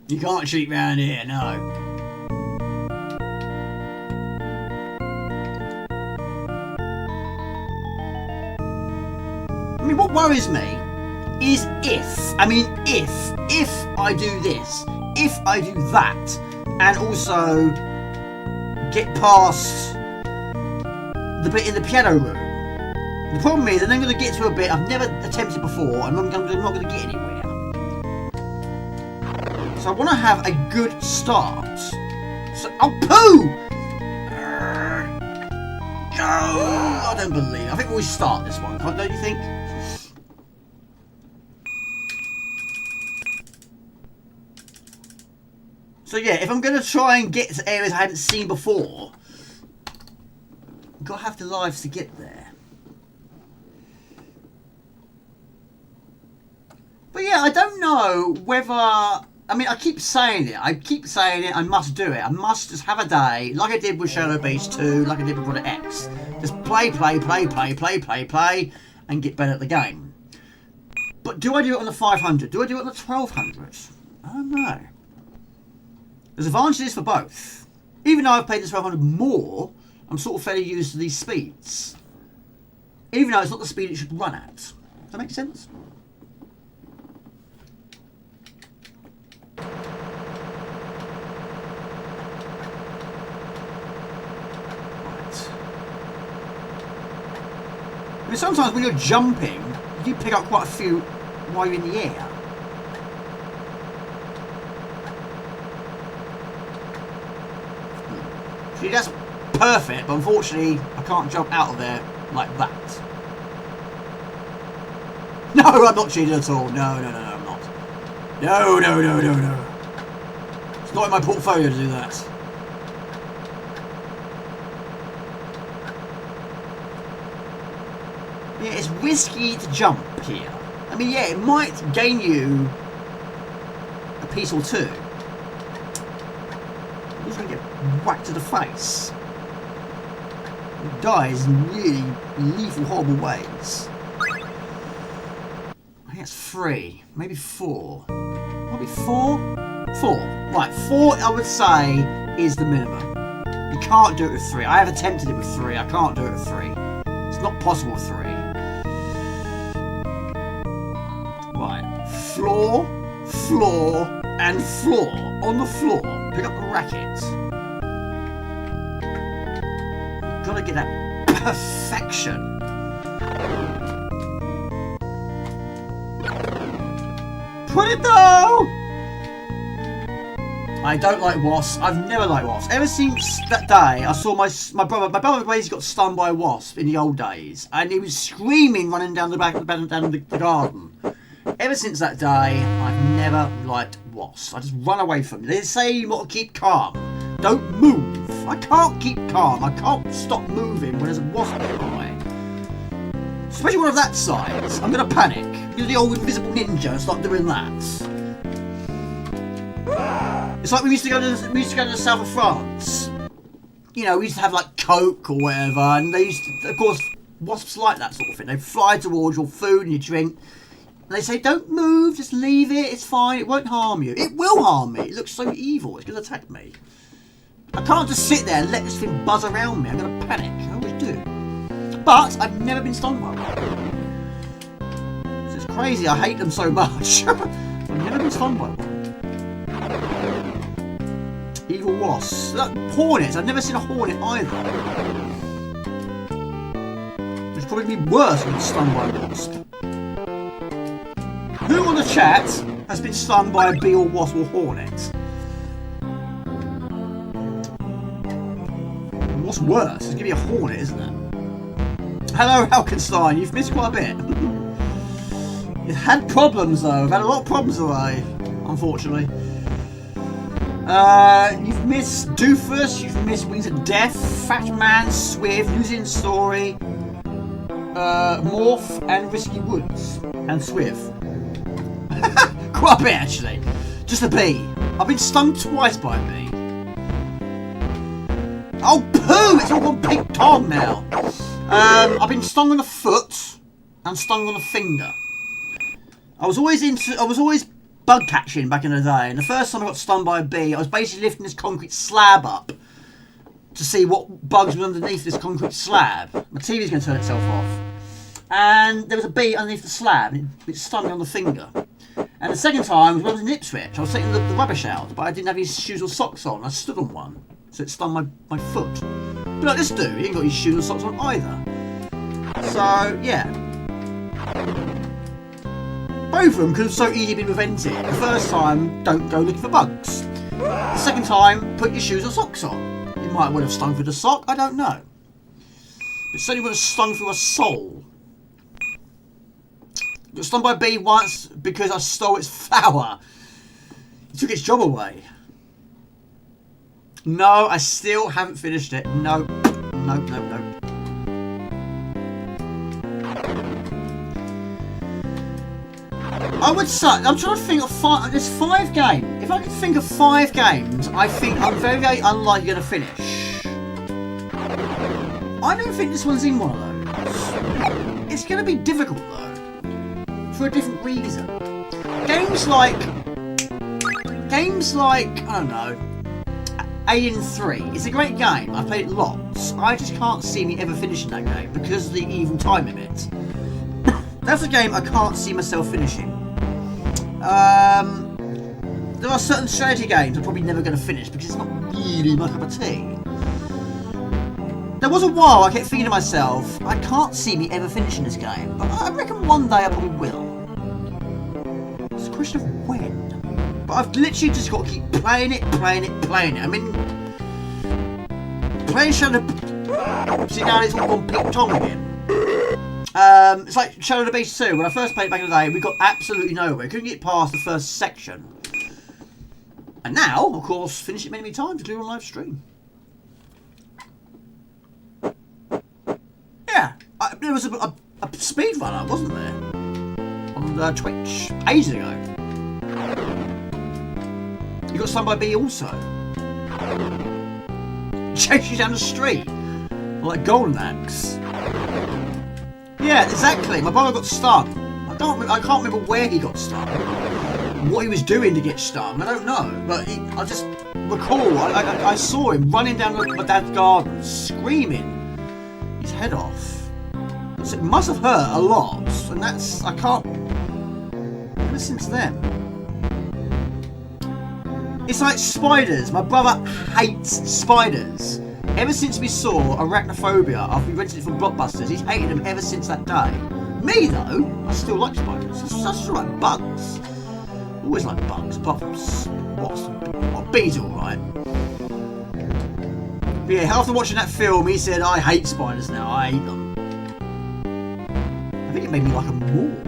You can't cheat round here, no. I mean, what worries me is if I do this, if I do that, and also get past the bit in the piano room. The problem is, I'm then going to get to a bit I've never attempted before, and I'm not going to get anywhere. So I want to have a good start. So, oh, poo! Oh, I don't believe it. I think we'll start this one, don't you think? So yeah, if I'm going to try and get to areas I haven't seen before, I've got to have the lives to get there. But yeah, I don't know whether... I mean, I keep saying it. I must do it. I must just have a day, like I did with Shadow Beast 2, like I did with Product X. Just play, and get better at the game. But do I do it on the 500? Do I do it on the 1200? I don't know. There's advantages for both. Even though I've played the 1200 more, I'm sort of fairly used to these speeds. Even though it's not the speed it should run at. Does that make sense? Right. I mean, sometimes when you're jumping, you do pick up quite a few while you're in the air. See, that's perfect, but unfortunately, I can't jump out of there like that. No, I'm not cheating at all. No, I'm not. No. It's not in my portfolio to do that. Yeah, it's risky to jump here. I mean, yeah, it might gain you a piece or two. He's going to get whacked to the face. He dies in really lethal, horrible ways. I think that's 3, maybe 4. Maybe 4? 4. Right, 4 I would say is the minimum. You can't do it with 3. I have attempted it with 3. I can't do it with 3. It's not possible with 3. Right, floor, and floor. On the floor, pick up the racket. Gotta get that perfection. Put it though! I don't like wasps. I've never liked wasps. Ever since that day, I saw my brother basically got stung by a wasp in the old days, and he was screaming running down the back of the garden. Ever since that day, I've never liked wasps. I just run away from them. They say you got to keep calm. Don't move. I can't keep calm. I can't stop moving when there's a wasp nearby. Especially one of that size. I'm going to panic. Do the old invisible ninja and start doing that. It's like we used to go to the south of France. You know, we used to have like Coke or whatever, and they used to, of course, wasps like that sort of thing. They fly towards your food and your drink. And they say, don't move, just leave it, it's fine, it won't harm you. It will harm me, it looks so evil, it's going to attack me. I can't just sit there and let this thing buzz around me, I'm going to panic, I always do. But I've never been stung by one. It's crazy, I hate them so much. I've never been stung by one. Evil wasps. Hornets, I've never seen a hornet either. Which would probably be worse than stung by a wasp. Who on the chat has been stung by a bee or wasp or hornet? What's worse? It's going to be a hornet, isn't it? Hello, Halkenstein. You've missed quite a bit. You've had problems, though. I've had a lot of problems today, unfortunately. You've missed Doofus. You've missed Wings of Death, Fatman, Swiv, Newzealand Story, Morph, and Risky Woods, and Swiv. Quite a bit, actually. Just a bee. I've been stung twice by a bee. Oh, poo! It's all gone pink Tom now. I've been stung on the foot and stung on the finger. I was always bug catching back in the day, and the first time I got stung by a bee, I was basically lifting this concrete slab up to see what bugs were underneath this concrete slab. My TV's going to turn itself off. And there was a bee underneath the slab, and it stung me on the finger. And the second time was when I was in Ipswich. I was taking the rubbish out, but I didn't have his shoes or socks on. I stood on one, so it stung my foot. But like this dude, he ain't got his shoes or socks on either. So, yeah. Both of them could have so easily been prevented. The first time, don't go looking for bugs. The second time, put your shoes or socks on. It might well have stung through the sock, I don't know. It certainly would have stung through a sole. I got stung by a bee once because I stole its flower. It took its job away. No, I still haven't finished it. No. I would say, I'm trying to think of 5, there's 5 games. If I could think of 5 games, I think I'm very, very unlikely going to finish. I don't think this one's in one of those. It's going to be difficult though. For a different reason. Games like, I don't know, Alien 3. It's a great game. I've played it lots. I just can't see me ever finishing that game because of the evil time limit. That's a game I can't see myself finishing. There are certain strategy games I'm probably never going to finish because it's not really my cup of tea. There was a while I kept thinking to myself, I can't see me ever finishing this game, but I reckon one day I probably will. It's a question of when. But I've literally just got to keep playing it. I mean, playing Shadow... See, now it's all gone ping tong again. It's like Shadow of the Beast 2. When I first played it back in the day, we got absolutely nowhere. We couldn't get past the first section. And now, of course, finish it many, many times, including on live stream. Yeah, there was a speedrunner, wasn't there? On Twitch, ages ago. You got Sun by B also. Chase you down the street. Like Golden Axe. Yeah, exactly. My brother got stung. I can't remember where he got stung. What he was doing to get stung, I don't know. But I just recall, I saw him running down my dad's garden, screaming his head off. So it must have hurt a lot. And that's, I can't, ever since then. It's like spiders. My brother hates spiders. Ever since we saw Arachnophobia after we rented it from Blockbusters, he's hated them ever since that day. Me though, I still like spiders. I just like bugs. Always like bugs, apart from bees are alright. But yeah, after watching that film, he said, I hate spiders now, I hate them. I think it made me like them more.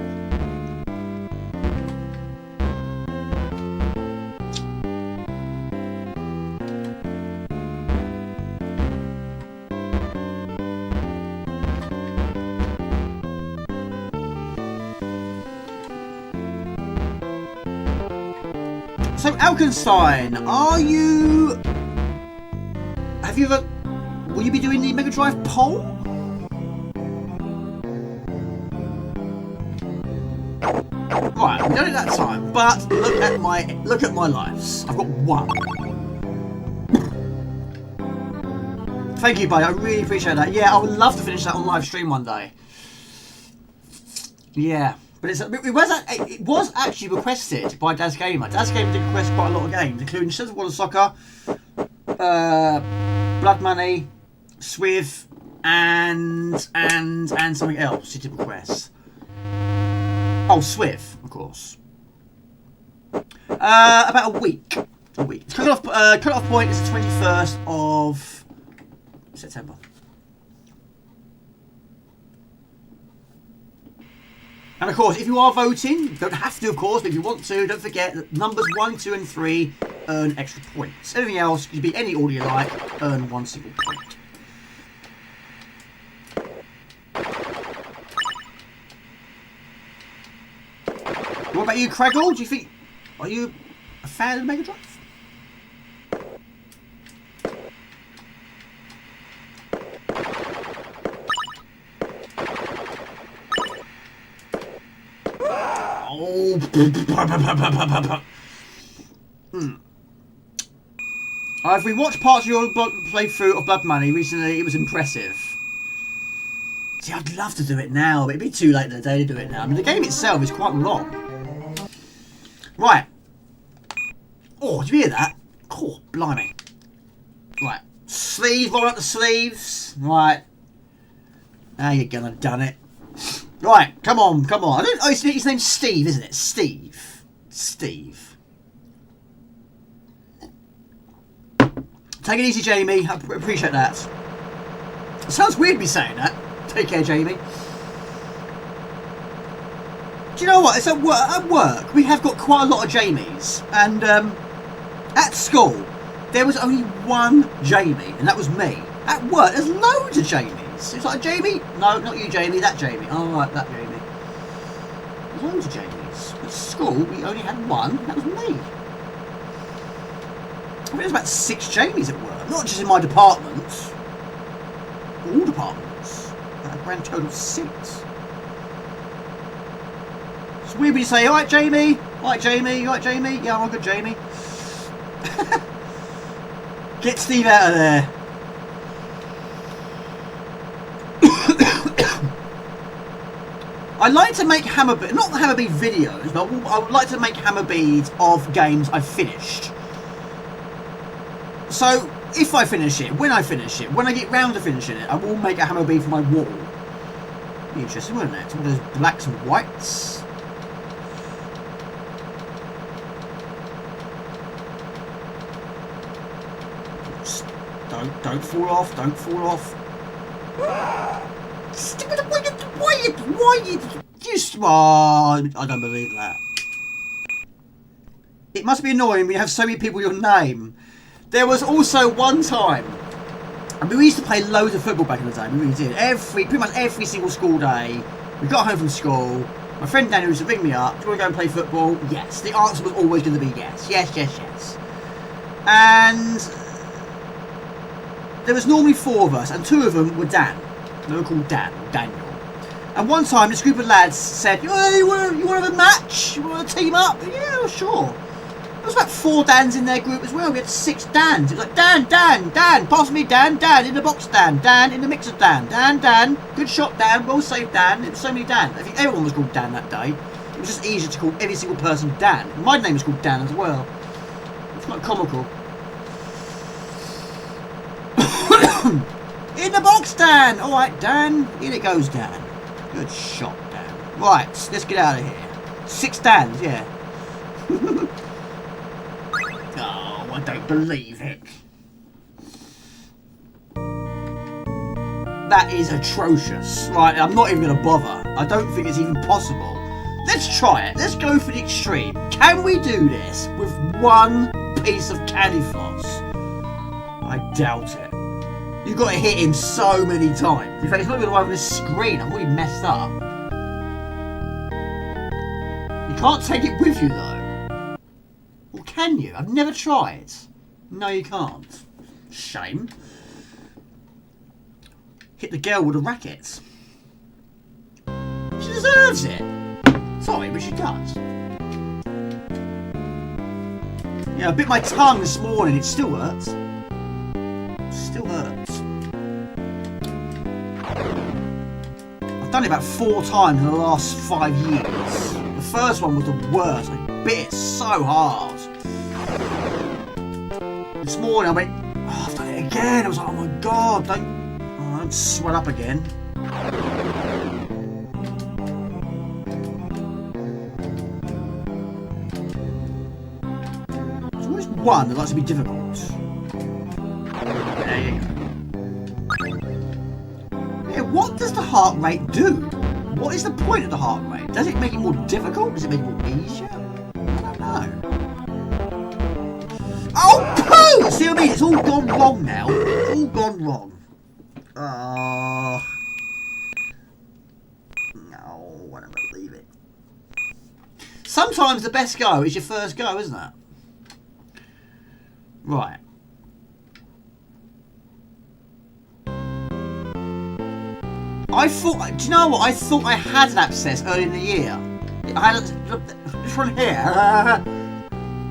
So, Alkenstein, will you be doing the Mega Drive poll? Right, we done it that time, but look at my lives. I've got one. Thank you, buddy. I really appreciate that. Yeah, I would love to finish that on live stream one day. Yeah. But it was actually requested by Daz Gamer. Daz Gamer did request quite a lot of games, including Shadow of Water Soccer, Blood Money, Swiv, and something else he did request. Oh, Swiv, of course. About a week. Cut-off point is the 21st of September. And of course, if you are voting, you don't have to, of course, but if you want to, don't forget that numbers 1, 2, and 3 earn extra points. Anything else, you be any order you like, earn 1 single point. What about you, Craigle? Do you think, are you a fan of the Mega Drive? Oh. I've rewatched parts of your playthrough of Blood Money recently. It was impressive. See, I'd love to do it now, but it'd be too late in the day to do it now. I mean, the game itself is quite long. Right. Oh, did you hear that? Oh, blimey. Right. Sleeves, roll up the sleeves. Right. Now you're gonna done it. Right, come on. His name's Steve, isn't it? Steve. Take it easy, Jamie. I appreciate that. It sounds weird me saying that. Take care, Jamie. Do you know what? It's at work, we have got quite a lot of Jamies. And at school, there was only one Jamie, and that was me. At work, there's loads of Jamies. It's like, Jamie? No, not you, Jamie. That Jamie. Oh, right, that Jamie. There's loads of Jamies. At school, we only had one. That was me. I think there's about 6 Jamies at work. Not just in my department. All departments. A grand total of 6. It's weird when you say, alright, Jamie. Alright, Jamie. You alright, Jamie? Yeah, I'm all good, Jamie. Get Steve out of there. I like to make not Hammerbead videos, but I would like to make Hammerbeads of games I've finished. So, if I finish it, when I get round to finishing it, I will make a Hammerbead for my wall. Be interesting, wouldn't it? Some of those blacks and whites. Don't fall off. Don't fall off. Why you smart? I don't believe that. It must be annoying when you have so many people with your name. There was also one time. I mean, we used to play loads of football back in the day. We really did. Pretty much every single school day. We got home from school. My friend Danny used to ring me up. Do you want to go and play football? Yes. The answer was always going to be yes. Yes. And there was normally 4 of us, and 2 of them were Dan. They were called Daniel. And one time, this group of lads said, "Hey, you want to have a match? You want to team up?" Yeah, sure. There was about 4 Dans in their group as well. We had 6 Dans. It was like, Dan, pass me Dan, in the box Dan, in the mixer Dan, good shot Dan, well saved Dan. It was so many Dan. I think everyone was called Dan that day. It was just easier to call every single person Dan. My name was called Dan as well. It's quite comical. In the box Dan! Alright Dan, in it goes Dan. Good shot Dan. Right, let's get out of here. 6 Dans, yeah. Oh, I don't believe it. That is atrocious. Right, I'm not even going to bother. I don't think it's even possible. Let's try it. Let's go for the extreme. Can we do this with 1 piece of candy floss? I doubt it. You've got to hit him so many times. In fact, it's not going to over the screen. I'm already messed up. You can't take it with you, though. Or can you? I've never tried. No, you can't. Shame. Hit the girl with a racket. She deserves it. Sorry, but she does. Yeah, I bit my tongue this morning. It still hurts. Still hurts. I've done it about 4 times in the last 5 years. The first one was the worst. I bit it so hard. This morning I went, oh, I've done it again. I was like, oh my god, don't swell up again. There's always one that likes to be difficult. There you go. Yeah, what does the heart rate do? What is the point of the heart rate? Does it make it more difficult? Does it make it more easier? I don't know. Oh, poo! See what I mean? It's all gone wrong now. It's all gone wrong. No, I don't believe it. Sometimes the best go is your first go, isn't it? Right. I thought, do you know what? I thought I had an abscess early in the year. I had this one here.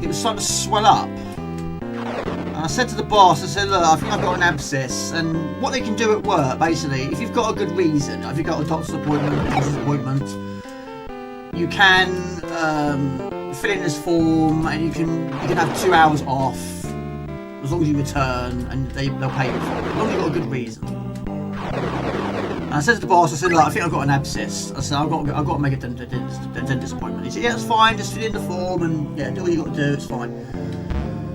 It was starting to swell up. And I said to the boss, I said, look, I think I've got an abscess. And what they can do at work, basically, if you've got a good reason, if you've got a doctor's appointment, you can fill in this form and you can have 2 hours off as long as you return and they'll pay you for it. As long as you've got a good reason. And I said to the boss, I said, look, I think I've got an abscess. I said, I've got to make a dentist appointment. He said, yeah, it's fine, just fill in the form and yeah, do what you've got to do, it's fine.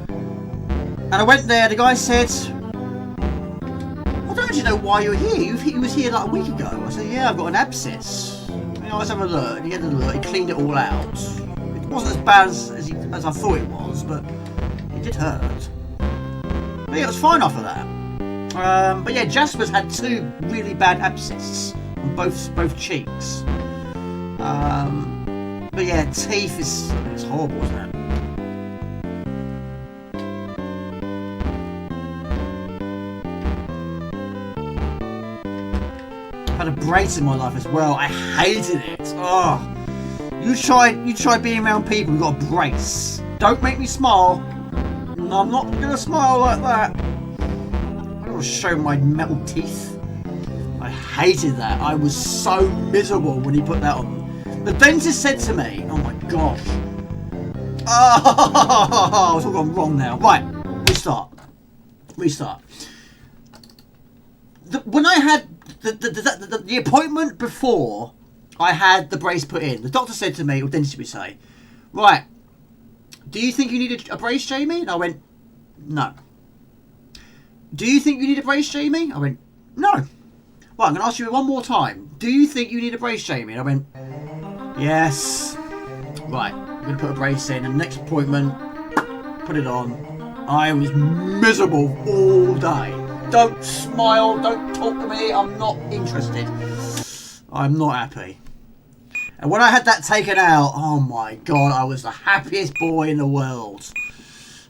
And I went there, the guy said, I don't actually know why you're here. He was here like a week ago. I said, yeah, I've got an abscess. You know, let's have a look. He had a look, he cleaned it all out. It wasn't as bad as I thought it was, but it did hurt. But yeah, it was fine after that. But yeah, Jasper's had 2 really bad abscesses on both cheeks. But yeah, teeth it's horrible, isn't it? I've had a brace in my life as well. I hated it. Oh, you try being around people who've got a brace. Don't make me smile. No, I'm not gonna smile like that. Show my metal teeth. I hated that. I was so miserable when he put that on. The dentist said to me, oh my gosh. Oh, it's all gone wrong now. Right, restart. When I had the appointment before I had the brace put in, the doctor said to me, or dentist would say, right, do you think you need a brace, Jamie? And I went, no. do you think you need a brace, Jamie? I went, no. Well, I'm going to ask you one more time. Do you think you need a brace, Jamie? And I went, yes. Right, I'm going to put a brace in, and next appointment, put it on. I was miserable all day. Don't smile, don't talk to me, I'm not interested. I'm not happy. And when I had that taken out, oh my god, I was the happiest boy in the world.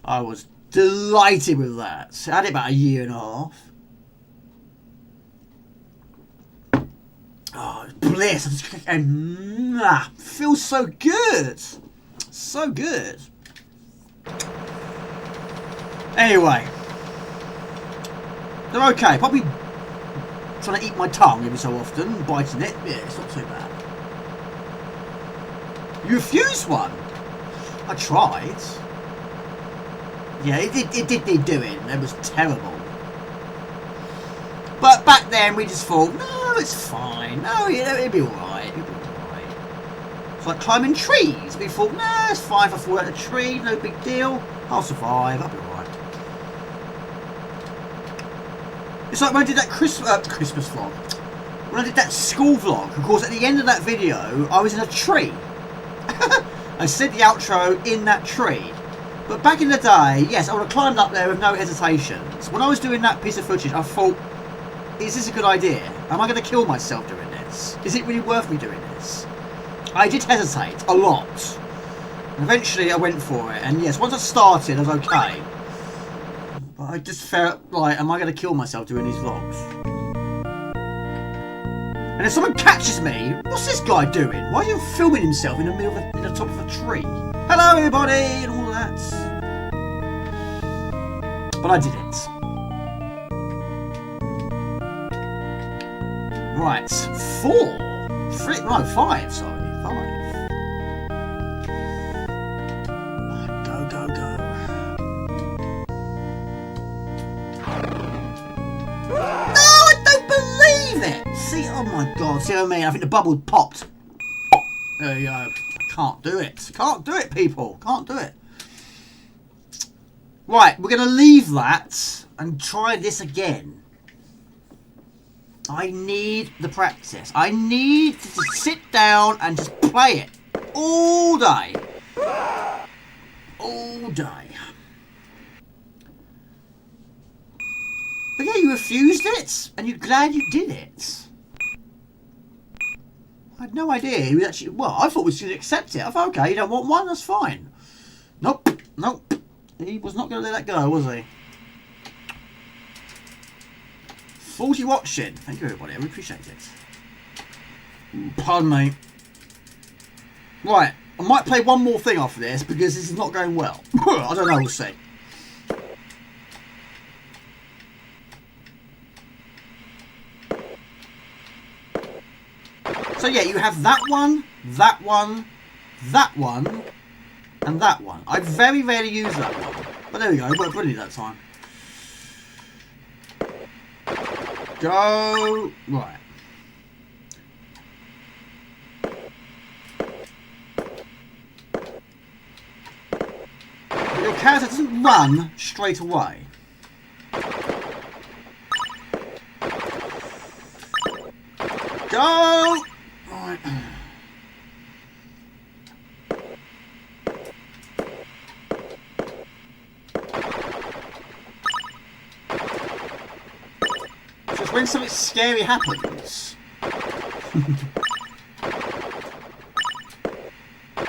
I was delighted with that. I had it about a year and a half. Oh, bliss. And feels so good. So good. Anyway. They're okay. Probably trying to eat my tongue every so often. Biting it. Yeah, it's not too bad. You refused one? I tried. Yeah, it did need doing. It was terrible. But back then we just thought, no, it's fine. No, you know, it'll be alright. It'll be alright. It's like climbing trees. We thought, no, it's fine if I fall out of a tree. No big deal. I'll survive. I'll be alright. It's like when I did that Christmas vlog. When I did that school vlog. Of course, at the end of that video, I was in a tree. I said the outro in that tree. But back in the day, yes, I would have climbed up there with no hesitation. So when I was doing that piece of footage, I thought, is this a good idea? Am I going to kill myself doing this? Is it really worth me doing this? I did hesitate a lot. And eventually I went for it. And yes, once I started, I was okay. But I just felt like, am I going to kill myself doing these vlogs? And if someone catches me, what's this guy doing? Why are you filming himself in the middle of in the top of a tree? Hello everybody and all that. But I didn't. Right, 5, sorry, 5. Go. No, I don't believe it! See, oh my god, see what I mean? I think the bubble popped. There you go. Can't do it. Can't do it, people. Can't do it. Right, we're going to leave that and try this again. I need the practice. I need to just sit down and just play it all day. All day. But yeah, you refused it, and you're glad you did it. I had no idea he was actually... Well, I thought we should accept it. I thought, okay, you don't want one, that's fine. Nope. He was not going to let that go, was he? 40 watching. Thank you, everybody. I really appreciate it. Pardon me. Right. I might play one more thing after this because this is not going well. I don't know. We'll see. So yeah, you have that one, that one, that one, and that one. I very rarely use that one. But there we go. It worked brilliantly that time. Go. Right. But your character doesn't run straight away. Go. Right. Just when something scary happens.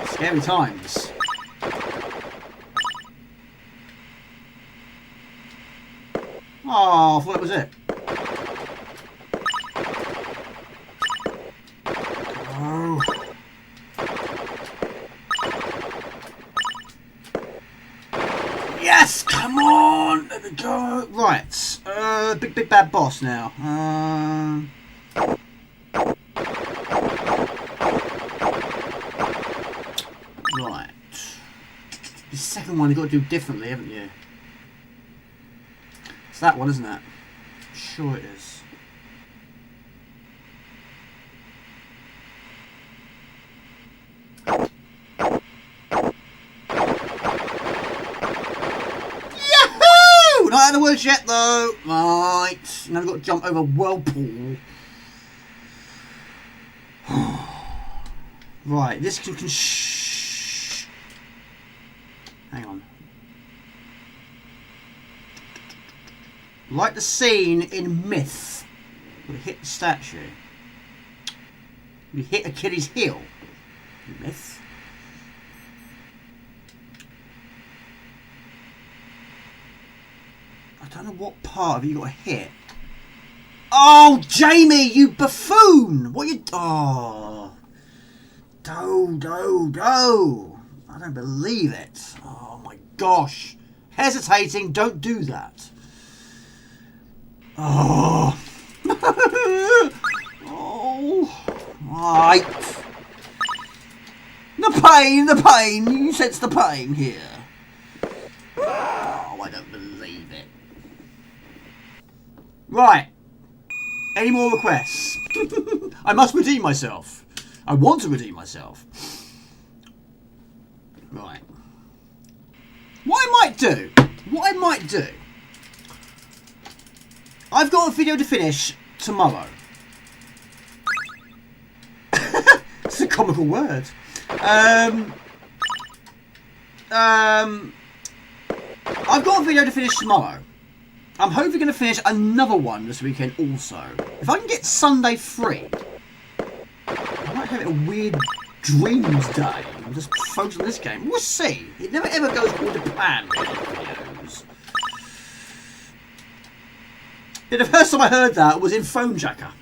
Scary times. Oh, I thought that was it. Oh. Yes, come on. There we go. Right. Big bad boss now. Right. The second one you've got to do differently, haven't you? It's that one, isn't it? I'm sure it is. not out of the woods yet though. Right, now we've got to jump over Whirlpool. Right, this can hang on. Like the scene in Myth, we hit the statue. We hit Achilles' heel. Myth. I don't know what part have you got to hit. Oh, Jamie, you buffoon! What you? Oh, do! I don't believe it. Oh my gosh! Hesitating, don't do that. Oh. Oh. Right. The pain. You sense the pain here. Oh, I don't believe it. Right. Any more requests? I must redeem myself. I want to redeem myself. Right. What I might do. I've got a video to finish tomorrow. It's a comical word. I've got a video to finish tomorrow. I'm hopefully going to finish another one this weekend also. If I can get Sunday free, I might have a weird dreams day and just focus on this game. We'll see. It never ever goes according to plan with videos. Yeah, the first time I heard that was in Phone Jacker.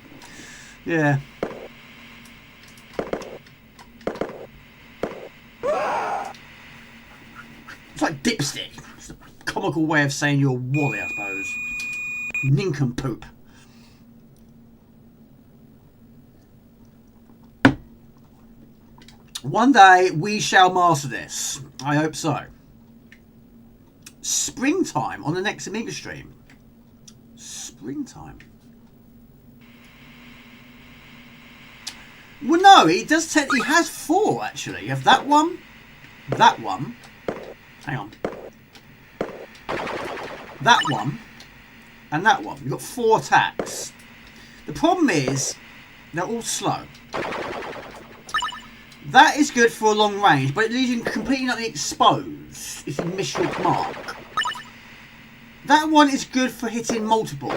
Yeah. It's like dipstick. It's a comical way of saying you're a wally, I suppose. Nincompoop. One day we shall master this. I hope so. Springtime on the next Amiga stream. Springtime. Well, no, he does. He has 4 actually. You have that one. Hang on. That one, and that one. You've got 4 attacks. The problem is they're all slow. That is good for a long range, but it leaves you completely not exposed if you miss your mark. That one is good for hitting multiple,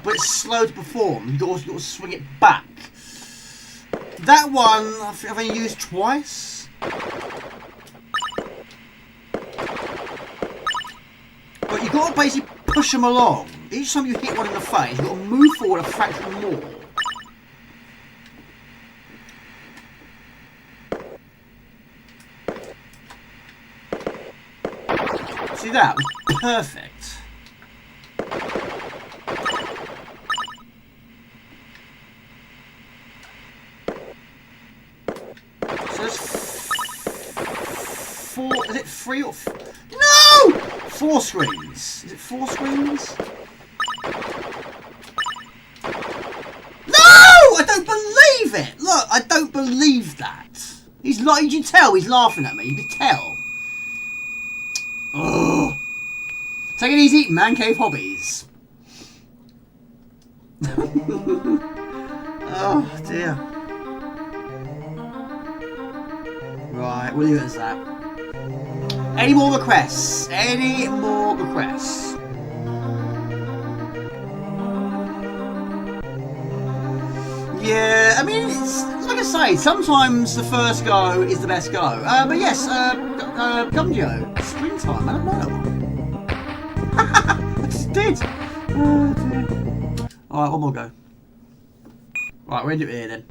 but it's slow to perform. You've got to swing it back. That one I've only used twice. But you've got to basically push them along. Each time you hit one in the face, you've got to move forward a fraction more. See, that was perfect. So there's 4. Is it 3 or no? 4 screens. Is it 4 screens? No! I don't believe it. Look, I don't believe that. He's like, you can tell he's laughing at me. You can tell. Oh. Take it easy, man cave hobbies. Oh dear. Right, we'll leave it as that. Any more requests? Any more requests? Yeah, I mean, it's like I say, sometimes the first go is the best go. But yes, Gumdio, springtime, I don't know that one. I just did. Oh dear. Alright, one more go. Right, we're into it here then.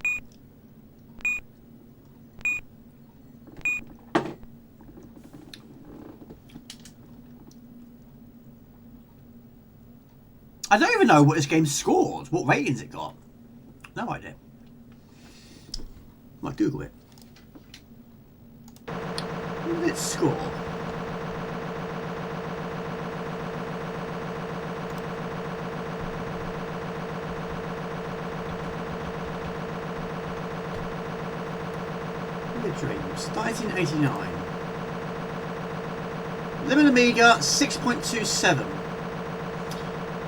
I don't even know what this game scored. What ratings it got. No idea. Might Google it. What did it score? Dreams, 1989. Limit Amiga 6.27.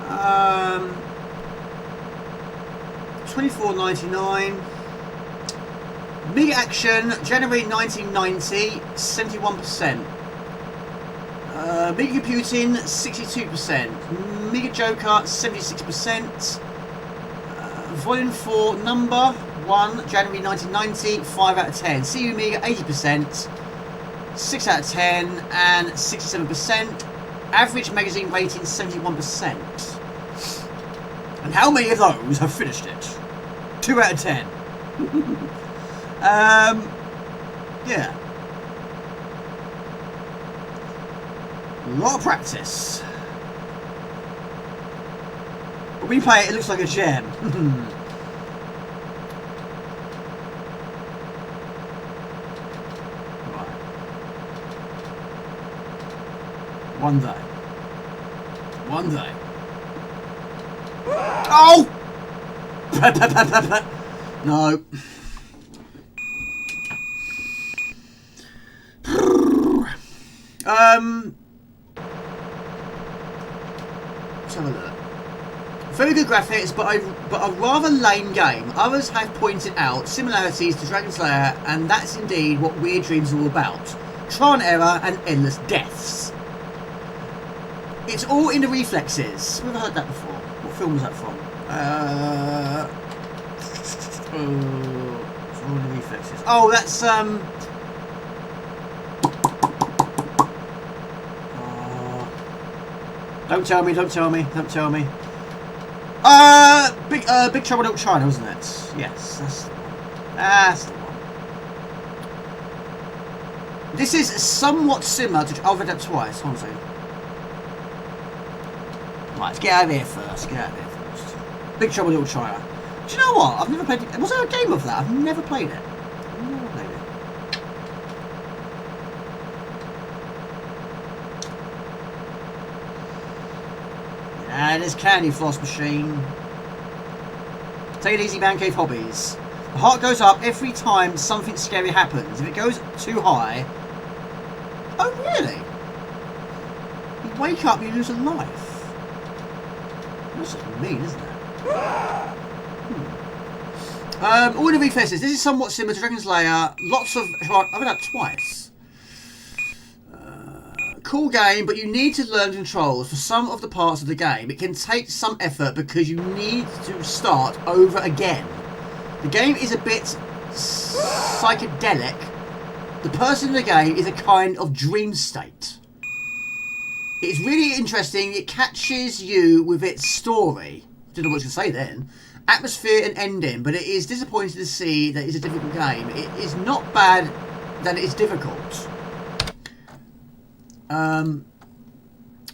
$24.99. Amiga Action, January 1990, 71%. Amiga Computing, 62%. Amiga Joker, 76%. Volume 4, Number 1, January 1990, 5 out of 10. CU Amiga, 80%, 6 out of 10, and 67%. Average magazine rating, 71%. And how many of those have finished it? 2 out of 10. Yeah. A lot of practice. But when you play it, it looks like a gem. Right. One day. One day. Oh! No. Let's have a look. Very good graphics, but a rather lame game. Others have pointed out similarities to Dragon Slayer, and that's indeed what Weird Dreams are all about. Trial and error and endless deaths. It's all in the reflexes. We've heard that before. What film was that from? It's all in the reflexes. Oh, that's Don't tell me, don't tell me, don't tell me. Big Trouble in Little China, wasn't it? Yes, that's the one. That's the one. This is somewhat similar to... I've read that twice, honestly. Right, let's get out of here first. Get out of here first. Big Trouble in Little China. Do you know what? I've never played it. Was there a game of that? I've never played it. I've never played it. And there's Candy Floss Machine. Take it easy, Man Cave Hobbies. The heart goes up every time something scary happens. If it goes too high... Oh, really? You wake up and you lose a life. That's just mean, isn't it? All the reflexes. This is somewhat similar to Dragon Slayer. Lots of... I've read that twice. Cool game, but you need to learn controls for some of the parts of the game. It can take some effort because you need to start over again. The game is a bit psychedelic. The person in the game is a kind of dream state. It's really interesting. It catches you with its story. Didn't know what to say then. Atmosphere and ending, but it is disappointing to see that it's a difficult game. It is not bad that it is difficult.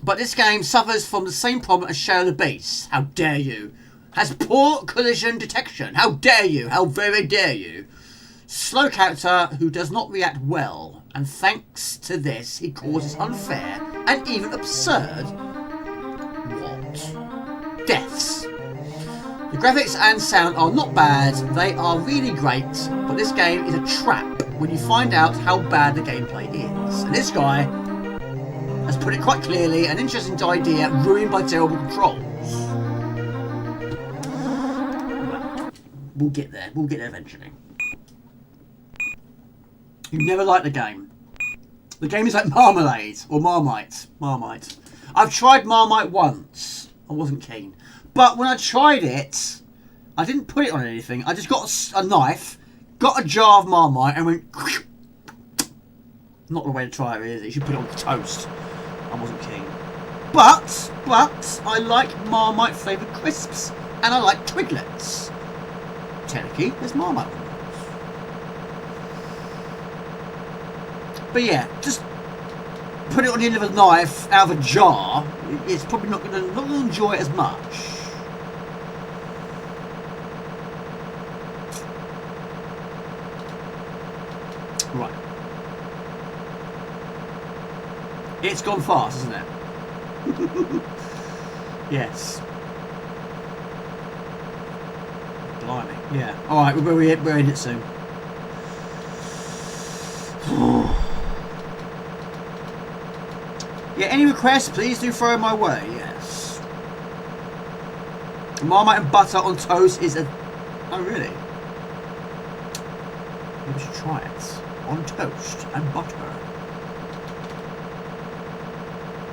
But this game suffers from the same problem as Shadow the Beast. How dare you? Has poor collision detection. How dare you? How very dare you? Slow character who does not react well. And thanks to this, he causes unfair and even absurd... what? Deaths. The graphics and sound are not bad. They are really great. But this game is a trap when you find out how bad the gameplay is. And this guy... has put it quite clearly, an interesting idea ruined by terrible controls. We'll get there. We'll get there eventually. You never liked the game. The game is like Marmalade. Or Marmite. Marmite. I've tried Marmite once. I wasn't keen. But when I tried it, I didn't put it on anything. I just got a knife, got a jar of Marmite, and went... Not the way to try it, is it? You should put it on toast. I wasn't keen. But I like Marmite flavoured crisps. And I like Twiglets. Technically, there's Marmite on those. But yeah, just put it on the end of a knife out of a jar. It's probably not going to enjoy it as much. Right. It's gone fast, isn't it? Yes. Blimey. Yeah. Alright, we're in it soon. Yeah, any requests, please do throw them my way, yes. Marmite and butter on toast is a... Oh, really? Maybe we should try it. On toast and butter.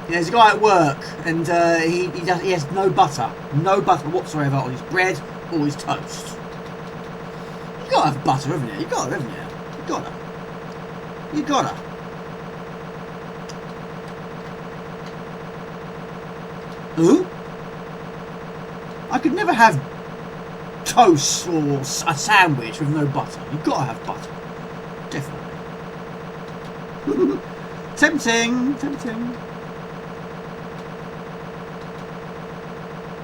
Yeah, there's a guy at work, and he has no butter. No butter whatsoever on his bread or his toast. You gotta have butter, haven't you? You gotta, haven't you? You gotta. You gotta. Ooh? I could never have toast or a sandwich with no butter. You've got to have butter. Definitely. Tempting. Tempting.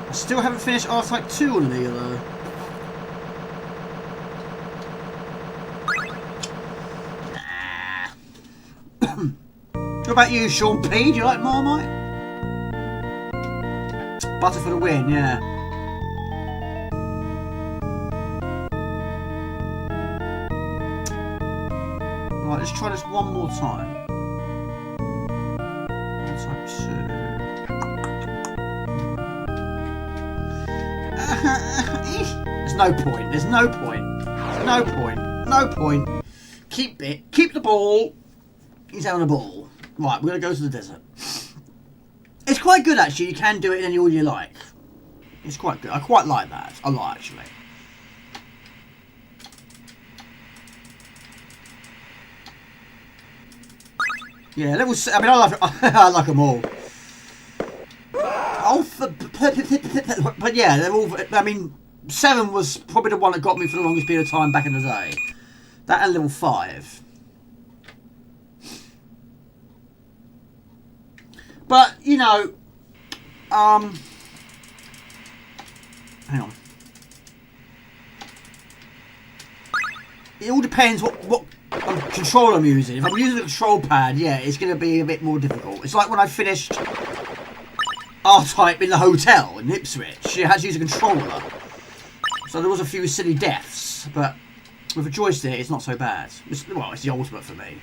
I still haven't finished R-Type 2 on Amiga though. Nah. What about you, Sean P? Do you like Marmite? Butter for the win, yeah. Right, let's try this one more time. Type 2. There's no point. There's no point. No point. No point. Keep it. Keep the ball. He's having a ball. Right, we're going to go to the desert. It's quite good actually, you can do it in any order you like. It's quite good, I quite like that, a lot actually. Yeah, level 6, I mean I like them all. Oh, but yeah, they're all, I mean, 7 was probably the one that got me for the longest period of time back in the day. That and level 5. But, you know, hang on. It all depends what control I'm using. If I'm using a control pad, yeah, it's going to be a bit more difficult. It's like when I finished R-Type in the hotel in Ipswich. You had to use a controller. So there was a few silly deaths, but with a joystick, it's not so bad. Well, it's the ultimate for me.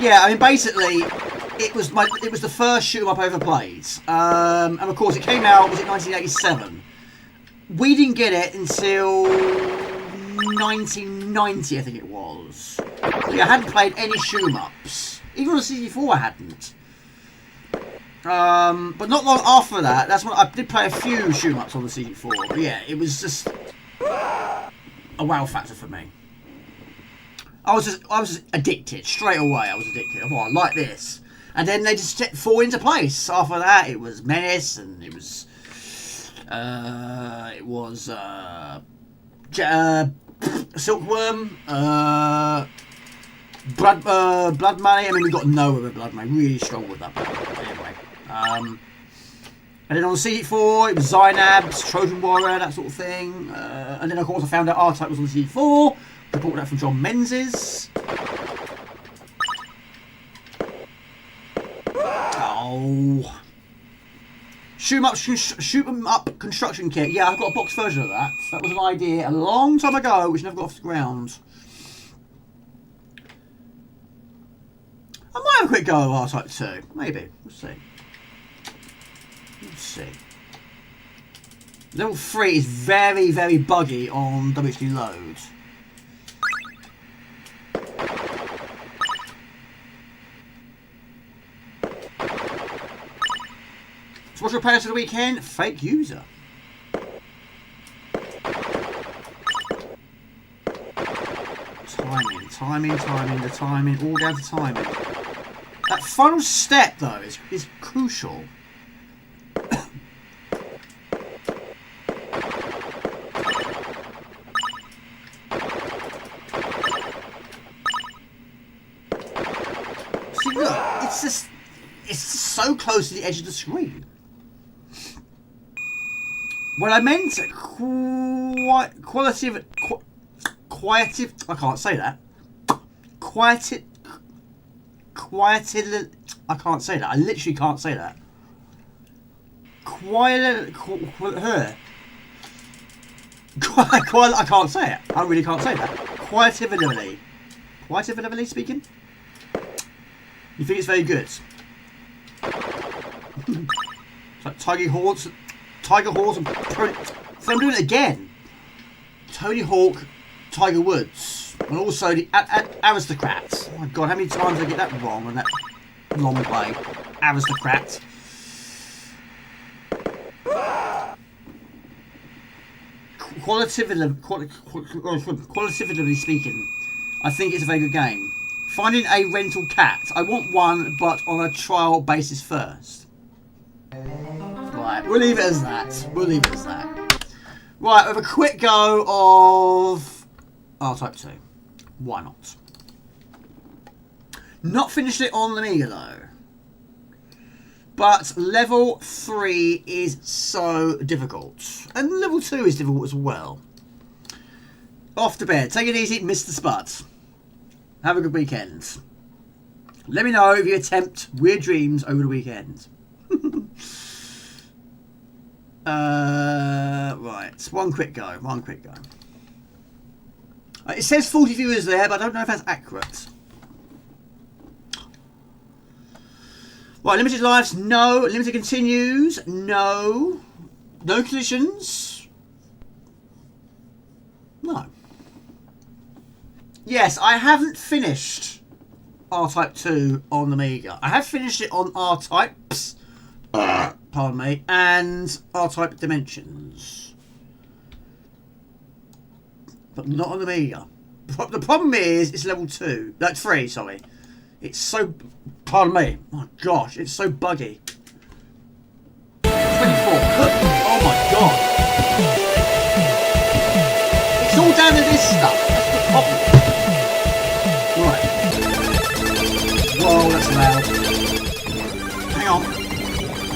I mean, basically, it was the first shoot 'em up I ever played, and of course it came out. Was it 1987? We didn't get it until 1990, I think it was. Yeah, I hadn't played any shoot 'em ups, even on the CD4. I hadn't. But not long after that, that's when I did play a few shoot 'em ups on the CD4. But yeah, it was just a wow factor for me. I was just addicted straight away. I was addicted. Oh, I like this, and then they just fall into place. After that, it was Menace, and it was Silkworm, Blood Money. I mean, we got nowhere with Blood Money. Really strong with that. But anyway, and then on the CD4, it was Zynabs, Trojan Warrior, that sort of thing. And then of course I found out R-Type was on the CD4. I bought that from John Menzies. Oh. Shoot 'em up construction kit. Yeah, I've got a box version of that. That was an idea a long time ago, which never got off the ground. I might have a quick go at R-Type 2. Maybe. We'll see. We'll see. Level 3 is very, very buggy on WHD Load. So what's your plans for the weekend? Fake user. Timing, the timing, all down to timing. That final step though is crucial. See, look, it's so close to the edge of the screen. Well, I meant qualitative. I can't say that. I can't say that. I literally can't say that. I can't say it. I really can't say that. Qualitatively speaking. You think it's very good? It's like Tiger Horse and so I'm doing it again. Tony Hawk, Tiger Woods, and also the Aristocrats. Oh my god, how many times did I get that wrong on that long play? Aristocrat. Qualitatively speaking, I think it's a very good game. Finding a rental cat. I want one, but on a trial basis first. Right, we'll leave it as that. We'll leave it as that. Right, with a quick go of R-Type 2. Why not? Not finished it on the Amiga though. But level 3 is so difficult. And level 2 is difficult as well. Off to bed. Take it easy, Mr. Spud. Have a good weekend. Let me know if you attempt weird dreams over the weekend. Right. One quick go. One quick go. It says 40 viewers there, but I don't know if that's accurate. Right, limited lives, no. Limited continues, no. No collisions, no. Yes, I haven't finished R-Type 2 on the Amiga. I have finished it on R-Types, pardon me, and R-Type Dimensions. But not on the Amiga. The problem is, it's level 2. Like 3, sorry. It's so... Pardon me. Oh, gosh. It's so buggy. 24. Oh, my God. It's all down to this stuff. That's the problem. Right. Whoa, that's loud. Hang on.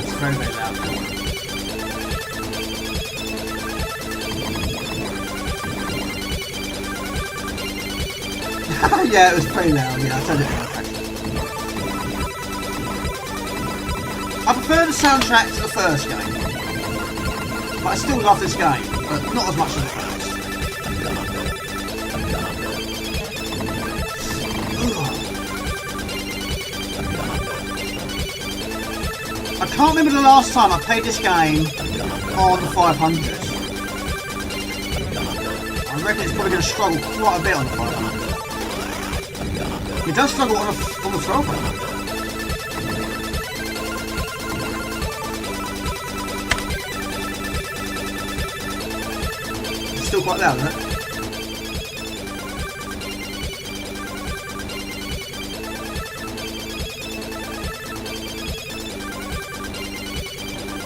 It's very, very loud. Yeah, it was pretty loud. Yeah, I turned it down. I prefer the soundtrack to the first game, but I still love this game, but not as much as the first. I can't remember the last time I played this game on the 500. I reckon it's probably going to struggle quite a bit on the 500. It does struggle on the 1200. Still quite loud, isn't it?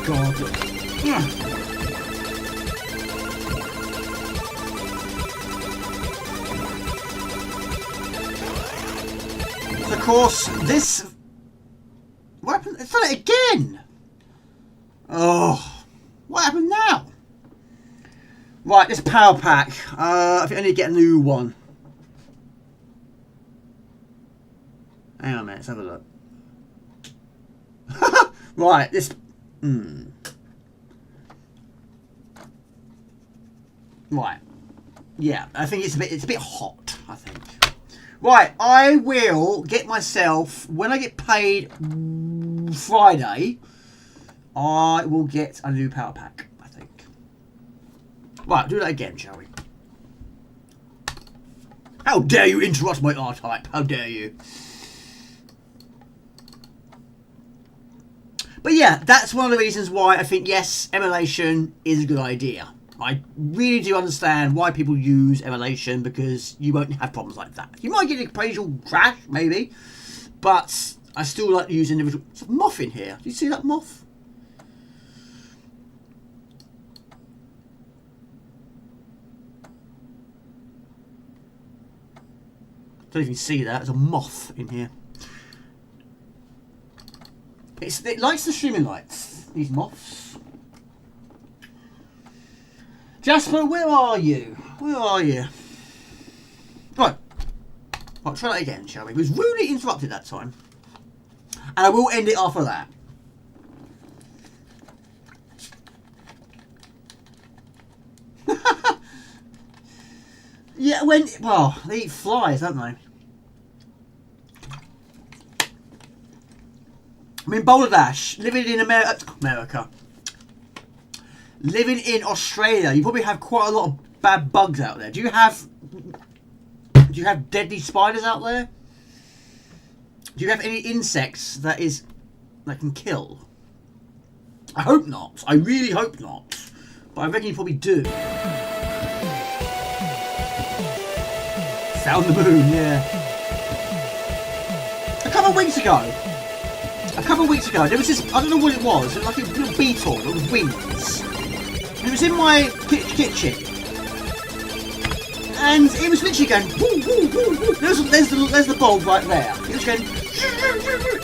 God, look. Yeah. So of course, this... What happened? It's done it again! Oh, what happened now? Right, this power pack. I think I need to get a new one. Hang on a minute, let's have a look. Right, this... Right. Yeah, I think it's a bit hot, I think. Right, I will get myself, when I get paid Friday, I will get a new power pack, I think. Right, do that again, shall we? How dare you interrupt my R-Type? How dare you? But yeah, that's one of the reasons why I think, yes, emulation is a good idea. I really do understand why people use emulation, because you won't have problems like that. You might get an occasional crash, maybe, but I still like to use individual... There's a moth in here. Do you see that moth? Don't even see that. There's a moth in here. It likes the streaming lights, these moths. Jasper, where are you? Where are you? Right. Right, try that again, shall we? It was rudely interrupted that time. And I will end it after that. Yeah, well, they eat flies, don't they? I'm in Boulder Dash, living in America. Living in Australia, you probably have quite a lot of bad bugs out there. Do you have deadly spiders out there? Do you have any insects that can kill? I hope not. I really hope not. But I reckon you probably do. Found the moon, yeah. A couple of weeks ago, there was this, I don't know what it was like a little beetle with wings. And it was in my kitchen. And it was literally going, woo, woo, woo, woo. There's the bulb right there. It was going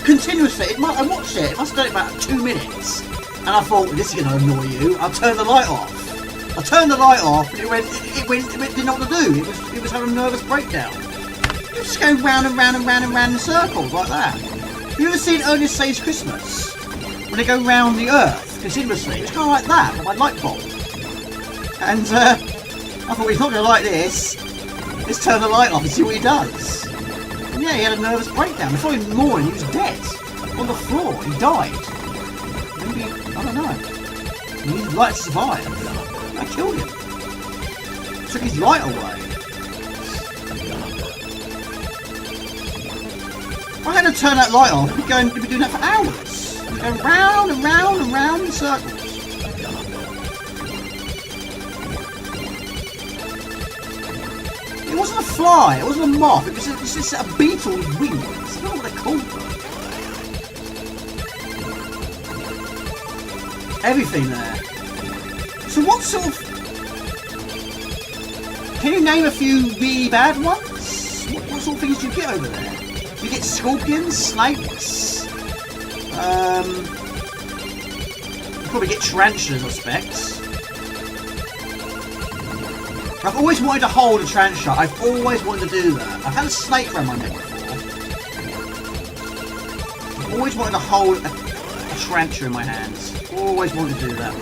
continuously. I watched it. It must have done it about 2 minutes. And I thought, this is going to annoy you. I'll turn the light off. I turned the light off, and it didn't know what to do. It was having a nervous breakdown. It was just going round and round and round and round in circles like that. Have you ever seen Ernest Saves Christmas? When they go round the earth continuously. It was kind of like that, with my light bulb. And I thought, he's not going to like this. Let's turn the light off and see what he does. And yeah, he had a nervous breakdown. The following morning, he was dead. On the floor. He died. Maybe, I don't know. He needed light to survive. I killed him. Took his light away. If I had to turn that light off, we'd be doing that for hours. We'd go round and round and round in circles. It wasn't a fly, it wasn't a moth, it was just a beetle with wings. I don't know what they're called though. Everything there. So what sort of... Can you name a few really bad ones? What sort of things do you get over there? You get scorpions, snakes... you probably get tarantulas, I suspect. I've always wanted to hold a tarantula. I've always wanted to do that. I've had a snake around my neck before. I've always wanted to hold a tarantula in my hands. Always wanted to do that.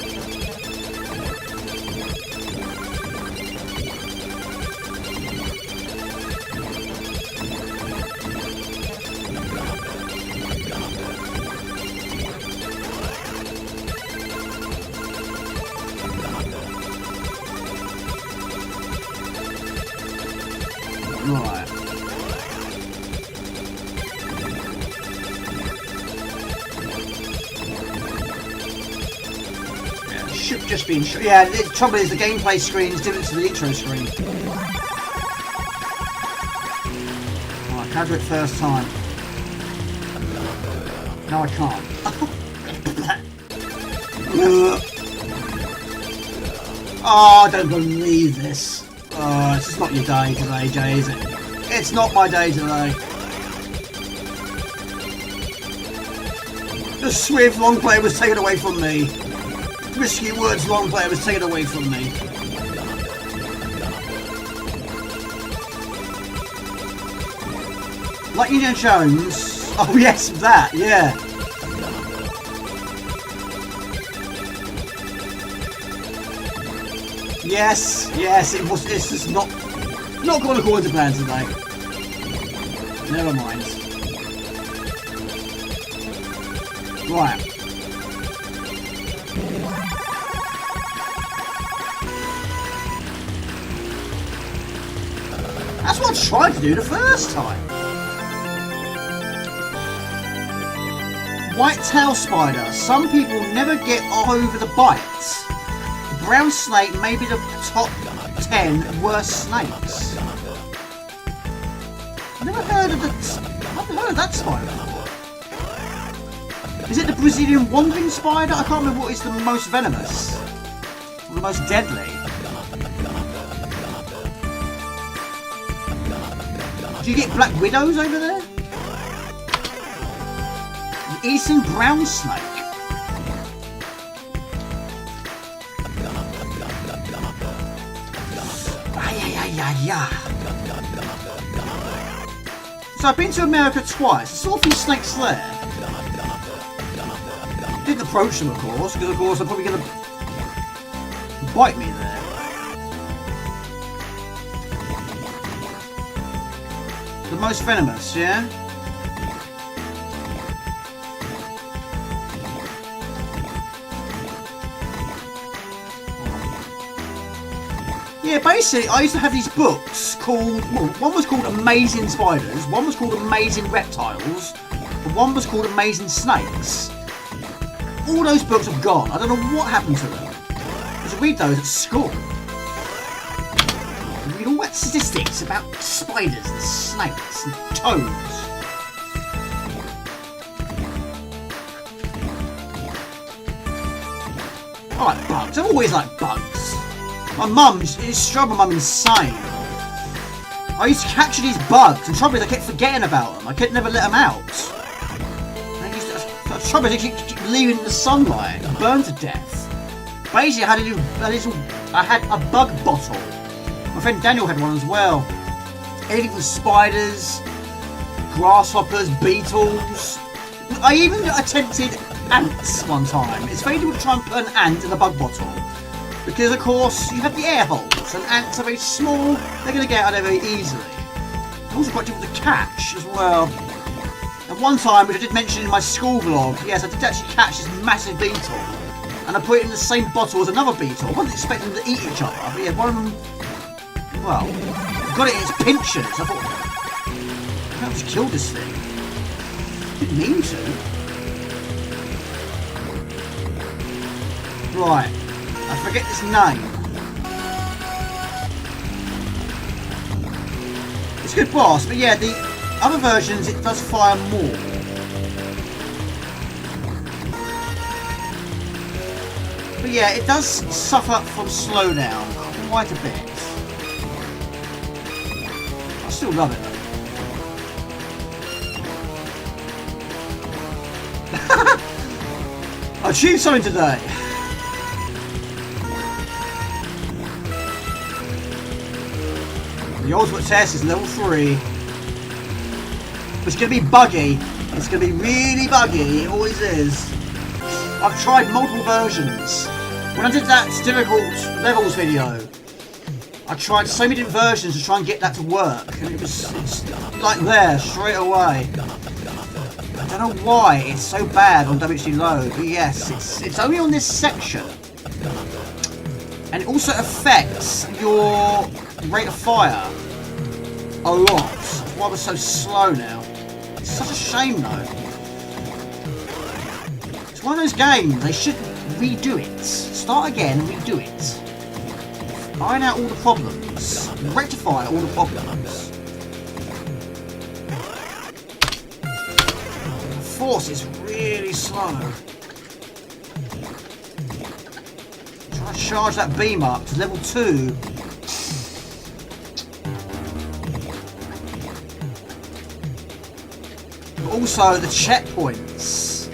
Right. Yeah, it should just be in... Yeah, the trouble is the gameplay screen is different to the intro screen. Right, can I do it first time? No, I can't. Oh, I don't believe this. Oh, it's just not your day today, Jay, is it? It's not my day today. The Swiv long player was taken away from me. Risky Woods long player was taken away from me. Like Indiana Jones. Oh yes, that, yeah. Yes, yes, it was. It's just not going according to plan today. Never mind. Right. That's what I tried to do the first time. White-tailed spider. Some people never get over the bites. Brown snake may be the top 10 worst snakes. I've never heard of that spider before. Is it the Brazilian wandering spider? I can't remember what is the most venomous. Or the most deadly. Do you get black widows over there? The eastern brown snake. Yeah. So I've been to America twice. I saw a few snakes there. Didn't approach them, of course, because of course they're probably going to bite me there. The most venomous, yeah? yeah, basically, I used to have these books called, well, one was called Amazing Spiders, one was called Amazing Reptiles, and one was called Amazing Snakes. All those books are gone. I don't know what happened to them. I used to read those at school. I read all that statistics about spiders and snakes and toads. I like bugs. I've always liked bugs. My mum used to drive my mum insane. I used to capture these bugs, and the trouble is I kept forgetting about them. I could never let them out. The trouble is I keep leaving in the sunlight and burn to death. Basically, I had a bug bottle. My friend Daniel had one as well. Anything from spiders, grasshoppers, beetles. I even attempted ants one time. It's very difficult to try and put an ant in a bug bottle. Because of course you have the air holes and ants are very small, they're going to get out there very easily. They're also quite difficult to catch as well. And one time, which I did mention in my school vlog, yes, I did actually catch this massive beetle. And I put it in the same bottle as another beetle. I wasn't expecting them to eat each other, but yeah, one of them, well, got it in its pinchers. I thought, I can't just kill this thing. Didn't mean to. Right. I forget this name. It's a good boss, but yeah, the other versions it does fire more. But yeah, it does suffer from slowdown quite a bit. I still love it though. I achieved something today. The ultimate test is level 3. It's going to be buggy. It's going to be really buggy. It always is. I've tried multiple versions. When I did that difficult levels video, I tried so many different versions to try and get that to work. And it's like there, straight away. I don't know why it's so bad on WHD Load, but yes, it's only on this section. And it also affects your rate of fire a lot. That's why we're so slow now. It's such a shame though. It's one of those games, they should redo it. Start again and redo it. Iron out all the problems. Rectify all the problems. The force is really slow. Try to charge that beam up to level 2. Also, the checkpoints.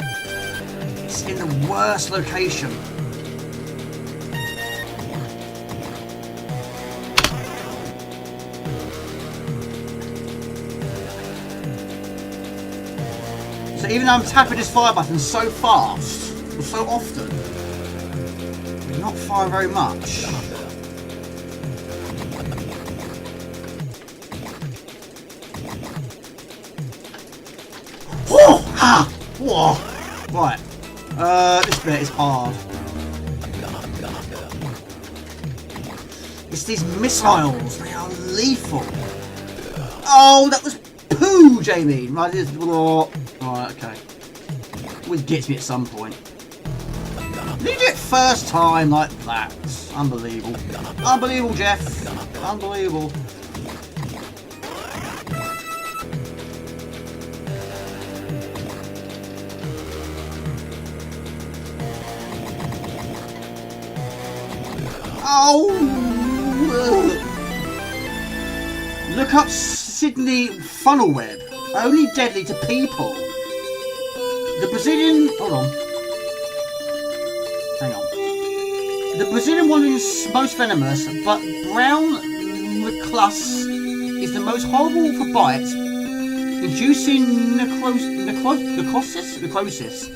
It's in the worst location. So even though I'm tapping this fire button so fast, or so often, I'm not firing very much. Whoa! Right. This bit is hard. It's these missiles. They are lethal. Oh, that was poo, Jamie. Right, this. Right, okay. Always gets me at some point. Did you do it first time like that? Unbelievable. Unbelievable, Jeff. Unbelievable. Oh! Look up Sydney funnel web. Only deadly to people. The Brazilian... Hold on. Hang on. The Brazilian one is most venomous, but brown recluse is the most horrible for bites, inducing necrosis.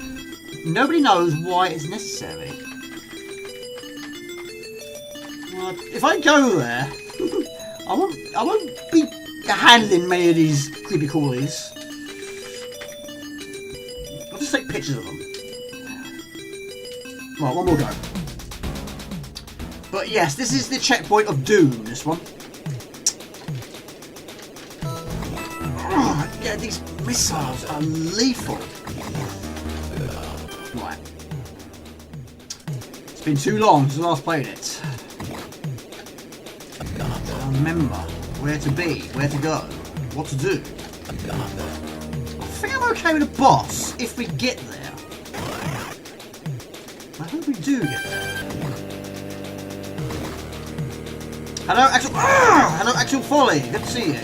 Nobody knows why it's necessary. If I go there, I won't be handling many of these creepy crawlies. I'll just take pictures of them. Right, one more go. But yes, this is the checkpoint of doom, this one. Oh, yeah, these missiles are lethal. Right. It's been too long since I last played it. I remember where to be, where to go, what to do. I think I'm okay with the boss if we get there. I hope we do get there. Hello, Axel. Hello, Axel Folly. Good to see you.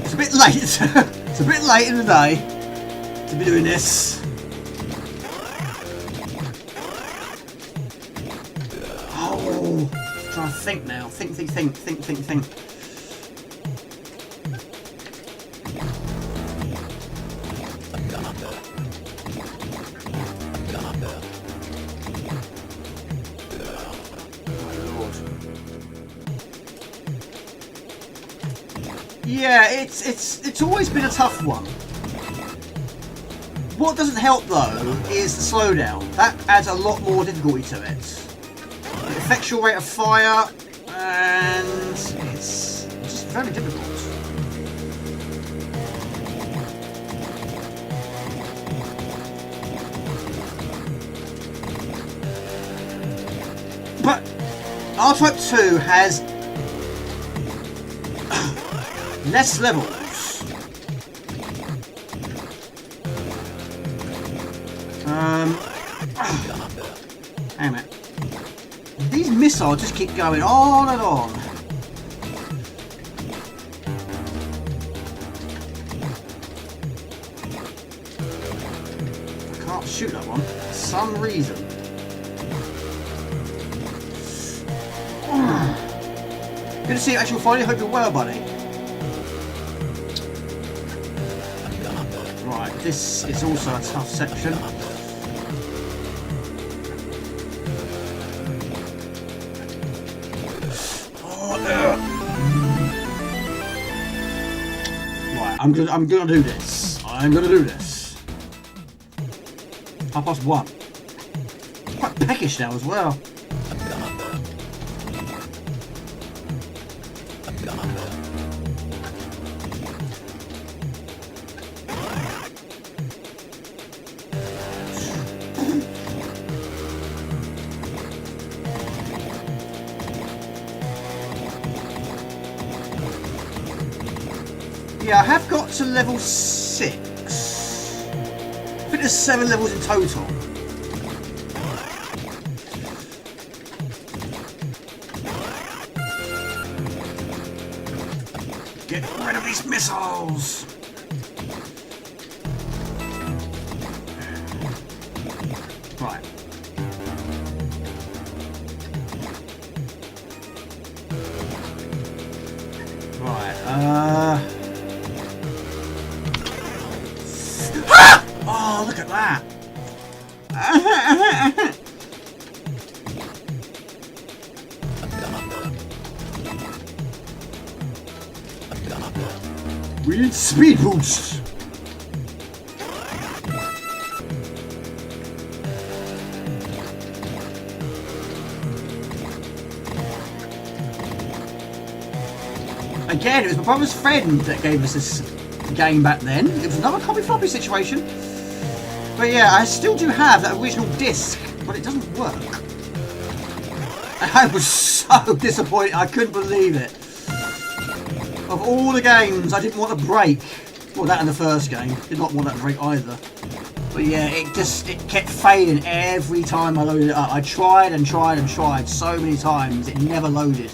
It's a bit late. It's a bit late in the day to be doing this. Oh, I'm trying to think now. Think. Yeah, it's always been a tough one. What doesn't help though is the slowdown. That adds a lot more difficulty to it. It affects your rate of fire, and it's just very difficult. But R-Type 2 has less levels. Hang on a minute. These missiles just keep going on and on. I can't shoot that one for some reason. Good to see you, Actual Folly. Hope you're well, buddy. Right, this is also a tough section. Right, I'm gonna do this. I'm gonna do this. 1:30. Quite peckish now as well. Yeah, I have got to level 6. I think there's 7 levels in total. Get rid of these missiles! Right. Right, oh, look at that! We need speed boost! Again, it was my brother's friend that gave us this game back then. It was another copy floppy situation. But yeah, I still do have that original disc, but it doesn't work. I was so disappointed, I couldn't believe it. Of all the games I didn't want to break, well, that in the first game, did not want that to break either. But yeah, it kept failing every time I loaded it up. I tried and tried and tried so many times, it never loaded.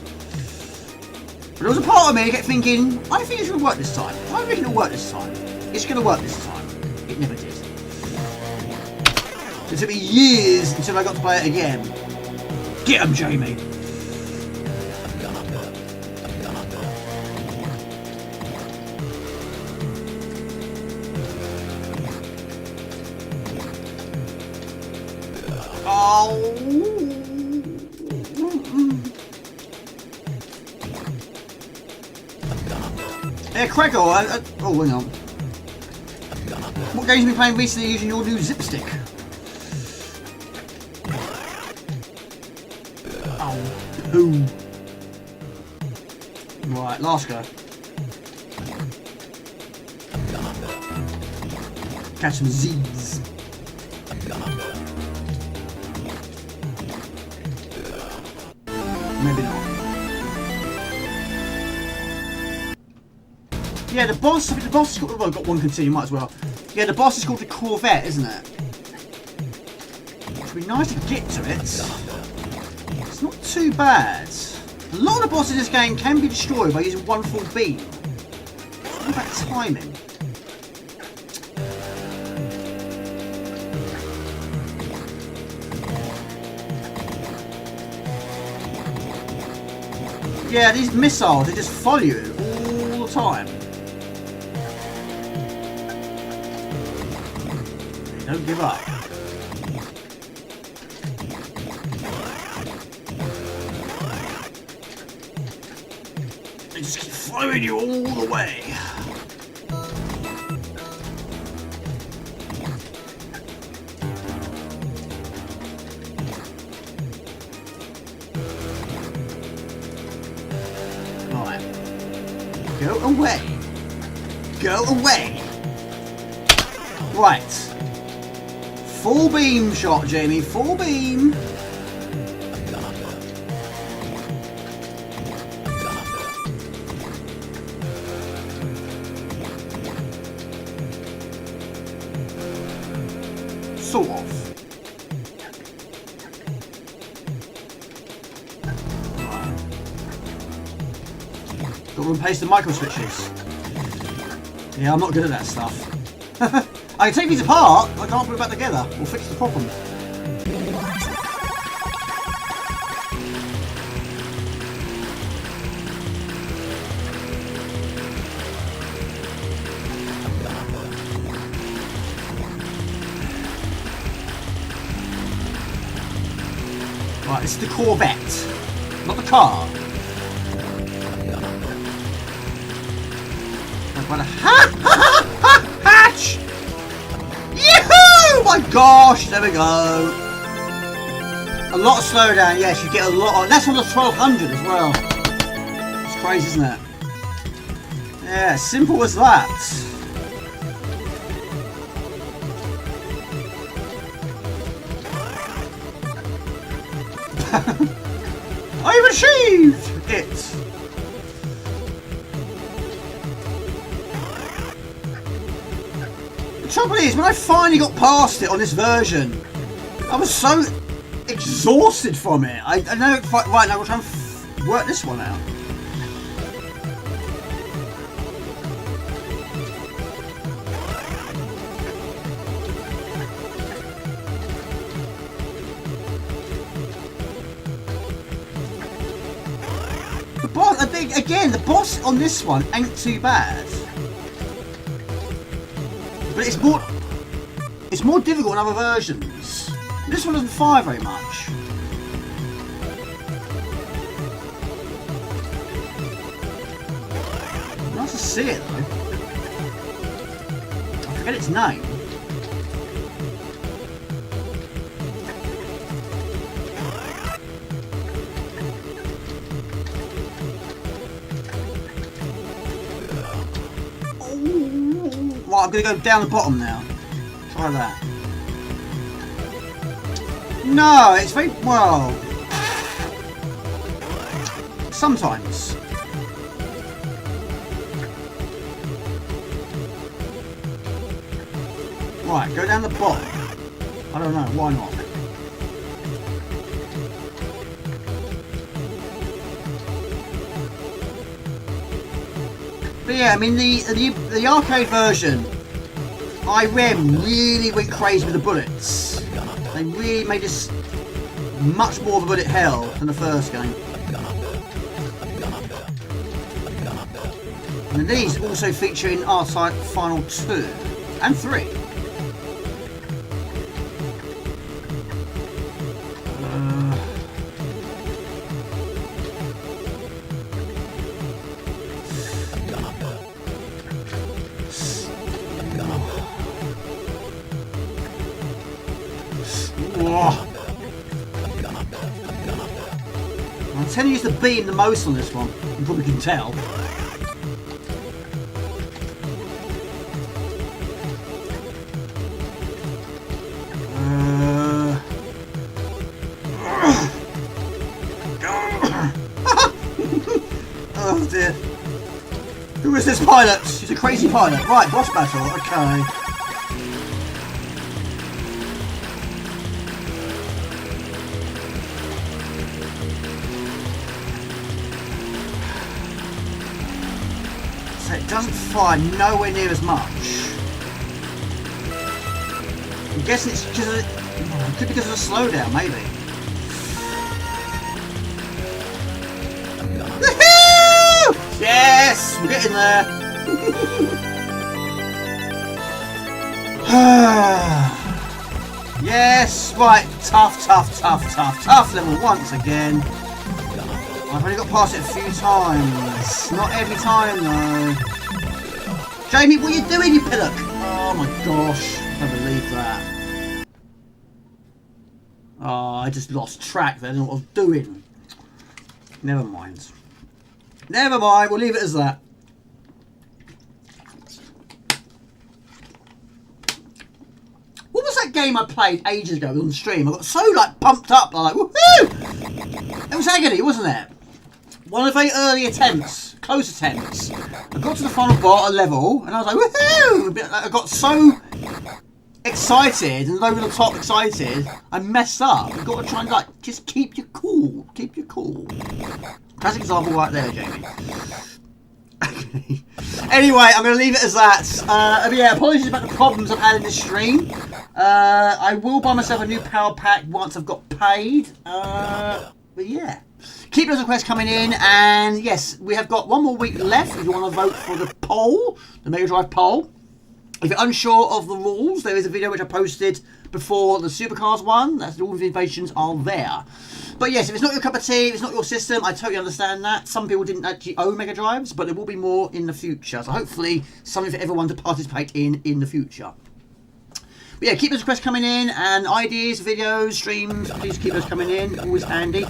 But there was a part of me that kept thinking, I think it's going to work this time. I reckon it'll work this time. It's going to work this time. It never did. It took me years until I got to play it again. Get him, Jamie! Oh! Yeah, Craigo, oh, hang on. What games have you been playing recently using your new zip stick? poo. Right, last go. Catch some Z's. Maybe not. Yeah, the boss. I think the boss is called. Well, I've got one continue. Might as well. Yeah, the boss is called the Corvette, isn't it? It'd be nice to get to it. It's not too bad. A lot of the bosses in this game can be destroyed by using one full beam. What about timing? Yeah, these missiles, they just follow you all the time. Don't give up. They just keep following you all the way. Right. Go away. Go away. Right. Full beam shot, Jamie. Full beam. Sort of. Right. Got to replace the micro switches. Yeah, I'm not good at that stuff. I can take these apart, I can't put it back together. We'll fix the problem. Right, this is the Corvette, not the car. Hatch! Yahoo! My gosh, there we go. A lot of slowdown, yes, you get a lot of. That's on the 1200 as well. It's crazy, isn't it? Yeah, simple as that. I've achieved it! The trouble is, when I finally got past it on this version, I was so exhausted from it. I know, right now we'll try and work this one out. The boss, I think, again, the boss on this one ain't too bad. But it's more difficult in other versions. This one doesn't fire very much. Nice to see it though. I forget its name. Right, I'm going to go down the bottom now. Try that. No, it's very, well, sometimes. Right, go down the bottom. I don't know, why not? But yeah, I mean the arcade version, IREM really went crazy with the bullets. They really made this much more of a bullet hell than the first game. And these also feature in R-Type Final 2 and 3. the beam the most on this one. You probably can tell. Oh dear. Who is this pilot? He's a crazy pilot. Right, boss battle. Okay. So it doesn't fire nowhere near as much. I'm guessing it's because of it could be because of the slowdown, maybe. Yes! We're getting there! Yes! Right, tough level once again. I've only got past it a few times. Not every time though. Jamie, what are you doing, you pillock? Oh my gosh, I can't believe that. Oh, I just lost track then of what I was doing. Never mind. Never mind, we'll leave it as that. What was that game I played ages ago on the stream? I got so like pumped up, like woohoo! It was Agony, wasn't it? One of the very early attempts, close attempts. I got to the final level, and I was like woohoo! I got so excited and over the top excited, I messed up. You've got to try and like just keep your cool, keep your cool. Classic example right there, Jamie. Okay. Anyway, I'm going to leave it as that. But yeah, apologies about the problems I've had in this stream. I will buy myself a new power pack once I've got paid. But yeah. Keep those requests coming in. And yes, we have got one more week left if you want to vote for the poll, the Mega Drive poll. If you're unsure of the rules, there is a video which I posted before the Supercars one. That's all the informations are there. But yes, if it's not your cup of tea, if it's not your system, I totally understand that. Some people didn't actually own Mega Drives, but there will be more in the future. So hopefully something for everyone to participate in the future. But yeah, keep those requests coming in, and ideas, videos, streams, please keep those coming in. Always handy.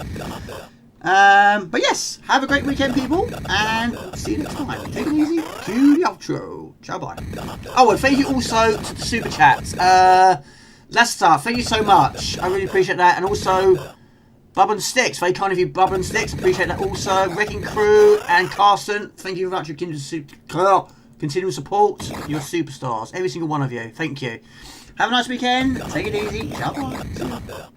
But yes, have a great weekend, people, and see you next time. Take it easy. Cue the outro. Ciao, bye. Oh, and thank you also to the Super Chats. Lester, thank you so much. I really appreciate that. And also, Bub and Sticks, very kind of you, Bub and Sticks. Appreciate that also. Wrecking Crew and Carson, thank you very much for continuing support. You're superstars. Every single one of you. Thank you. Have a nice weekend. Take it easy. Ciao, bye.